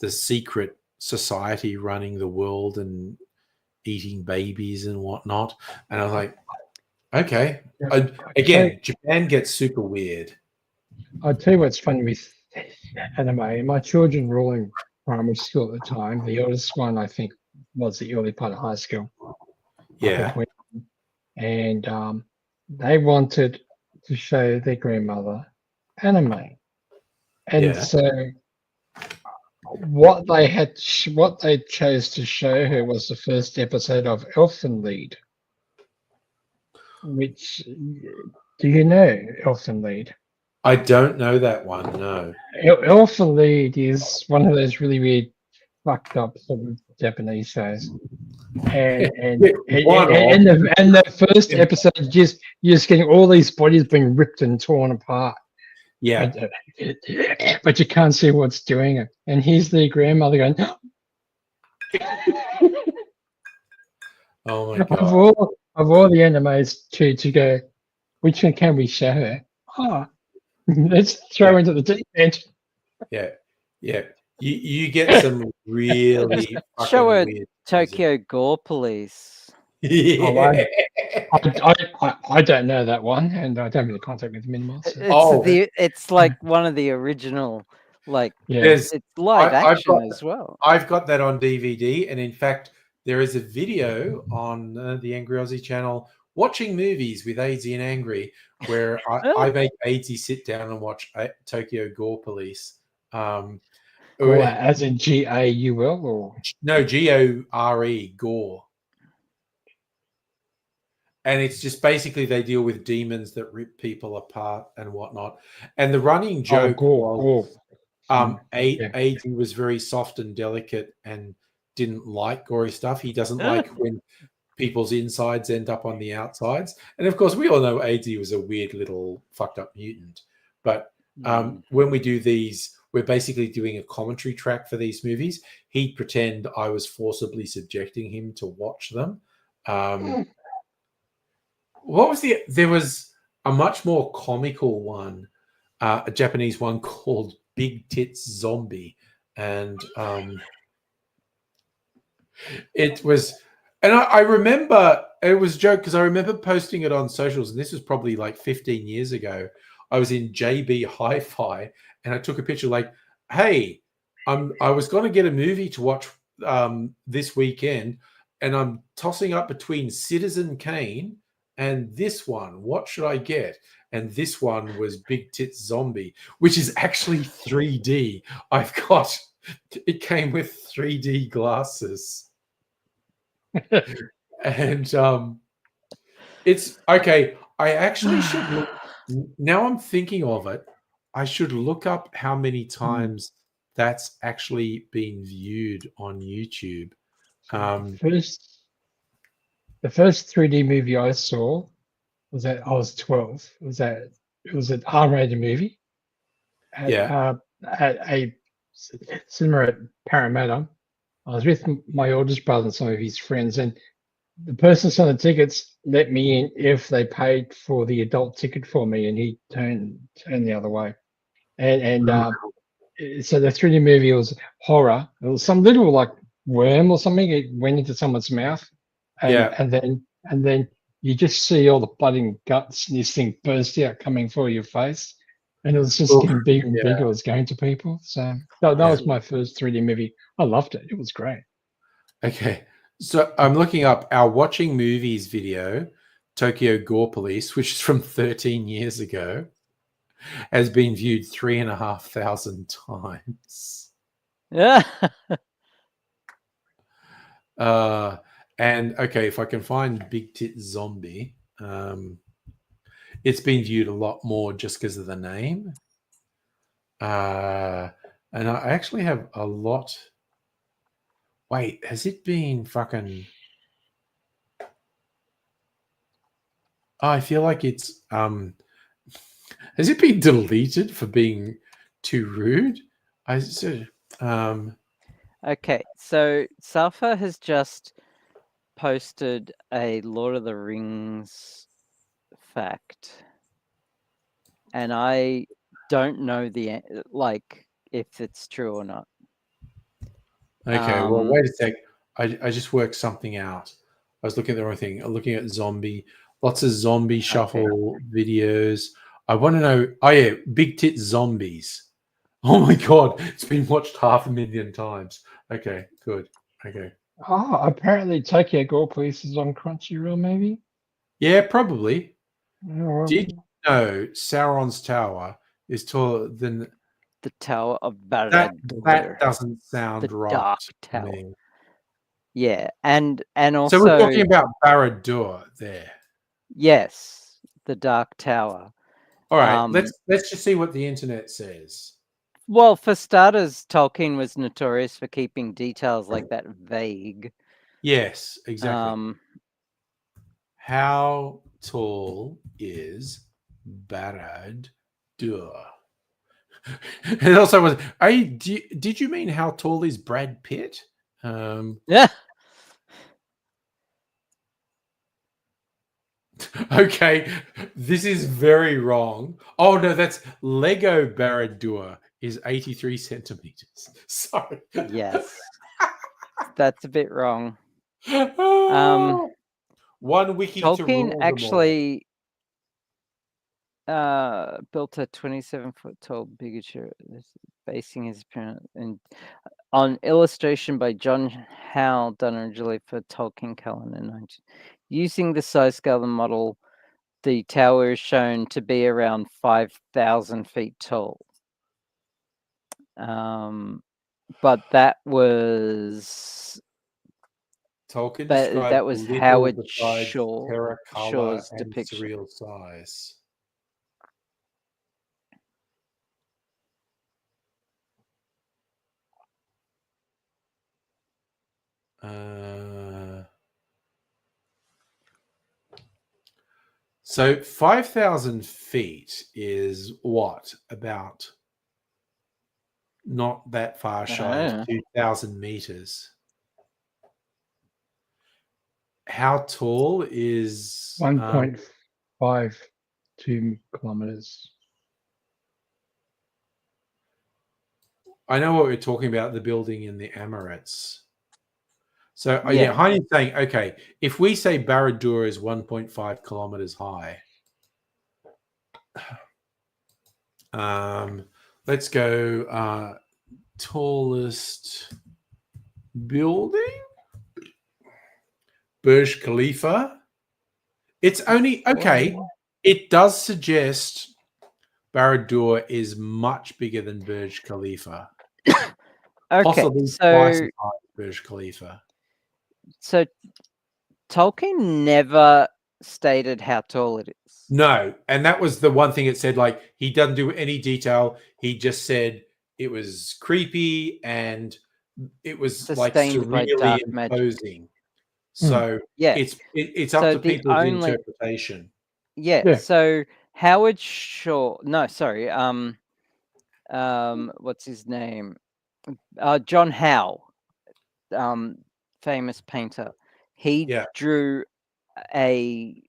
the secret society running the world and eating babies and whatnot. And I was like, okay. Again, Japan gets super weird. I'll tell you what's funny with anime. My children were all in primary school at the time. The oldest one, I think, was the early part of high school. Yeah. And they wanted to show their grandmother anime. And so what they chose to show her was the first episode of Elfenlied. Which, do you know Elfenlied? I don't know that one, no. Elfenlied is one of those really weird, fucked up sort of Japanese shows. And the first episode, you're just getting all these bodies being ripped and torn apart. Yeah. But you can't see what's doing it. And here's the grandmother going, oh my God. Of all the animes to go, which one can we show her? Let's throw into the deep end. Yeah. Yeah. You get some really show her weird Tokyo Gore Police. Yeah. I don't know that one, and I don't have any contact with them anymore. So. It's like one of the original, like it's live action as well. I've got that on DVD, and in fact, there is a video on the Angry Aussie channel, Watching Movies with AZ and Angry, where I make AZ sit down and watch Tokyo Gore Police. As in G-A-U-L or no, G-O-R-E, Gore. And it's just basically they deal with demons that rip people apart and whatnot. And the running joke was AZ was very soft and delicate and didn't like gory stuff. He doesn't like when people's insides end up on the outsides. And of course, we all know AZ was a weird little fucked up mutant. But when we do these, we're basically doing a commentary track for these movies. He'd pretend I was forcibly subjecting him to watch them. There was a much more comical one, a Japanese one called Big Tits Zombie. And it was, and I remember it was a joke because I remember posting it on socials, and this was probably like 15 years ago. I was in JB Hi-Fi and I took a picture like, hey, I was going to get a movie to watch this weekend, and I'm tossing up between Citizen Kane and this one. What should I get? And this one was Big Tits Zombie, which is actually 3D. It came with 3D glasses. And it's okay. I actually should look. Now I'm thinking of it. I should look up how many times that's actually been viewed on YouTube. The first 3D movie I saw was that I was 12. It was an R-rated movie at a cinema at Parramatta. I was with my oldest brother and some of his friends, and the person selling the tickets let me in if they paid for the adult ticket for me, and he turned the other way. And so the 3D movie was horror. It was some little like worm or something. It went into someone's mouth, and then you just see all the blood and guts, and this thing burst out coming for your face, and it was just getting bigger and bigger. It was going to people. So that was my first 3D movie. I loved it. It was great. Okay. So I'm looking up our Watching Movies video, Tokyo Gore Police, which is from 13 years ago, has been viewed 3,500 times. Yeah. And okay, if I can find Big Tit Zombie, it's been viewed a lot more just because of the name. And I actually have a lot. Wait, has it been fucking... Oh, I feel like it's Has it been deleted for being too rude? I said, Okay, so Safa has just posted a Lord of the Rings fact, and I don't know if it's true or not. okay, well, wait a sec. I just worked something out. I was looking at the wrong thing. I'm looking at lots of zombie shuffle videos. I want to know. Oh yeah, big tit zombies. Oh my god, it's been watched 500,000 times. Okay, good. Okay. Oh, apparently Tokyo Gore Police is on Crunchyroll, maybe? Yeah, probably. Oh, Did you know Sauron's tower is taller than the Tower of Barad? That doesn't sound the right Dark to Tower. me. Yeah, and also So we're talking about Barad-dûr there. Yes, the Dark Tower. All right, let's just see what the internet says. Well, for starters, Tolkien was notorious for keeping details like that vague. Yes, exactly. How tall is Barad-dûr? And also, did you mean how tall is Brad Pitt? Yeah. Okay, this is very wrong. Oh no, that's Lego Barad-dûr is 83 centimeters. Sorry. Yes, that's a bit wrong. One wiki Tolkien to rule actually built a 27-foot tall bigature, basing his appearance on illustration by John Howe, done originally for Tolkien calendar 19. Using the size scale and model, the tower is shown to be around 5,000 feet tall. But that was Tolkien that was Howard Shaw's depiction. Surreal size. So 5,000 feet is what? About not that far shy of 2,000 meters. How tall is 1.52 kilometers? I know what we're talking about, the building in the Emirates. So yeah, Heine's saying, okay, if we say Barad-dûr is 1.5 kilometers high, let's go tallest building, Burj Khalifa. It's only okay. It does suggest Barad-dûr is much bigger than Burj Khalifa. Possibly twice as high as Burj Khalifa. So Tolkien never stated how tall it is. No, and that was the one thing it said. Like, he doesn't do any detail. He just said it was creepy and it was like surreally imposing. So it's up to people's interpretation. Yeah. So Howard Shaw. No, sorry. What's his name? John Howe. Famous painter. He drew an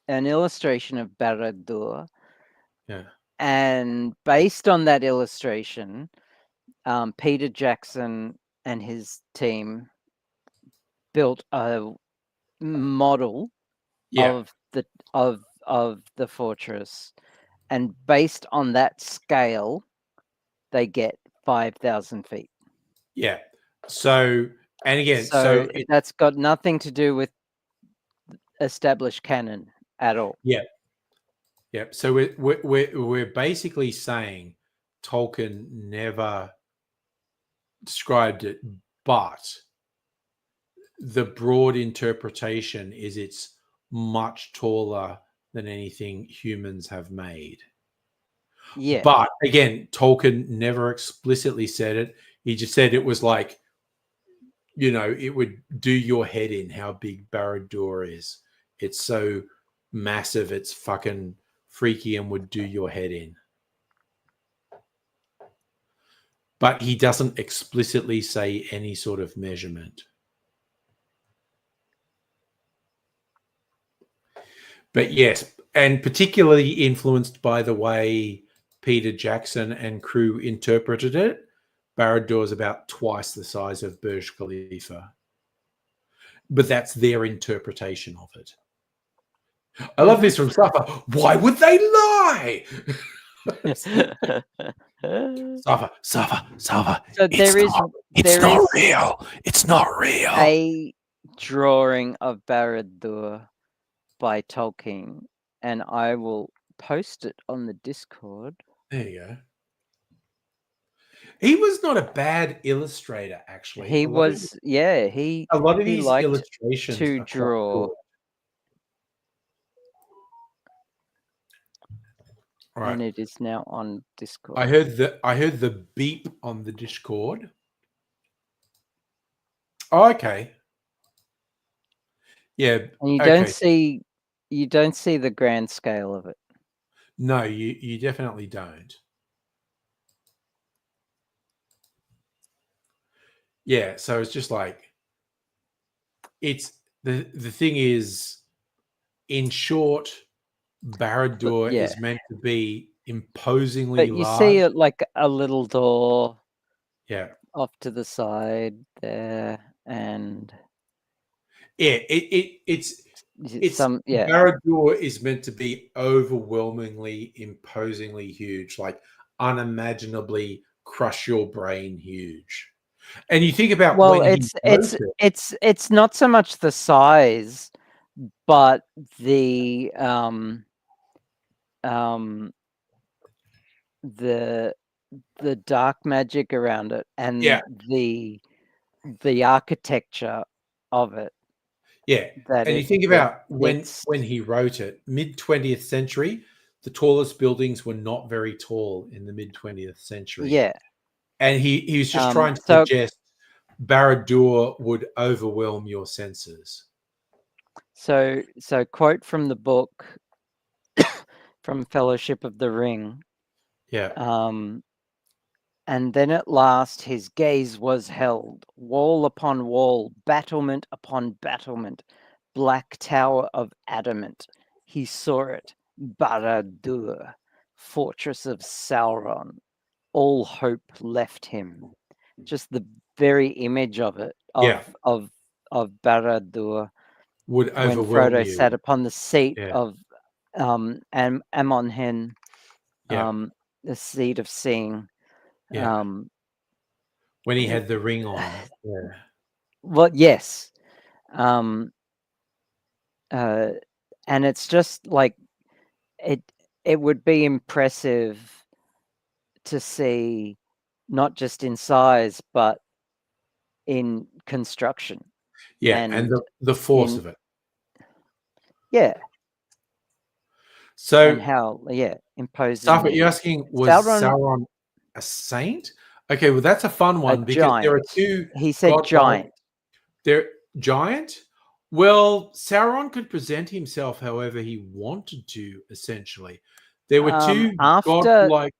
illustration of Barad-dûr. Yeah. And based on that illustration, Peter Jackson and his team built a model of the fortress, and based on that scale, they get 5,000 feet. Yeah. So, and again, so that's got nothing to do with established canon at all. Yeah. Yeah. So we're basically saying Tolkien never described it, but the broad interpretation is it's much taller than anything humans have made. Yeah. But again, Tolkien never explicitly said it. He just said it was like, you know, it would do your head in how big Barad-dûr is. It's so massive. It's fucking freaky and would do your head in. But he doesn't explicitly say any sort of measurement. But yes, and particularly influenced by the way Peter Jackson and crew interpreted it, Barad-dûr is about twice the size of Burj Khalifa. But that's their interpretation of it. I love this from Safa. Why would they lie? Safa. So It's not real. It's not real. A drawing of Barad-dûr by Tolkien, and I will post it on the Discord. There you go. He was not a bad illustrator, actually. He was, yeah. A lot of these liked illustrations to are draw. cool. All right. And it is now on Discord. I heard the beep on the Discord. Oh, okay. Yeah. And you don't see the grand scale of it. No, you definitely don't. Yeah, so it's just like it's the thing is, in short, Barad-dûr is meant to be imposingly but you large. see it like a little door off to the side there, and it's Barad-dûr is meant to be overwhelmingly, imposingly huge, like unimaginably crush your brain huge. And you think about it's not so much the size, but the dark magic around it and the architecture of it. Yeah, and you think about when he wrote it, mid-20th century, the tallest buildings were not very tall in the mid-20th century. Yeah. And he was just trying to suggest Barad-dûr would overwhelm your senses. So quote from the book from Fellowship of the Ring. Yeah. And then at last his gaze was held, wall upon wall, battlement upon battlement, black tower of adamant. He saw it, Barad-dûr, fortress of Sauron. All hope left him. Just the very image of it, of Barad-dûr, would overwhelm when Frodo you. sat upon the seat of Amon-Hen, the seat of seeing. When he had the ring on. Yeah. Well, yes. And it's just like it would be impressive to see, not just in size but in construction. Yeah, and the force of it. Yeah. So and how imposing. Stuff, you're asking, was Sauron a saint? Okay, well that's a fun one because giant. there are two. He said giant. They're giant. Well, Sauron could present himself however he wanted to. Essentially, there were two godlike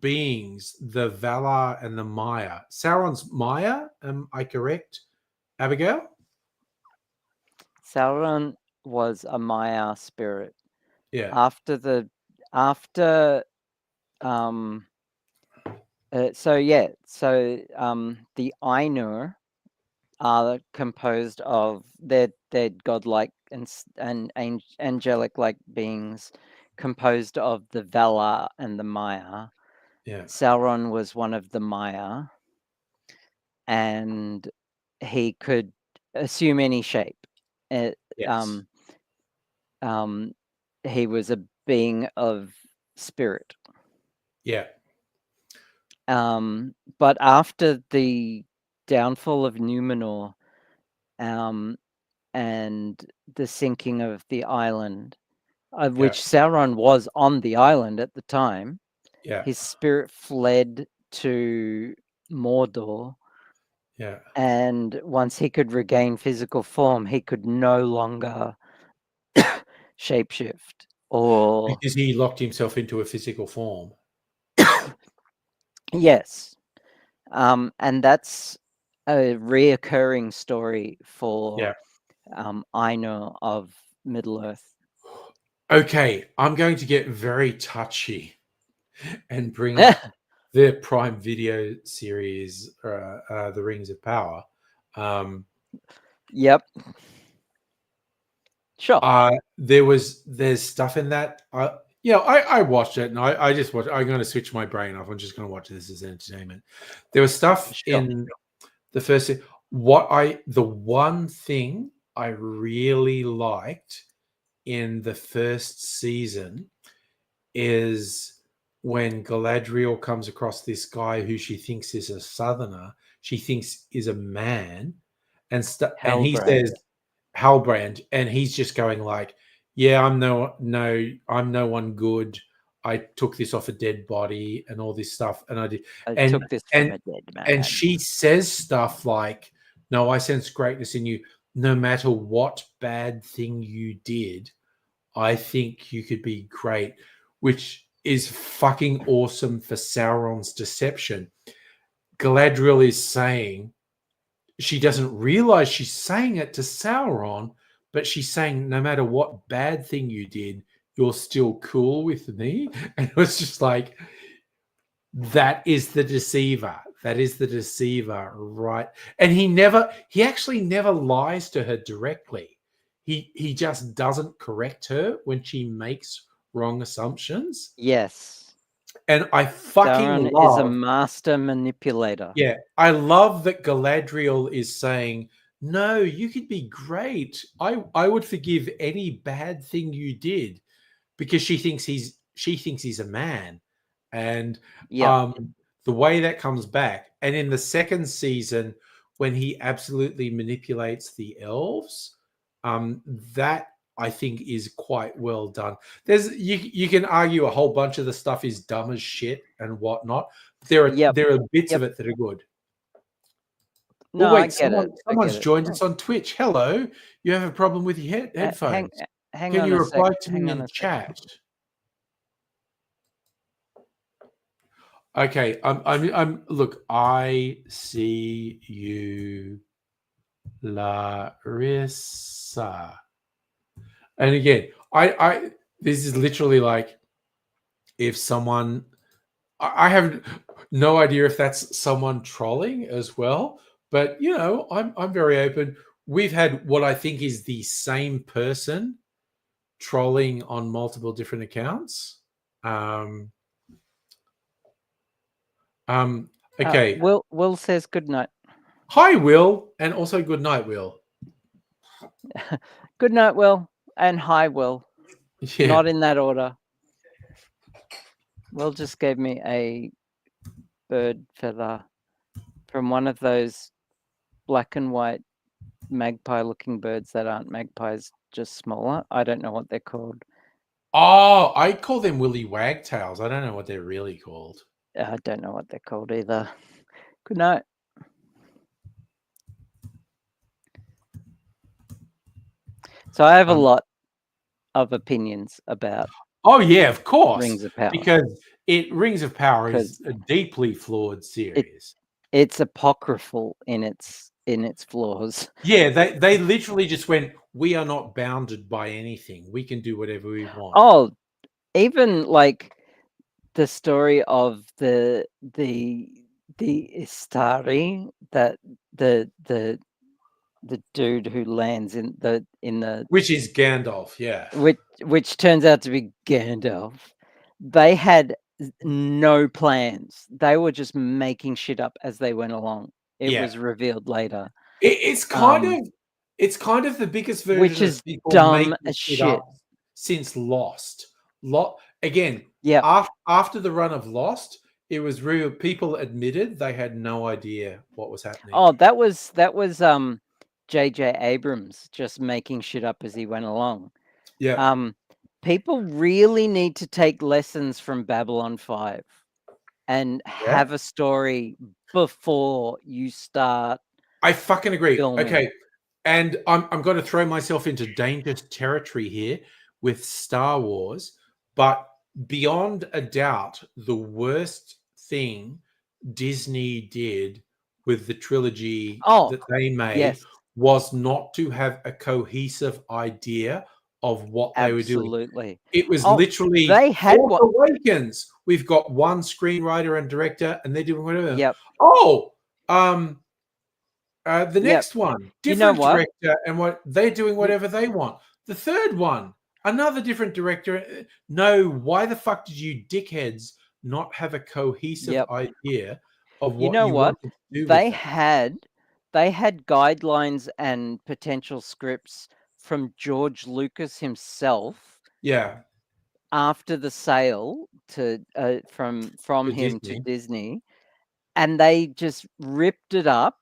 beings: the Valar and the Maiar. Sauron's Maiar. Am I correct, Abigail? Sauron was a Maiar spirit. Yeah. So the Ainur are composed of they're godlike and angelic like beings composed of the Valar and the Maiar. Yeah. Sauron was one of the Maiar, and he could assume any shape. He was a being of spirit. Yeah. But after the downfall of Numenor, and the sinking of the island, of which Sauron was on the island at the time, his spirit fled to Mordor. Yeah. And once he could regain physical form, he could no longer shapeshift. Or because he locked himself into a physical form. yes. And that's a reoccurring story for Aino of Middle Earth. Okay, I'm going to get very touchy and bring up the Prime Video series, The Rings of Power. Yep. Sure. There's stuff in that. I watched it, and I just watched. I'm going to switch my brain off. I'm just going to watch this as entertainment. There was stuff in the first. The one thing I really liked in the first season is when Galadriel comes across this guy who she thinks is a southerner, she thinks is a man, and he says Halbrand, and he's just going like, yeah, I'm no one good. I took this off a dead body and all this stuff, and I did. I took this from a dead man. And she says stuff like, no, I sense greatness in you. No matter what bad thing you did, I think you could be great, which is fucking awesome for Sauron's deception. Galadriel is saying, she doesn't realize she's saying it to Sauron, but she's saying, no matter what bad thing you did, you're still cool with me. And it was just like, that is the deceiver. That is the deceiver, right? And he actually never lies to her directly. He just doesn't correct her when she makes wrong assumptions. Yes. And I fucking love... is a master manipulator. Yeah. I love that Galadriel is saying, no, you could be great. I would forgive any bad thing you did, because she thinks he's a man. And the way that comes back. And in the second season, when he absolutely manipulates the elves, that I think is quite well done. You can argue a whole bunch of the stuff is dumb as shit and whatnot. There are bits of it that are good. No, wait, I get it. Someone's joined us on Twitch. Hello, you have a problem with your headphones? Hang Can on you a reply sec. to me in chat? Okay, I'm look, I see you, Larissa. And again, I this is literally like, if someone, I have no idea if that's someone trolling as well, but I'm very open. We've had what I think is the same person trolling on multiple different accounts. Okay. Will says good night. Hi, Will, and also good night, Will. Good night, Will, and hi, Will. Yeah. Not in that order. Will just gave me a bird feather from one of those black and white magpie-looking birds that aren't magpies, just smaller. I don't know what they're called. Oh, I call them willy wagtails. I don't know what they're really called. I don't know what they're called either. Good night. So I have a lot of opinions about. Oh yeah, of course. Rings of Power, because Rings of Power is a deeply flawed series. It's apocryphal in its flaws. Yeah, they literally just went, we are not bounded by anything. We can do whatever we want. Oh, even like the story of the Istari, that the dude who lands in the which is Gandalf, yeah. Which turns out to be Gandalf. They had no plans. They were just making shit up as they went along. It was revealed later. It's kind of the biggest version, which is of people dumb as shit since Lost. Again, after the run of Lost, it was real. People admitted they had no idea what was happening. Oh, that was J.J. Abrams just making shit up as he went along. Yeah. People really need to take lessons from Babylon 5 and have a story before you start. I fucking agree. Filming. Okay. And I'm going to throw myself into dangerous territory here. with Star Wars, but beyond a doubt, the worst thing Disney did with the trilogy that they made was not to have a cohesive idea of what they were doing. Absolutely. It was literally they had Force Awakens. We've got one screenwriter and director, and they're doing whatever. Yep. The next one, different director, and what they're doing whatever they want. The third one, another different director. No, why the fuck did you dickheads not have a cohesive idea of what you wanted to do? They had guidelines and potential scripts from George Lucas himself. Yeah. After the sale to from him Disney. to Disney, and they just ripped it up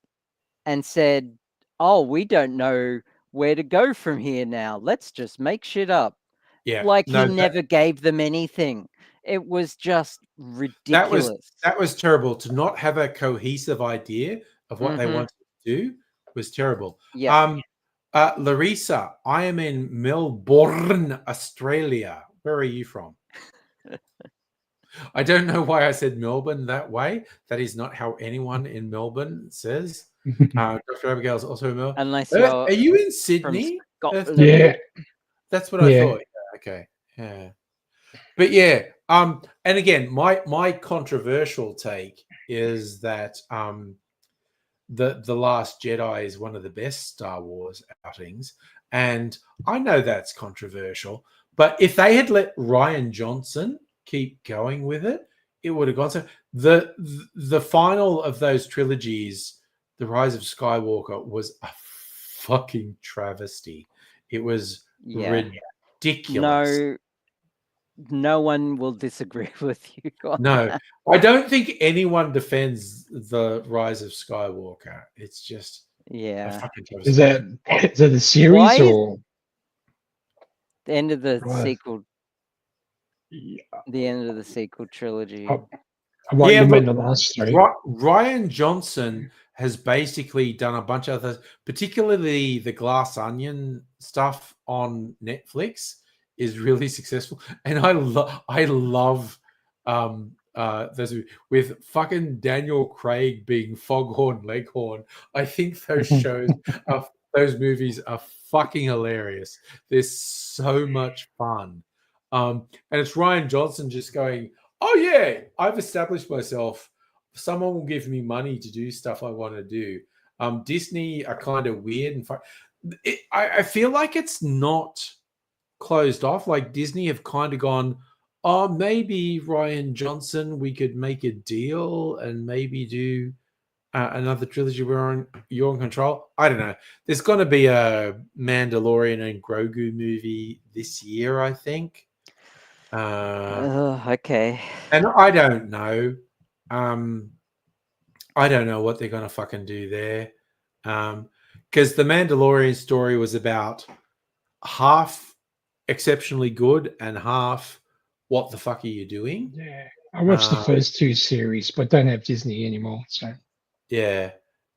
and said, "Oh, we don't know where to go from here now. Let's just make shit up." Yeah. Like he never gave them anything. It was just ridiculous. That was terrible. To not have a cohesive idea of what they wanted to do was terrible. Yeah. Larissa, I am in Melbourne, Australia. Where are you from? I don't know why I said Melbourne that way. That is not how anyone in Melbourne says. Dr. Abigail is also in Melbourne. Unless are you in Sydney? Yeah. That's what I thought. Yeah, okay. Yeah. But yeah, and again, my controversial take is that the Last Jedi is one of the best Star Wars outings, and I know that's controversial, but if they had let Rian Johnson keep going with it, it would have gone. So the final of those trilogies, The Rise of Skywalker, was a fucking travesty. It was ridiculous. No one will disagree with you. No, I don't think anyone defends The Rise of Skywalker. It's just a fucking travesty. Is that the series or the end of the sequel? The end of the sequel trilogy. The last three. Rian Johnson has basically done a bunch of others, particularly the Glass Onion stuff on Netflix is really successful, and I love those with fucking Daniel Craig being Foghorn Leghorn. I think those shows those movies are fucking hilarious. They're so much fun. And it's Rian Johnson just going, "Oh yeah, I've established myself. Someone will give me money to do stuff I want to do." Disney are kind of weird and fun. I feel like it's not closed off. Like Disney have kind of gone, "Oh, maybe Rian Johnson, we could make a deal and maybe do another trilogy where you're in control." I don't know. There's going to be a Mandalorian and Grogu movie this year, I think. Okay. And I don't know. I don't know what they're going to fucking do there. Because the Mandalorian story was about half exceptionally good and half what the fuck are you doing? Yeah. I watched the first two series, but don't have Disney anymore. So yeah.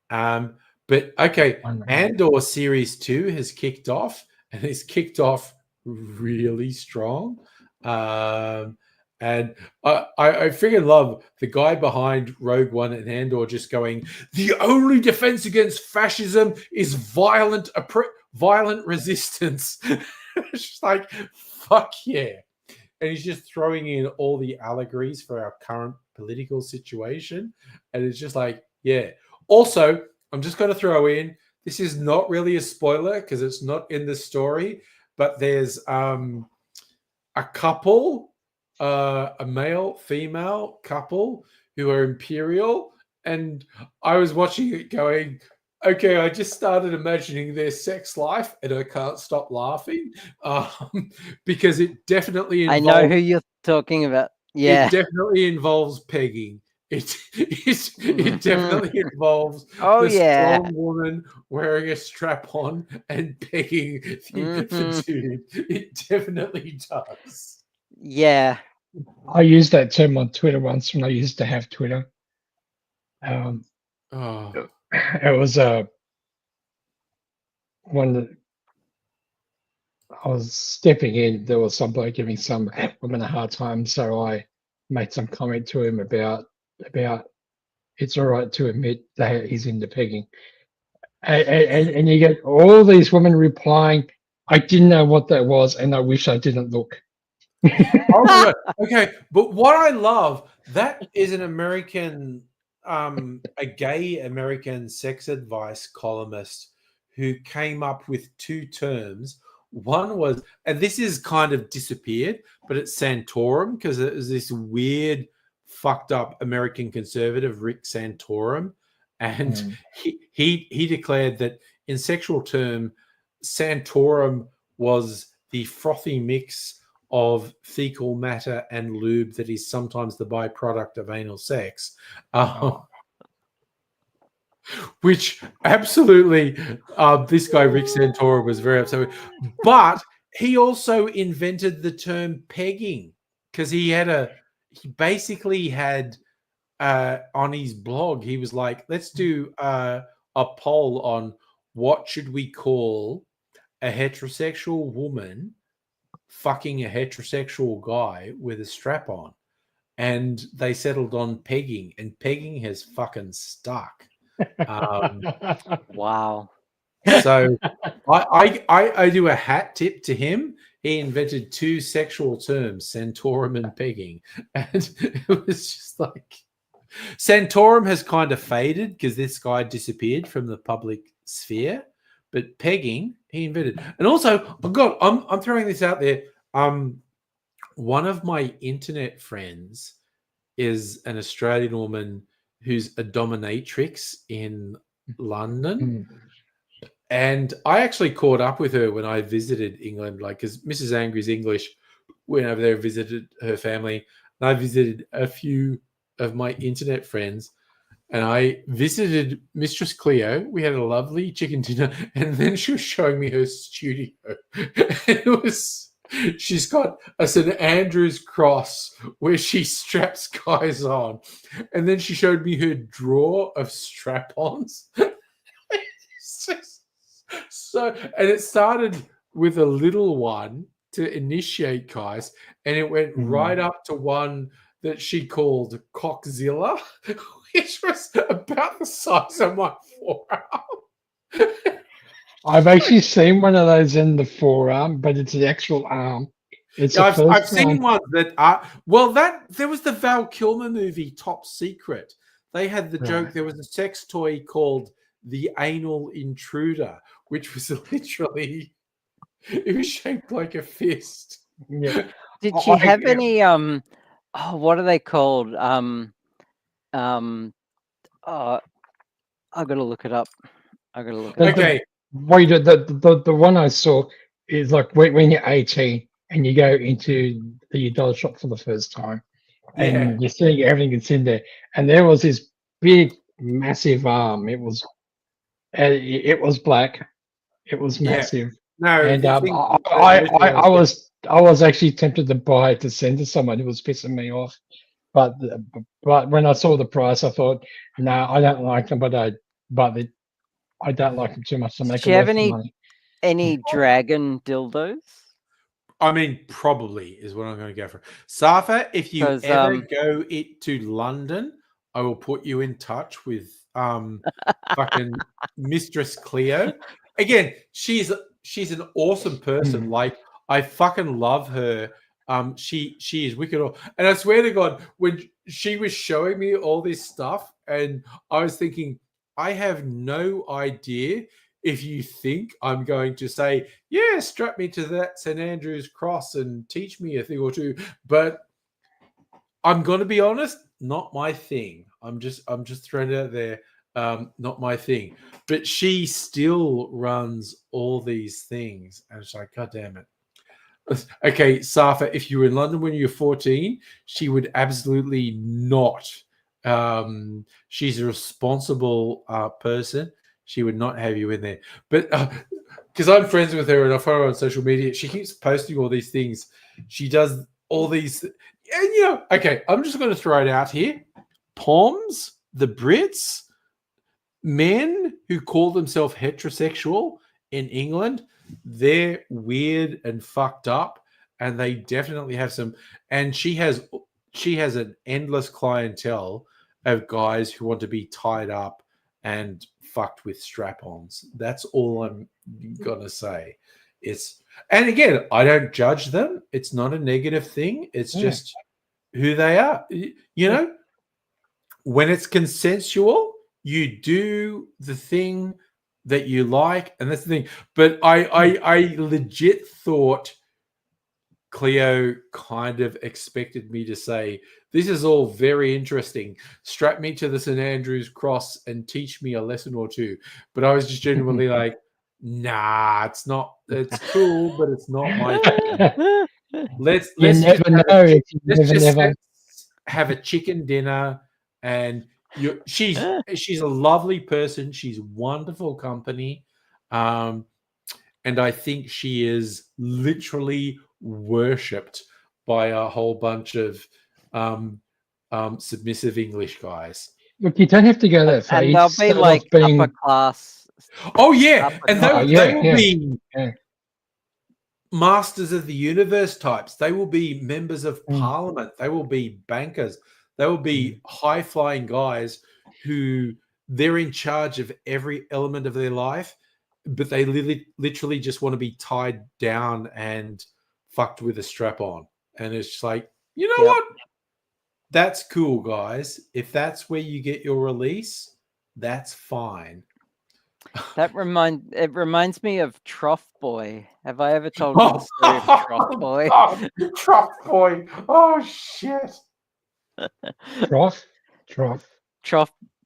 But okay, Andor Series 2 has kicked off, and it's kicked off really strong. And I freaking love the guy behind Rogue One and Andor just going, "The only defense against fascism is violent resistance." It's just like, fuck yeah. And he's just throwing in all the allegories for our current political situation. And it's just like, yeah. Also, I'm just going to throw in, this is not really a spoiler because it's not in the story, but there's a couple, a male, female couple who are Imperial. And I was watching it going, okay, I just started imagining their sex life and I can't stop laughing because it definitely involves... I know who you're talking about. Yeah. It definitely involves pegging. It definitely involves strong woman wearing a strap on and pegging the dude. It definitely does. Yeah. I used that term on Twitter once when I used to have Twitter. It was one that was stepping in. There was some bloke giving some woman a hard time, so I made some comment to him about it's all right to admit that he's into pegging, and you get all these women replying, "I didn't know what that was, and I wish I didn't look." Oh my God. Okay, but what I love, that is an American, a gay American sex advice columnist who came up with two terms. One was, and this is kind of disappeared, but it's Santorum, because it was this weird, fucked up American conservative, Rick Santorum, and he declared that in sexual term, Santorum was the frothy mix of fecal matter and lube that is sometimes the byproduct of anal sex, which absolutely this guy Rick Santorum was very upset with. But he also invented the term pegging, because he basically had on his blog, he was like, let's do a poll on what should we call a heterosexual woman fucking a heterosexual guy with a strap on, and they settled on pegging, and pegging has fucking stuck. Wow. So I do a hat tip to him. He invented two sexual terms, Santorum and pegging, and it was just like, Santorum has kind of faded because this guy disappeared from the public sphere. But pegging, he invented. And also, oh God, I'm throwing this out there. One of my internet friends is an Australian woman who's a dominatrix in London. And I actually caught up with her when I visited England, like, because Mrs. Angry's English, went over there and visited her family. And I visited a few of my internet friends. And I visited Mistress Cleo. We had a lovely chicken dinner, and then she was showing me her studio. She's got a St. Andrew's cross where she straps guys on, and then she showed me her drawer of strap-ons. So, and it started with a little one to initiate guys, and it went right up to one that she called Cockzilla, which was about the size of my forearm. I've actually seen one of those in the forearm, but it's the actual arm. I've seen one that there was the Val Kilmer movie Top Secret. They had the joke. There was a sex toy called the Anal Intruder, which was literally, it was shaped like a fist. Yeah. Did she have any what are they called? I gotta look it up. Okay. Wait, the one I saw is like when you're 18 and you go into the dollar shop for the first time, and you're seeing everything that's in there, and there was this big, massive arm. It was black. It was massive. No, and I was actually tempted to buy it to send to someone who was pissing me off, but when I saw the price, I thought, no, I don't like them, but I don't like them too much to make. Do you have any dragon dildos? I mean, probably is what I'm going to go for. Safa, if you ever go to London, I will put you in touch with fucking Mistress Cleo. Again, she's an awesome person. Like, I fucking love her. She is wicked. And I swear to God, when she was showing me all this stuff, and I was thinking, I have no idea if you think I'm going to say, yeah, strap me to that St. Andrew's cross and teach me a thing or two. But I'm going to be honest, not my thing. I'm just throwing it out there. Not my thing. But she still runs all these things. And it's like, God damn it. Okay, Safa, if you were in London when you were 14, she would absolutely not. She's a responsible person. She would not have you in there. But because I'm friends with her and I follow her on social media, she keeps posting all these things. She does all these. And, okay, I'm just going to throw it out here. Poms, the Brits, men who call themselves heterosexual in England, they're weird and fucked up, and they definitely have some. And she has an endless clientele of guys who want to be tied up and fucked with strap-ons. That's all I'm gonna say. And again, I don't judge them. It's not a negative thing. It's just who they are. You know, when it's consensual, you do the thing that you like, and that's the thing. But I legit thought Cleo kind of expected me to say, this is all very interesting. Strap me to the St. Andrew's cross and teach me a lesson or two. But I was just genuinely like, nah, it's not. It's cool, but it's not my thing. Let's have a chicken dinner, and she's a lovely person. She's wonderful company, and I think she is literally worshipped by a whole bunch of submissive English guys. Look, you don't have to go that far. And they'll be like upper class. Oh yeah, and they will be masters of the universe types. They will be members of parliament. They will be bankers. They will be high-flying guys who they're in charge of every element of their life, but they literally just want to be tied down and fucked with a strap on. And it's just like, you know what? That's cool, guys. If that's where you get your release, that's fine. It reminds me of Trough Boy. Have I ever told you the story of Trough Boy? Trough Boy. Oh shit.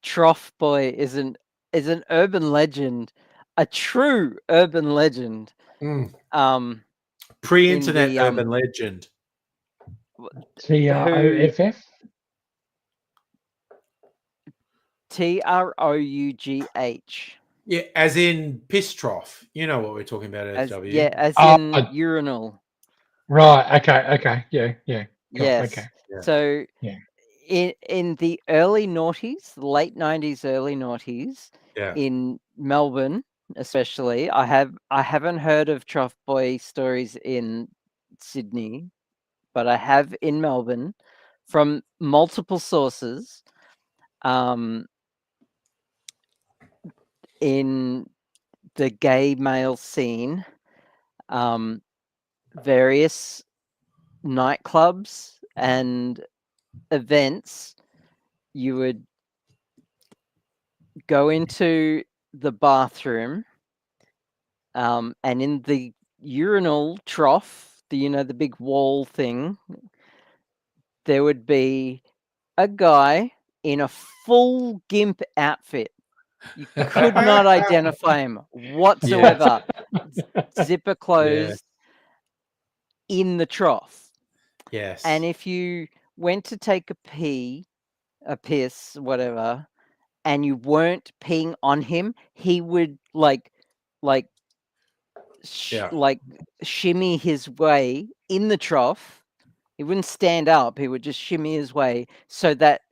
Trough Boy is an urban legend, a true urban legend. Pre-internet urban legend. TROFF? TROUGH. Yeah, as in piss trough. You know what we're talking about, SW. Yeah, as in urinal. Right. Okay. Yeah. Yes. Okay. Yeah. So in the early noughties, late 90s, early noughties, in Melbourne especially, I haven't heard of Trough Boy stories in Sydney, but I have in Melbourne from multiple sources. In the gay male scene, various nightclubs and events, you would go into the bathroom, and in the urinal trough, the big wall thing, there would be a guy in a full gimp outfit. You could not identify him whatsoever. Zipper closed in the trough. Yes. And if you went to take a piss, whatever, and you weren't peeing on him, he would like shimmy his way in the trough. He wouldn't stand up. He would just shimmy his way so that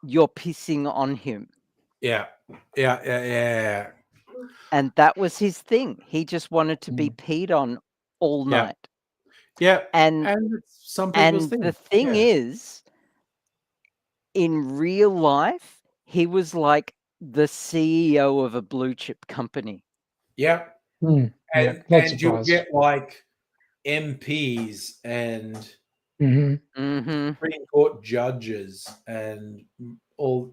you're pissing on him. Yeah. And that was his thing. He just wanted to be peed on all night. Yeah. And some people's thing. The thing is, in real life, he was like the CEO of a blue chip company. Yeah. And you'll get like MPs and Supreme Court judges and all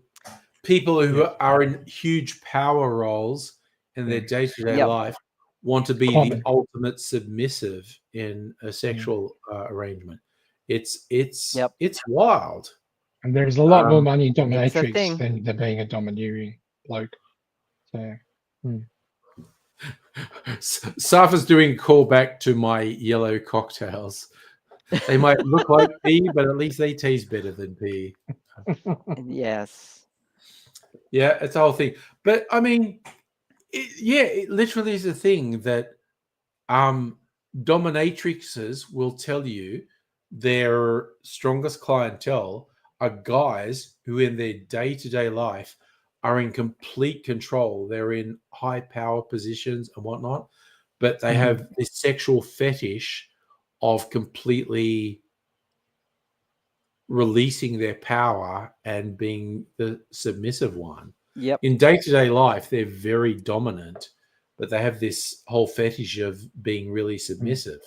people who are in huge power roles in their day-to-day life want to be the ultimate submissive in a sexual arrangement. It's wild. And there's a lot more money in dominatrix than being a domineering bloke. So Safa's doing a callback to my yellow cocktails. They might look like pee, but at least they taste better than pee. Yes. Yeah, it's a whole thing. But I mean, it literally is a thing that dominatrixes will tell you their strongest clientele are guys who in their day-to-day life are in complete control. They're in high power positions and whatnot, but they have this sexual fetish of completely releasing their power and being the submissive one. Yep. In day-to-day life, they're very dominant, but they have this whole fetish of being really submissive.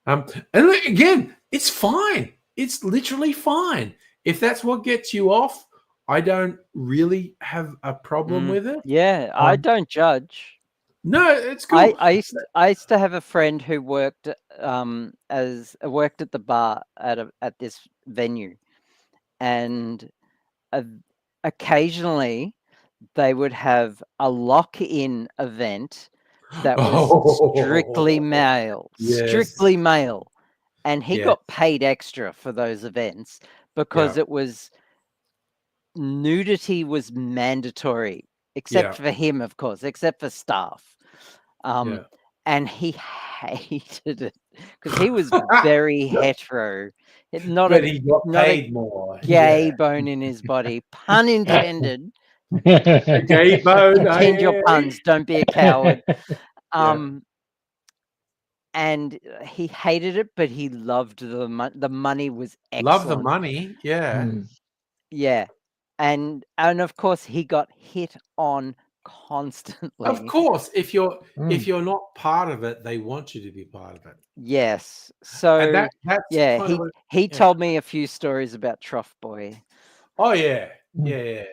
And again, it's fine. It's literally fine. If that's what gets you off, I don't really have a problem with it. Yeah, I don't judge. No, it's cool. I used to have a friend who worked worked at the bar at this venue, and occasionally they would have a lock-in event that was strictly male, strictly male, and he got paid extra for those events because it was nudity was mandatory, except for him, of course, except for staff. And he hated it because he was very hetero. But he got paid more. Gay bone in his body, pun intended. Gay bone. Intend your puns. Don't be a coward. And he hated it, but he loved the money. The money was excellent. Love the money, yeah. And of course, he got hit on constantly. Of course, if you're not part of it, they want you to be part of it. Yes. So that's he told me a few stories about Trough Boy. Oh yeah. And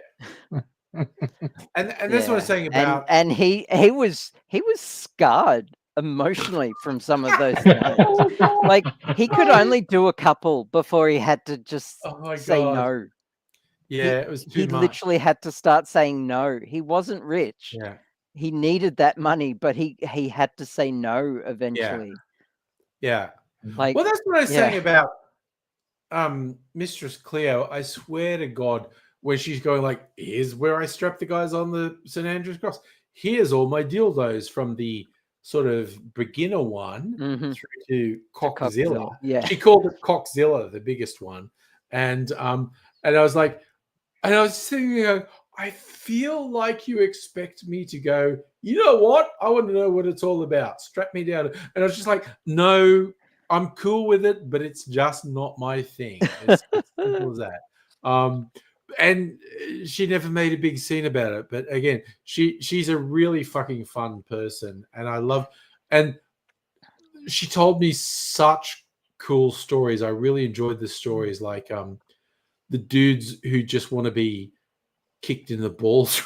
that's what I'm saying about and he was scarred emotionally from some of those things. Like he could only do a couple before he had to just say no. Yeah, it was too much. He literally had to start saying no. He wasn't rich. Yeah. He needed that money, but he had to say no eventually. Yeah. Like, well, that's what I was saying about Mistress Cleo. I swear to God, where she's going like, here's where I strap the guys on the St. Andrew's Cross. Here's all my dildos from the sort of beginner one through to Cockzilla. Yeah. She called it Cockzilla, the biggest one. And I was like, and I was sitting there going, I feel like you expect me to go, you know what? I want to know what it's all about. Strap me down. And I was just like, no, I'm cool with it, but it's just not my thing. It's as simple as that. And she never made a big scene about it. But again, she's a really fucking fun person. And she told me such cool stories. I really enjoyed the stories, like the dudes who just want to be kicked in the balls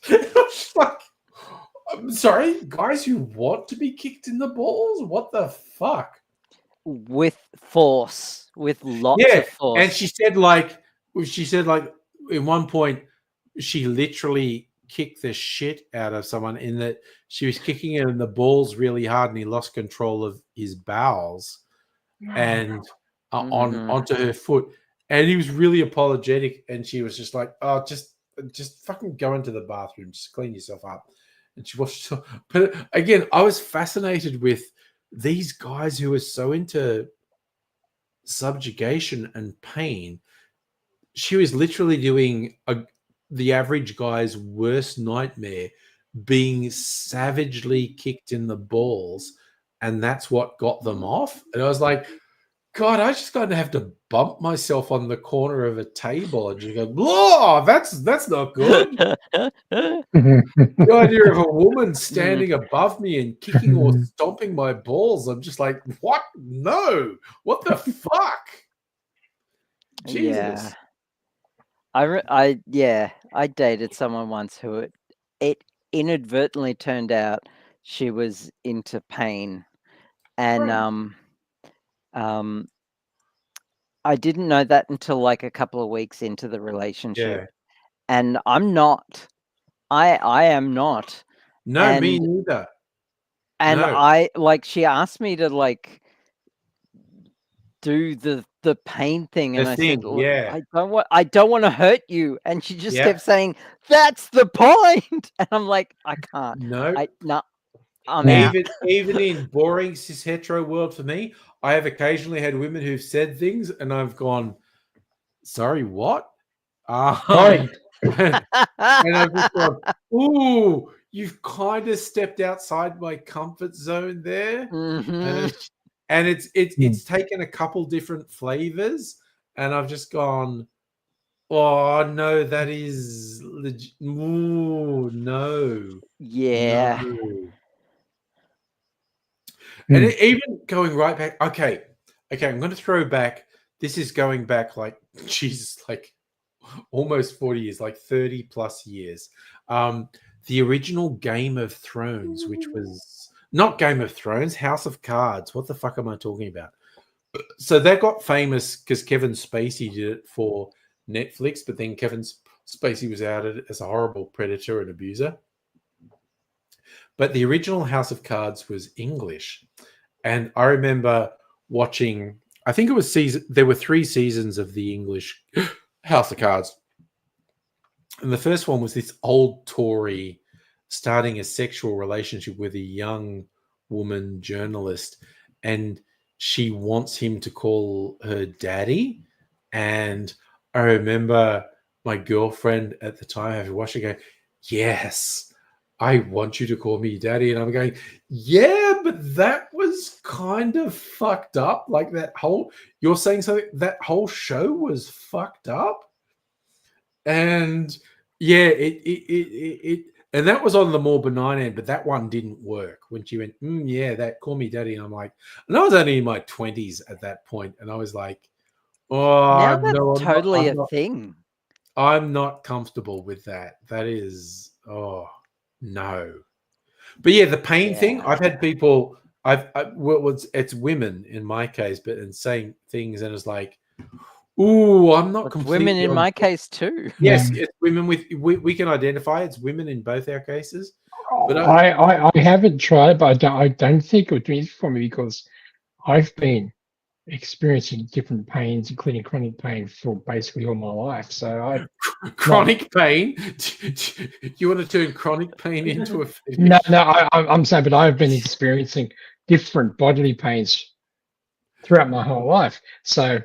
really hard. Like, I'm sorry, guys who want to be kicked in the balls? What the fuck? With force, with lots of force. And she said like in one point she literally kicked the shit out of someone in that she was kicking him in the balls really hard and he lost control of his bowels and onto her foot. And he was really apologetic, and she was just like, "Oh, just fucking go into the bathroom, just clean yourself up." And she washed herself. But again, I was fascinated with these guys who are so into subjugation and pain. She was literally doing the average guy's worst nightmare, being savagely kicked in the balls, and that's what got them off. And I was like, God, I just going to have to bump myself on the corner of a table and just go, "Oh, that's not good." The idea of a woman standing above me and kicking or stomping my balls, I'm just like, what? No, what the fuck? Jesus. Yeah. I dated someone once who it inadvertently turned out she was into pain, and I didn't know that until like a couple of weeks into the relationship. And I'm not. I am not. No, me neither. And I like she asked me to like do the pain thing, and I said, I don't want to hurt you. And she just kept saying, "That's the point." And I'm like, I can't. No. I'm out. Even in boring cis hetero world for me, I have occasionally had women who've said things and I've gone, sorry, what? And I've just gone, ooh, you've kind of stepped outside my comfort zone there. Mhm. And it's taken a couple different flavors, and I've just gone, oh no, that is ooh, no. Yeah. No. And even going right back, okay, I'm going to throw back. This is going back like, Jesus, like almost 40 years, like 30 plus years. The original Game of Thrones, which was not Game of Thrones, House of Cards. What the fuck am I talking about? So that got famous because Kevin Spacey did it for Netflix, but then Kevin Spacey was outed as a horrible predator and abuser. But the original House of Cards was English. And I remember watching, I think it was there were 3 seasons of the English House of Cards. And the first one was this old Tory starting a sexual relationship with a young woman journalist. And she wants him to call her daddy. And I remember my girlfriend at the time having watched it going, yes, I want you to call me daddy. And I'm going, yeah, but that was kind of fucked up. Like you're saying something, that whole show was fucked up. And yeah, and that was on the more benign end, but that one didn't work when she went, yeah, that call me daddy. And I'm like, and I was only in my 20s at that point, and I was like, oh, Now that's no, totally a thing. I'm not comfortable with that. That is, oh no. But yeah, the pain thing. I've had people. It's women in my case, but in saying things, and it's like, ooh, I'm not completely. Women in my case too. Yes, it's women with we can identify it's women in both our cases. But I haven't tried, but I don't think it would be for me because I've been experiencing different pains, including chronic pain, for basically all my life. So chronic pain. You want to turn chronic pain into a fetish? No, I'm saying, but I've been experiencing different bodily pains throughout my whole life. So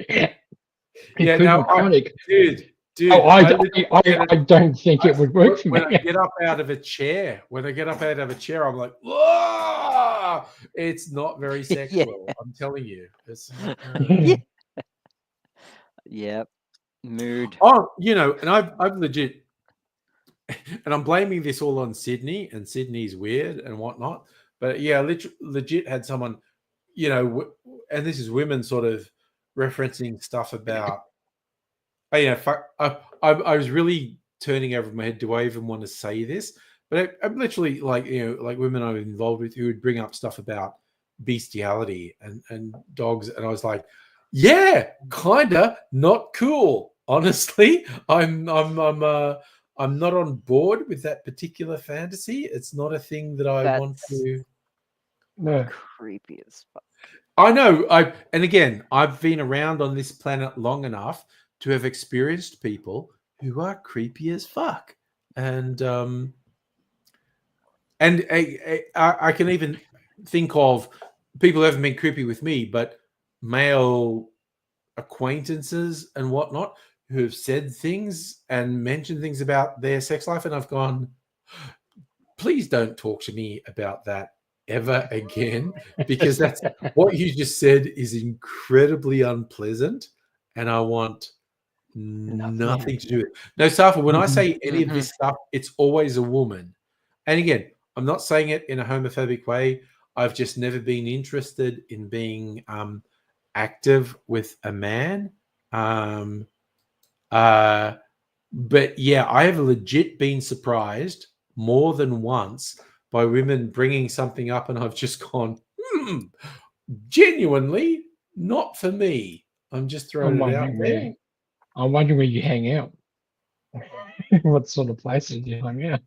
yeah, chronic. Dude. I don't think it would work for me. When I get up out of a chair, I'm like, whoa! It's not very sexual. Yeah. I'm telling you. It's Yep. Mood. Oh, and I've legit, and I'm blaming this all on Sydney, and Sydney's weird and whatnot. But yeah, legit had someone, and this is women sort of referencing stuff about. I was really turning over my head. Do I even want to say this? But I'm literally like women I'm involved with who would bring up stuff about bestiality and dogs, and I was like, yeah, kinda not cool. Honestly, I'm not on board with that particular fantasy. It's not a thing that I want to. No. Creepy as fuck. I know. And again, I've been around on this planet long enough to have experienced people who are creepy as fuck, and I can even think of people who haven't been creepy with me, but male acquaintances and whatnot who have said things and mentioned things about their sex life, and I've gone, please don't talk to me about that ever again, because that's what you just said is incredibly unpleasant, and I want nothing to do with it. No, Safa, when I say any of this stuff, it's always a woman. And again, I'm not saying it in a homophobic way. I've just never been interested in being active with a man. But yeah, I have legit been surprised more than once by women bringing something up, and I've just gone, genuinely not for me. I'm just throwing it out there. I'm wondering where you hang out. What sort of places you hang out?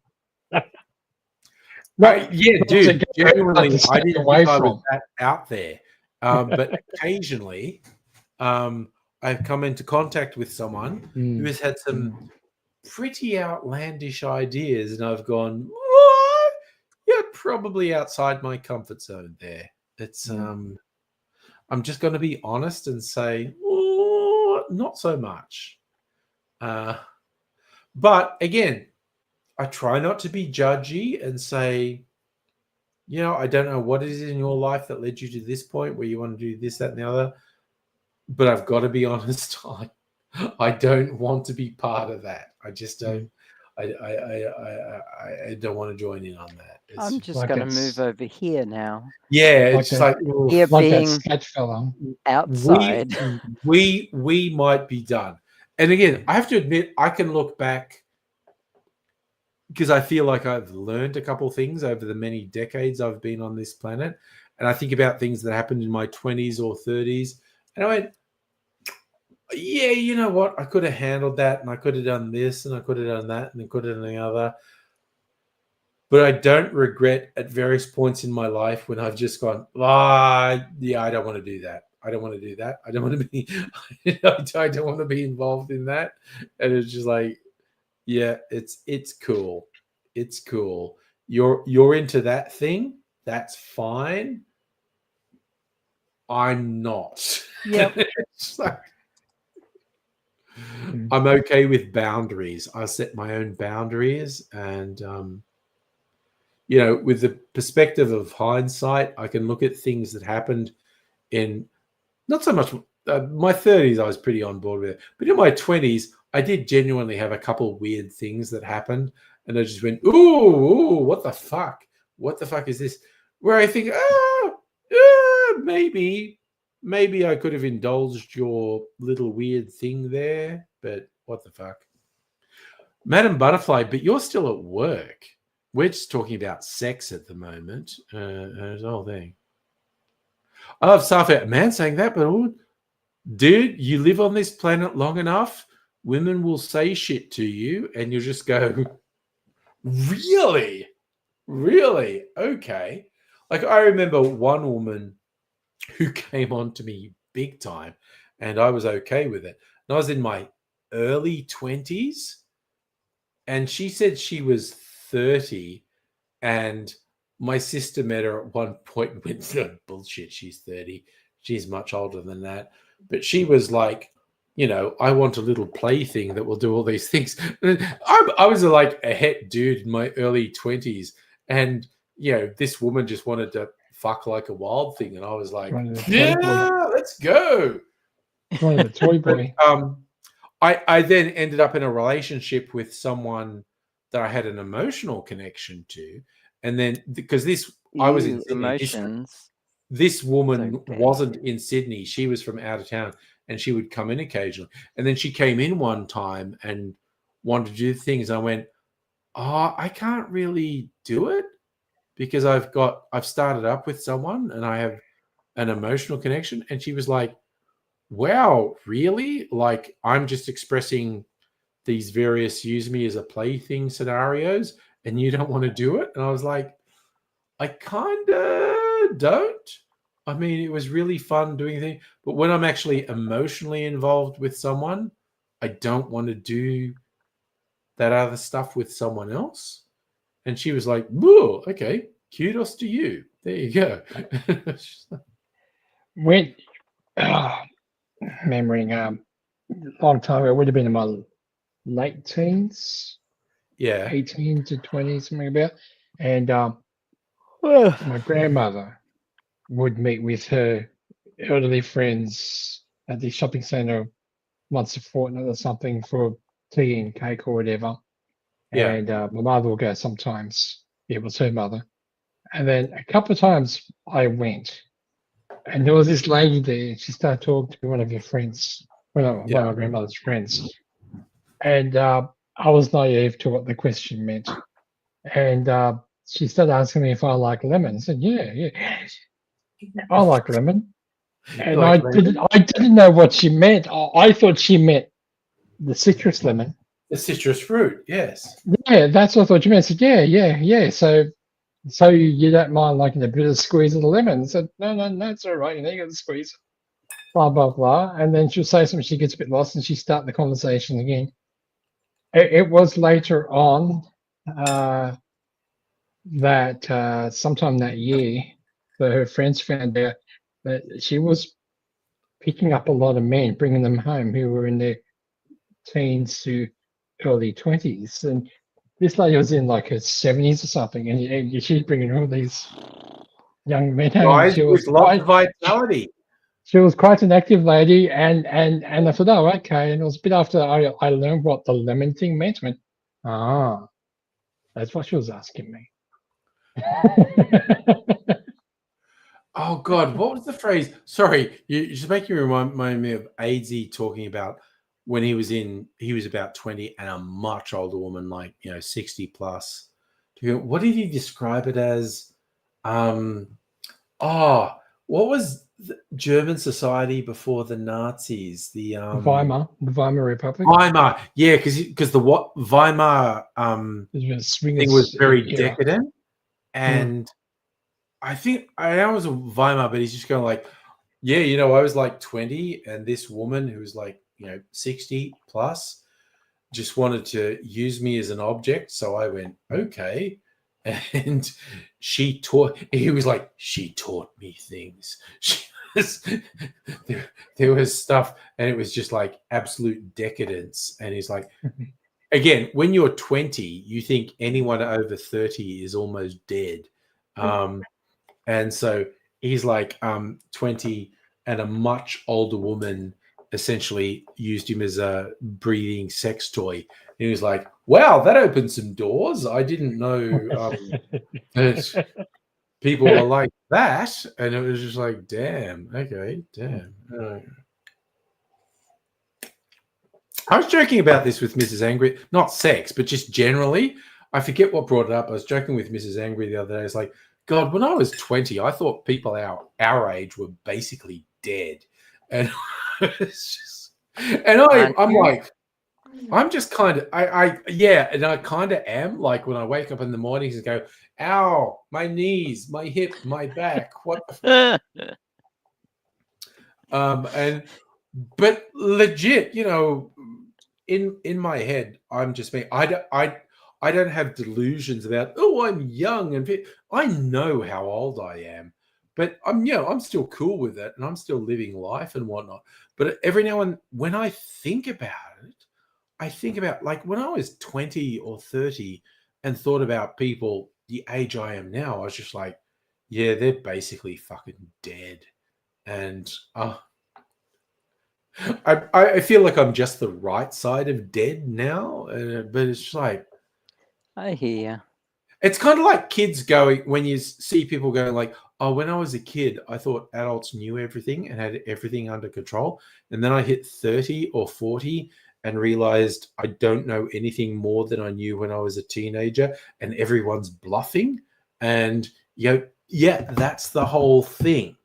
Yeah, dude. Genuinely, I didn't think I was that out there. But occasionally, I've come into contact with someone who has had some pretty outlandish ideas, and I've gone, what? You're probably outside my comfort zone there. It's I'm just going to be honest and say, not so much. But again, I try not to be judgy and say, you know, I don't know what it is in your life that led you to this point where you want to do this, that, and the other. But I've got to be honest, I don't want to be part of that. I just don't. I don't want to join in on that. I'm just going to move over here now. Yeah, it's like here being that sketch fellow outside. We might be done. And again, I have to admit, I can look back because I feel like I've learned a couple things over the many decades I've been on this planet. And I think about things that happened in my 20s or 30s. And I went, yeah, you know what? I could have handled that, and I could have done this, and I could have done that, and I could have done the other. But I don't regret at various points in my life when I've just gone, yeah, I don't want to do that. I don't want to do that. I don't want to be, I don't want to be involved in that. And it's just like, yeah, it's cool. It's cool. You're into that thing. That's fine. I'm not. Yep. It's like, I'm okay with boundaries. I set my own boundaries, and you know, with the perspective of hindsight, I can look at things that happened in not so much my 30s. I was pretty on board with it, but in my 20s, I did genuinely have a couple weird things that happened, and I just went, "Ooh, what the fuck? What the fuck is this?" Where I think, maybe I could have indulged your little weird thing there, but what the fuck? Madam Butterfly, but you're still at work. We're just talking about sex at the moment. It's the whole thing. I love Safia. Man saying that, but dude, you live on this planet long enough, women will say shit to you, and you'll just go, really? Really? Okay. Like, I remember one woman who came on to me big time, and I was okay with it. And I was in my early 20s, and she said she was 30, and my sister met her at one point and went, no, bullshit, she's 30. She's much older than that. But she was like, you know, I want a little plaything that will do all these things. I was like a het dude in my early 20s, and, you know, this woman just wanted to fuck like a wild thing, and I was like, yeah, let's go. The toy boy. I then ended up in a relationship with someone that I had an emotional connection to, and then because I was in Sydney, this woman wasn't in Sydney. She was from out of town, and she would come in occasionally. And then she came in one time and wanted to do things. I went, I can't really do it because I've started up with someone and I have an emotional connection. And she was like, wow, really? Like, I'm just expressing these various use me as a plaything scenarios and you don't want to do it? And I was like, I kind of don't. I mean, it was really fun doing things, but when I'm actually emotionally involved with someone, I don't want to do that other stuff with someone else. And she was like, whoa, okay, kudos to you. There you go. When remembering a long time ago, it would have been in my late teens. Yeah. 18 to 20, something about. And my grandmother would meet with her elderly friends at the shopping centre once a fortnight or something for tea and cake or whatever. Yeah. And my mother will go sometimes. It was her mother. And then a couple of times I went, and there was this lady there. She started talking to one of her friends, one of my grandmother's friends. And I was naive to what the question meant. And she started asking me if I like lemon. I said, yeah, I like lemon. And I didn't know what she meant. I thought she meant the citrus lemon. The citrus fruit, yes. Yeah, that's what I thought you meant. I said, yeah. So you don't mind liking a bit of squeeze of the lemon? I said, no, it's all right. You know, you got to squeeze. Blah, blah, blah. And then she'll say something, she gets a bit lost, and she starts the conversation again. It was later on that sometime that year that her friends found out that she was picking up a lot of men, bringing them home who were in their teens to early 20s. And This lady was in like her 70s or something, and she's bringing all these young men home. Guys with lots of vitality. She was quite an active lady, and I thought, oh, okay. And it was a bit after I learned what the lemon thing meant. Went, that's what she was asking me. Oh God, what was the phrase? Sorry, you just make me remind me of AZ talking about when he was about 20 and a much older woman, like 60 plus. What did he describe it as? What was the German society before the Nazis? The Weimar Republic. Weimar, yeah, because the Weimar thing was very decadent, and I think I know it was a Weimar, but he's just going like, yeah, I was like 20, and this woman who was like 60 plus just wanted to use me as an object, so I went okay. And she taught me things. There was stuff, and it was just like absolute decadence. And he's like, again, when you're 20, you think anyone over 30 is almost dead. And so he's like 20, and a much older woman essentially used him as a breathing sex toy. And he was like, wow, that opened some doors. I didn't know that people were like that. And it was just like, damn, okay, damn. I was joking about this with Mrs. Angry, not sex, but just generally. I forget what brought it up. I was joking with Mrs. Angry the other day. It's like, God, when I was 20, I thought people our age were basically dead. And it's just, and I'm like, I'm just kind of, and I kind of am. Like when I wake up in the mornings and go, ow, my knees, my hip, my back, what the but legit, in my head, I'm just me. I don't have delusions about, oh, I'm young and fit. I know how old I am, but I'm still cool with it, and I'm still living life and whatnot. But every now and when I think about it, I think about like when I was 20 or 30 and thought about people the age I am now, I was just like, yeah, they're basically fucking dead. And I feel like I'm just the right side of dead now, but it's just like, I hear you. It's kind of like kids going, when you see people going like, oh, when I was a kid, I thought adults knew everything and had everything under control. And then I hit 30 or 40 and realized I don't know anything more than I knew when I was a teenager, and everyone's bluffing. And, that's the whole thing.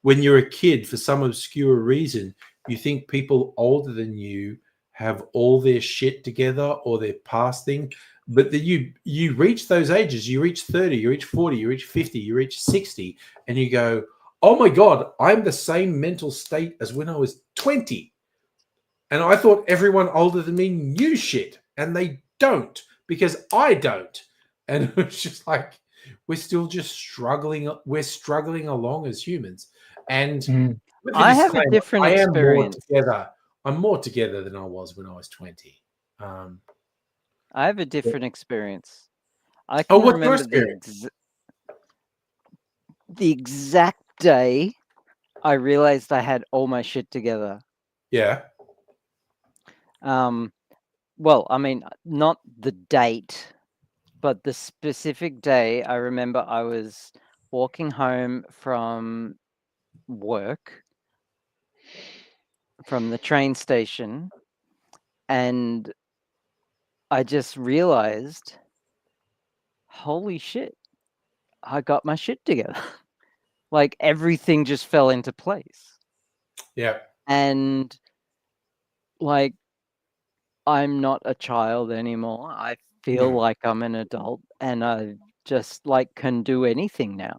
When you're a kid, for some obscure reason, you think people older than you have all their shit together or their past thing. But then you reach those ages, you reach 30, you reach 40, you reach 50, you reach 60, and you go, oh my God, I'm the same mental state as when I was 20. And I thought everyone older than me knew shit, and they don't, because I don't. And it's just like, we're still just struggling. We're struggling along as humans. And I have a different experience. I'm more together than I was when I was 20. I have a different experience. I can remember the exact day I realized I had all my shit together. Yeah. Well, I mean, not the date, but the specific day. I remember I was walking home from work, from the train station, and I just realized, holy shit, I got my shit together. Like everything just fell into place. Yeah. And like, I'm not a child anymore. I feel like I'm an adult, and I just like can do anything now.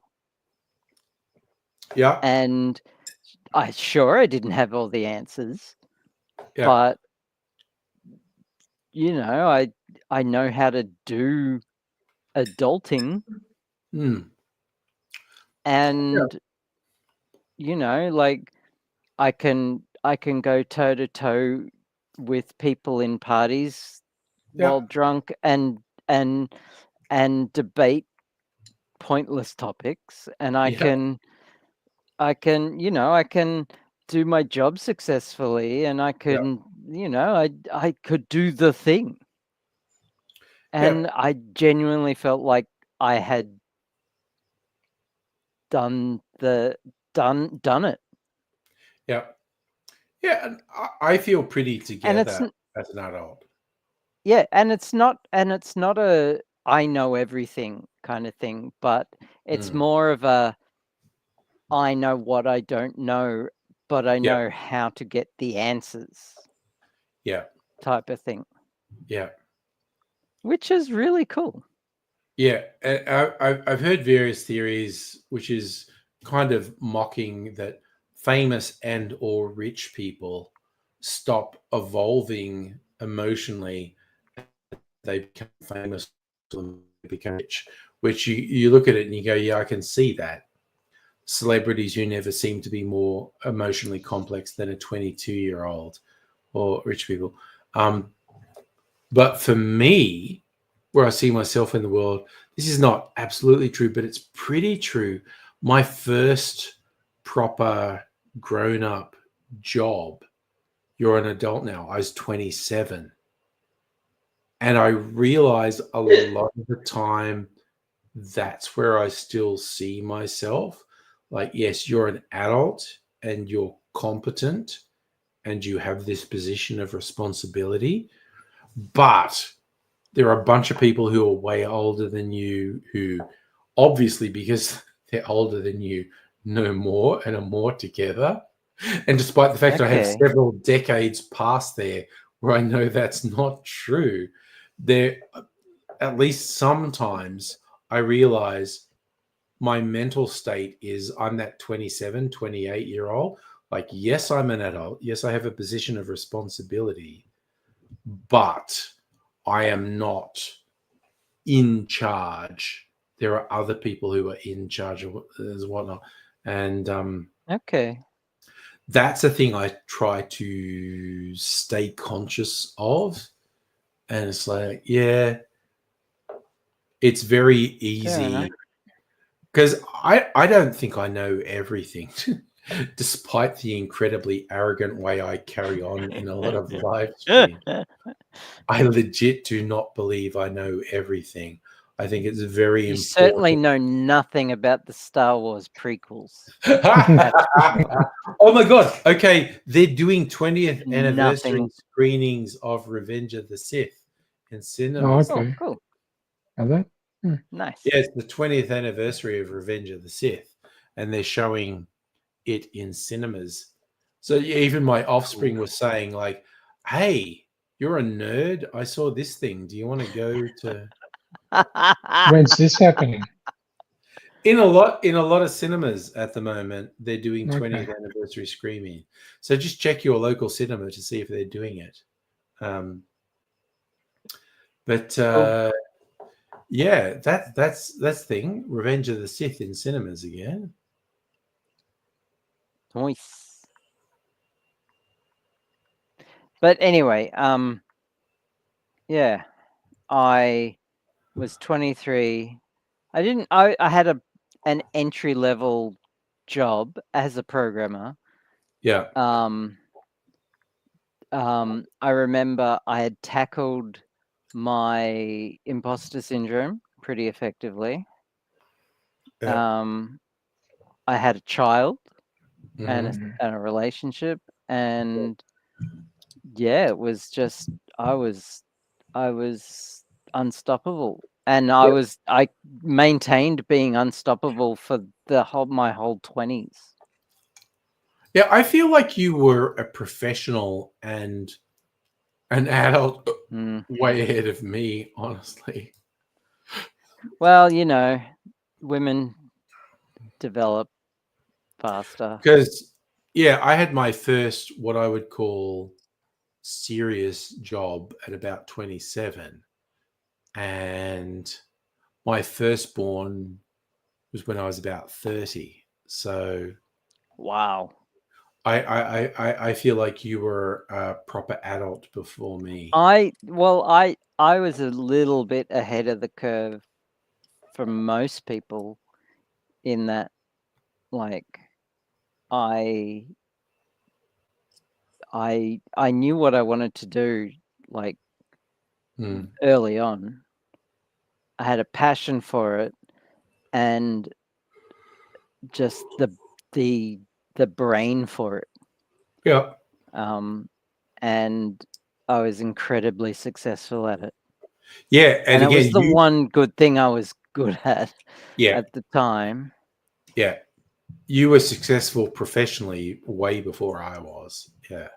Yeah. And I didn't have all the answers, but I know how to do adulting. And like I can go toe to toe with people in parties while drunk and debate pointless topics, and I can I can do my job successfully, and I can I could do the thing, and I genuinely felt like I had done it. Yeah. And I feel pretty together as an adult. Yeah, and it's not a I know everything kind of thing, but it's more of a I know what I don't know, but I know how to get the answers. Yeah. Type of thing. Yeah. Which is really cool. Yeah. I've heard various theories, which is kind of mocking that famous and or rich people stop evolving emotionally. They become famous and become rich, which you look at it and you go, yeah, I can see that. Celebrities who never seem to be more emotionally complex than a 22-year-old or rich people. But for me, where I see myself in the world, this is not absolutely true, but it's pretty true. My first proper grown-up job, you're an adult now, I was 27. And I realized a lot of the time that's where I still see myself. Like, yes, you're an adult and you're competent and you have this position of responsibility, but there are a bunch of people who are way older than you who obviously, because they're older than you, know more and are more together. And despite the fact that I have several decades past there where I know that's not true, there, at least sometimes, I realize my mental state is I'm that 27, 28-year-old. Like, yes, I'm an adult. Yes, I have a position of responsibility, but I am not in charge. There are other people who are in charge of as whatnot. And that's a thing I try to stay conscious of. And it's like, yeah, it's very easy because I don't think I know everything, despite the incredibly arrogant way I carry on in a lot of live streams. I legit do not believe I know everything. I think it's very important. You certainly know nothing about the Star Wars prequels. Oh my God. Okay. They're doing 20th anniversary screenings of Revenge of the Sith in cinemas. Oh, okay. Cool. Are they? Nice. Yeah, it's the 20th anniversary of Revenge of the Sith, and they're showing it in cinemas. So even my offspring was saying, like, hey, you're a nerd. I saw this thing. Do you want to go to... When's this happening? In a lot of cinemas at the moment, they're doing 20th anniversary screening. So just check your local cinema to see if they're doing it. Yeah, that's thing. Revenge of the Sith in cinemas again. Nice. But anyway, yeah, I was 23. I had an entry level job as a programmer. Yeah. I remember I had tackled my imposter syndrome pretty effectively. I had a child and a relationship, and yeah, it was just I was unstoppable, and I maintained being unstoppable for my whole 20s. Yeah, I feel like you were a professional and an adult way ahead of me, honestly. Well, women develop faster. Because, yeah, I had my first, what I would call, serious job at about 27. And my firstborn was when I was about 30. So... Wow. I feel like you were a proper adult before me. I I was a little bit ahead of the curve from most people in that, like, I knew what I wanted to do, like, early on. I had a passion for it, and just the brain for it. Yeah. And I was incredibly successful at it. Yeah, and again, it was the one good thing I was good at. Yeah. At the time. Yeah. You were successful professionally way before I was. Yeah.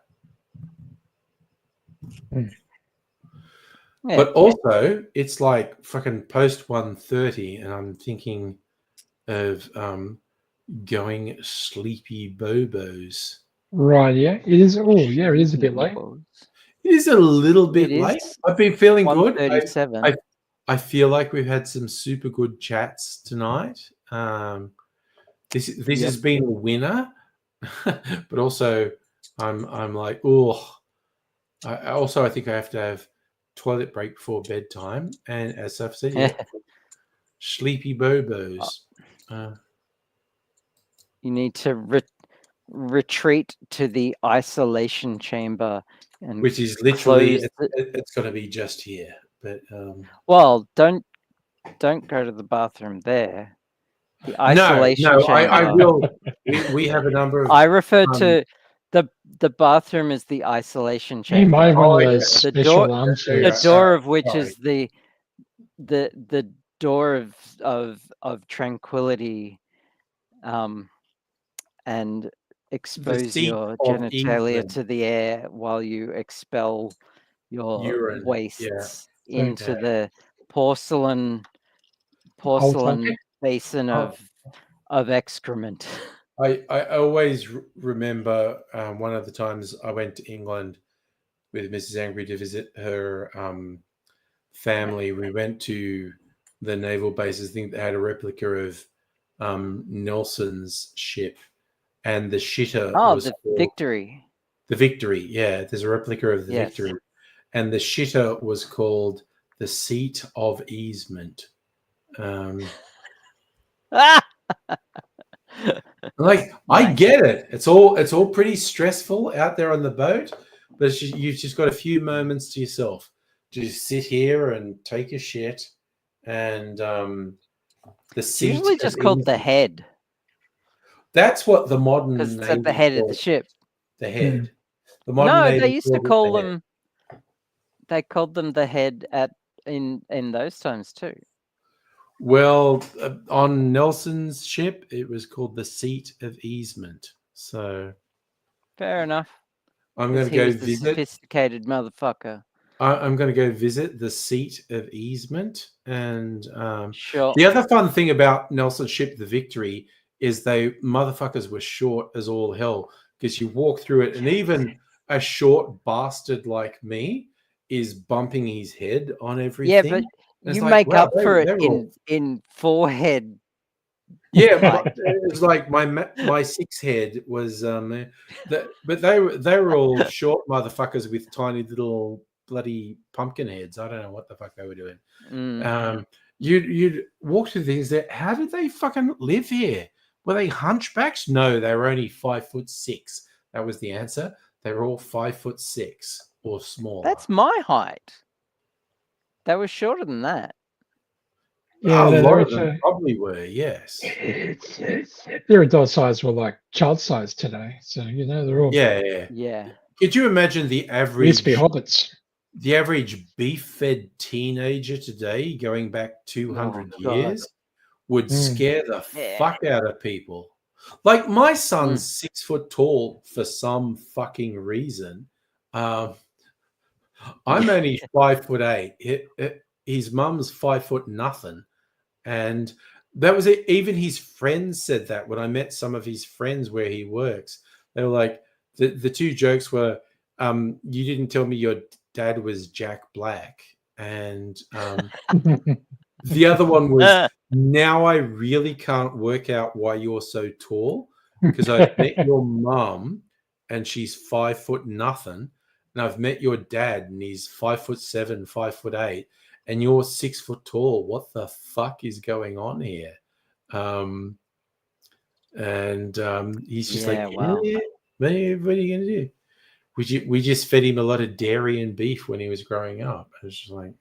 Yeah. But also, it's like fucking post 1:30, and I'm thinking of going sleepy bobos. Right, yeah. It is. Oh, yeah, it is a bit late. It is a little bit late. I've been feeling good. 1:37. I feel like we've had some super good chats tonight. This has been a winner, but also I'm like, oh, I think I have to have toilet break before bedtime, and as I've said, sleepy bobos. You need to retreat to the isolation chamber, and which is literally it's going to be just here. But well, don't go to the bathroom there. The isolation chamber. I will. We have a number of. I refer to the bathroom as the isolation chamber. You might have one of those special the door of which is the door of tranquility, and expose your genitalia to the air while you expel your urine wastes into the porcelain basin of excrement. I always remember one of the times I went to England with Mrs. Angry to visit her family. We went to the naval bases. I think they had a replica of Nelson's ship, and the shitter was the Victory. The Victory, yeah. There's a replica of the Victory, and the shitter was called the Seat of Easement. Like, I get it. It's all pretty stressful out there on the boat, but you've just got a few moments to yourself. Just sit here and take a shit, and the seat. It's usually just called the head. That's what the modern because it's at the head of the ship. The head. The modern Navy they used to call them. They called them the head in those times too. Well, on Nelson's ship, it was called the Seat of Easement. So, fair enough. I'm going to go visit. Sophisticated motherfucker. I'm going to go visit the Seat of Easement, and sure. The other fun thing about Nelson's ship, the Victory, is they motherfuckers were short as all hell, because you walk through it, and even a short bastard like me is bumping his head on everything. Yeah, but you make up for it in forehead. Yeah, it's like my six head was but they were all short motherfuckers with tiny little bloody pumpkin heads. I don't know what the fuck they were doing. You'd walk through things that how did they fucking live here? Were they hunchbacks? No, they were only 5'6". That was the answer. They were all 5'6" or smaller. That's my height. They were shorter than that. Yeah, a lot of them probably were. Yes, their adult size were like child size today. So they're all yeah. Could you imagine the average? Used to be hobbits. The average beef-fed teenager today, going back 200 years, would scare the fuck out of people. Like my son's 6 foot tall for some fucking reason. I'm only 5'8". His mum's 5 foot nothing, and that was it. Even his friends said that when I met some of his friends where he works. They were like, the two jokes were, "You didn't tell me your dad was Jack Black," and the other one was, "Now I really can't work out why you're so tall, because I met your mum and she's 5 foot nothing, and I've met your dad, and he's 5'7", 5'8", and you're 6 foot tall. What the fuck is going on here? He's just wow. What are you gonna do? We just fed him a lot of dairy and beef when he was growing up. It was just like,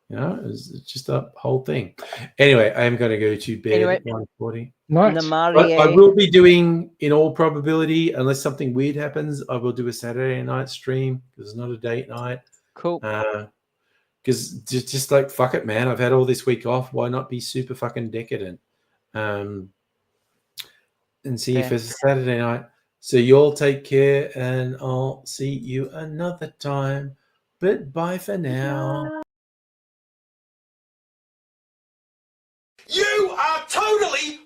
it's just a whole thing. Anyway, I am going to go to bed at 1:40. Nice. But I will be doing, in all probability, unless something weird happens, I will do a Saturday night stream because it's not a date night. Cool. Because just like, fuck it, man. I've had all this week off. Why not be super fucking decadent? And see if it's a Saturday night. So you all take care, and I'll see you another time. But bye for now. You are totally